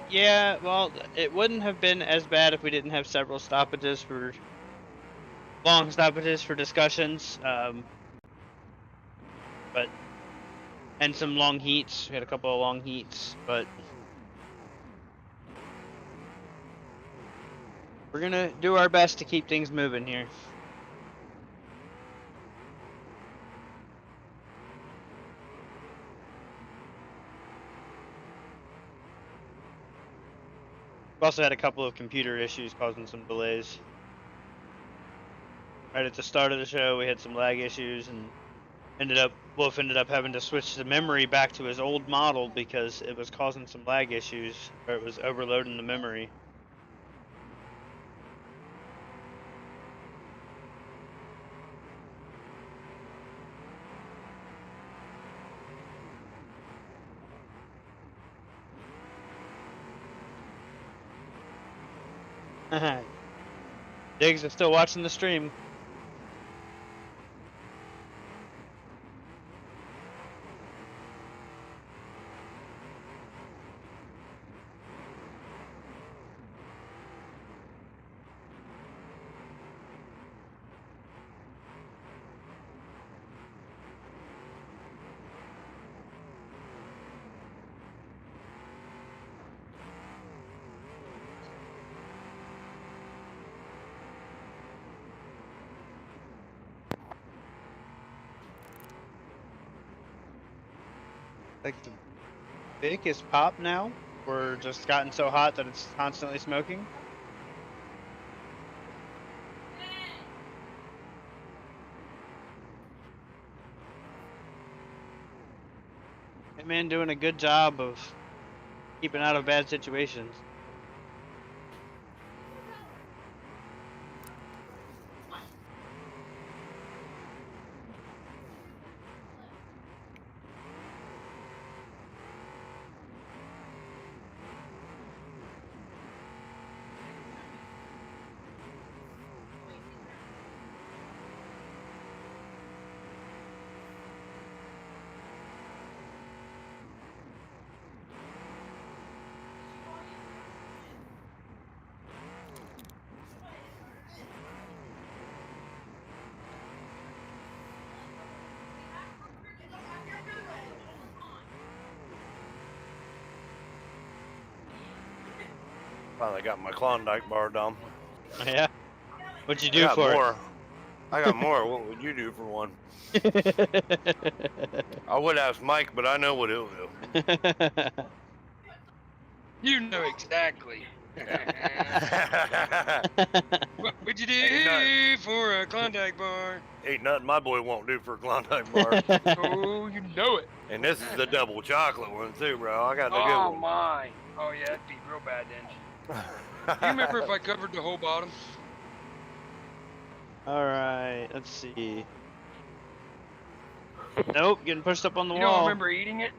Yeah, well, it wouldn't have been as bad if we didn't have several stoppages for long stoppages for discussions. But and some long heats. We had a couple of long heats, but we're gonna do our best to keep things moving here. We also had a couple of computer issues causing some delays. Right at the start of the show, we had some lag issues, and Wolf ended up having to switch the memory back to his old model because it was causing some lag issues, or it was overloading the memory. Diggs is still watching the stream. Like the Vic is popped now, or just gotten so hot that it's constantly smoking. Hitman doing a good job of keeping out of bad situations. Finally got my Klondike bar done. Yeah. What'd you I do got for more. I got more. What would you do for one? it? I would ask Mike, but I know what he'll do. You know exactly. What would you Ain't nothing. do for a Klondike bar? Ain't nothing my boy won't do for a Klondike bar. Oh, you know it. And this is the double chocolate one too, bro. I got the good Oh one. my. Oh yeah, that'd be real bad then. Do you remember if I covered the whole bottom? All right, let's see. Nope, getting pushed up on the You don't wall. remember eating it?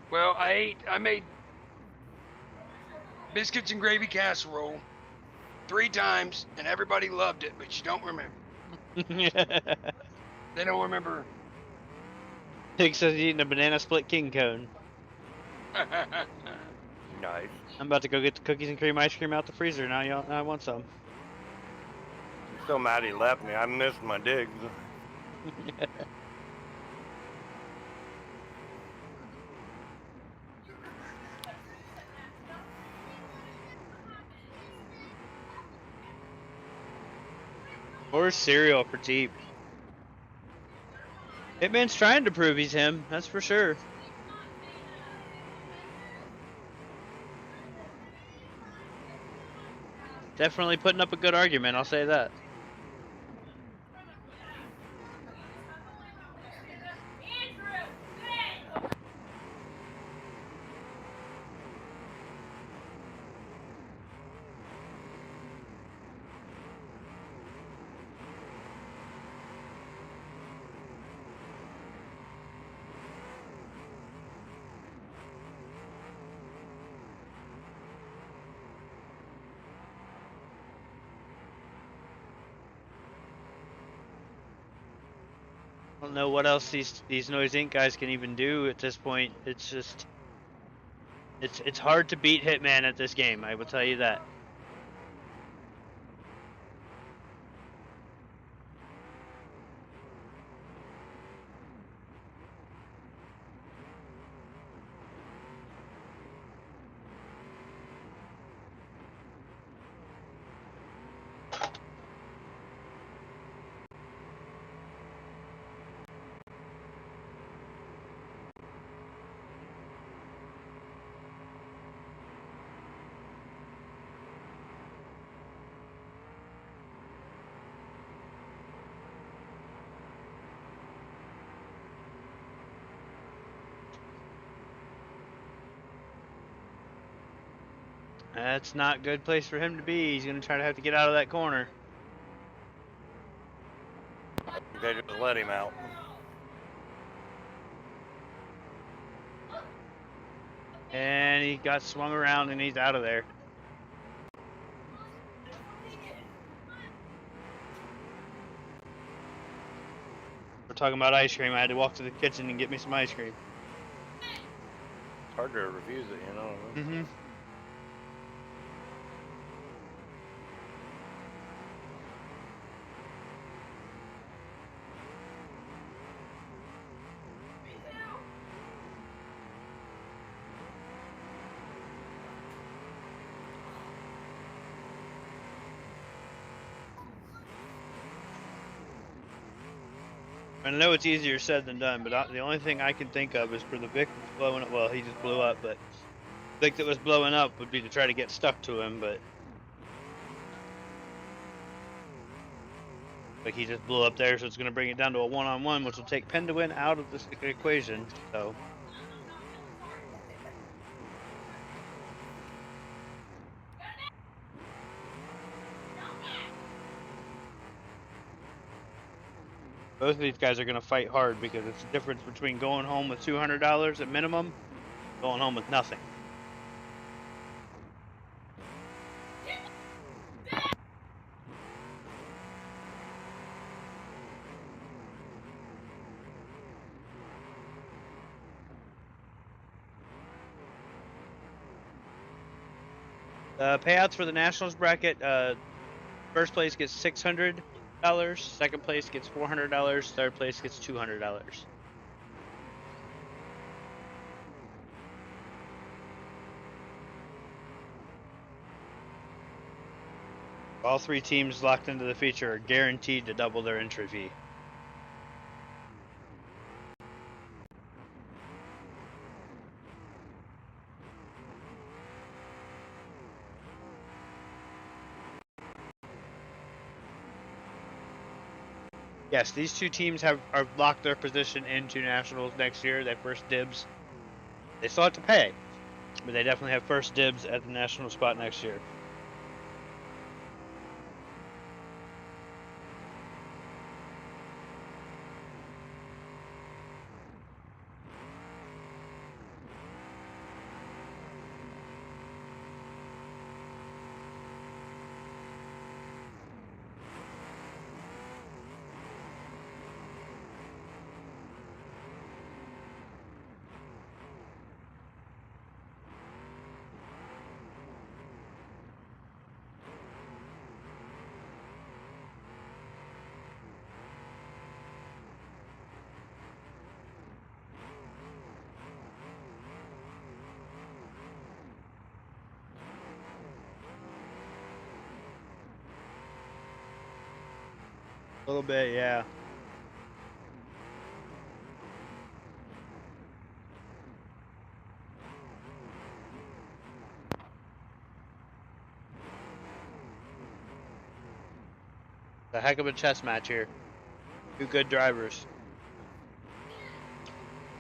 Well, I made biscuits and gravy casserole 3 times, and everybody loved it, but you don't remember. They don't remember. Pig says he's eating a banana split king cone. Nice. I'm about to go get the cookies and cream ice cream out the freezer. Now y'all, I want some. I'm so mad he left me. I missed my digs. Or cereal for cheap. Hitman's trying to prove he's him, that's for sure. Definitely putting up a good argument, I'll say that. I don't know what else these Noise Inc. guys can even do at this point. It's just it's hard to beat Hitman at this game, I will tell you that. That's not a good place for him to be. He's gonna try to have to get out of that corner. They just let him out. And he got swung around and he's out of there. We're talking about ice cream. I had to walk to the kitchen and get me some ice cream. It's hard to refuse it, you know. Mm-hmm. And I know it's easier said than done, but the only thing I can think of is for the Vic that's blowing up. Well, he just blew up, but Vic that was blowing up would be to try to get stuck to him, but like he just blew up there, so it's going to bring it down to a one-on-one, which will take Penduin out of this equation. So. Both of these guys are going to fight hard because it's the difference between going home with $200 at minimum, going home with nothing. Payouts for the Nationals bracket, first place gets $600, second place gets $400, third place gets $200. All 3 teams locked into the feature are guaranteed to double their entry fee. Yes, these 2 teams are locked their position into Nationals next year. They have first dibs. They still have to pay, but they definitely have first dibs at the National spot next year. A little bit, yeah. It's a heck of a chess match here. 2 good drivers.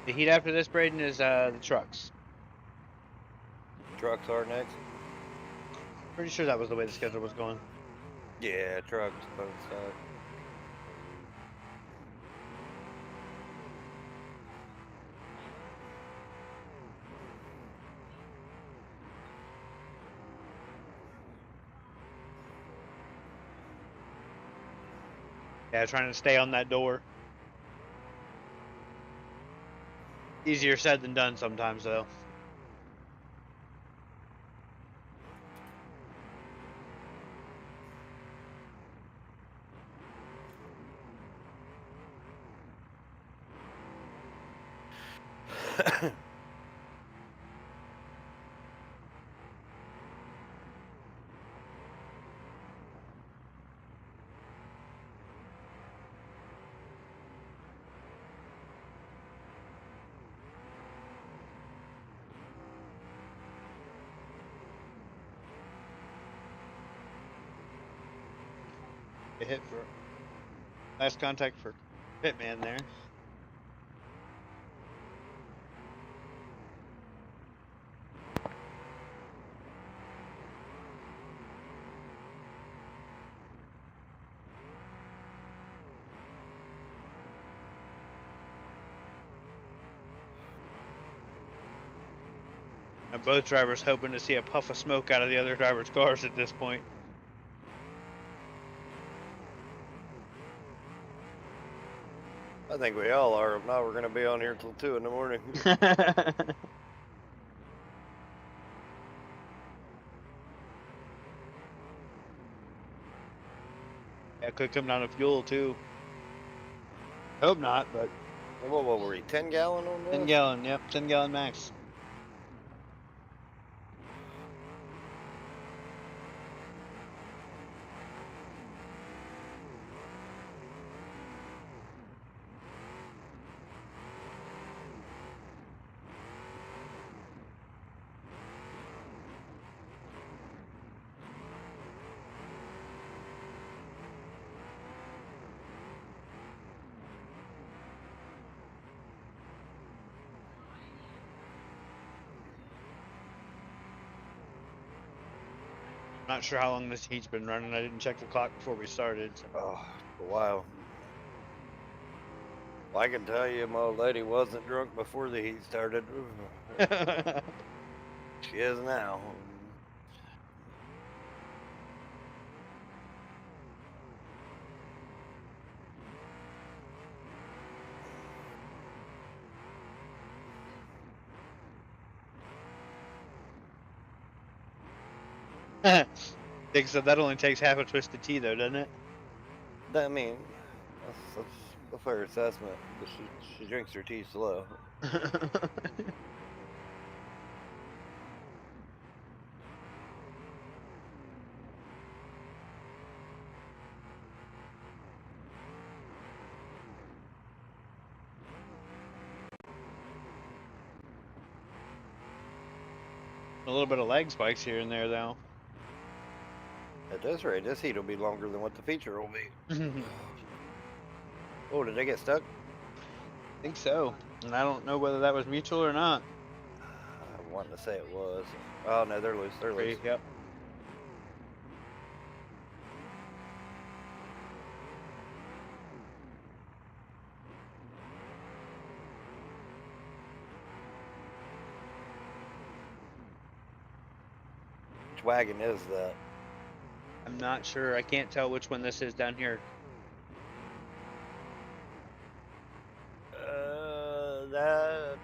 The heat after this, Braden, is the trucks. Trucks are next. Pretty sure that was the way the schedule was going. Yeah, trucks both sides. Yeah, trying to stay on that door. Easier said than done sometimes, though. A hit for last contact for Pitman there. And both drivers hoping to see a puff of smoke out of the other driver's cars at this point. I think we all are. If not, we're going to be on here till 2 in the morning. That could come down to fuel too. Hope not, but What were we? 10 gallon on that? 10 gallon, yep, 10 gallon max. Not sure how long this heat's been running. I didn't check the clock before we started. So. Oh, a while. Well, I can tell you, my old lady wasn't drunk before the heat started. She is now. Dick said that only takes half a twisted tea, though, doesn't it? I mean, that's a fair assessment. But she drinks her tea slow. A little bit of leg spikes here and there, though. At this rate, this heat will be longer than what the feature will be. Oh, did they get stuck? I think so. And I don't know whether that was mutual or not. I wanted to say it was. Oh, no, they're loose. They're loose. Yep. Which wagon is that? I'm not sure. I can't tell which one this is down here. That.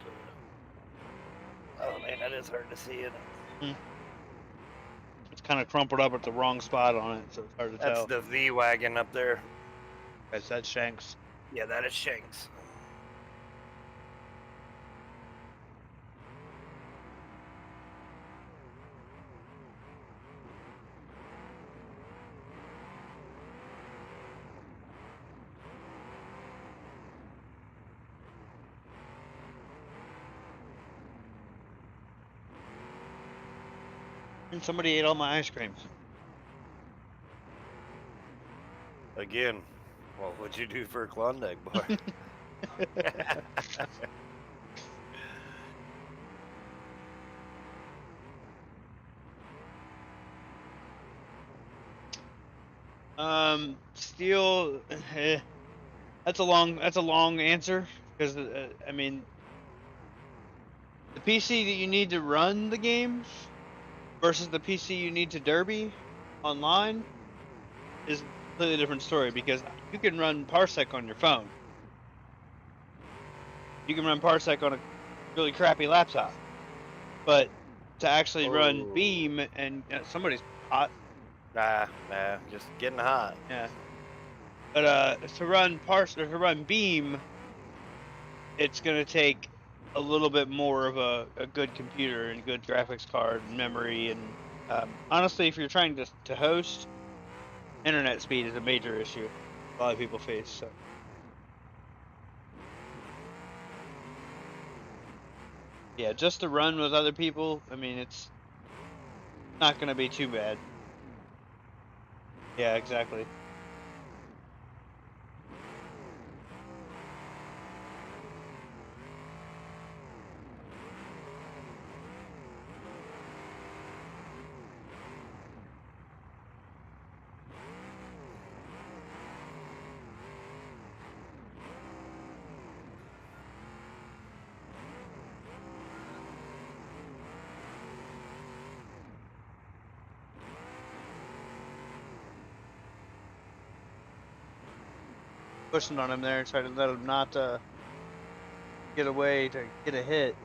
Oh man, that is hard to see it. It's kind of crumpled up at the wrong spot on it, so it's hard to That's tell. the V wagon up there. That's Shanks. Yeah, that is Shanks. And somebody ate all my ice cream. Again, well, what'd you do for a Klondike bar? Steel. That's a long answer because I mean, the PC that you need to run the games versus the PC you need to derby online is a completely different story because you can run Parsec on your phone. You can run Parsec on a really crappy laptop. But to actually run Beam and somebody's hot. Nah, just getting hot. Yeah. But to run Beam, it's gonna take a little bit more of a good computer and good graphics card and memory and honestly, if you're trying to host, internet speed is a major issue a lot of people face. So. Yeah, just to run with other people, I mean, it's not gonna be too bad. Yeah, exactly. Pushing on him there, trying to let him not get away to get a hit.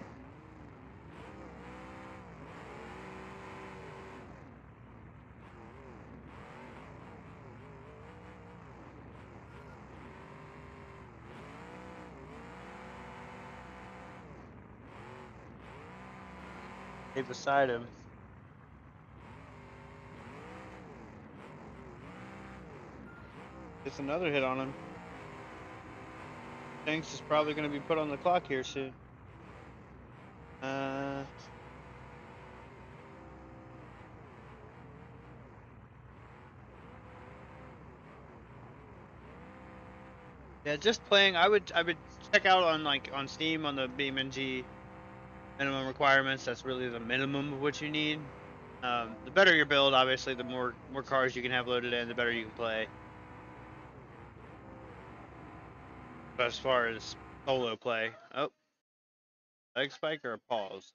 Stay beside him. Gets another hit on him. Shanks is probably going to be put on the clock here soon. Yeah, just playing. I would check out on Steam on the BeamNG minimum requirements. That's really the minimum of what you need. The better your build, obviously, the more cars you can have loaded in, the better you can play. But as far as solo play, oh, leg spike or a pause?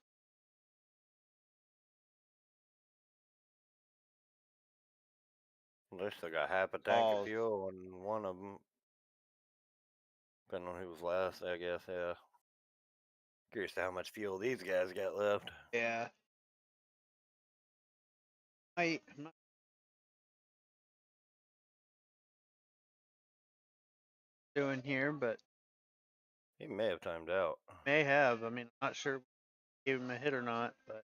They still got half a tank Balls. of fuel on one of them. Depending on who was last, I guess. Yeah. Curious to how much fuel these guys got left. Yeah. I'm not doing here, but He may have timed out. may have. I mean, I'm not sure if we gave him a hit or not, but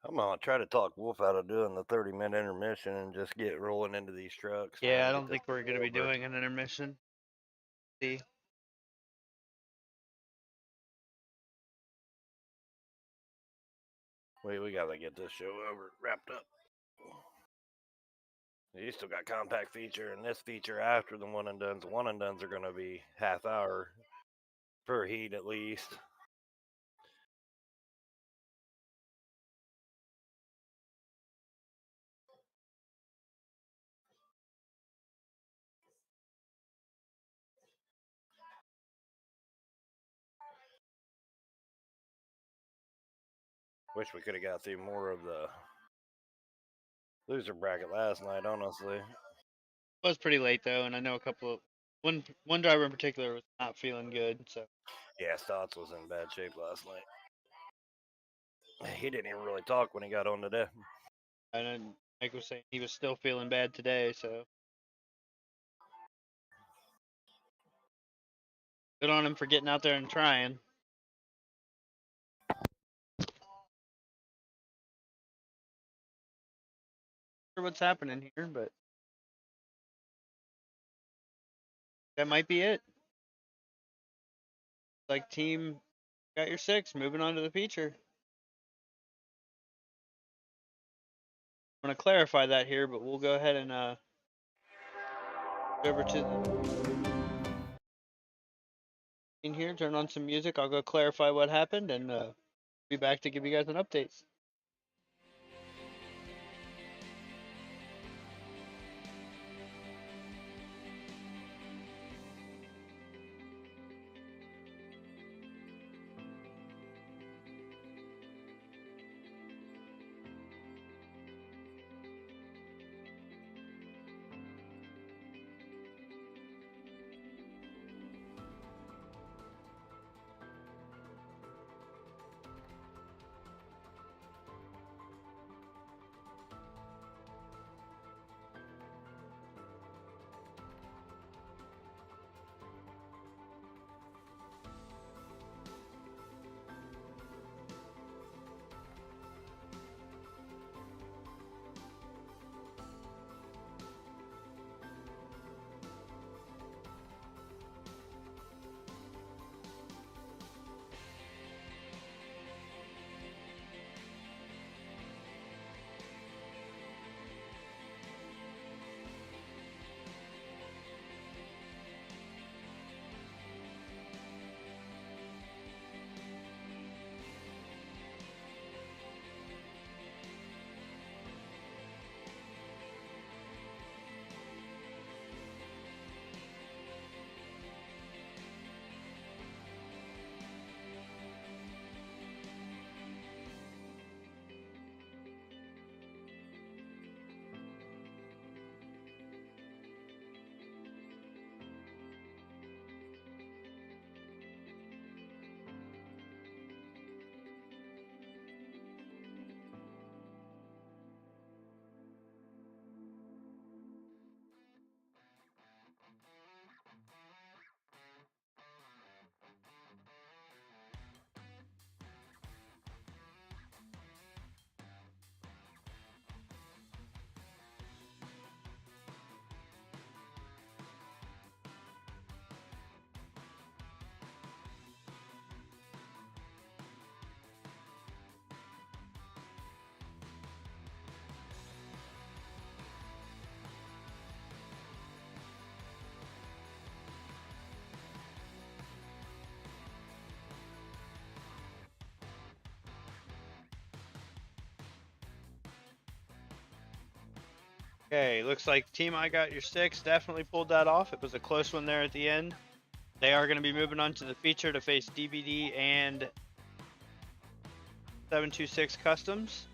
I'm gonna try to talk Wolf out of doing the 30-minute intermission and just get rolling into these trucks. yeah, man, I get don't this think we're thing gonna be over. doing an intermission. See, We gotta get this show over, wrapped up. You still got compact feature and this feature after the one and dones. One and dones are gonna be half hour per heat at least. Wish we could have got through more of the loser bracket last night, honestly. it was pretty late though, and I know a couple of one driver in particular was not feeling good, so Yeah, Stotts was in bad shape last night. He didn't even really talk when he got on today. and then Mike was saying he was still feeling bad today, so good on him for getting out there and trying. Sure what's happening here, but that might be it. Like team got your 6, moving on to the feature. I'm gonna clarify that here, but we'll go ahead and go over to in here, turn on some music. I'll go clarify what happened and be back to give you guys an update. Okay, looks like Team I Got Your Six definitely pulled that off. It was a close one there at the end. They are going to be moving on to the feature to face DBD and 726 Customs.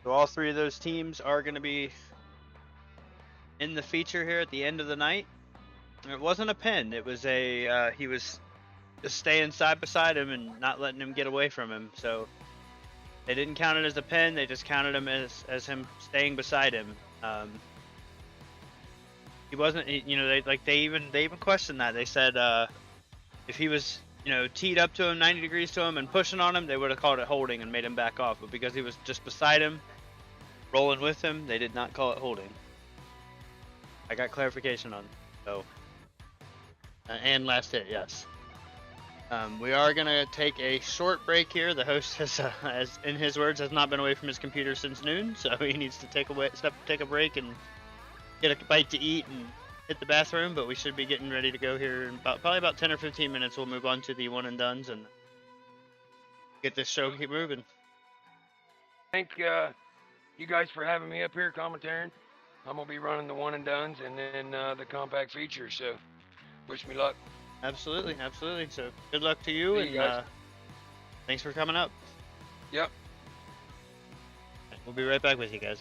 So all three of those teams are going to be in the feature here at the end of the night. It wasn't a pin. It was a he was just staying side beside him and not letting him get away from him. So they didn't count it as a pin. They just counted him as him staying beside him. He wasn't, you know, they even questioned that. They said if he was, you know, teed up to him, 90 degrees to him, and pushing on him, they would have called it holding and made him back off. But because he was just beside him, rolling with him, they did not call it holding. I got clarification on it. So, and last hit, yes. We are gonna take a short break here. The host has, as in his words, has not been away from his computer since noon, so he needs to take a break and get a bite to eat and hit the bathroom. But we should be getting ready to go here in probably about 10 or 15 minutes. We'll move on to the one and dones and get this show keep moving. Thank you guys for having me up here commentating. I'm gonna be running the one and dones and then the compact feature. So wish me luck. Absolutely, absolutely. So good luck to you, See you guys. and thanks for coming up. Yep. We'll be right back with you guys.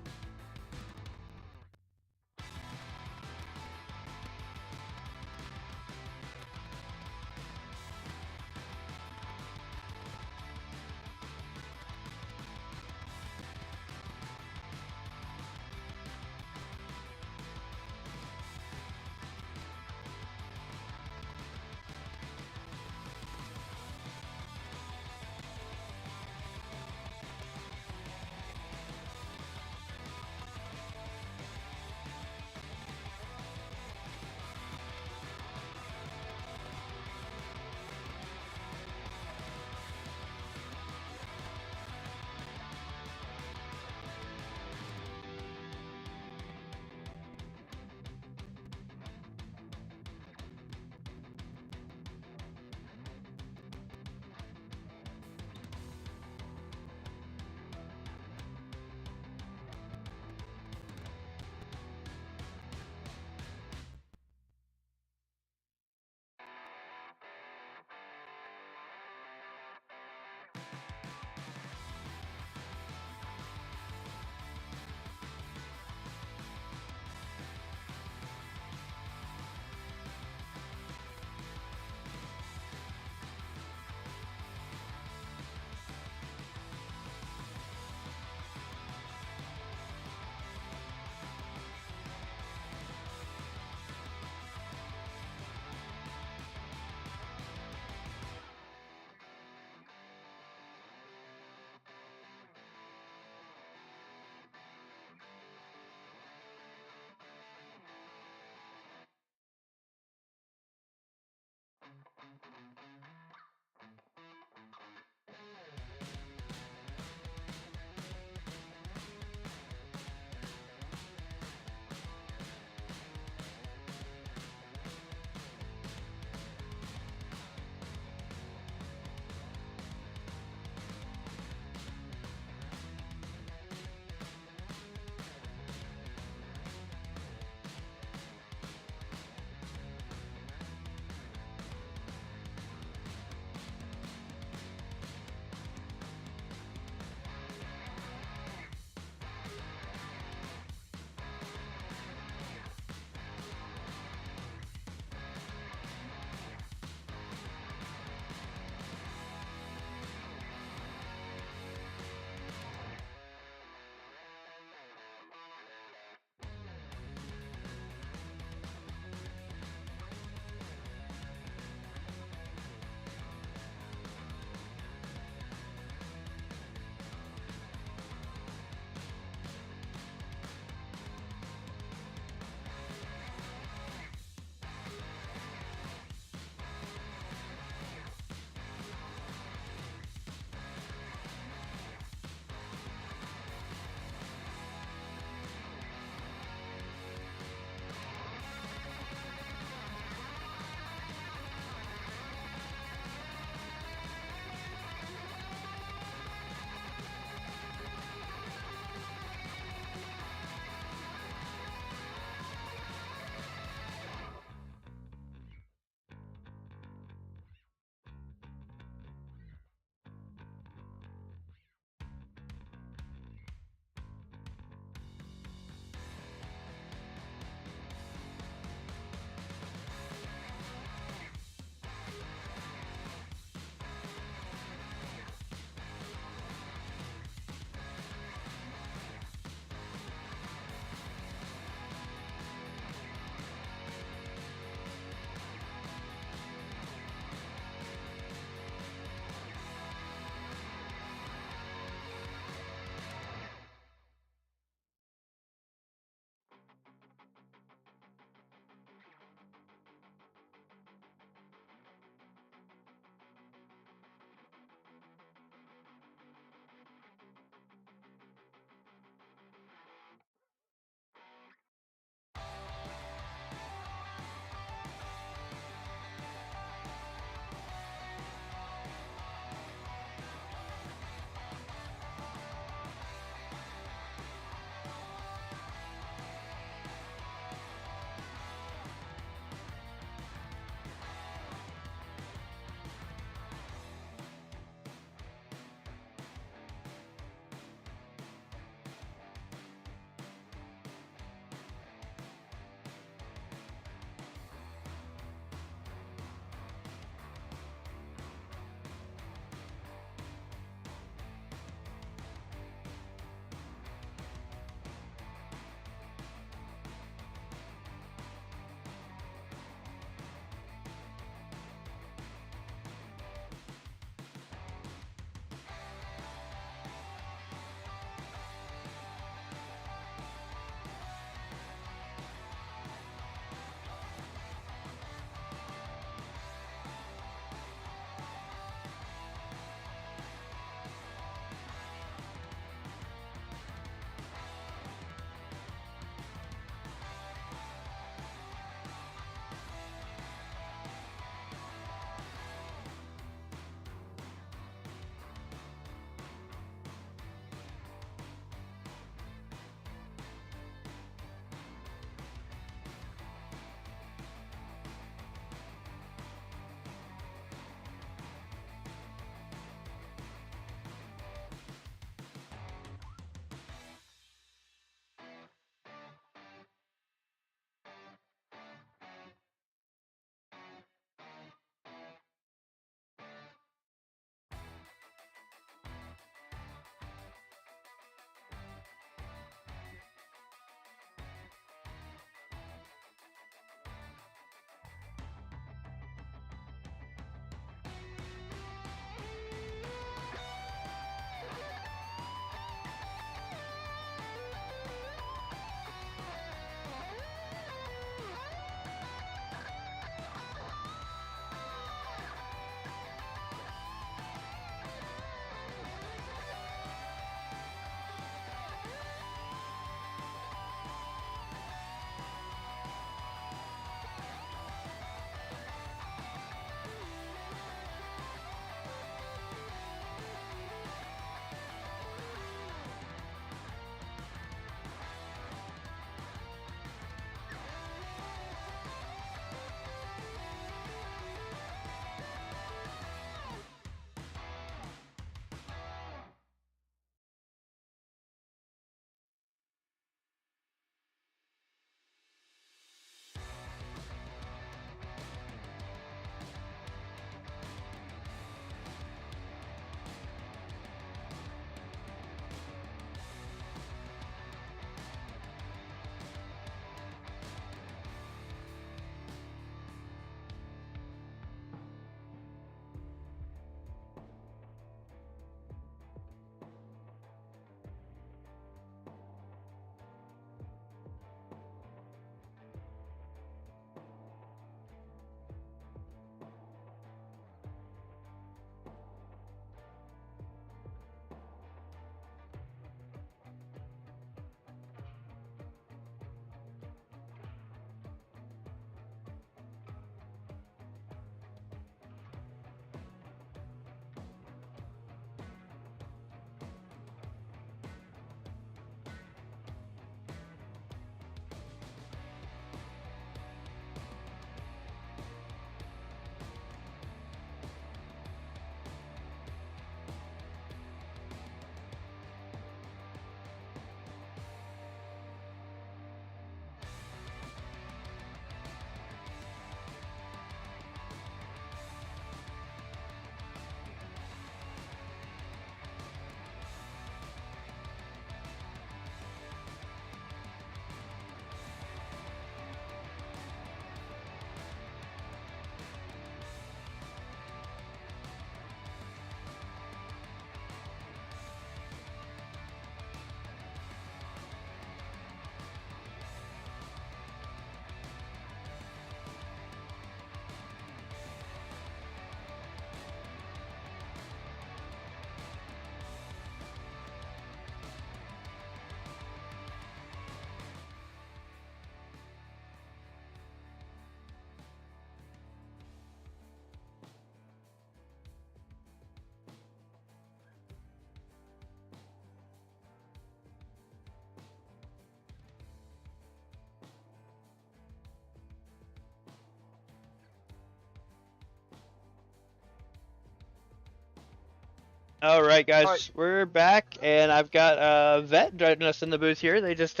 All right, guys, Alright. we're back, and I've got Vet joining us in the booth here. They just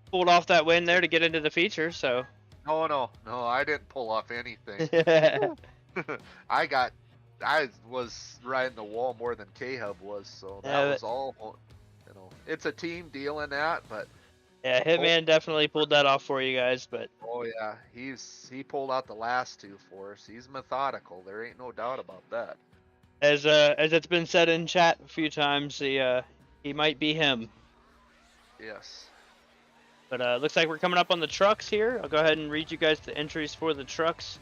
pulled off that win there to get into the feature, so. No, I didn't pull off anything. I was riding the wall more than K-Hub was, so that Yeah, was all, it's a team deal in that, but Yeah, Hitman definitely pulled that off for you guys, but oh yeah, he pulled out the last two for us. He's methodical. There ain't no doubt about that. as it's been said in chat a few times, he might be him. Yes. But looks like we're coming up on the trucks here. I'll go ahead and read you guys the entries for the trucks.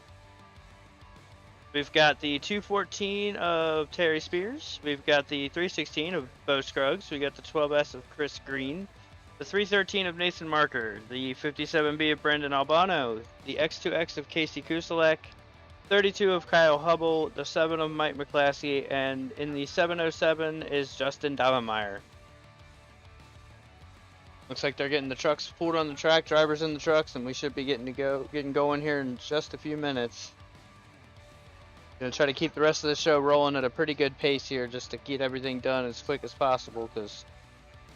We've got the 214 of Terry Spears. We've got the 316 of Bo Scruggs. We got the 12S of Chris Green. The 313 of Nathan Marker. The 57B of Brendan Albano. The X2X of Casey Kuselek. 32 of Kyle Hubble. The 7 of Mike McClaskey. And in the 707 is Justin Davenmeyer. Looks like they're getting the trucks pulled on the track, drivers in the trucks, and we should be getting going here in just a few minutes. Gonna try to keep the rest of the show rolling at a pretty good pace here, just to get everything done as quick as possible, because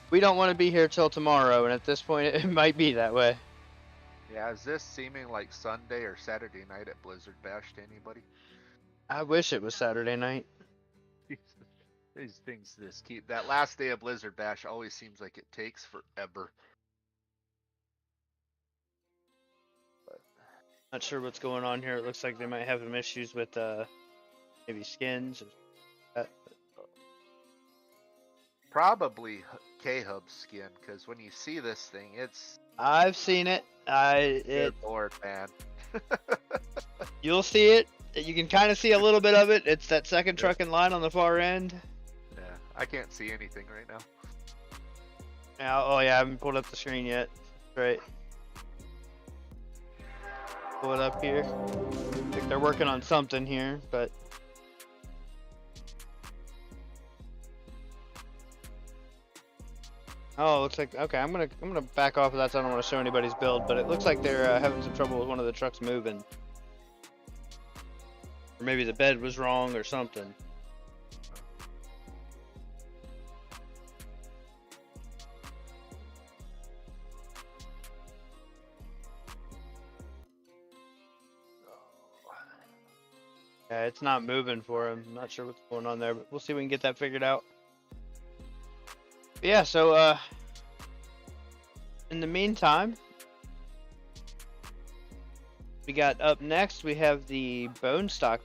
we don't want to be here till tomorrow, and at this point it might be that way. Yeah, is this seeming like Sunday or Saturday night at Blizzard Bash to anybody? I wish it was Saturday night. These things just keep that last day of Blizzard Bash always seems like it takes forever. Not sure what's going on here. It looks like they might have some issues with maybe skins. Or that. Probably K-Hub's skin, because when you see this thing, it's I've seen it. good lord, man. You'll see it. You can kind of see a little bit of it. It's that second truck in line on the far end. Yeah, I can't see anything right now. Now, oh yeah, I haven't pulled up the screen yet. Right. Pull it up here. I think they're working on something here, but oh, looks like okay. I'm gonna back off of that, so I don't want to show anybody's build. But it looks like they're having some trouble with one of the trucks moving, or maybe the bed was wrong or something. Yeah, it's not moving for him. I'm not sure what's going on there, but we'll see if we can get that figured out. But yeah, so in the meantime, we got up next, we have the bone stock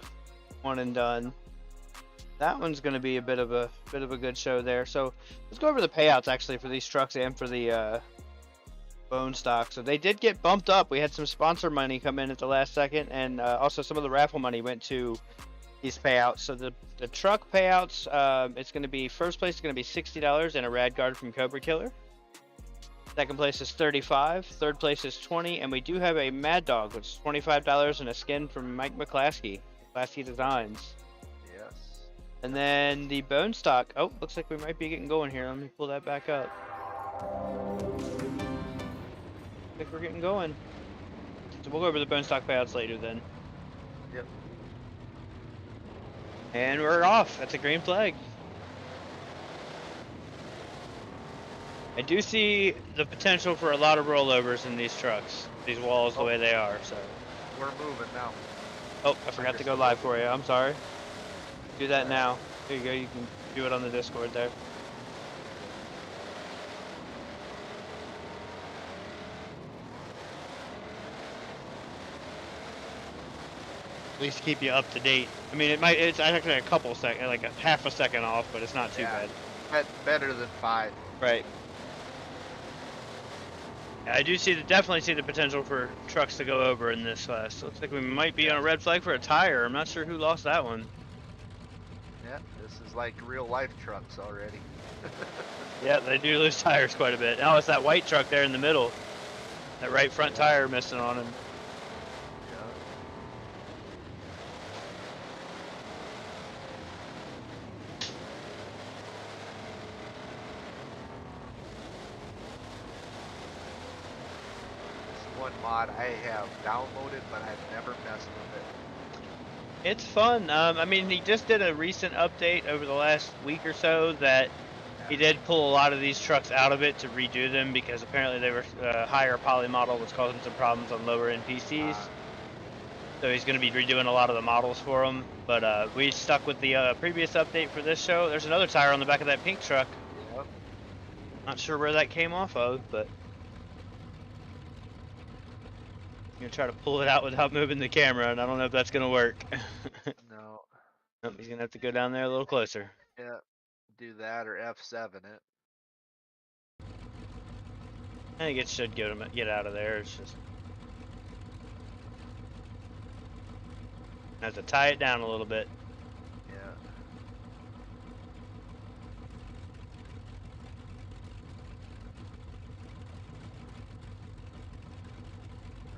one and done. That one's going to be a bit of a good show there. So let's go over the payouts actually for these trucks and for the bone stock. So they did get bumped up. We had some sponsor money come in at the last second, and also some of the raffle money went to these payouts. So the truck payouts, it's going to be first place is going to be $60 and a rad guard from Cobra Killer. Second place is $35. Third place is $20, and we do have a Mad Dog, which is $25 and a skin from Mike McClaskey, McClaskey Designs. Yes. And then the bone stock. Oh, looks like we might be getting going here. Let me pull that back up. I think we're getting going. So we'll go over the bone stock payouts later then. Yep. And we're off. That's a green flag. I do see the potential for a lot of rollovers in these trucks. These walls the way they are, so. We're moving now. Oh, I forgot to go live for you. I'm sorry. Do that now. There you go. You can do it on the Discord there. At least keep you up to date. I mean, it's actually a couple seconds, like a half a second off, but it's not too bad. Better than 5. Right. I do definitely see the potential for trucks to go over in this class. Looks like we might be on a red flag for a tire. I'm not sure who lost that one. Yeah, this is like real life trucks already. Yeah, they do lose tires quite a bit. Oh, it's that white truck there in the middle. That right front tire missing on him. One mod I have downloaded, but I've never messed with it. It's fun. I mean, he just did a recent update over the last week or so that he did pull a lot of these trucks out of it to redo them because apparently they were higher poly model was causing some problems on lower end PCs. So he's going to be redoing a lot of the models for them. But we stuck with the previous update for this show. There's another tire on the back of that pink truck. Yep. Not sure where that came off of, but I'm going to try to pull it out without moving the camera, and I don't know if that's going to work. No. Nope, he's going to have to go down there a little closer. Yeah. Do that or F7 it. I think it should get out of there. It's just have to tie it down a little bit. Yeah.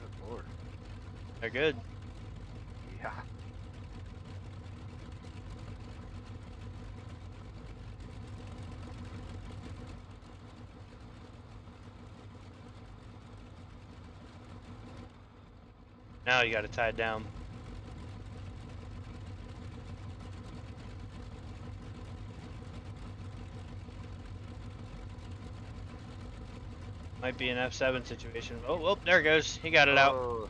Good lord. They're good. Yeah. Now you got to tie it down. Might be an F7 situation. Oh, there it goes. He got it out. Oh.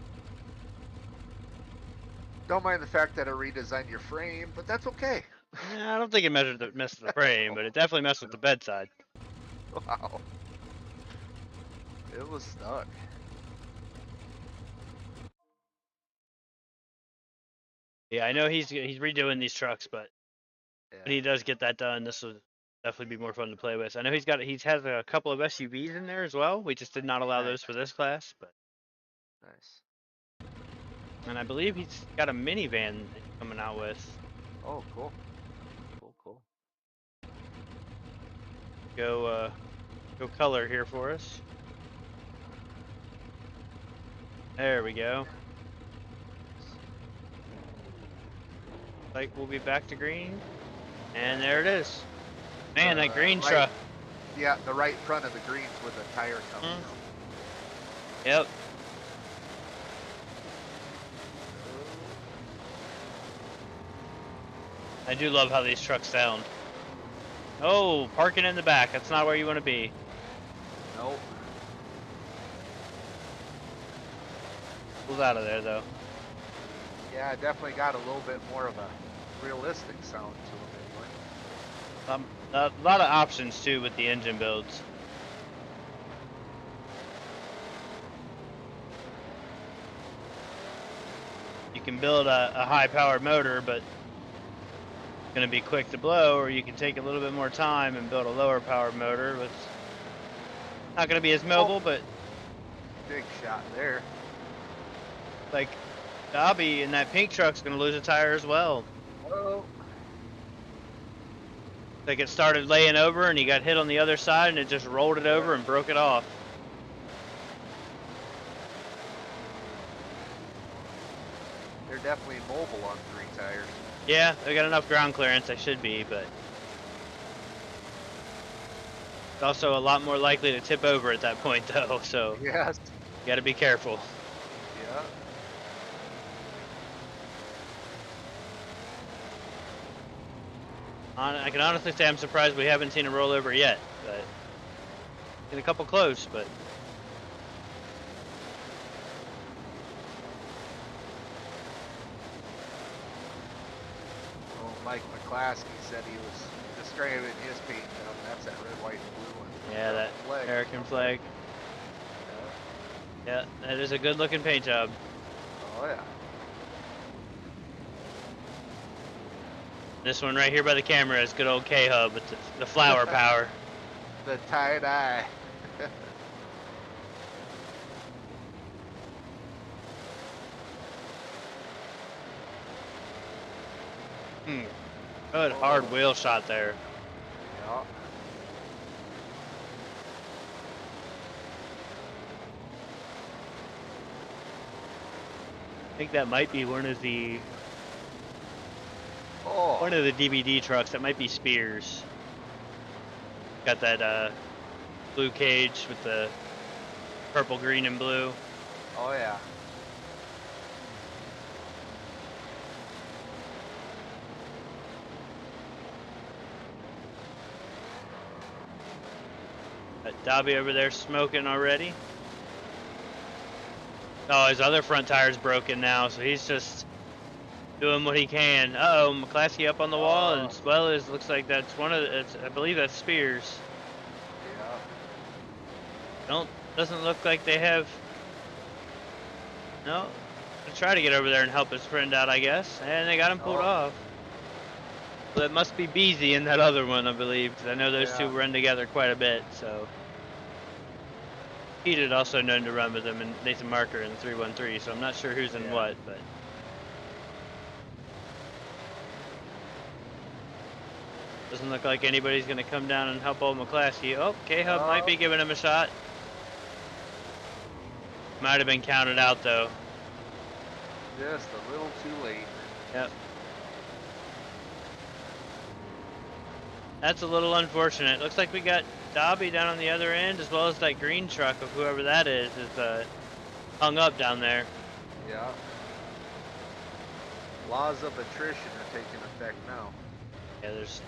Don't mind the fact that it redesigned your frame, but that's okay. Yeah, I don't think it messed with the frame, but it definitely messed with the bedside. Wow. It was stuck. Yeah, I know he's redoing these trucks, but Yeah. when he does get that done, this will definitely be more fun to play with. I know he has a couple of SUVs in there as well. We just did not allow those for this class, but Nice. and I believe he's got a minivan that he's coming out with. Oh, cool. Cool. Go color here for us. There we go. Like we'll be back to green, and there it is. Man, that green right- truck. Yeah, the right front of the greens with the tire coming out. Yep. I do love how these trucks sound. Oh, parking in the back. That's not where you want to be. Nope. Pulls out of there though. Yeah, it definitely got a little bit more of a realistic sound to it anyway. A lot of options too with the engine builds. You can build a high-powered motor, but it's going to be quick to blow, or you can take a little bit more time and build a lower-powered motor. With not going to be as mobile, but Big shot there. like Dobby in that pink truck's going to lose a tire as well. Oh. Like it started laying over and he got hit on the other side and it just rolled it over and broke it off. They're definitely mobile on 3 tires. Yeah, they got enough ground clearance, they should be, but it's also a lot more likely to tip over at that point though, so Yes. you gotta be careful. Yeah. I can honestly say I'm surprised we haven't seen a rollover yet, but in a couple close, but Oh, Mike McClaskey said he was describing his paint job. That's that red, white, and blue one. yeah, that Flag. American flag. Yeah, that is a good looking paint job. Oh yeah. This one right here by the camera is good old K-Hub with the flower power. The tie-dye. Good hard wheel shot there. Yeah. I think that might be one of the Oh. DVD trucks. That might be Spears. Got that blue cage with the purple, green, and blue. Oh yeah. Dobby over there smoking already. Oh, his other front tire's broken now, so he's just doing what he can. Uh-oh, McClaskey up on the wall, and well, it looks like that's one of the, I believe that's Spears. Yeah. Doesn't look like they have. No, I'll try to get over there and help his friend out, I guess, and they got him pulled off. Well, it must be Beezy in that other one, I believe, because I know those two run together quite a bit. So he did also known to run with them, and Nathan Marker in the 313. So I'm not sure who's in what, but. Doesn't look like anybody's going to come down and help old McClaskey. Oh, K-Hub might be giving him a shot. Might have been counted out, though. Just a little too late. Yep. That's a little unfortunate. Looks like we got Dobby down on the other end, as well as that green truck of whoever that is hung up down there. Yeah. Laws of attrition are taking effect now. Yeah, there's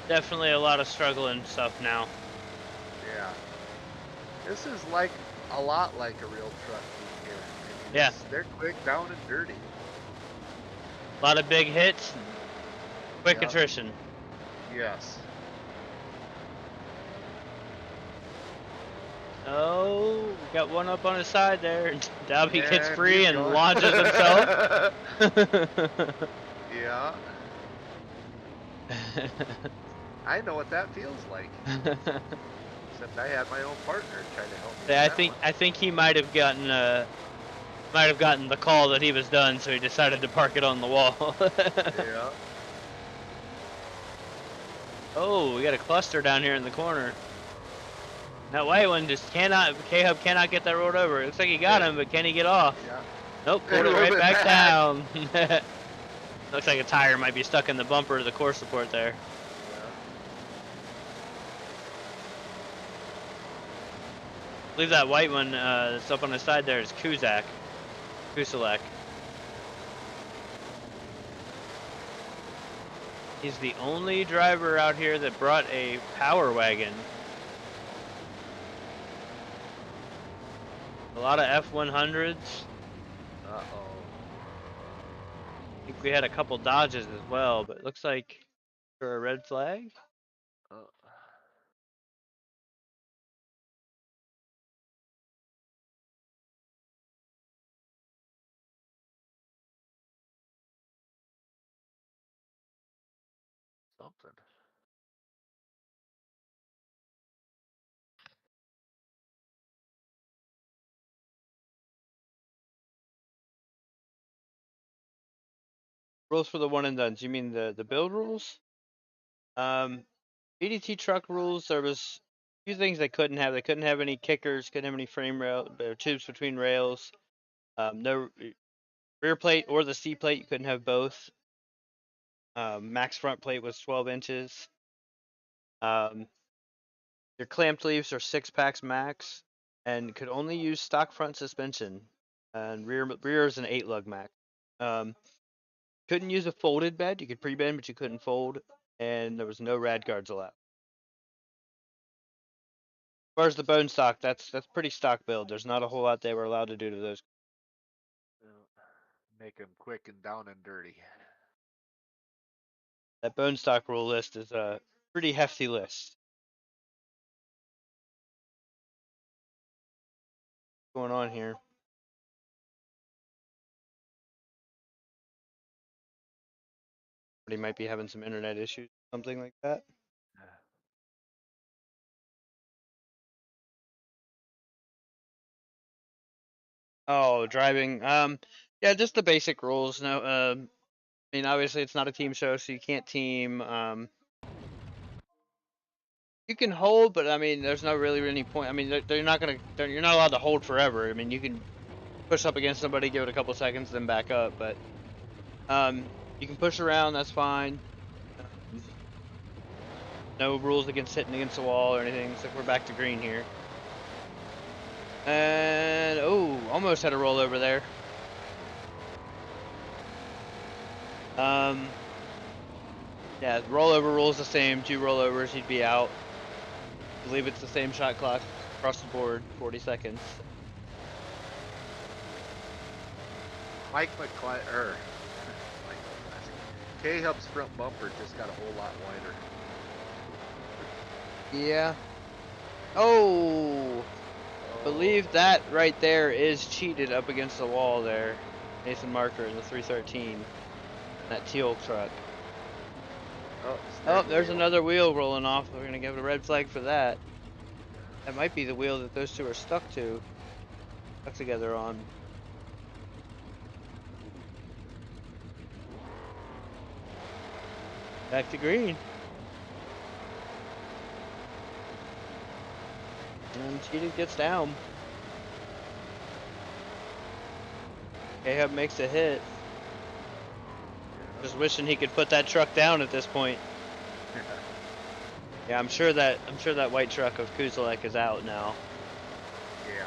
definitely a lot of struggle and stuff now. Yeah. This is like a lot like a real truck team here. I mean, Yeah. They're quick, down and dirty. A lot of big hits, quick attrition. Yes. Oh, we got one up on his side there. Dobby gets And free he's and going. launches himself. Yeah. I know what that feels like. Except I had my own partner trying to help me. Yeah, with that one. I think he might have gotten the call that he was done, so he decided to park it on the wall. Yeah. Oh, we got a cluster down here in the corner. That white one just cannot. K-Hub cannot get that rolled over. It looks like he got him, but can he get off? Yeah. Nope, pulled it right back down. Looks like a tire might be stuck in the bumper of the core support there. I believe that white one that's up on the side there is Kusalek. He's the only driver out here that brought a power wagon. A lot of F100s. Uh-oh. I think we had a couple Dodges as well, but it looks like for a red flag. Something. Rules for the one and dones. You mean the build rules? BDT truck rules. There was a few things they couldn't have. They couldn't have any kickers. Couldn't have any frame rail tubes between rails. No rear plate or the C plate. You couldn't have both. Max front plate was 12 inches. Your clamped leaves are 6 packs max, and could only use stock front suspension. And rear is an 8 lug max. Couldn't use a folded bed. You could pre-bend, but you couldn't fold, and there was no rad guards allowed. As far as the bone stock, that's pretty stock build. There's not a whole lot they were allowed to do to those. Make them quick and down and dirty. That bone stock rule list is a pretty hefty list. What's going on here? He might be having some internet issues, something like that. Oh, driving. Yeah, just the basic rules. No, I mean, obviously it's not a team show, so you can't team. You can hold, but I mean, there's no really any point. I mean, you're not allowed to hold forever. I mean, you can push up against somebody, give it a couple seconds, then back up. But you can push around. That's fine. No rules against hitting against the wall or anything. So we're back to green here. And oh, almost had a rollover there. Yeah, rollover rule's the same. 2 rollovers, he'd be out. I believe it's the same shot clock across the board, 40 seconds. Mike McClay, K-Hub's front bumper just got a whole lot wider. Yeah. Oh! Believe that right there is cheated up against the wall there. Nathan Marker in the 313. That teal truck. Oh, there's another wheel rolling off. We're gonna give it a red flag for that. That might be the wheel that those two are stuck together on. Back to green. And cheated gets down. Ahab makes a hit. Just wishing he could put that truck down at this point. Yeah, I'm sure that white truck of Kuzalek is out now. Yeah.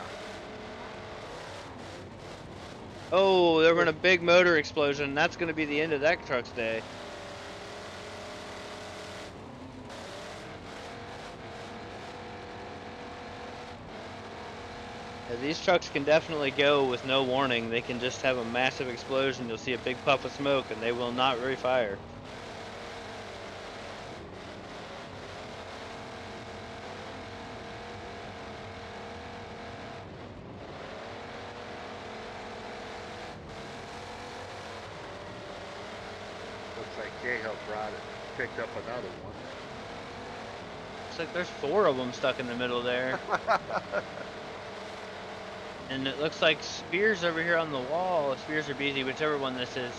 Oh, there went a big motor explosion. That's going to be the end of that truck's day. Yeah, these trucks can definitely go with no warning. They can just have a massive explosion. You'll see a big puff of smoke and they will not refire. Looks like K-Hub picked up another one. Looks like there's 4 of them stuck in the middle there. And it looks like Spears over here on the wall, Spears or Beasy, whichever one this is,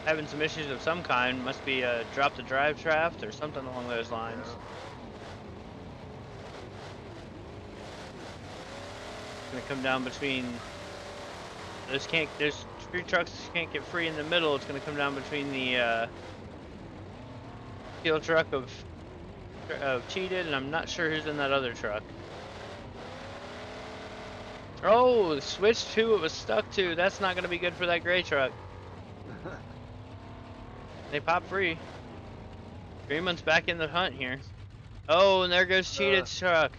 having some issues of some kind. Must be drop the drive shaft or something along those lines. Gonna come down between those there's 3 trucks can't get free in the middle. It's gonna come down between the steel truck of Cheated, and I'm not sure who's in that other truck. Oh, switch to it was stuck to. That's not going to be good for that gray truck. They pop free. Greenman's back in the hunt here. Oh, and there goes Cheated's truck.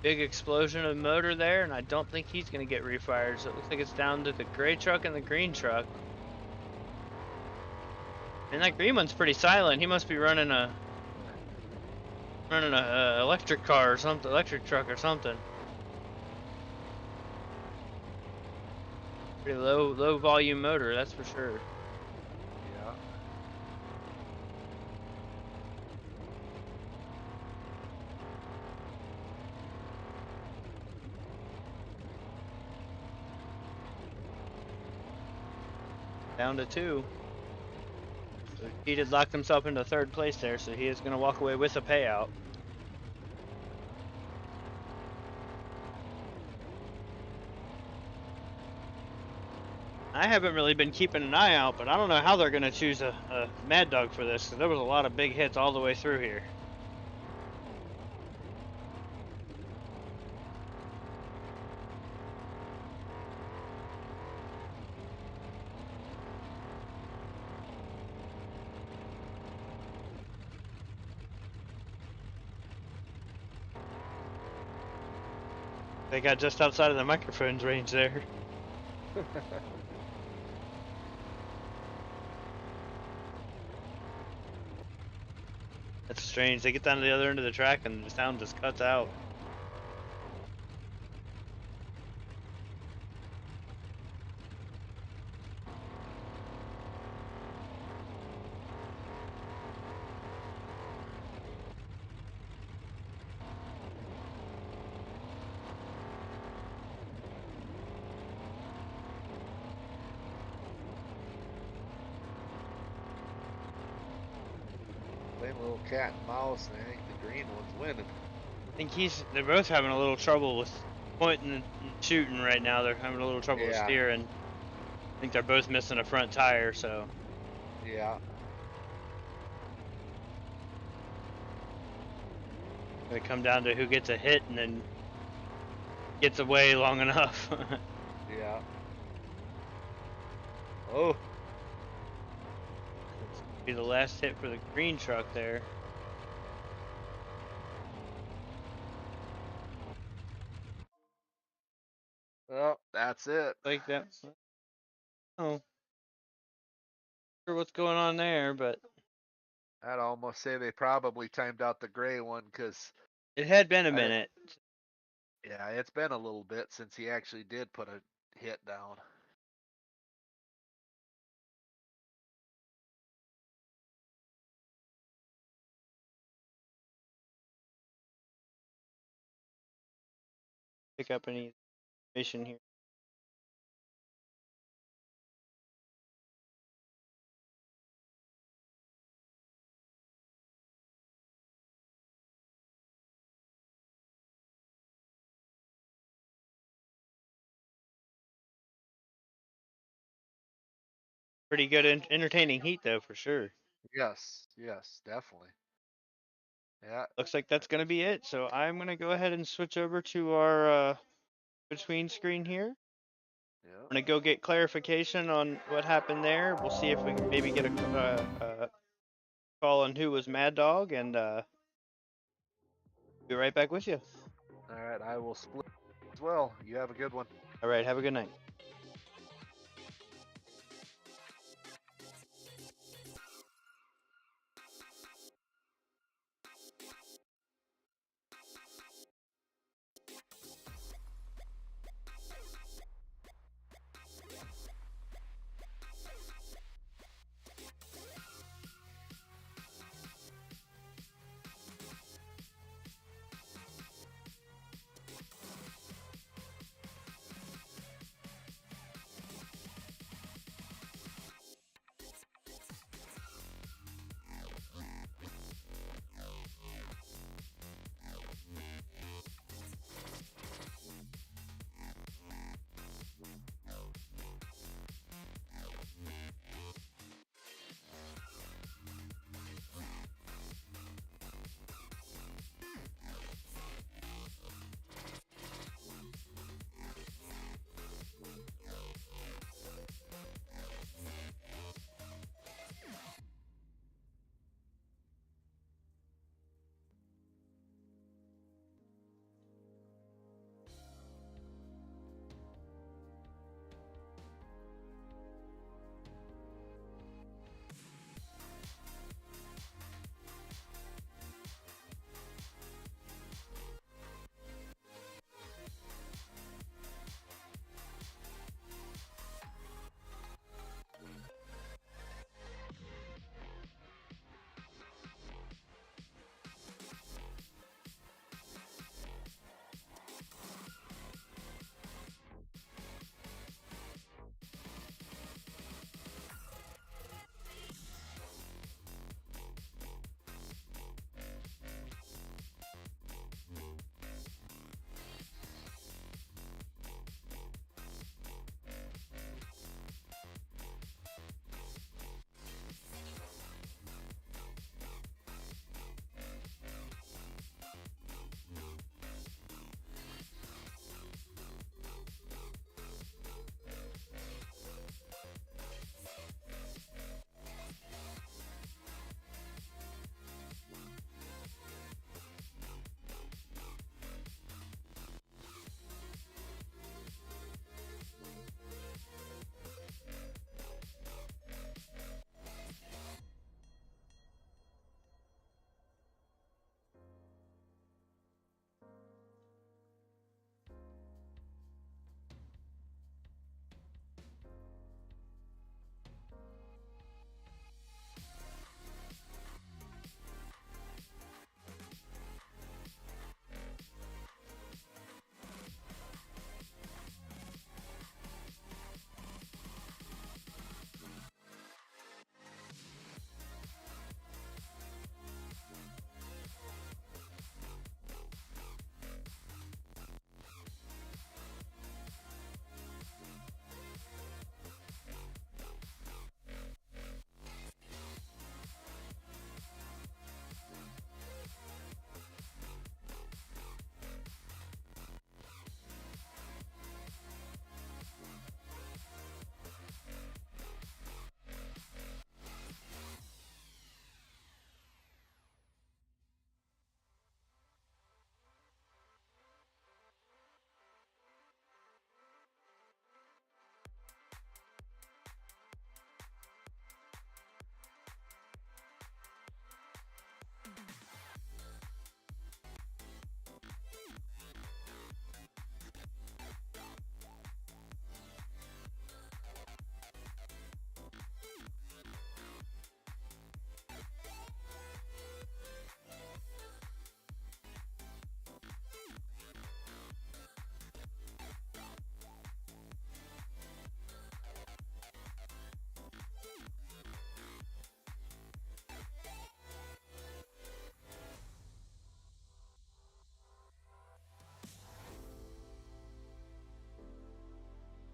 Big explosion of motor there, and I don't think he's going to get refired. So it looks like it's down to the gray truck and the green truck. And that green one's pretty silent. He must be running a electric car or something, electric truck or something. Pretty low volume motor, that's for sure. Yeah. Down to 2. So he did lock himself into 3rd place there, so he is going to walk away with a payout. I haven't really been keeping an eye out, but I don't know how they're going to choose a Mad Dog for this, because there was a lot of big hits all the way through here. They got just outside of the microphone's range there. That's strange. They get down to the other end of the track and the sound just cuts out. Playing a little cat and mouse, and I think the green one's winning. I think they're both having a little trouble with pointing and shooting right now. They're having a little trouble with steering. I think they're both missing a front tire, so. Yeah. Gonna come down to who gets a hit and then gets away long enough. Yeah. Oh. Be the last hit for the green truck there. Well, that's it. Like that. Oh. Sure what's going on there, but I'd almost say they probably timed out the gray one because, it had been a minute. yeah, it's been a little bit since he actually did put a hit down. Pick up any information here. Pretty good, entertaining heat though, for sure. Yes, yes, definitely. Yeah, Looks like that's gonna be it. So I'm gonna go ahead and switch over to our between screen here. yeah. I'm gonna go get clarification on what happened there. We'll see if we can maybe get a call on who was Mad Dog, and be right back with you. All right, I will split as well. You have a good one. All right, have a good night.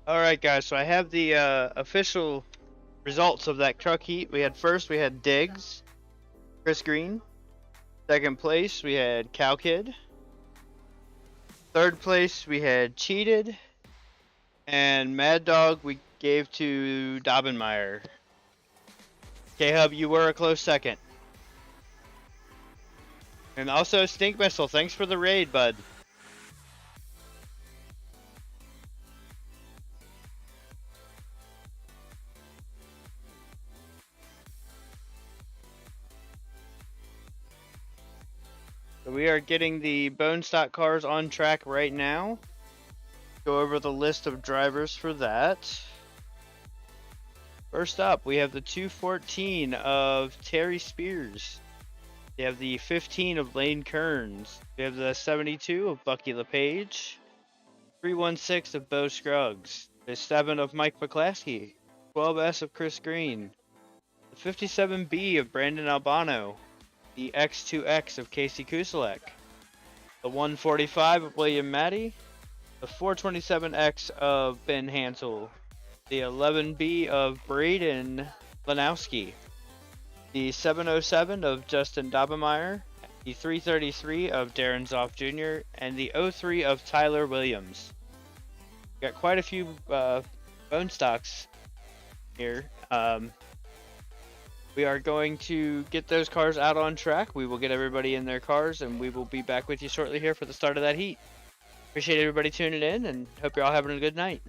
All right, guys. So I have the official results of that truck heat. We had Diggs, Chris Green. Second place we had Cow Kid. Third place we had Cheated, and Mad Dog we gave to Dobbenmeyer. K-Hub, you were a close second. And also Stink Missile, thanks for the raid, bud. So we are getting the bone stock cars on track right now. Go over the list of drivers for that. First up, we have the 214 of Terry Spears. We have the 15 of Lane Kearns. We have the 72 of Bucky LePage. 316 of Bo Scruggs. The 7 of Mike McClaskey. 12S of Chris Green. The 57B of Brandon Albano. The X2X of Casey Kuselek. The 145 of William Matty. The 427X of Ben Hansel. The 11B of Braden Lanowski. The 707 of Justin Dobbemeyer. The 333 of Darren Zoff Jr. And the 03 of Tyler Williams. Got quite a few bone stocks here. We are going to get those cars out on track. We will get everybody in their cars, and we will be back with you shortly here for the start of that heat. Appreciate everybody tuning in, and hope you're all having a good night.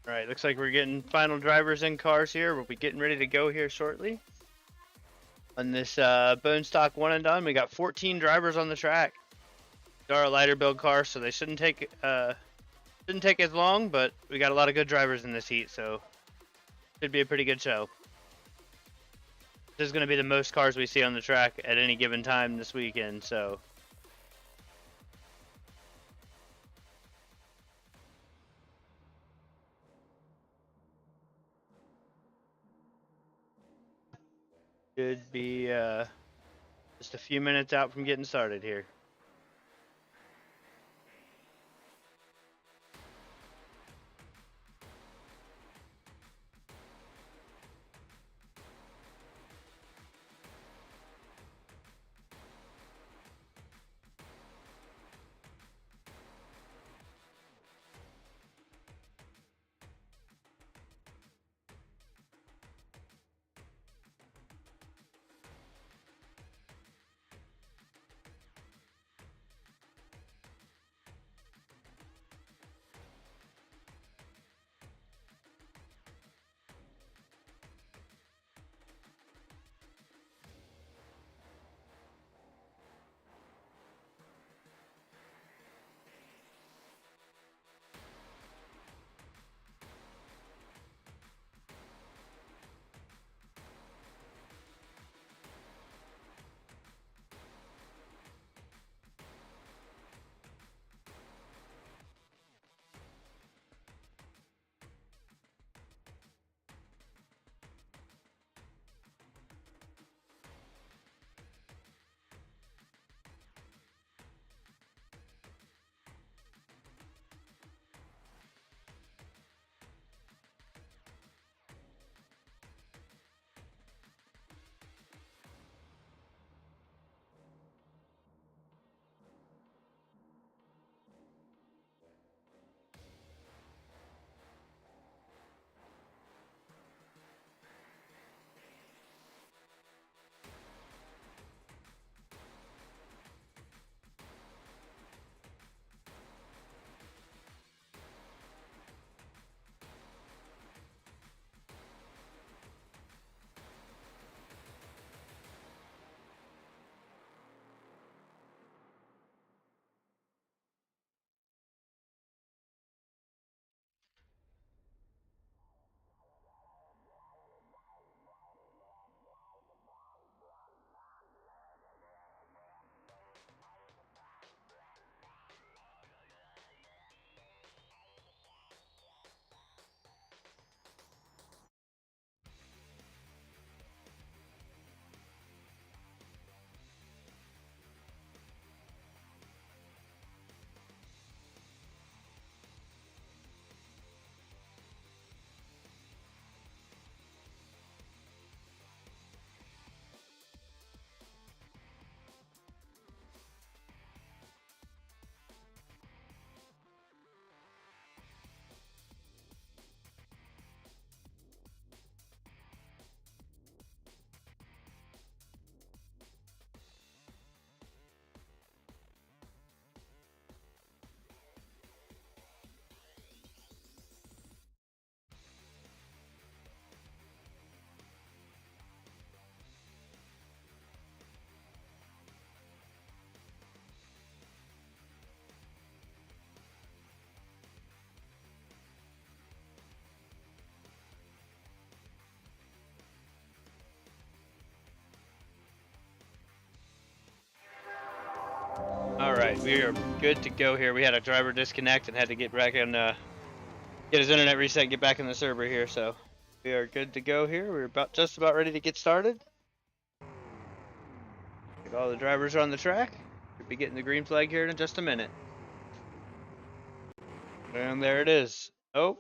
All right, looks like we're getting final drivers in cars here. We'll be getting ready to go here shortly. On this Bone Stock one and done, we got 14 drivers on the track. They are a lighter build car, so they shouldn't take as long, but we got a lot of good drivers in this heat, so should be a pretty good show. This is going to be the most cars we see on the track at any given time this weekend, so. Should be just a few minutes out from getting started here. All right, we are good to go here. We had a driver disconnect and had to get back on, get his internet reset, get back in the server here. So we are good to go here. We're just about ready to get started. All the drivers are on the track. We'll be getting the green flag here in just a minute. And there it is. Oh,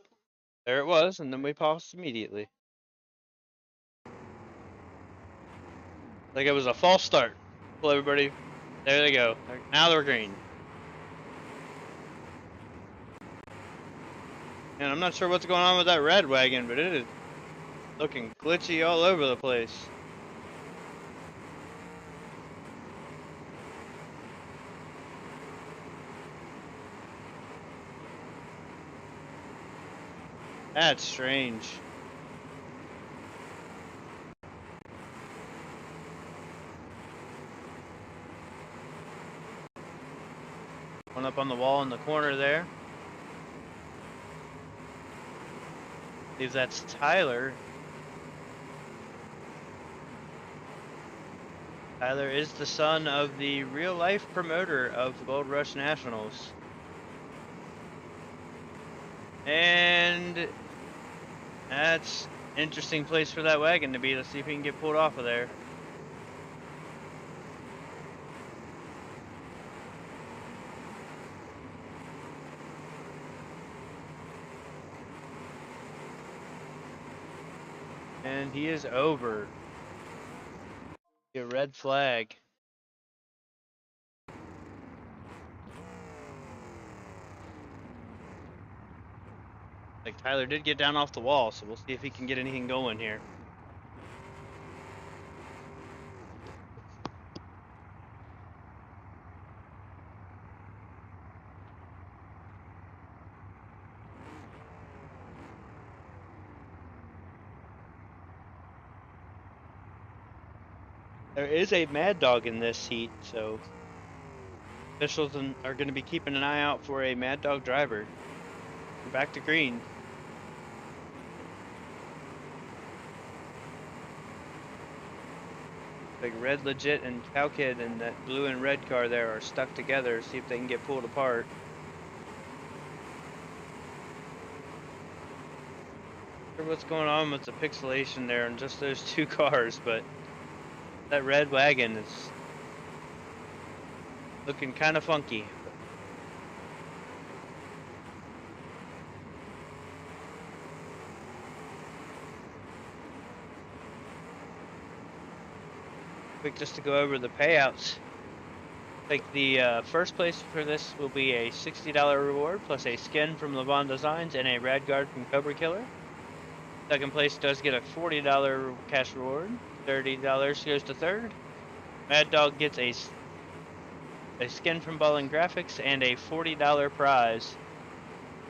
there it was, and then we paused immediately. Like it was a false start. Hello, everybody. There they go. Now they're green. And I'm not sure what's going on with that red wagon, but it is looking glitchy all over the place. That's strange. One up on the wall in the corner there. I believe that's Tyler. Tyler is the son of the real-life promoter of the Gold Rush Nationals. And that's an interesting place for that wagon to be. Let's see if he can get pulled off of there. And he is over. A red flag. Like Tyler did get down off the wall, so we'll see if he can get anything going here. There is a Mad Dog in this heat, so officials are going to be keeping an eye out for a Mad Dog driver. We're back to green. Like Red Legit and Cow Kid and that blue and red car there are stuck together. See if they can get pulled apart. Not sure what's going on with the pixelation there on just those two cars, but that red wagon is looking kind of funky. Quick, just to go over the payouts. Like the first place for this will be a $60 reward plus a skin from Levon Designs and a rad guard from Cobra Killer. Second place does get a $40 cash reward. $30 goes to third. Mad Dog gets a skin from Ballin Graphics and a $40 prize.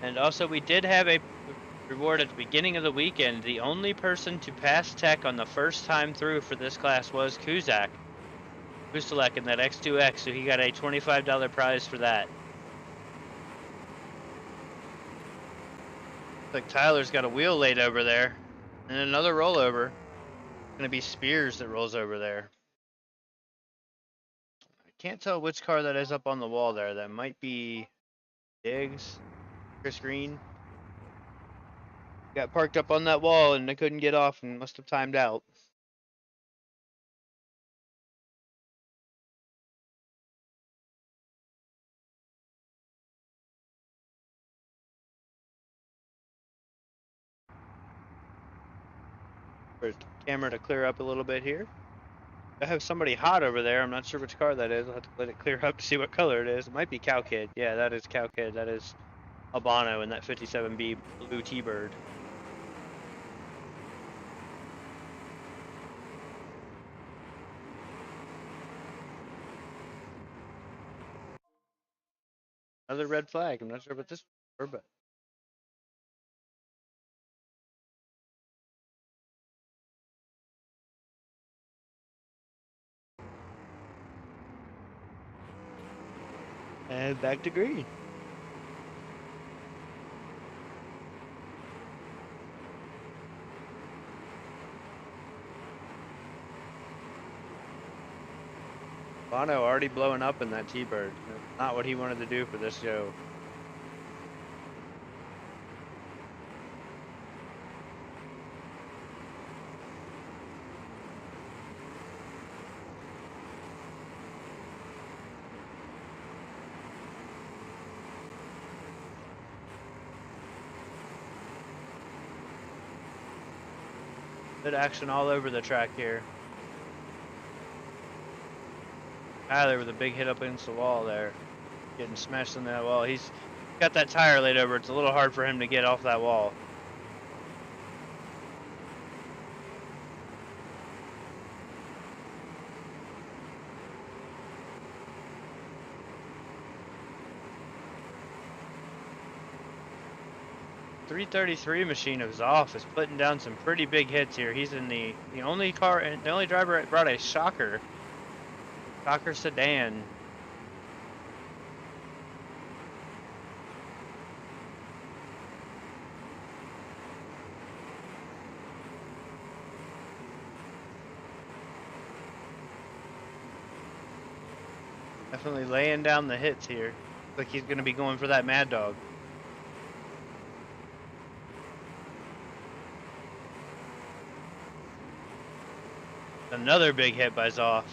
And also we did have a reward at the beginning of the weekend. The only person to pass tech on the first time through for this class was Kuzak. Kusalek in that X2X, so he got a $25 prize for that. Like Tyler's got a wheel laid over there. And another rollover. Gonna be Spears that rolls over there. I can't tell which car that is up on the wall there. That might be Diggs, Chris Green. Got parked up on that wall and they couldn't get off and must have timed out. For the camera to clear up a little bit here. I have somebody hot over there. I'm not sure which car that is. I'll have to let it clear up to see what color it is. It might be Cow Kid. Yeah, that is Cow Kid. That is Albano in that 57B blue T-Bird. Another red flag. I'm not sure what this is for, but. And back to green. Bono already blowing up in that T-Bird. Not what he wanted to do for this show. Good action all over the track here. Tyler with a big hit up against the wall there. Getting smashed in that wall. He's got that tire laid over. It's a little hard for him to get off that wall. 333 machine of Zoff is putting down some pretty big hits here. He's in the only driver that brought a shocker sedan. Definitely laying down the hits here. Looks like he's going to be going for that Mad Dog. Another big hit by Zoff.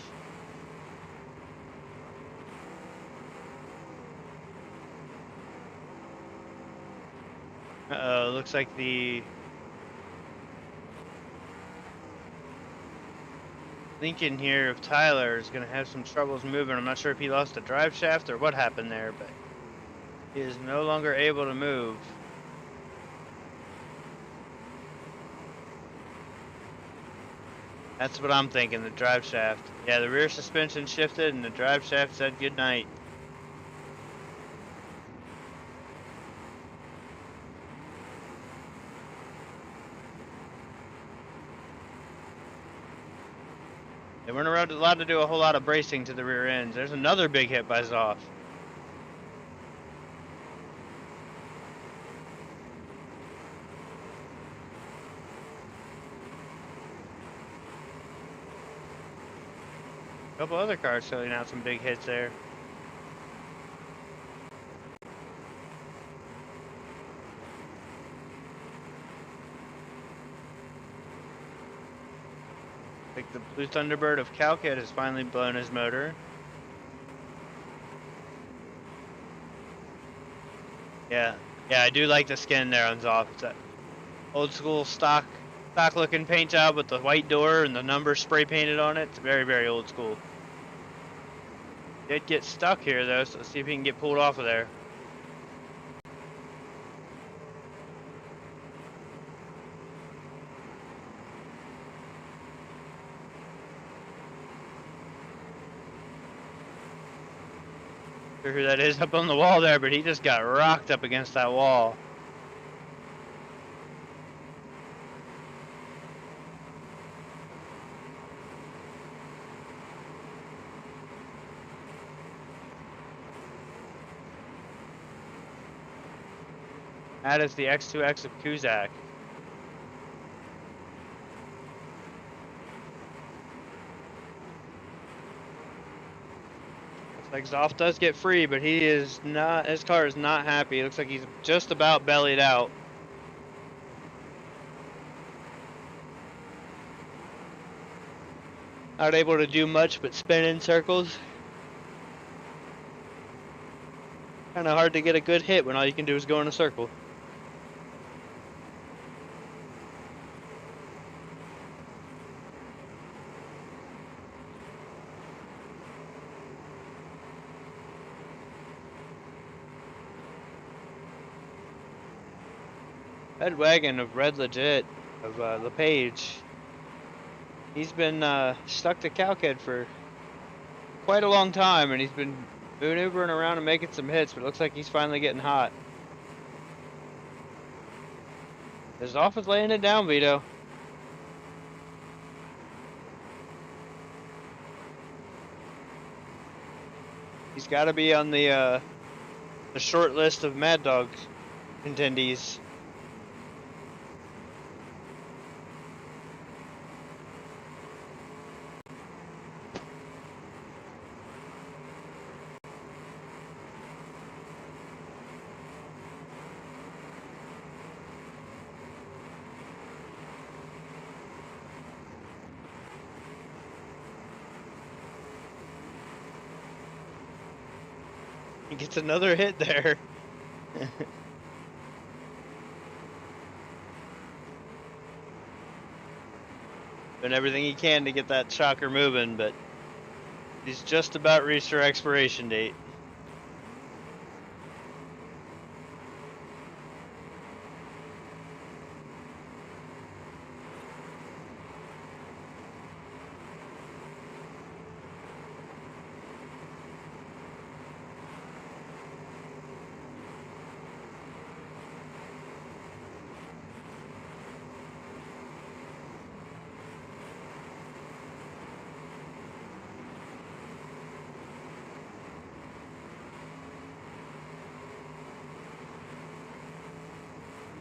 Uh-oh, looks like the Lincoln here of Tyler is going to have some troubles moving. I'm not sure if he lost a drive shaft or what happened there, but he is no longer able to move. That's what I'm thinking, the drive shaft. Yeah, the rear suspension shifted and the drive shaft said goodnight. They weren't allowed to do a whole lot of bracing to the rear ends. There's another big hit by Zoff. A couple other cars showing out some big hits there. Like the Blue Thunderbird of Calcat has finally blown his motor. Yeah, I do like the skin there on Zoff. It's that old school stock looking paint job with the white door and the numbers spray painted on it. It's very, very old school. Did get stuck here though, so let's see if he can get pulled off of there. Sure who that is up on the wall there, but he just got rocked up against that wall. That is the X2X of Kuzak. Looks like Zoff does get free, but he is not. His car is not happy. It looks like he's just about bellied out. Not able to do much but spin in circles. Kind of hard to get a good hit when all you can do is go in a circle. Ed Wagon of Red Legit of LePage. He's been stuck to Calcat for quite a long time, and he's been maneuvering around and making some hits, but it looks like he's finally getting hot. His Zoff is laying it down, Vito. He's got to be on the short list of Mad Dog contendees. He gets another hit there. Doing everything he can to get that shocker moving, but he's just about reached her expiration date.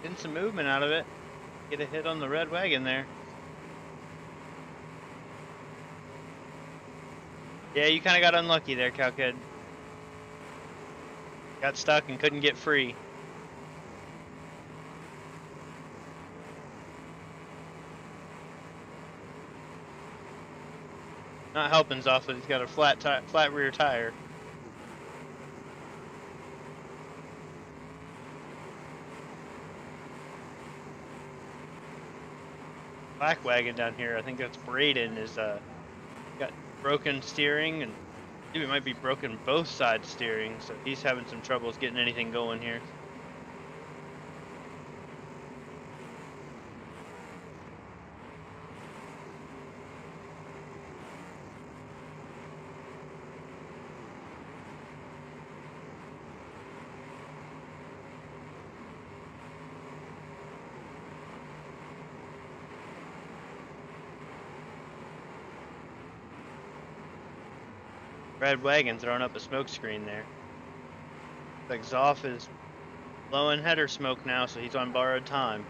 Getting some movement out of it. Get a hit on the red wagon there. Yeah, you kind of got unlucky there, Cowkid. Got stuck and couldn't get free. Not helping Zoff, he's got a flat rear tire. Black wagon down here, I think that's Braden, is got broken steering, and I think it might be broken both sides steering, so he's having some troubles getting anything going here. Red wagon throwing up a smoke screen there. Like Zoff is blowing header smoke now, so he's on borrowed time.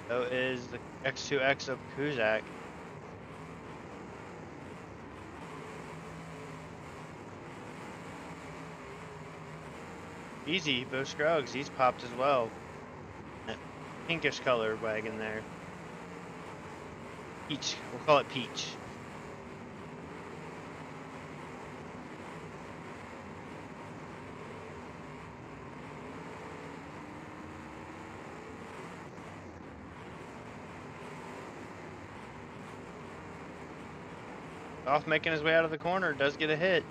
So is the X2X of Kuzak. Easy, Bo Scruggs, he's popped as well. That pinkish color wagon there. Peach, we'll call it Peach. Off making his way out of the corner, does get a hit.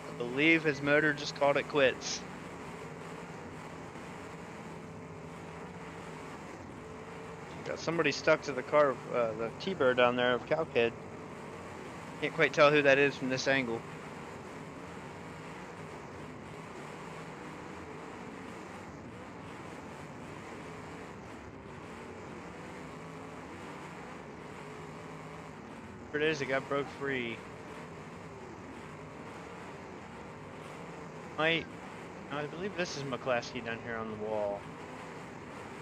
I believe his motor just called it quits. Got somebody stuck to the car, the T-Bird down there of Cowkid. Can't quite tell who that is from this angle. There it is, it got broke free. I believe this is McClaskey down here on the wall.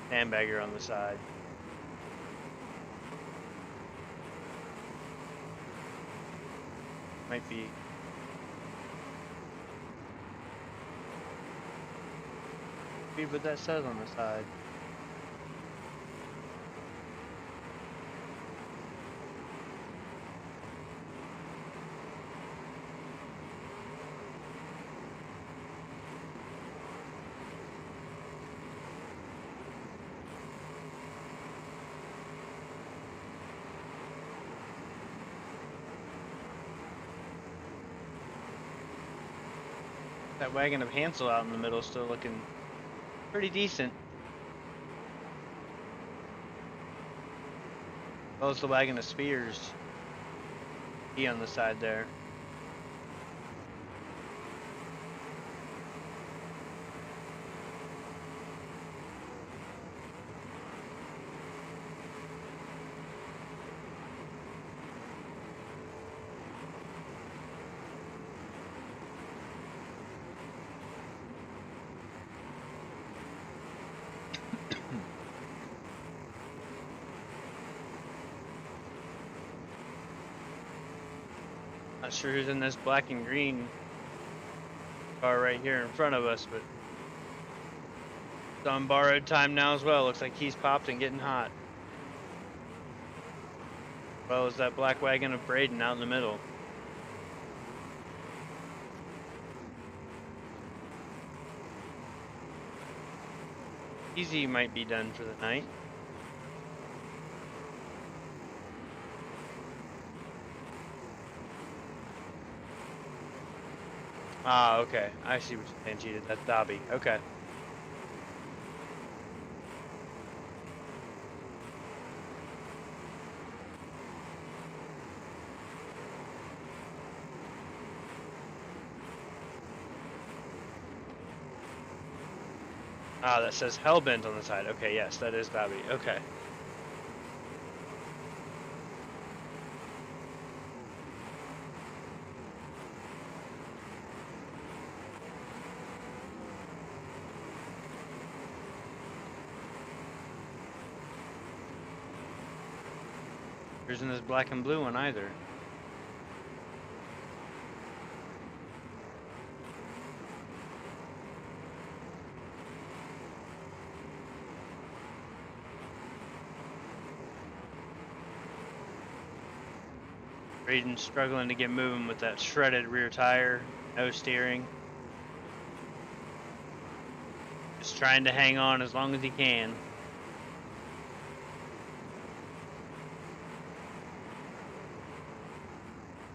Sandbagger on the side. Might be. Read what that says on the side. That wagon of Hansel out in the middle still looking pretty decent. As well as the wagon of Spears. He on the side there. Not sure who's in this black and green car right here in front of us, but it's on borrowed time now as well. Looks like he's popped and getting hot. As well as that black wagon of Braden out in the middle. Easy might be done for the night. Ah, okay. I see what you're saying, cheated. That's Dobby. Okay. Ah, that says Hellbent on the side. Okay, yes, that is Bobby. Okay. There isn't this black and blue one either. Braden's struggling to get moving with that shredded rear tire, no steering. Just trying to hang on as long as he can.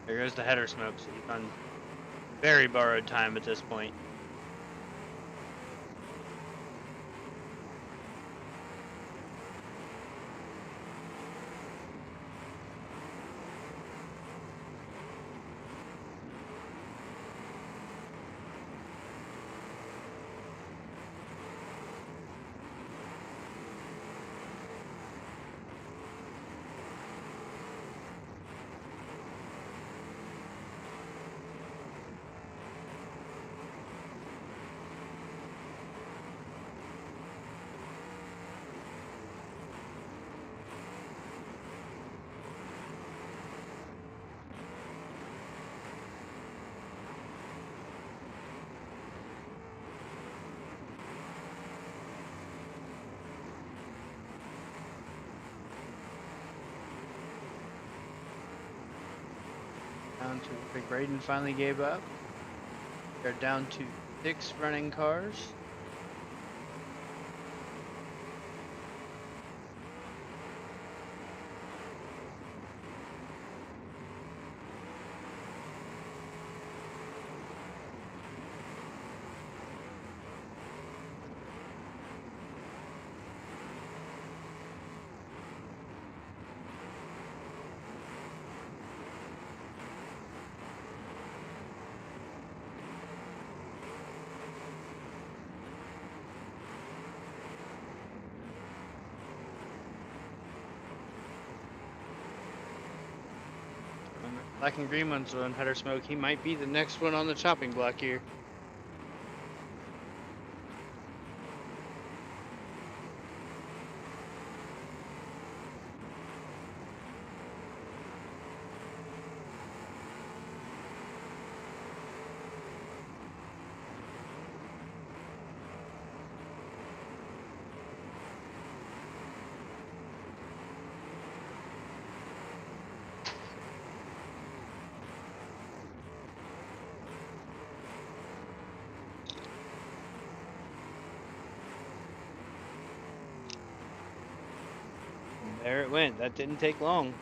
There goes the header smoke, so he's on very borrowed time at this point. Down to Big Braden finally gave up. They're down to 6 running cars. Black and green one's on header smoke. He might be the next one on the chopping block here. There it went. That didn't take long.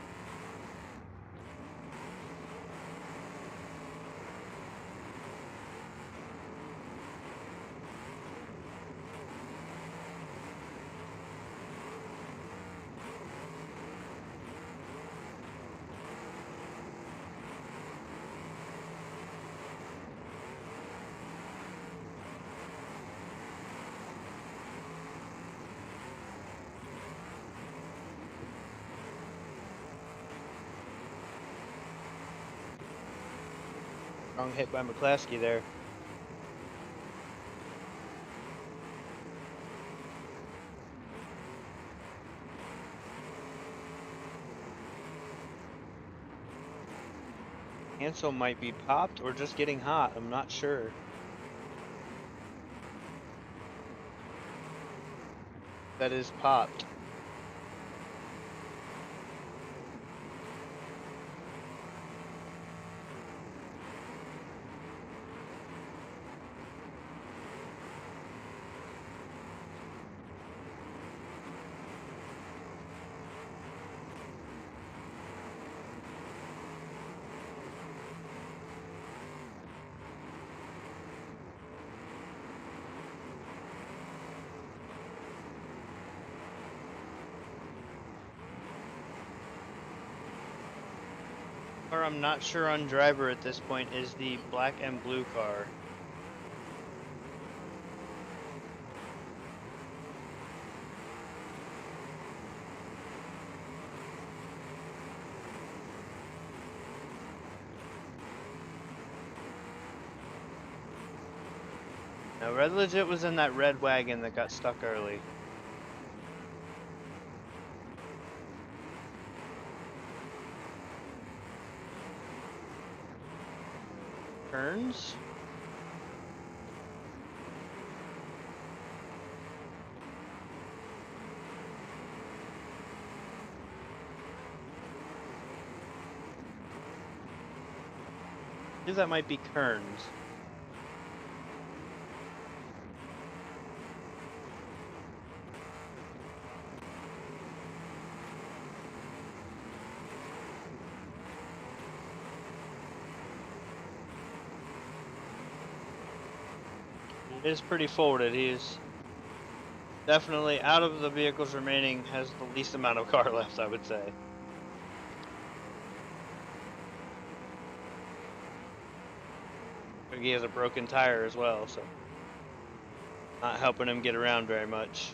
Wrong hit by McClaskey there. Hansel might be popped or just getting hot. I'm not sure. That is popped. I'm not sure on driver at this point is the black and blue car. No, Red Legit was in that red wagon that got stuck early. Turns? I think that might be Kearns. It is pretty folded. He is definitely, out of the vehicles remaining, has the least amount of car left, I would say. He has a broken tire as well, so not helping him get around very much.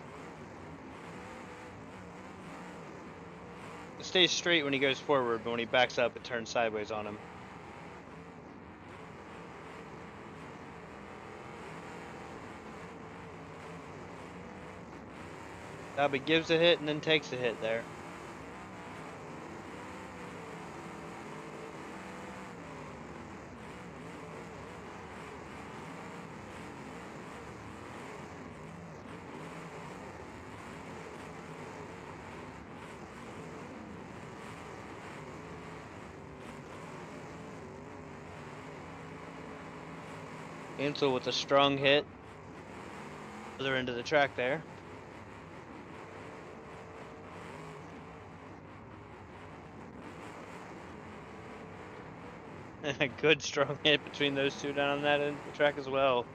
It stays straight when he goes forward, but when he backs up, it turns sideways on him. Dobby gives a hit and then takes a hit there. Ansel with a strong hit. Other end of the track there. A good strong hit between those two down on that end of the track as well.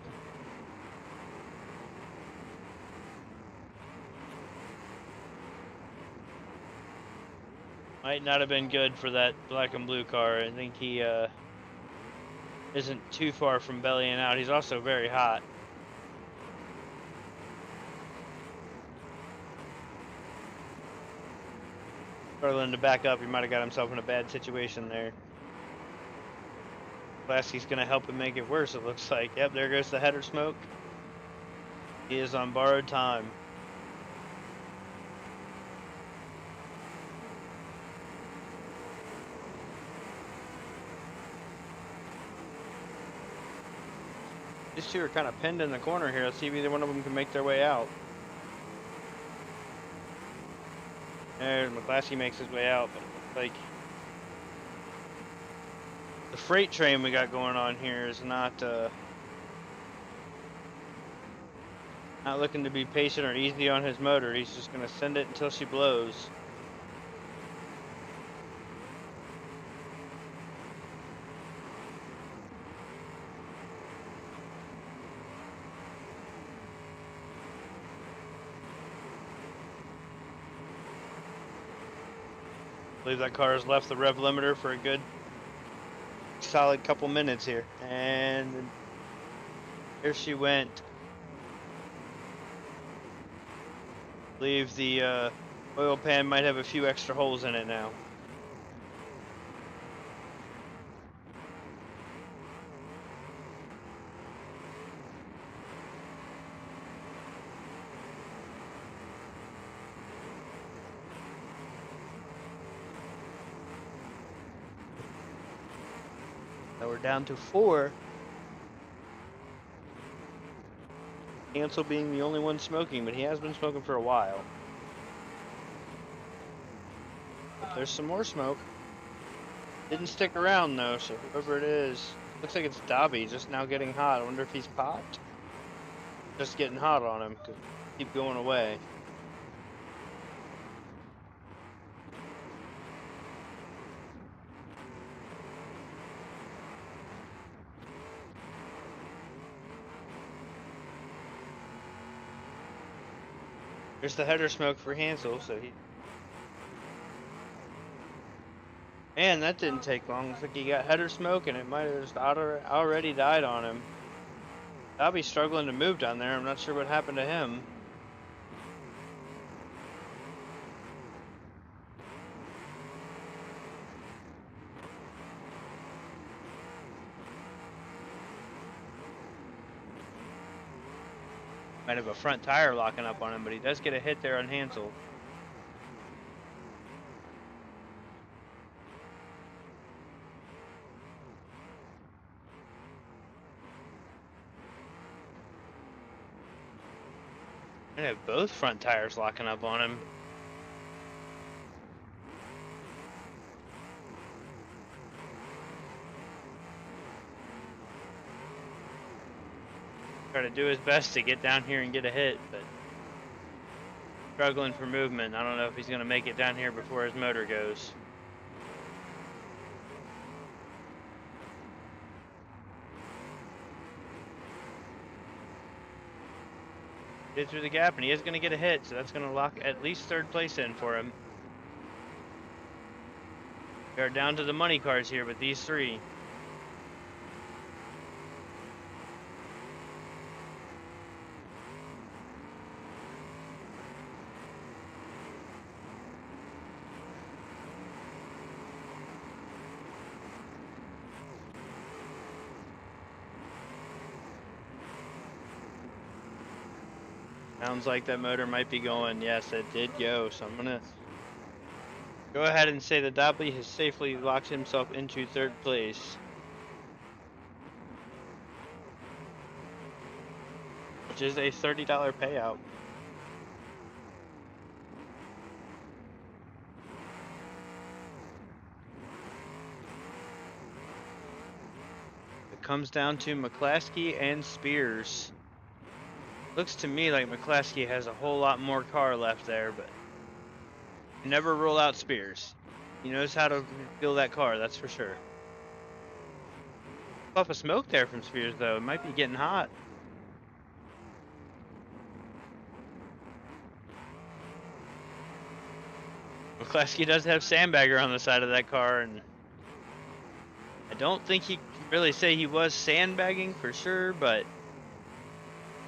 Might not have been good for that black and blue car. I think he isn't too far from bellying out. He's also very hot. Struggling to back up, he might have got himself in a bad situation there. Lasky's going to help him make it worse, it looks like. Yep, there goes the header smoke. He is on borrowed time. These two are kind of pinned in the corner here. Let's see if either one of them can make their way out. There, McClaskey makes his way out, but it looks like the freight train we got going on here is not looking to be patient or easy on his motor. He's just going to send it until she blows. I believe that car has left the rev limiter for a good solid couple minutes here, and here she went. I believe the oil pan might have a few extra holes in it now. So we're down to 4. Ansel being the only one smoking, but he has been smoking for a while. There's some more smoke. Didn't stick around though, so whoever it is, looks like it's Dobby just now getting hot. I wonder if he's popped. Just getting hot on him. Could keep going away. There's the header smoke for Hansel, so he... Man, that didn't take long. Looks like he got header smoke and it might have just already died on him. Dobby's struggling to move down there. I'm not sure what happened to him. Might have a front tire locking up on him, but he does get a hit there on Hansel. Might have both front tires locking up on him. Try to do his best to get down here and get a hit, but struggling for movement. I don't know if he's going to make it down here before his motor goes. Get through the gap, and he is going to get a hit, so that's going to lock at least third place in for him. We are down to the money cars here with these three. Sounds like that motor might be going. Yes, it did go. So I'm going to go ahead and say that Dobley has safely locked himself into third place. Which is a $30 payout. It comes down to McClaskey and Spears. Looks to me like McClaskey has a whole lot more car left there, but never rule out Spears. He knows how to feel that car, that's for sure. Puff of smoke there from Spears, though. It might be getting hot. McClaskey does have Sandbagger on the side of that car, and I don't think he can really say he was sandbagging for sure, but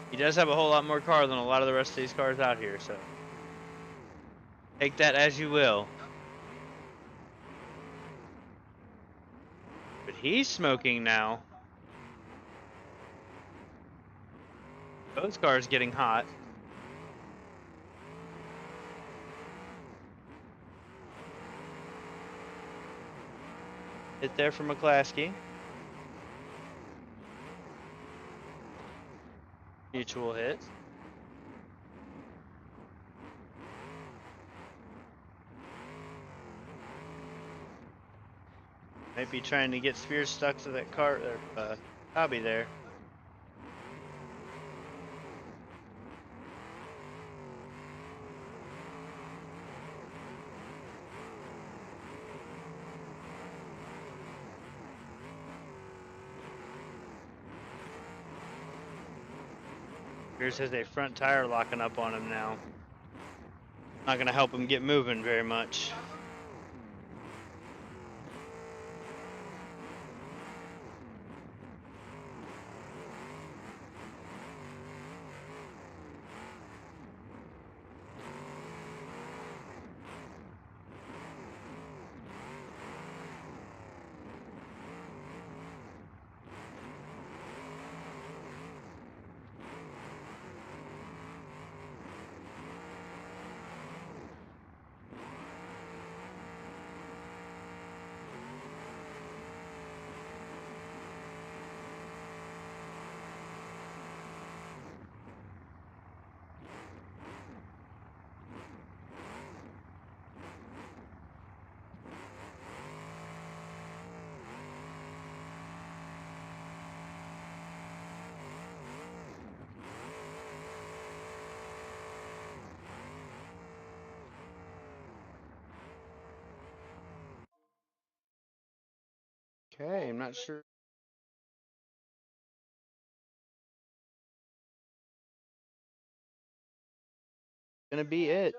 he does have a whole lot more car than a lot of the rest of these cars out here, so take that as you will. But he's smoking now. Both cars getting hot. Hit there from McClaskey. Mutual hit. Might be trying to get Spears stuck to that car, or hobby there. Spears has a front tire locking up on him now. Not gonna help him get moving very much. Okay, I'm not sure. Gonna be it.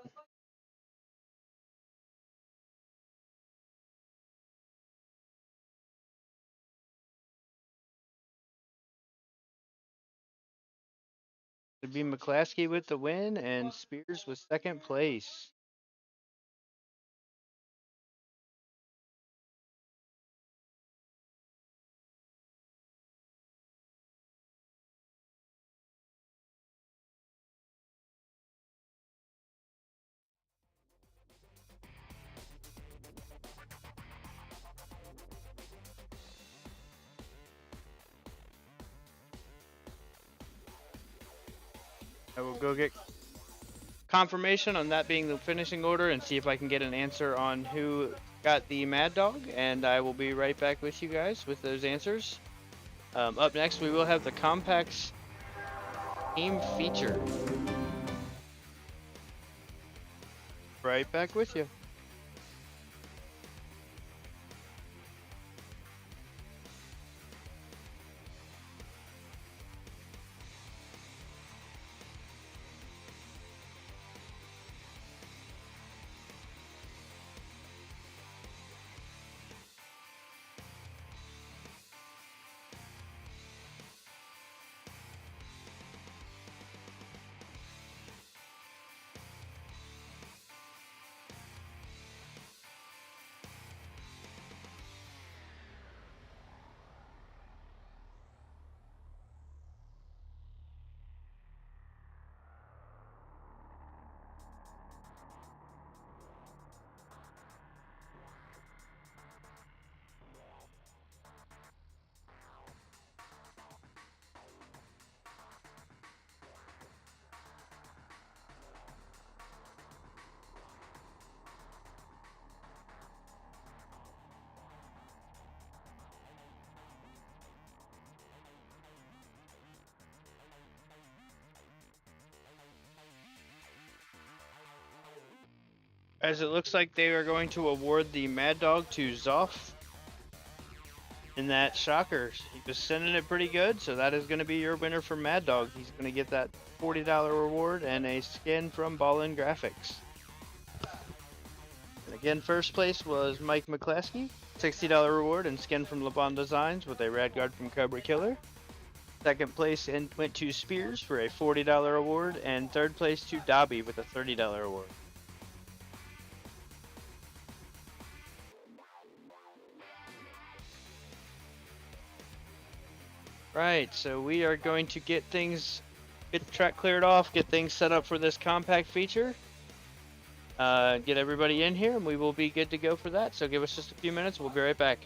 It'd be McClaskey with the win and Spears with second place. I will go get confirmation on that being the finishing order and see if I can get an answer on who got the Mad Dog, and I will be right back with you guys with those answers. Up next, we will have the Compacts team feature. Right back with you. As it looks like they are going to award the Mad Dog to Zoff. And that shocker, he was sending it pretty good, so that is going to be your winner for Mad Dog. He's going to get that $40 reward and a skin from Ballin Graphics. And again, first place was Mike McClaskey, $60 reward and skin from LeBon Designs with a rad guard from Cobra Killer. Second place went to Spears for a $40 award, and third place to Dobby with a $30 award. Right, so we are going to get the track cleared off, get things set up for this compact feature. Get everybody in here, and we will be good to go for that. So give us just a few minutes, we'll be right back.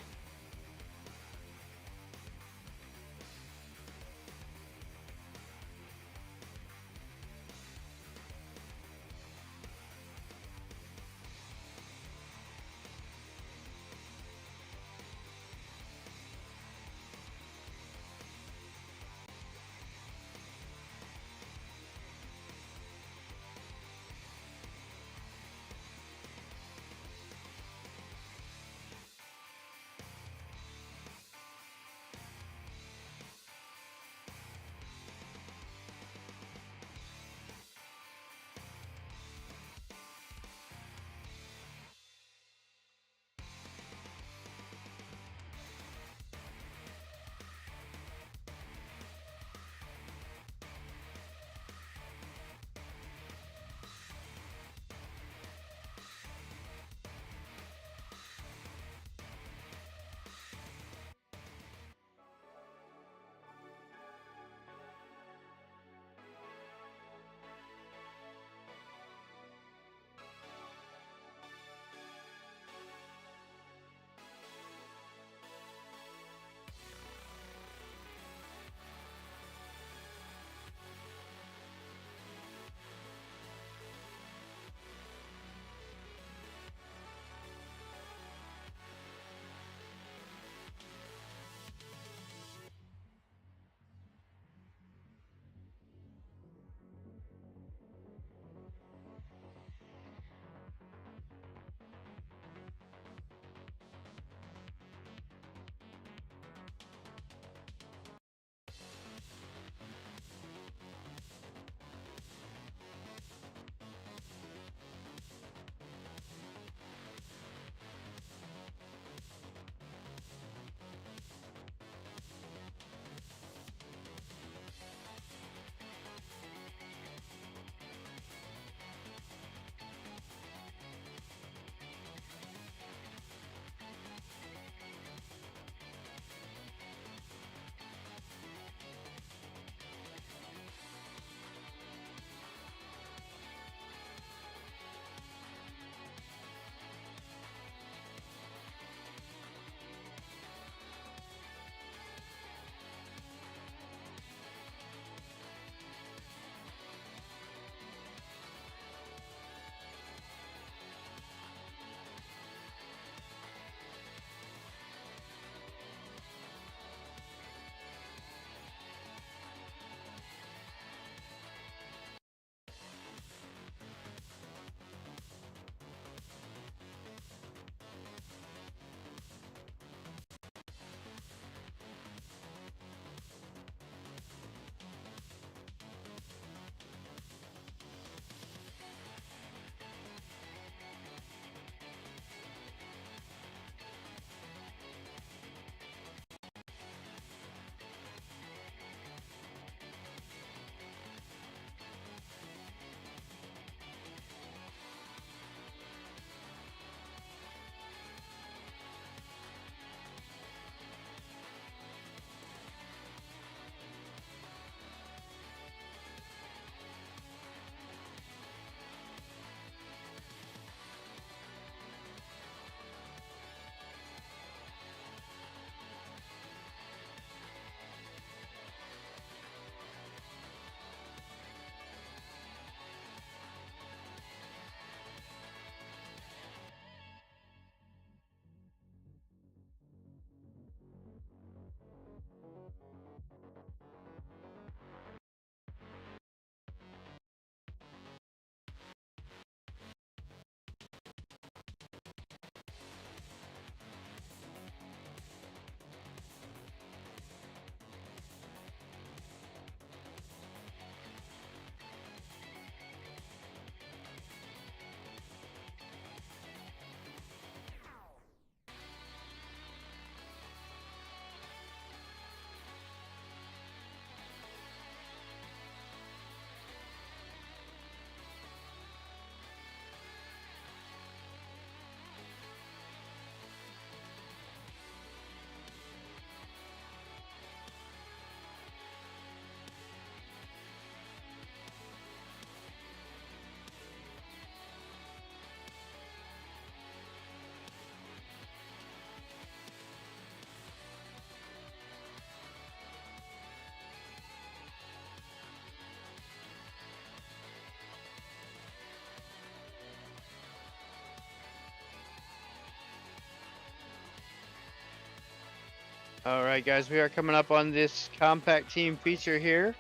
All right, guys, we are coming up on this compact team feature here.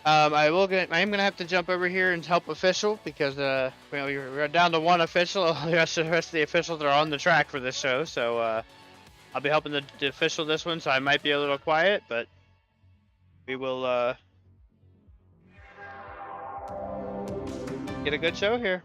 I am gonna have to jump over here and help official because we're down to one official. The rest of the officials are on the track for this show, so I'll be helping the official this one. So I might be a little quiet, but we will get a good show here.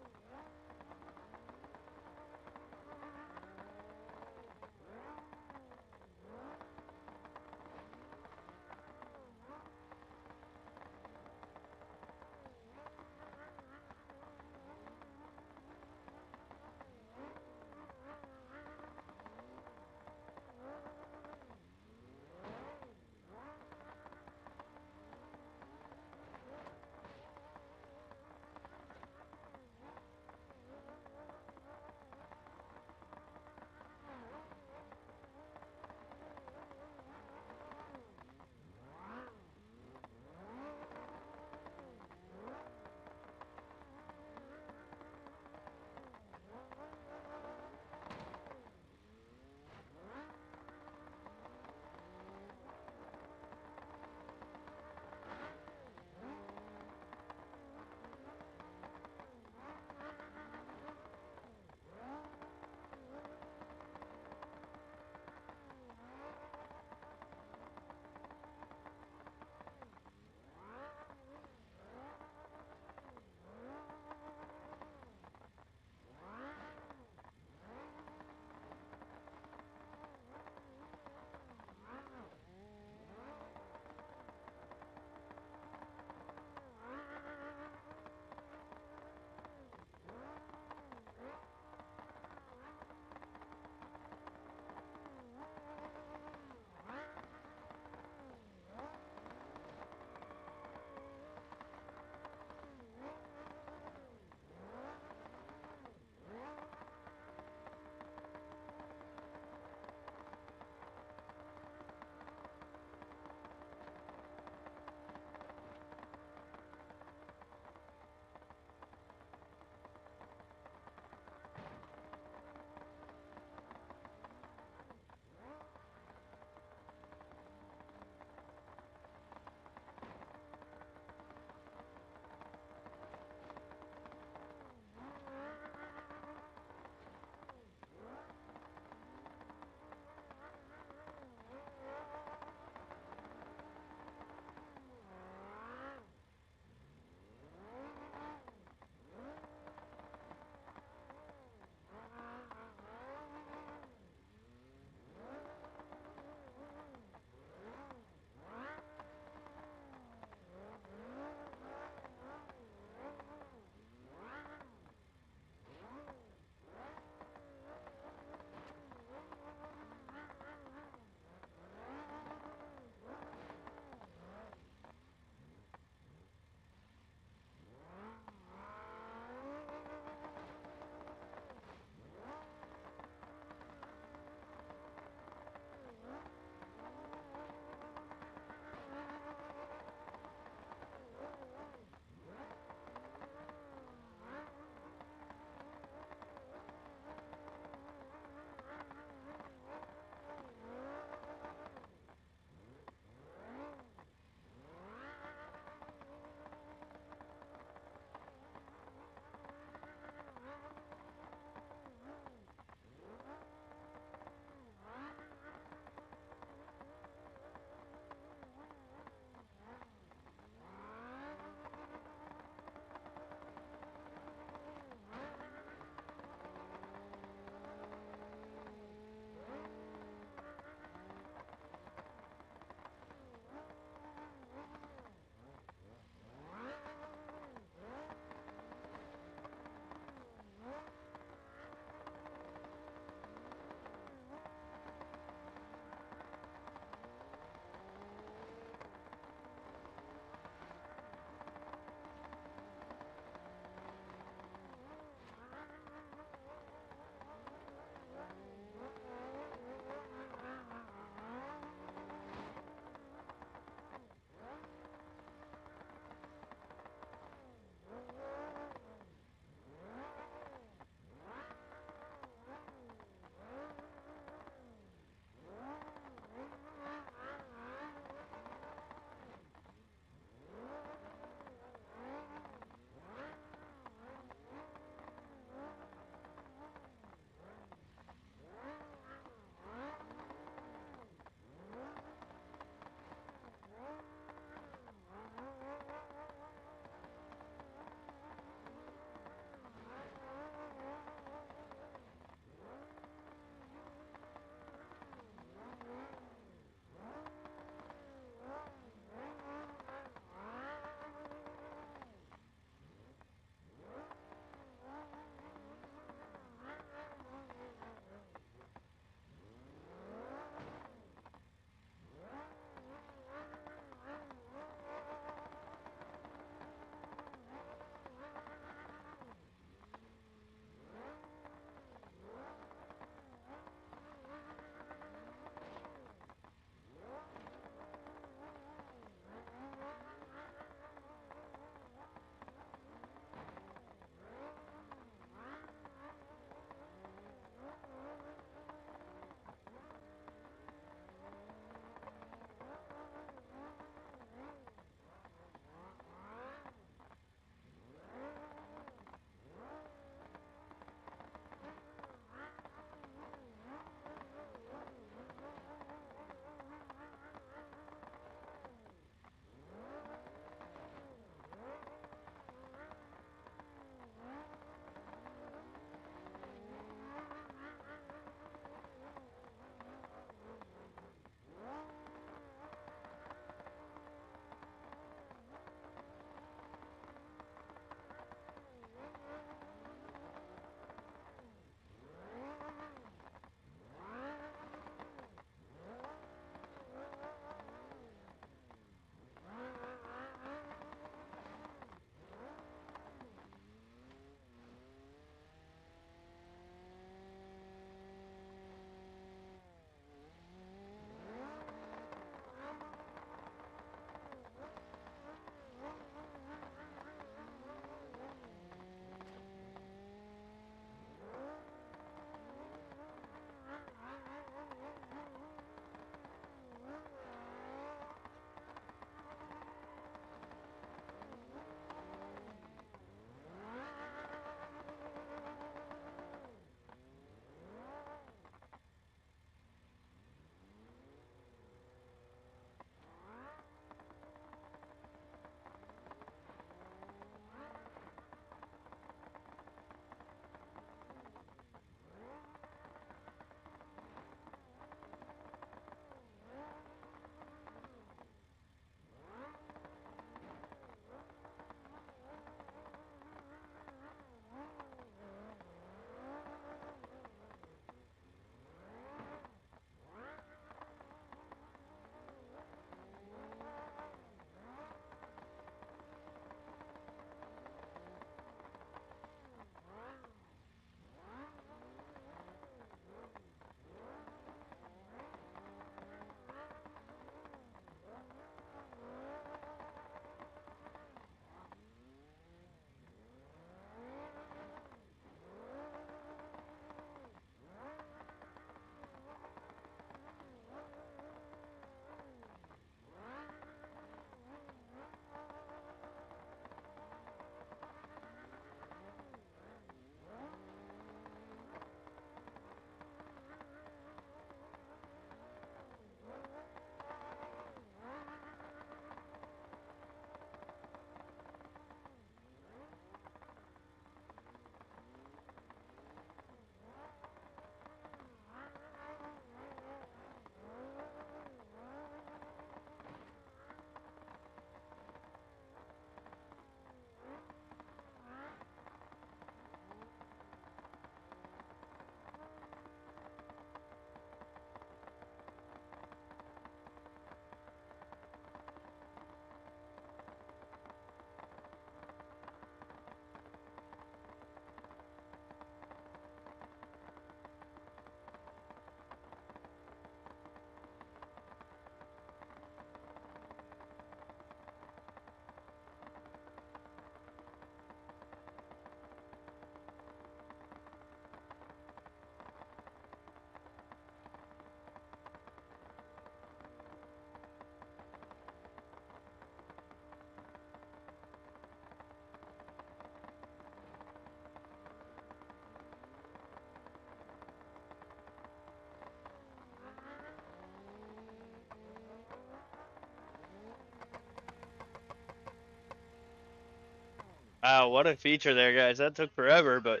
Wow, what a feature there, guys. That took forever, but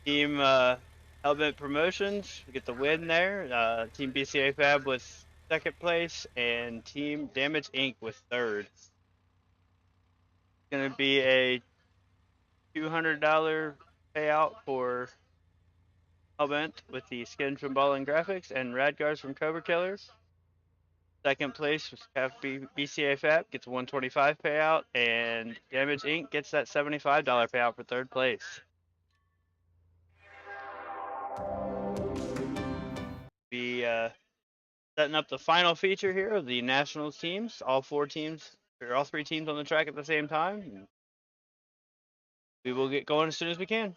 Team Hellbent Promotions we get the win there. Team BCA Fab with second place, and Team Damage Inc. with third. Going to be a $200 payout for Hellbent with the skins from Ballin Graphics and Radgars from Cobra Killers. Second place was BCA Fab, gets a $125 payout, and Damage Inc. gets that $75 payout for third place. Be setting up the final feature here of the Nationals teams. All three teams on the track at the same time. We will get going as soon as we can.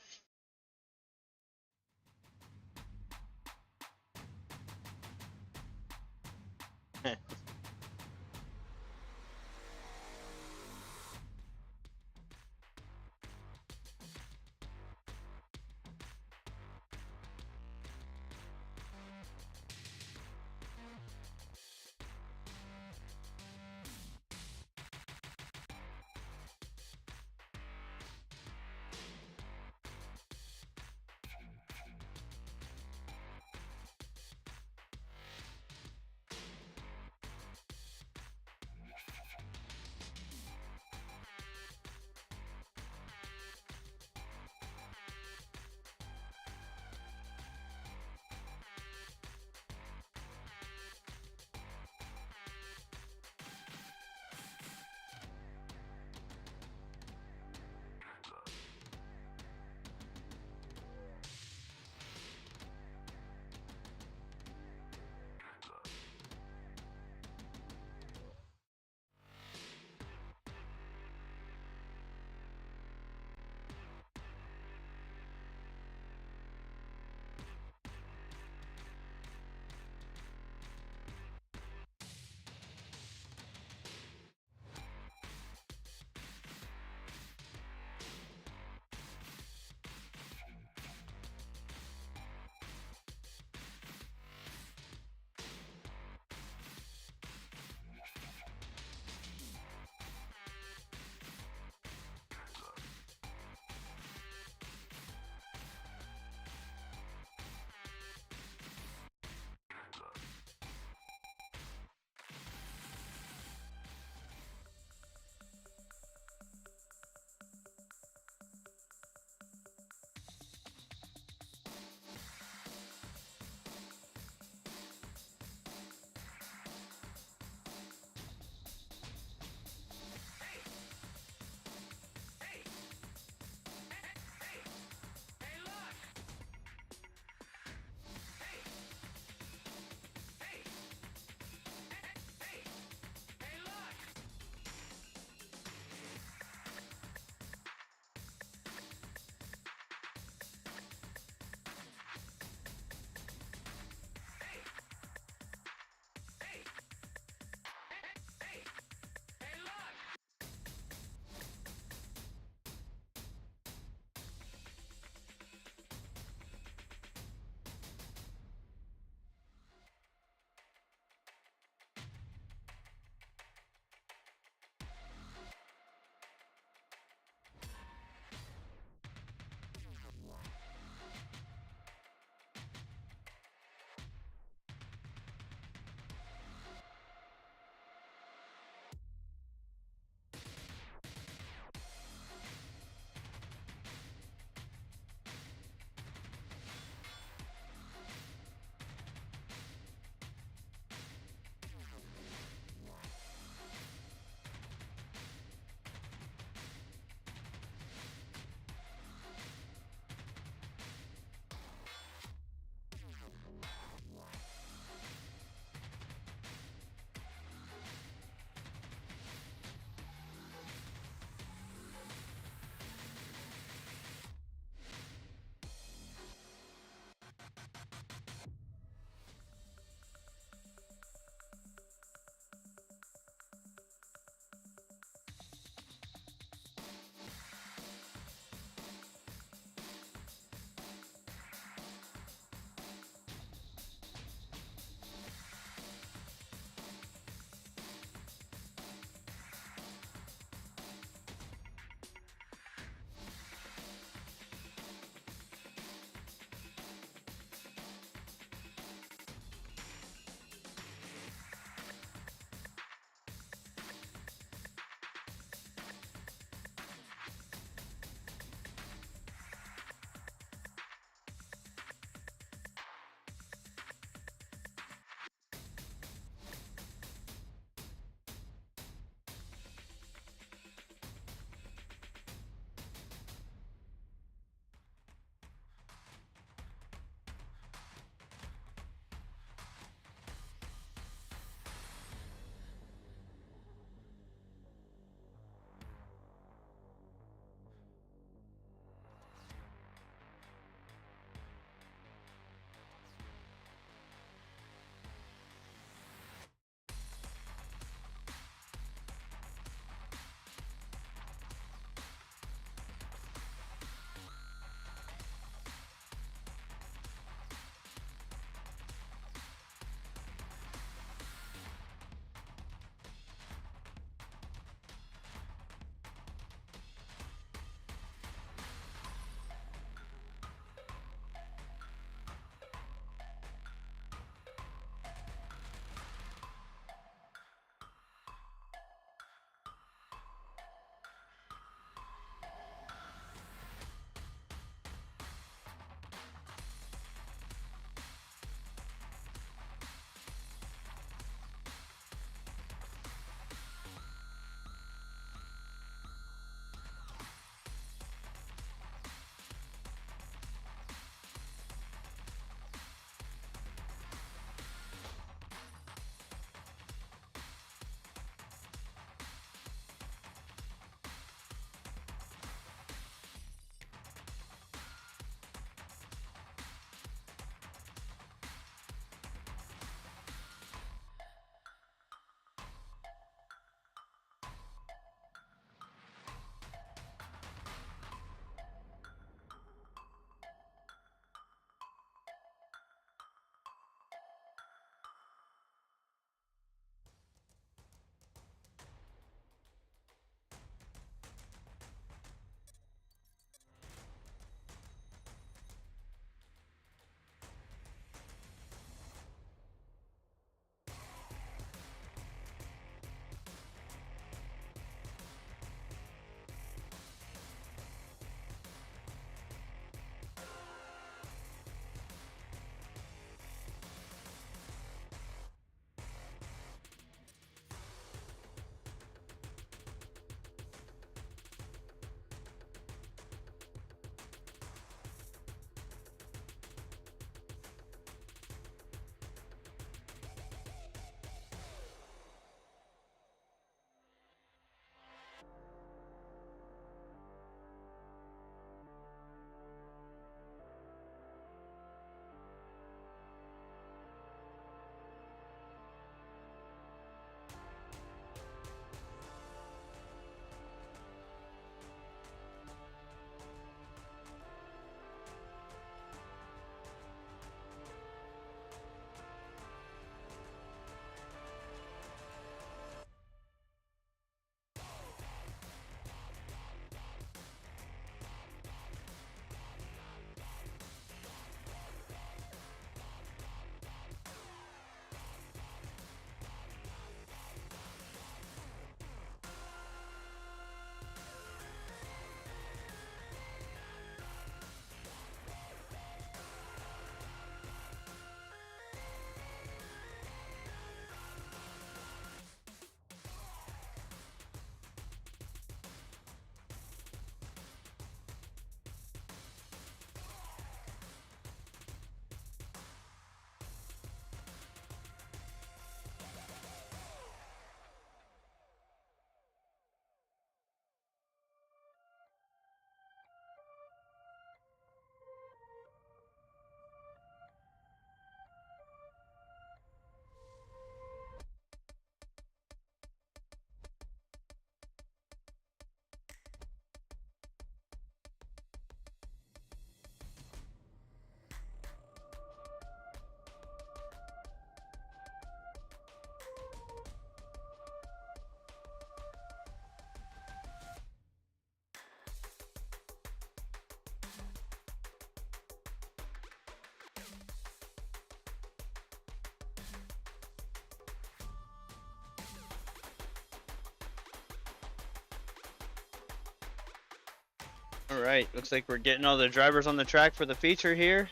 All right, looks like we're getting all the drivers on the track for the feature here.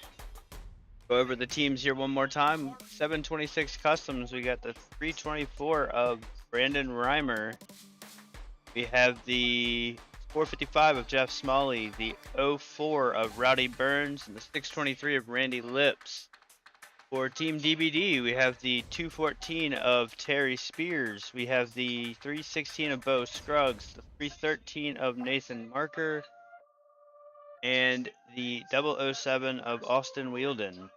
Go over the teams here one more time. 726 Customs, we got the 324 of Brandon Reimer. We have the 455 of Jeff Smalley, the 04 of Rowdy Burns, and the 623 of Randy Lips. For Team DBD, we have the 214 of Terry Spears. We have the 316 of Bo Scruggs, the 313 of Nathan Marker, and the 007 of Austin Wheeldon.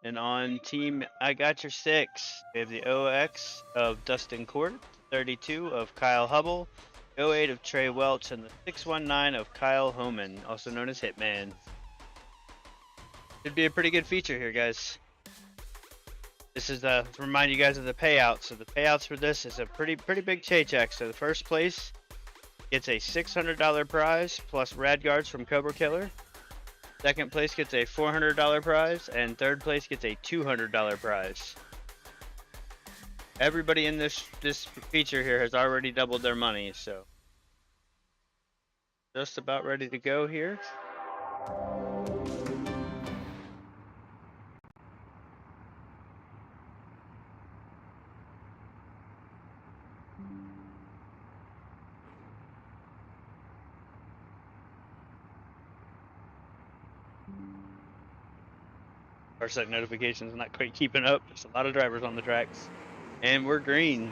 And on Team I Got Your 6, we have the OX of Dustin Court, 32 of Kyle Hubble, 08 of Trey Welch, and the 619 of Kyle Homan, also known as Hitman. Should be a pretty good feature here, guys. This is to remind you guys of the payouts. So the payouts for this is a pretty big paycheck. So the first place gets a $600 prize plus rad guards from Cobra Killer. Second place gets a $400 prize, and third place gets a $200 prize. Everybody in this feature here has already doubled their money, so just about ready to go here. Our set notifications not quite keeping up. There's a lot of drivers on the tracks. And we're green.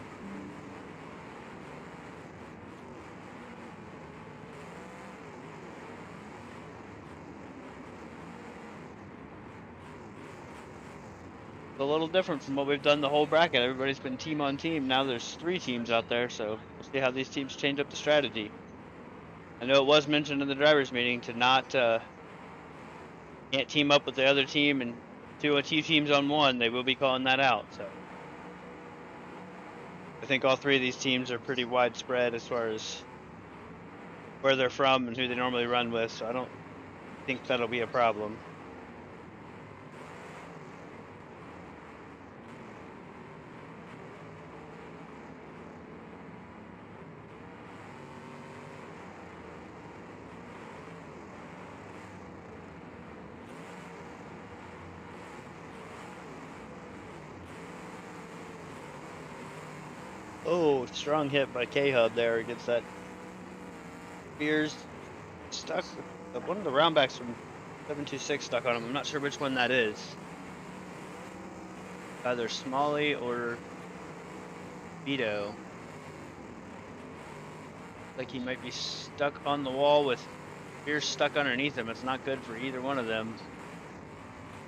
It's a little different from what we've done the whole bracket. Everybody's been team on team. Now there's 3 teams out there, so we'll see how these teams change up the strategy. I know it was mentioned in the drivers meeting to not can't team up with the other team and do 2 teams on one. They will be calling that out. So I think all 3 of these teams are pretty widespread as far as where they're from and who they normally run with. So I don't think that'll be a problem. Oh, strong hit by K-Hub there against that. Spears stuck. One of the roundbacks from 726 stuck on him. I'm not sure which one that is. Either Smalley or Vito. Like he might be stuck on the wall with Spears stuck underneath him. It's not good for either one of them.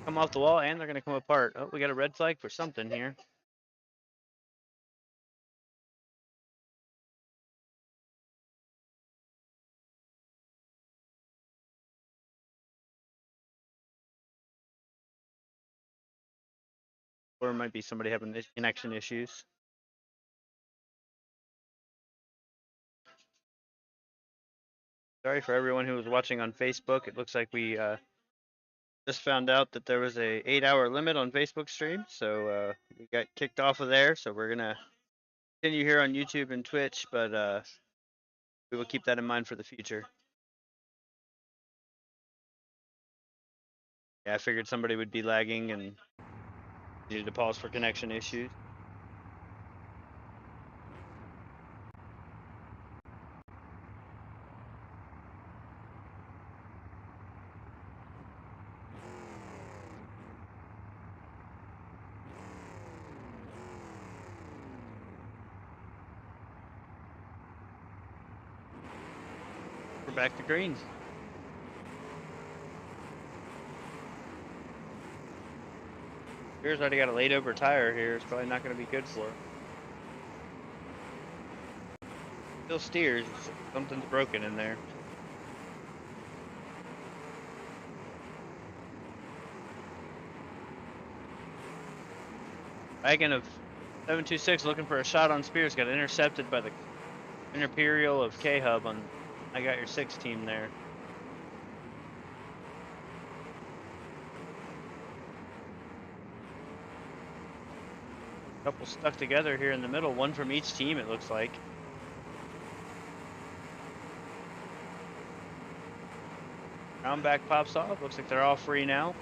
Come off the wall and they're going to come apart. Oh, we got a red flag for something here. Or it might be somebody having connection issues. Sorry for everyone who was watching on Facebook. It looks like we just found out that there was a 8-hour limit on Facebook stream. So we got kicked off of there. So we're going to continue here on YouTube and Twitch. But we will keep that in mind for the future. Yeah, I figured somebody would be lagging and needed to pause for connection issues. We're back to greens. Spears already got a laid over tire here. It's probably not going to be good for him. Still steers. Something's broken in there. Wagon of 726 looking for a shot on Spears. Got intercepted by the Imperial of K-Hub on I Got Your 6 team there. Couple stuck together here in the middle, one from each team it looks like. Round back pops off. Looks like they're all free now.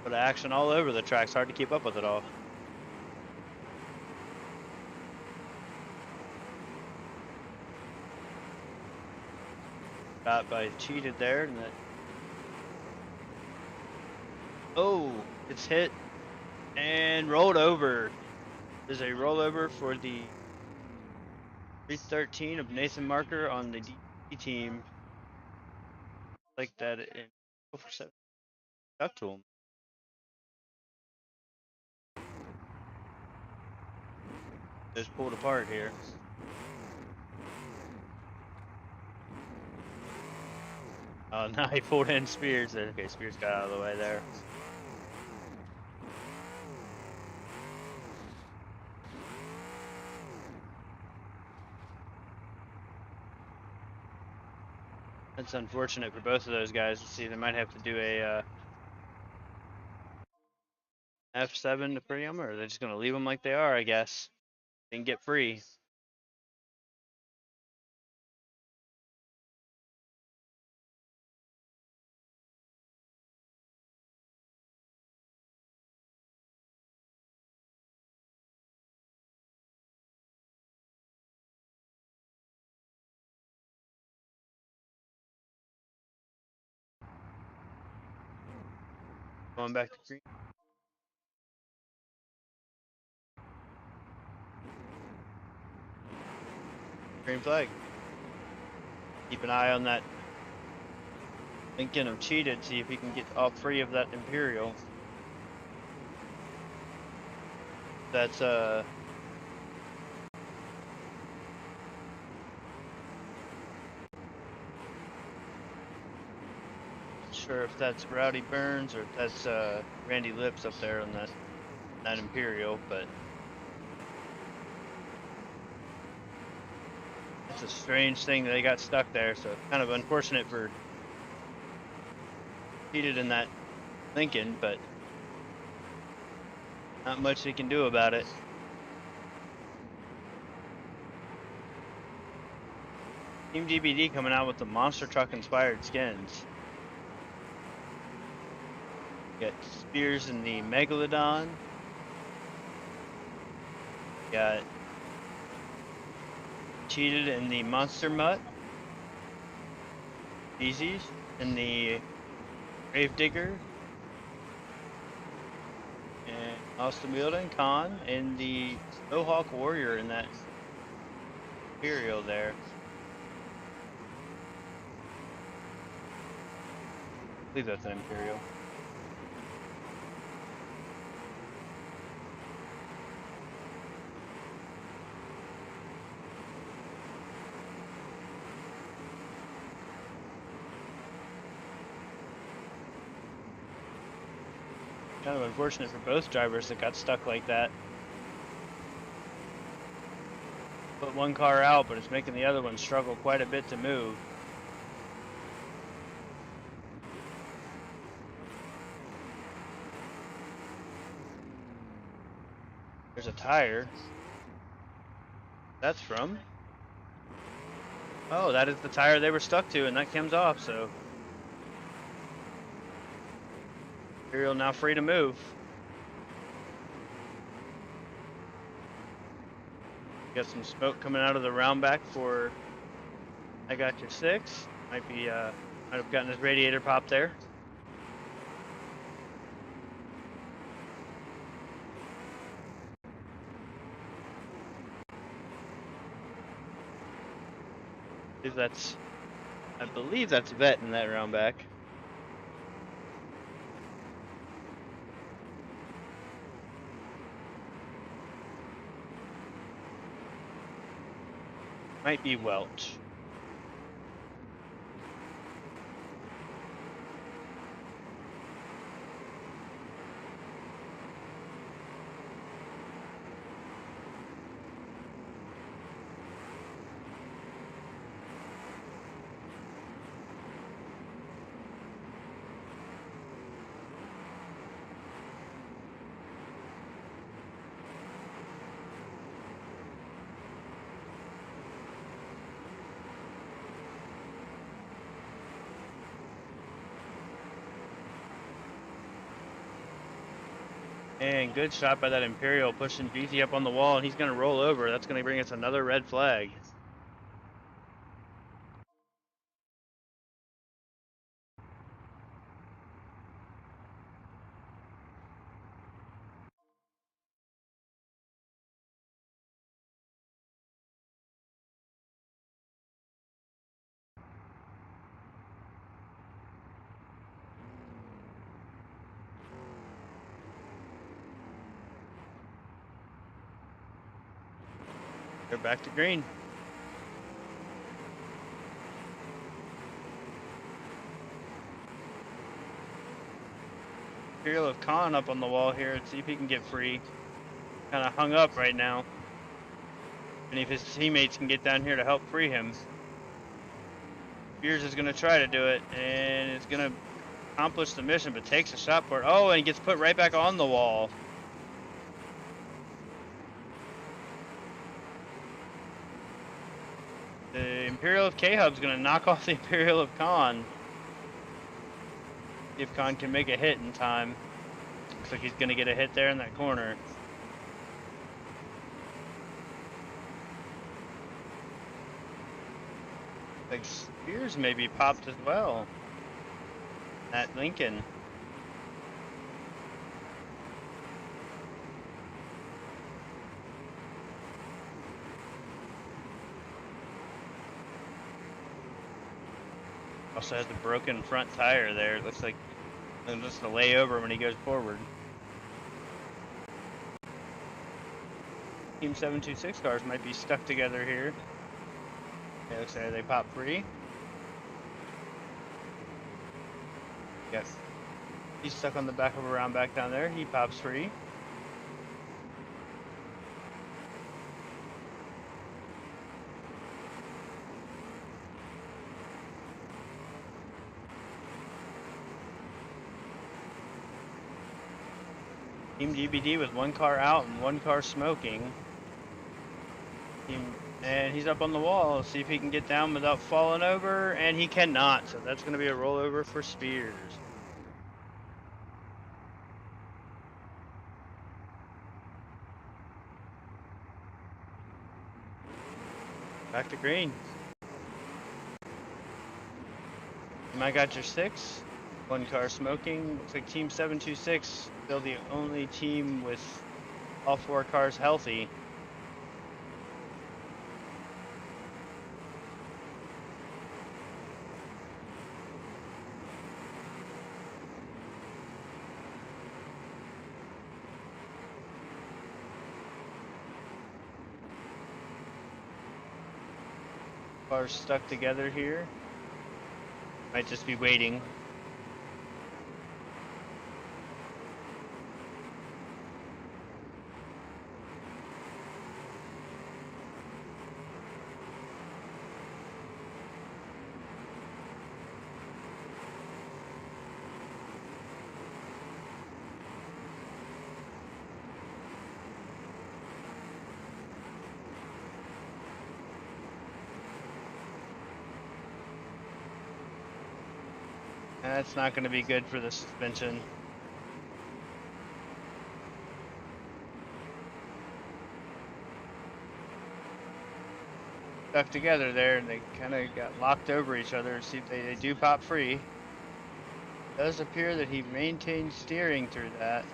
But action all over the track's hard to keep up with it all. Got by cheated there, and that. Oh, it's hit and rolled over. There's a rollover for the 313 of Nathan Marker on the D team. Like that in 4-7. Stuck to him. Just pulled apart here. Oh, now he pulled in Spears. Okay, Spears got out of the way there. That's unfortunate for both of those guys. Let's see, they might have to do a F7 to free them, or they're just going to leave them like they are, I guess. They can get free. Going back to green. Green flag. Keep an eye on that Lincoln of cheated, see if he can get off free of that Imperial. That's not sure if that's Rowdy Burns or if that's Randy Lips up there on that Imperial, but it's a strange thing that they got stuck there, so kind of unfortunate for cheated in that Lincoln, but not much they can do about it. Team DBD coming out with the monster truck inspired skins. Got Spears in the Megalodon. Got cheated in the Monster Mutt. Easy in the Gravedigger. And Austin Wheeldon Khan in the Mohawk Warrior in that Imperial there. I believe that's an Imperial. Kind of unfortunate for both drivers that got stuck like that. Put one car out, but it's making the other one struggle quite a bit to move. There's a tire. That's from? Oh, that is the tire they were stuck to, and that comes off, so. Imperial now free to move. Got some smoke coming out of the round back for I Got Your 6. Might have gotten his radiator pop there. I believe that's Vet in that round back. Might be Welch. And good shot by that Imperial, pushing Beefy up on the wall, and he's going to roll over. That's going to bring us another red flag. They're back to green. Imperial of Khan up on the wall here. Let's see if he can get free. Kind of hung up right now. And if his teammates can get down here to help free him. Spears is going to try to do it, and it's going to accomplish the mission, but takes a shot for it. Oh, and he gets put right back on the wall. The Imperial of K-Hub is going to knock off the Imperial of Khan. See if Khan can make a hit in time. Looks like he's going to get a hit there in that corner. Like Spears maybe popped as well. At Lincoln. Also has the broken front tire there. It looks like it's just a layover when he goes forward. Team 726 cars might be stuck together here. Yeah, looks like they pop free. Yes. He's stuck on the back of a round back down there. He pops free. Team GBD with one car out and one car smoking. And he's up on the wall. Let's see if he can get down without falling over, and he cannot. So that's going to be a rollover for Spears. Back to green. You might got your 6. One car smoking. Looks like Team 726 still the only team with all 4 cars healthy. Cars stuck together here. Might just be waiting. That's not going to be good for the suspension. Stuck together there, and they kind of got locked over each other. See if they do pop free. It does appear that he maintained steering through that.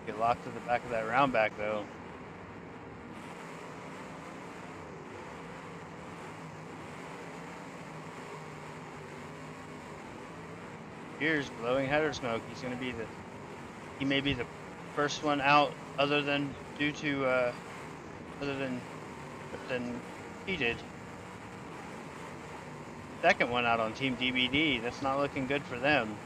Get locked to the back of that round back though. Here's blowing header smoke. He's going to be he may be the first one out, other than heated. Second one out on Team DBD. That's not looking good for them.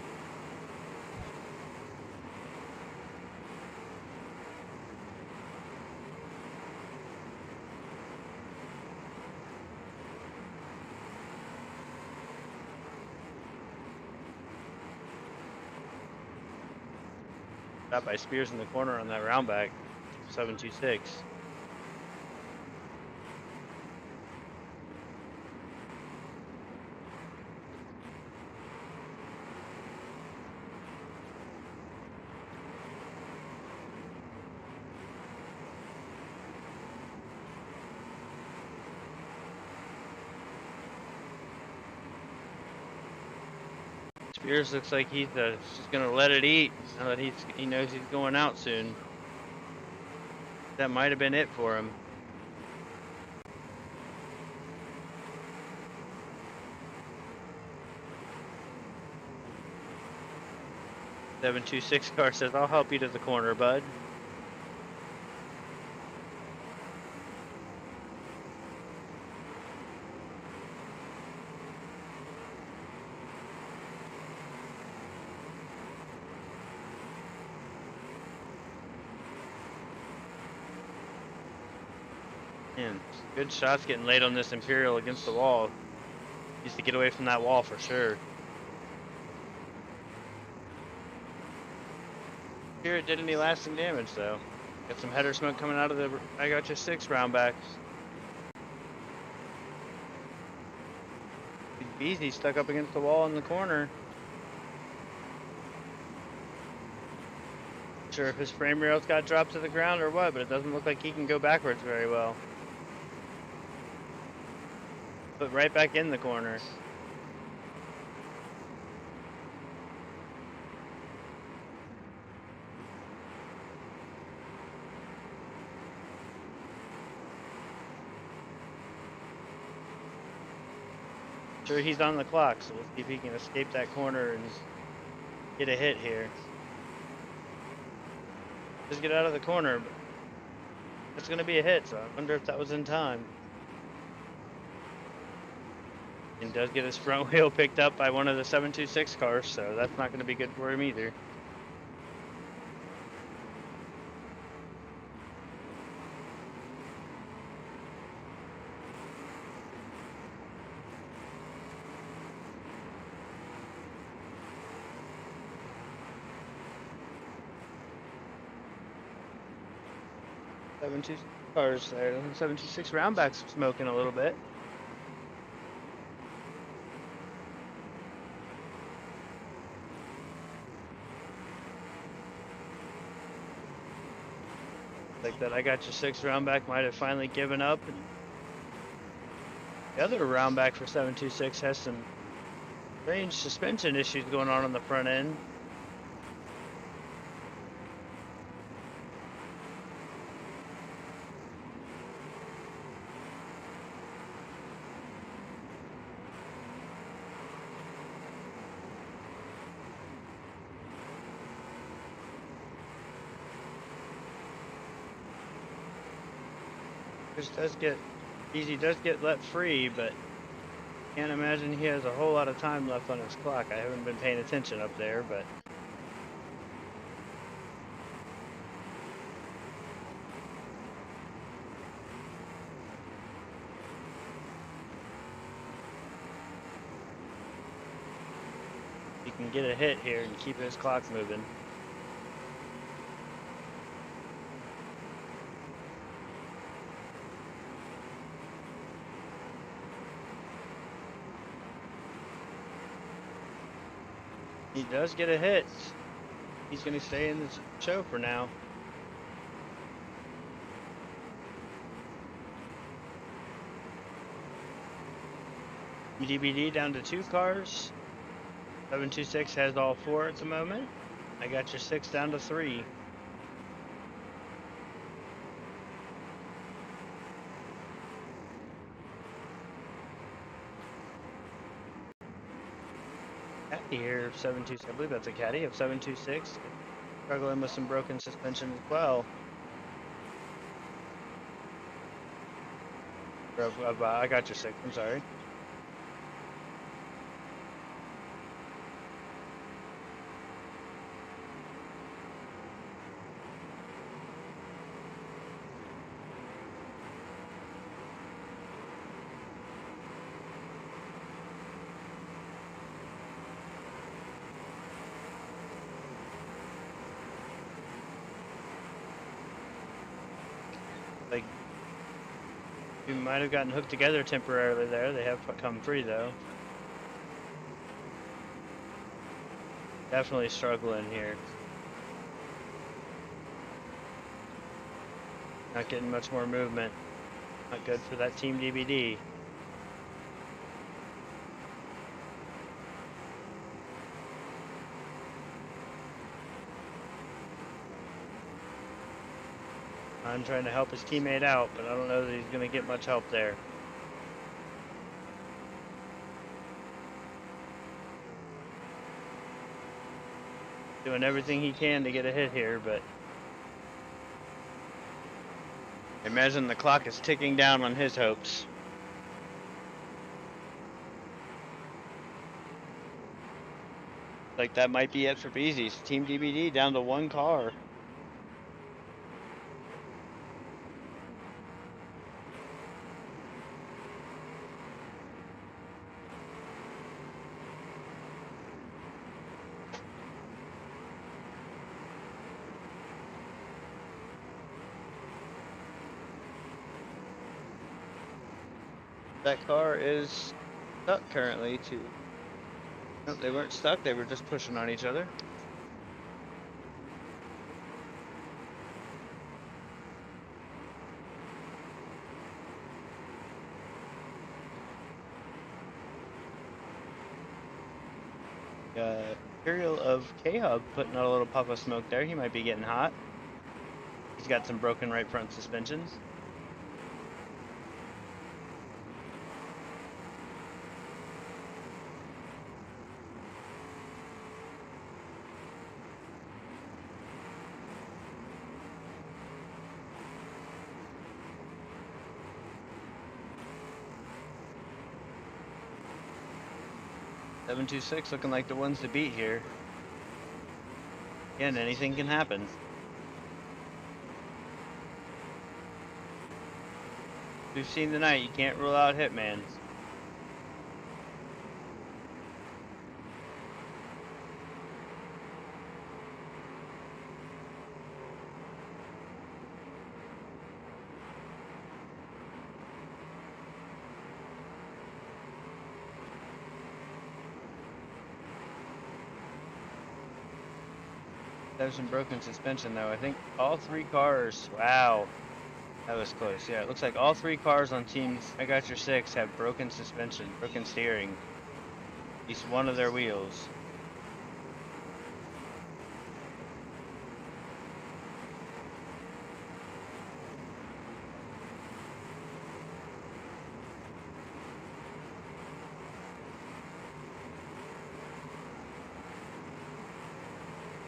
Got by Spears in the corner on that round back. 726. Spears looks like he's just gonna let it eat now that he knows he's going out soon. That might have been it for him. "726 car says, I'll help you to the corner, bud." Man, good shots getting laid on this Imperial against the wall. Needs to get away from that wall for sure. Here it did any lasting damage though. Got some header smoke coming out of the I Got You 6 round back. Big Beezy stuck up against the wall in the corner. Not sure if his frame rails got dropped to the ground or what, but it doesn't look like he can go backwards very well. But right back in the corner. Sure, he's on the clock, so let's see if he can escape that corner and get a hit here. Just get out of the corner, but it's going to be a hit, so I wonder if that was in time. And does get his front wheel picked up by one of the 726 cars, so that's not going to be good for him either. Cars there. 726 roundbacks smoking a little bit. Like that I Got You 6 roundback might have finally given up. And the other roundback for 726 has some strange suspension issues going on the front end. Easy does get let free, but can't imagine he has a whole lot of time left on his clock. I haven't been paying attention up there, but he can get a hit here and keep his clock moving. He does get a hit. He's going to stay in the show for now. DBD down to 2 cars. 726 has all 4 at the moment. I Got You 6 down to 3. Here, 726. I believe that's a caddy of 726. Struggling with some broken suspension as well. I Got You 6. I'm sorry. Like, we might have gotten hooked together temporarily there. They have come free though. Definitely struggling here. Not getting much more movement. Not good for that Team DBD. Con trying to help his teammate out, but I don't know that he's going to get much help there. Doing everything he can to get a hit here, but imagine the clock is ticking down on his hopes. Like that might be it for Beezy's. Team DBD down to one car. That car is stuck currently to... Nope, they weren't stuck, they were just pushing on each other. Imperial of K-Hub putting out a little puff of smoke there. He might be getting hot. He's got some broken right front suspensions. .726 looking like the ones to beat here. Again, anything can happen. We've seen tonight, you can't rule out Hitman. There's some broken suspension though. I think all three cars, wow, that was close. Yeah, it looks like all three cars on Team I Got Your Six have broken suspension, broken steering. At least one of their wheels.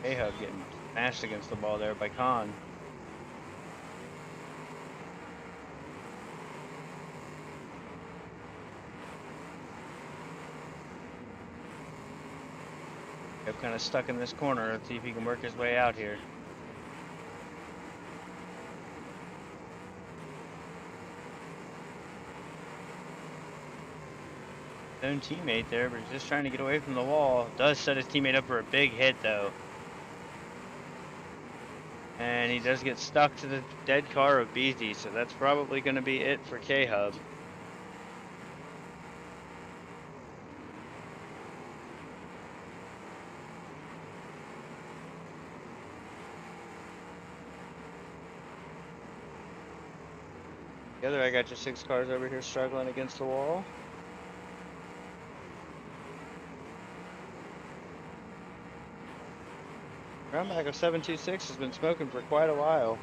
K-Hub getting smashed against the ball there by Con. K-Hub kind of stuck in this corner. Let's see if he can work his way out here. His own teammate there, but he's just trying to get away from the wall. Does set his teammate up for a big hit though. And he does get stuck to the dead car of Beezy, so that's probably going to be it for K-Hub. The other I Got Your Six cars over here struggling against the wall. Roundback of 726 has been smoking for quite a while.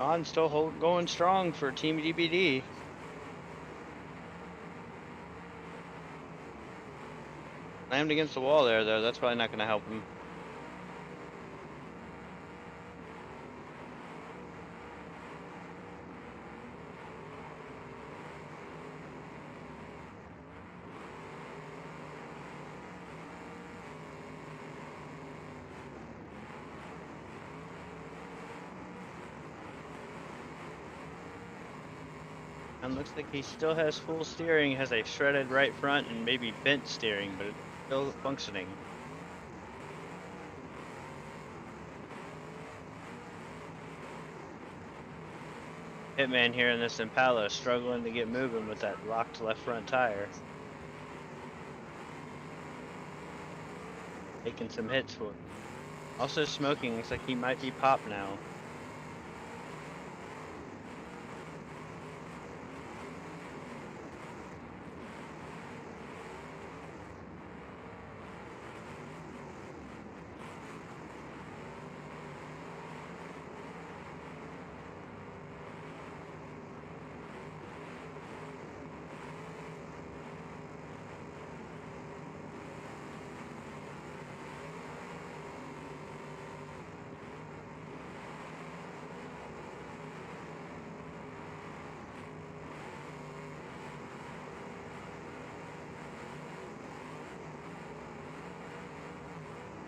On still going strong for Team DBD. Slammed against the wall there, though. That's probably not going to help him. And looks like he still has full steering, has a shredded right front and maybe bent steering, but it's still functioning. Hitman here in this Impala is struggling to get moving with that locked left front tire. Taking some hits for it. Also smoking, looks like he might be popped now.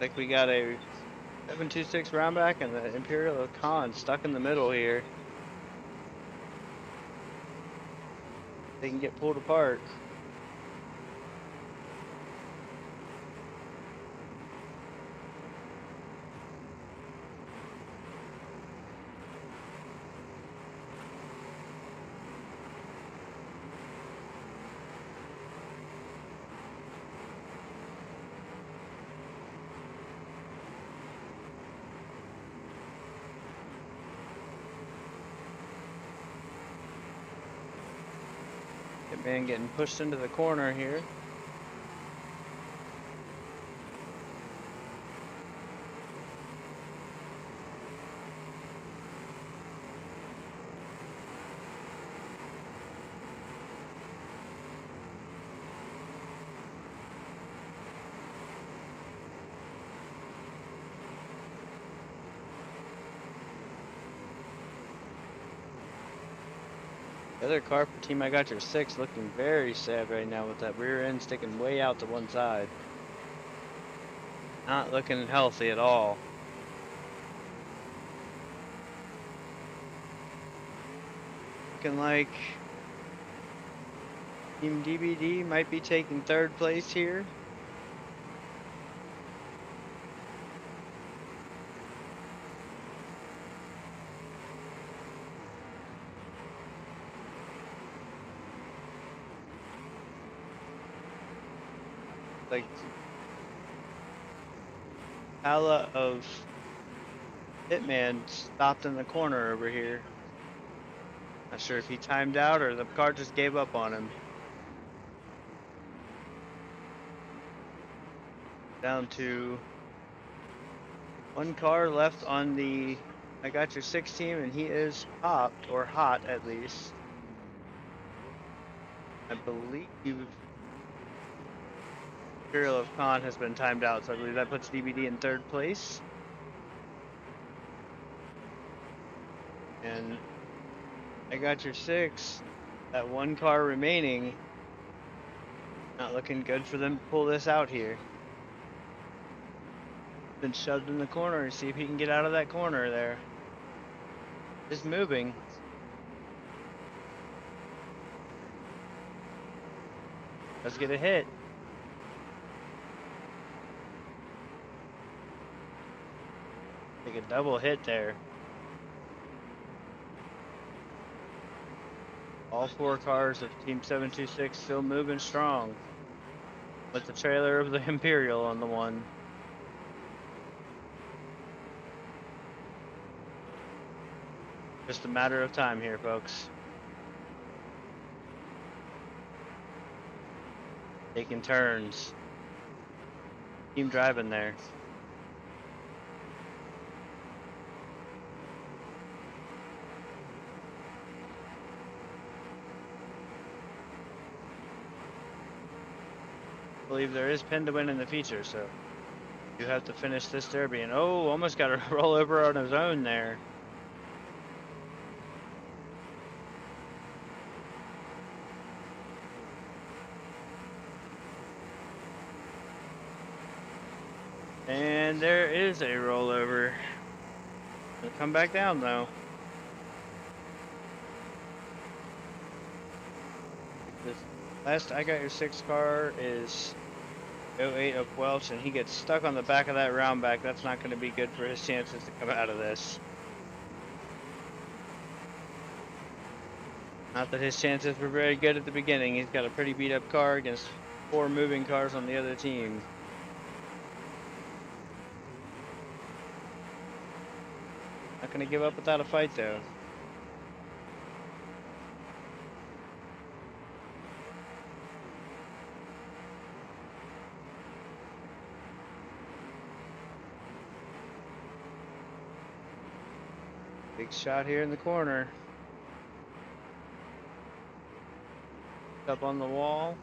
Like we got a 726 roundback and the Imperial of Khan stuck in the middle here. They can get pulled apart. Man getting pushed into the corner here. The other car for Team I Got Your 6 looking very sad right now with that rear end sticking way out to one side. Not looking healthy at all. Looking like Team DBD might be taking third place here. Like Pala of Hitman stopped in the corner over here. Not sure if he timed out or the car just gave up on him. Down to one car left on the I Got Your 6 team, and he is popped, or hot at least. I believe Imperial of Khan has been timed out, so I believe that puts DBD in third place. And I Got Your 6, that one car remaining, not looking good for them to pull this out here. Been shoved in the corner, see if he can get out of that corner there. Is moving. Let's get a hit. Take a double hit there. All four cars of Team 726 still moving strong. With the trailer of the Imperial on the one. Just a matter of time here, folks. Taking turns. Team driving there. I believe there is pin to win in the future, so you have to finish this derby. And oh, almost got a roll over on his own there. And there is a rollover. It'll come back down though. This last I Got Your 6 car is 08 of Welch, and he gets stuck on the back of that roundback. That's not going to be good for his chances to come out of this. Not that his chances were very good at the beginning. He's got a pretty beat up car against 4 moving cars on the other team. Not gonna give up without a fight though. Big shot here in the corner. Up on the wall.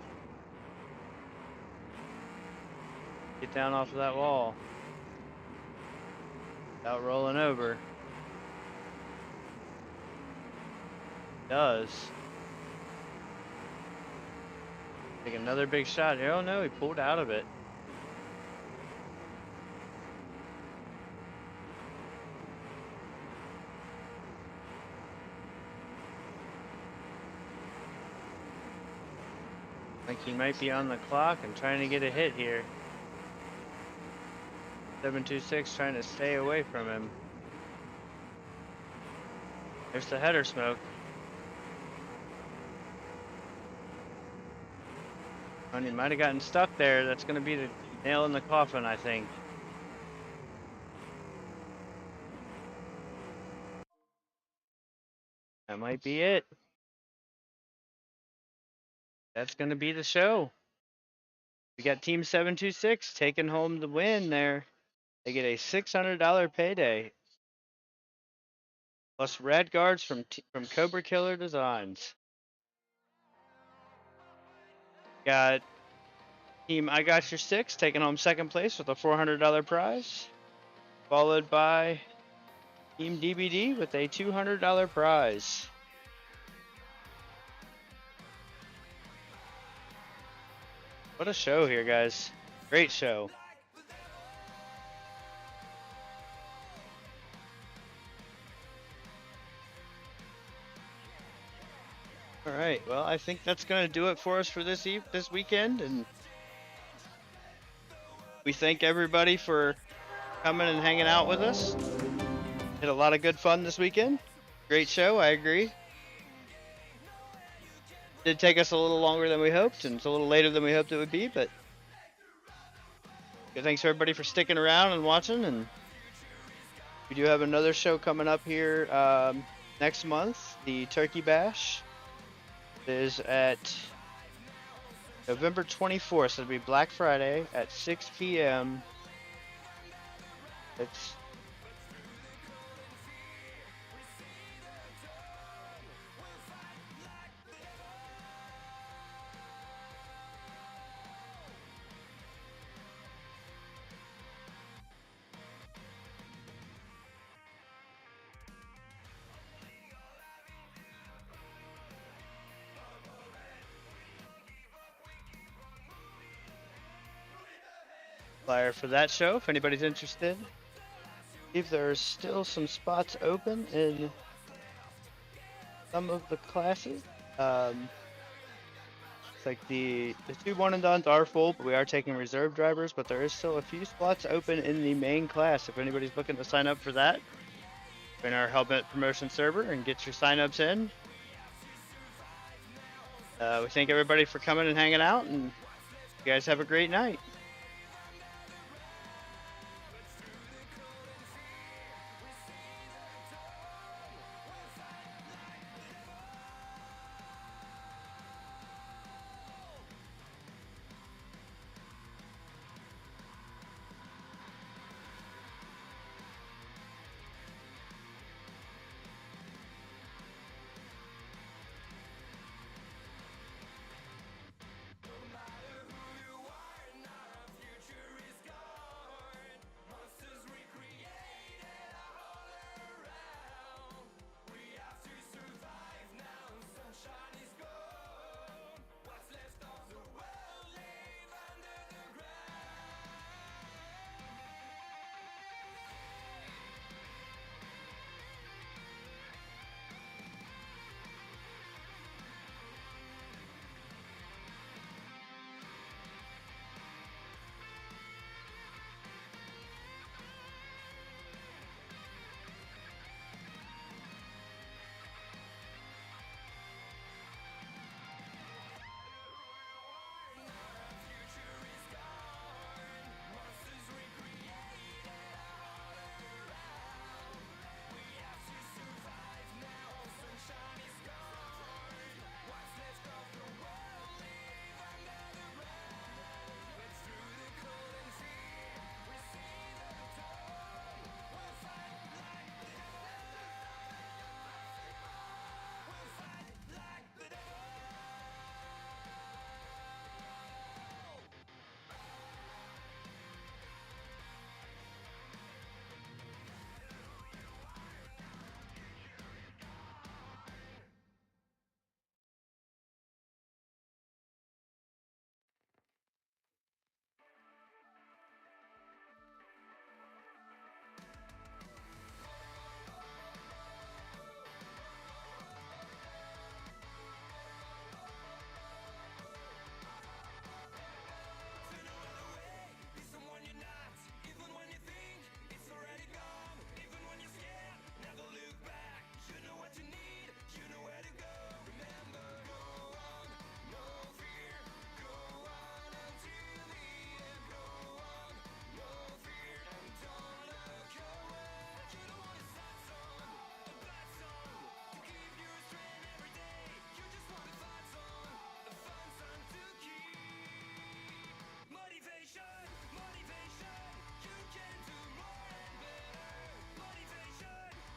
Get down off of that wall. Without rolling over. Does. Take another big shot here. Oh no, he pulled out of it. I think he might be on the clock and trying to get a hit here. 726 trying to stay away from him. There's the header smoke. And he might have gotten stuck there. That's going to be the nail in the coffin, I think. That might be it. That's going to be the show. We got Team 726 taking home the win there. They get a $600 payday. Plus red guards from Cobra Killer Designs. Got Team I Got Your 6 taking home second place with a $400 prize. Followed by Team DBD with a $200 prize. What a show here, guys. Great show. All right, well, I think that's going to do it for us for this weekend, and we thank everybody for coming and hanging out with us. Had a lot of good fun this weekend. Great show, I agree. Did take us a little longer than we hoped, and it's a little later than we hoped it would be, but good. Thanks everybody for sticking around and watching, and we do have another show coming up here next month, the Turkey Bash. It is at November 24th, so it'll be Black Friday at 6 p.m. It's flyer for that show if anybody's interested. If there's still some spots open in some of the classes. It's like the 2 one and dones are full, but we are taking reserve drivers, but there is still a few spots open in the main class if anybody's looking to sign up for that. In our Helmet promotion server and get your signups in. We thank everybody for coming and hanging out, and you guys have a great night.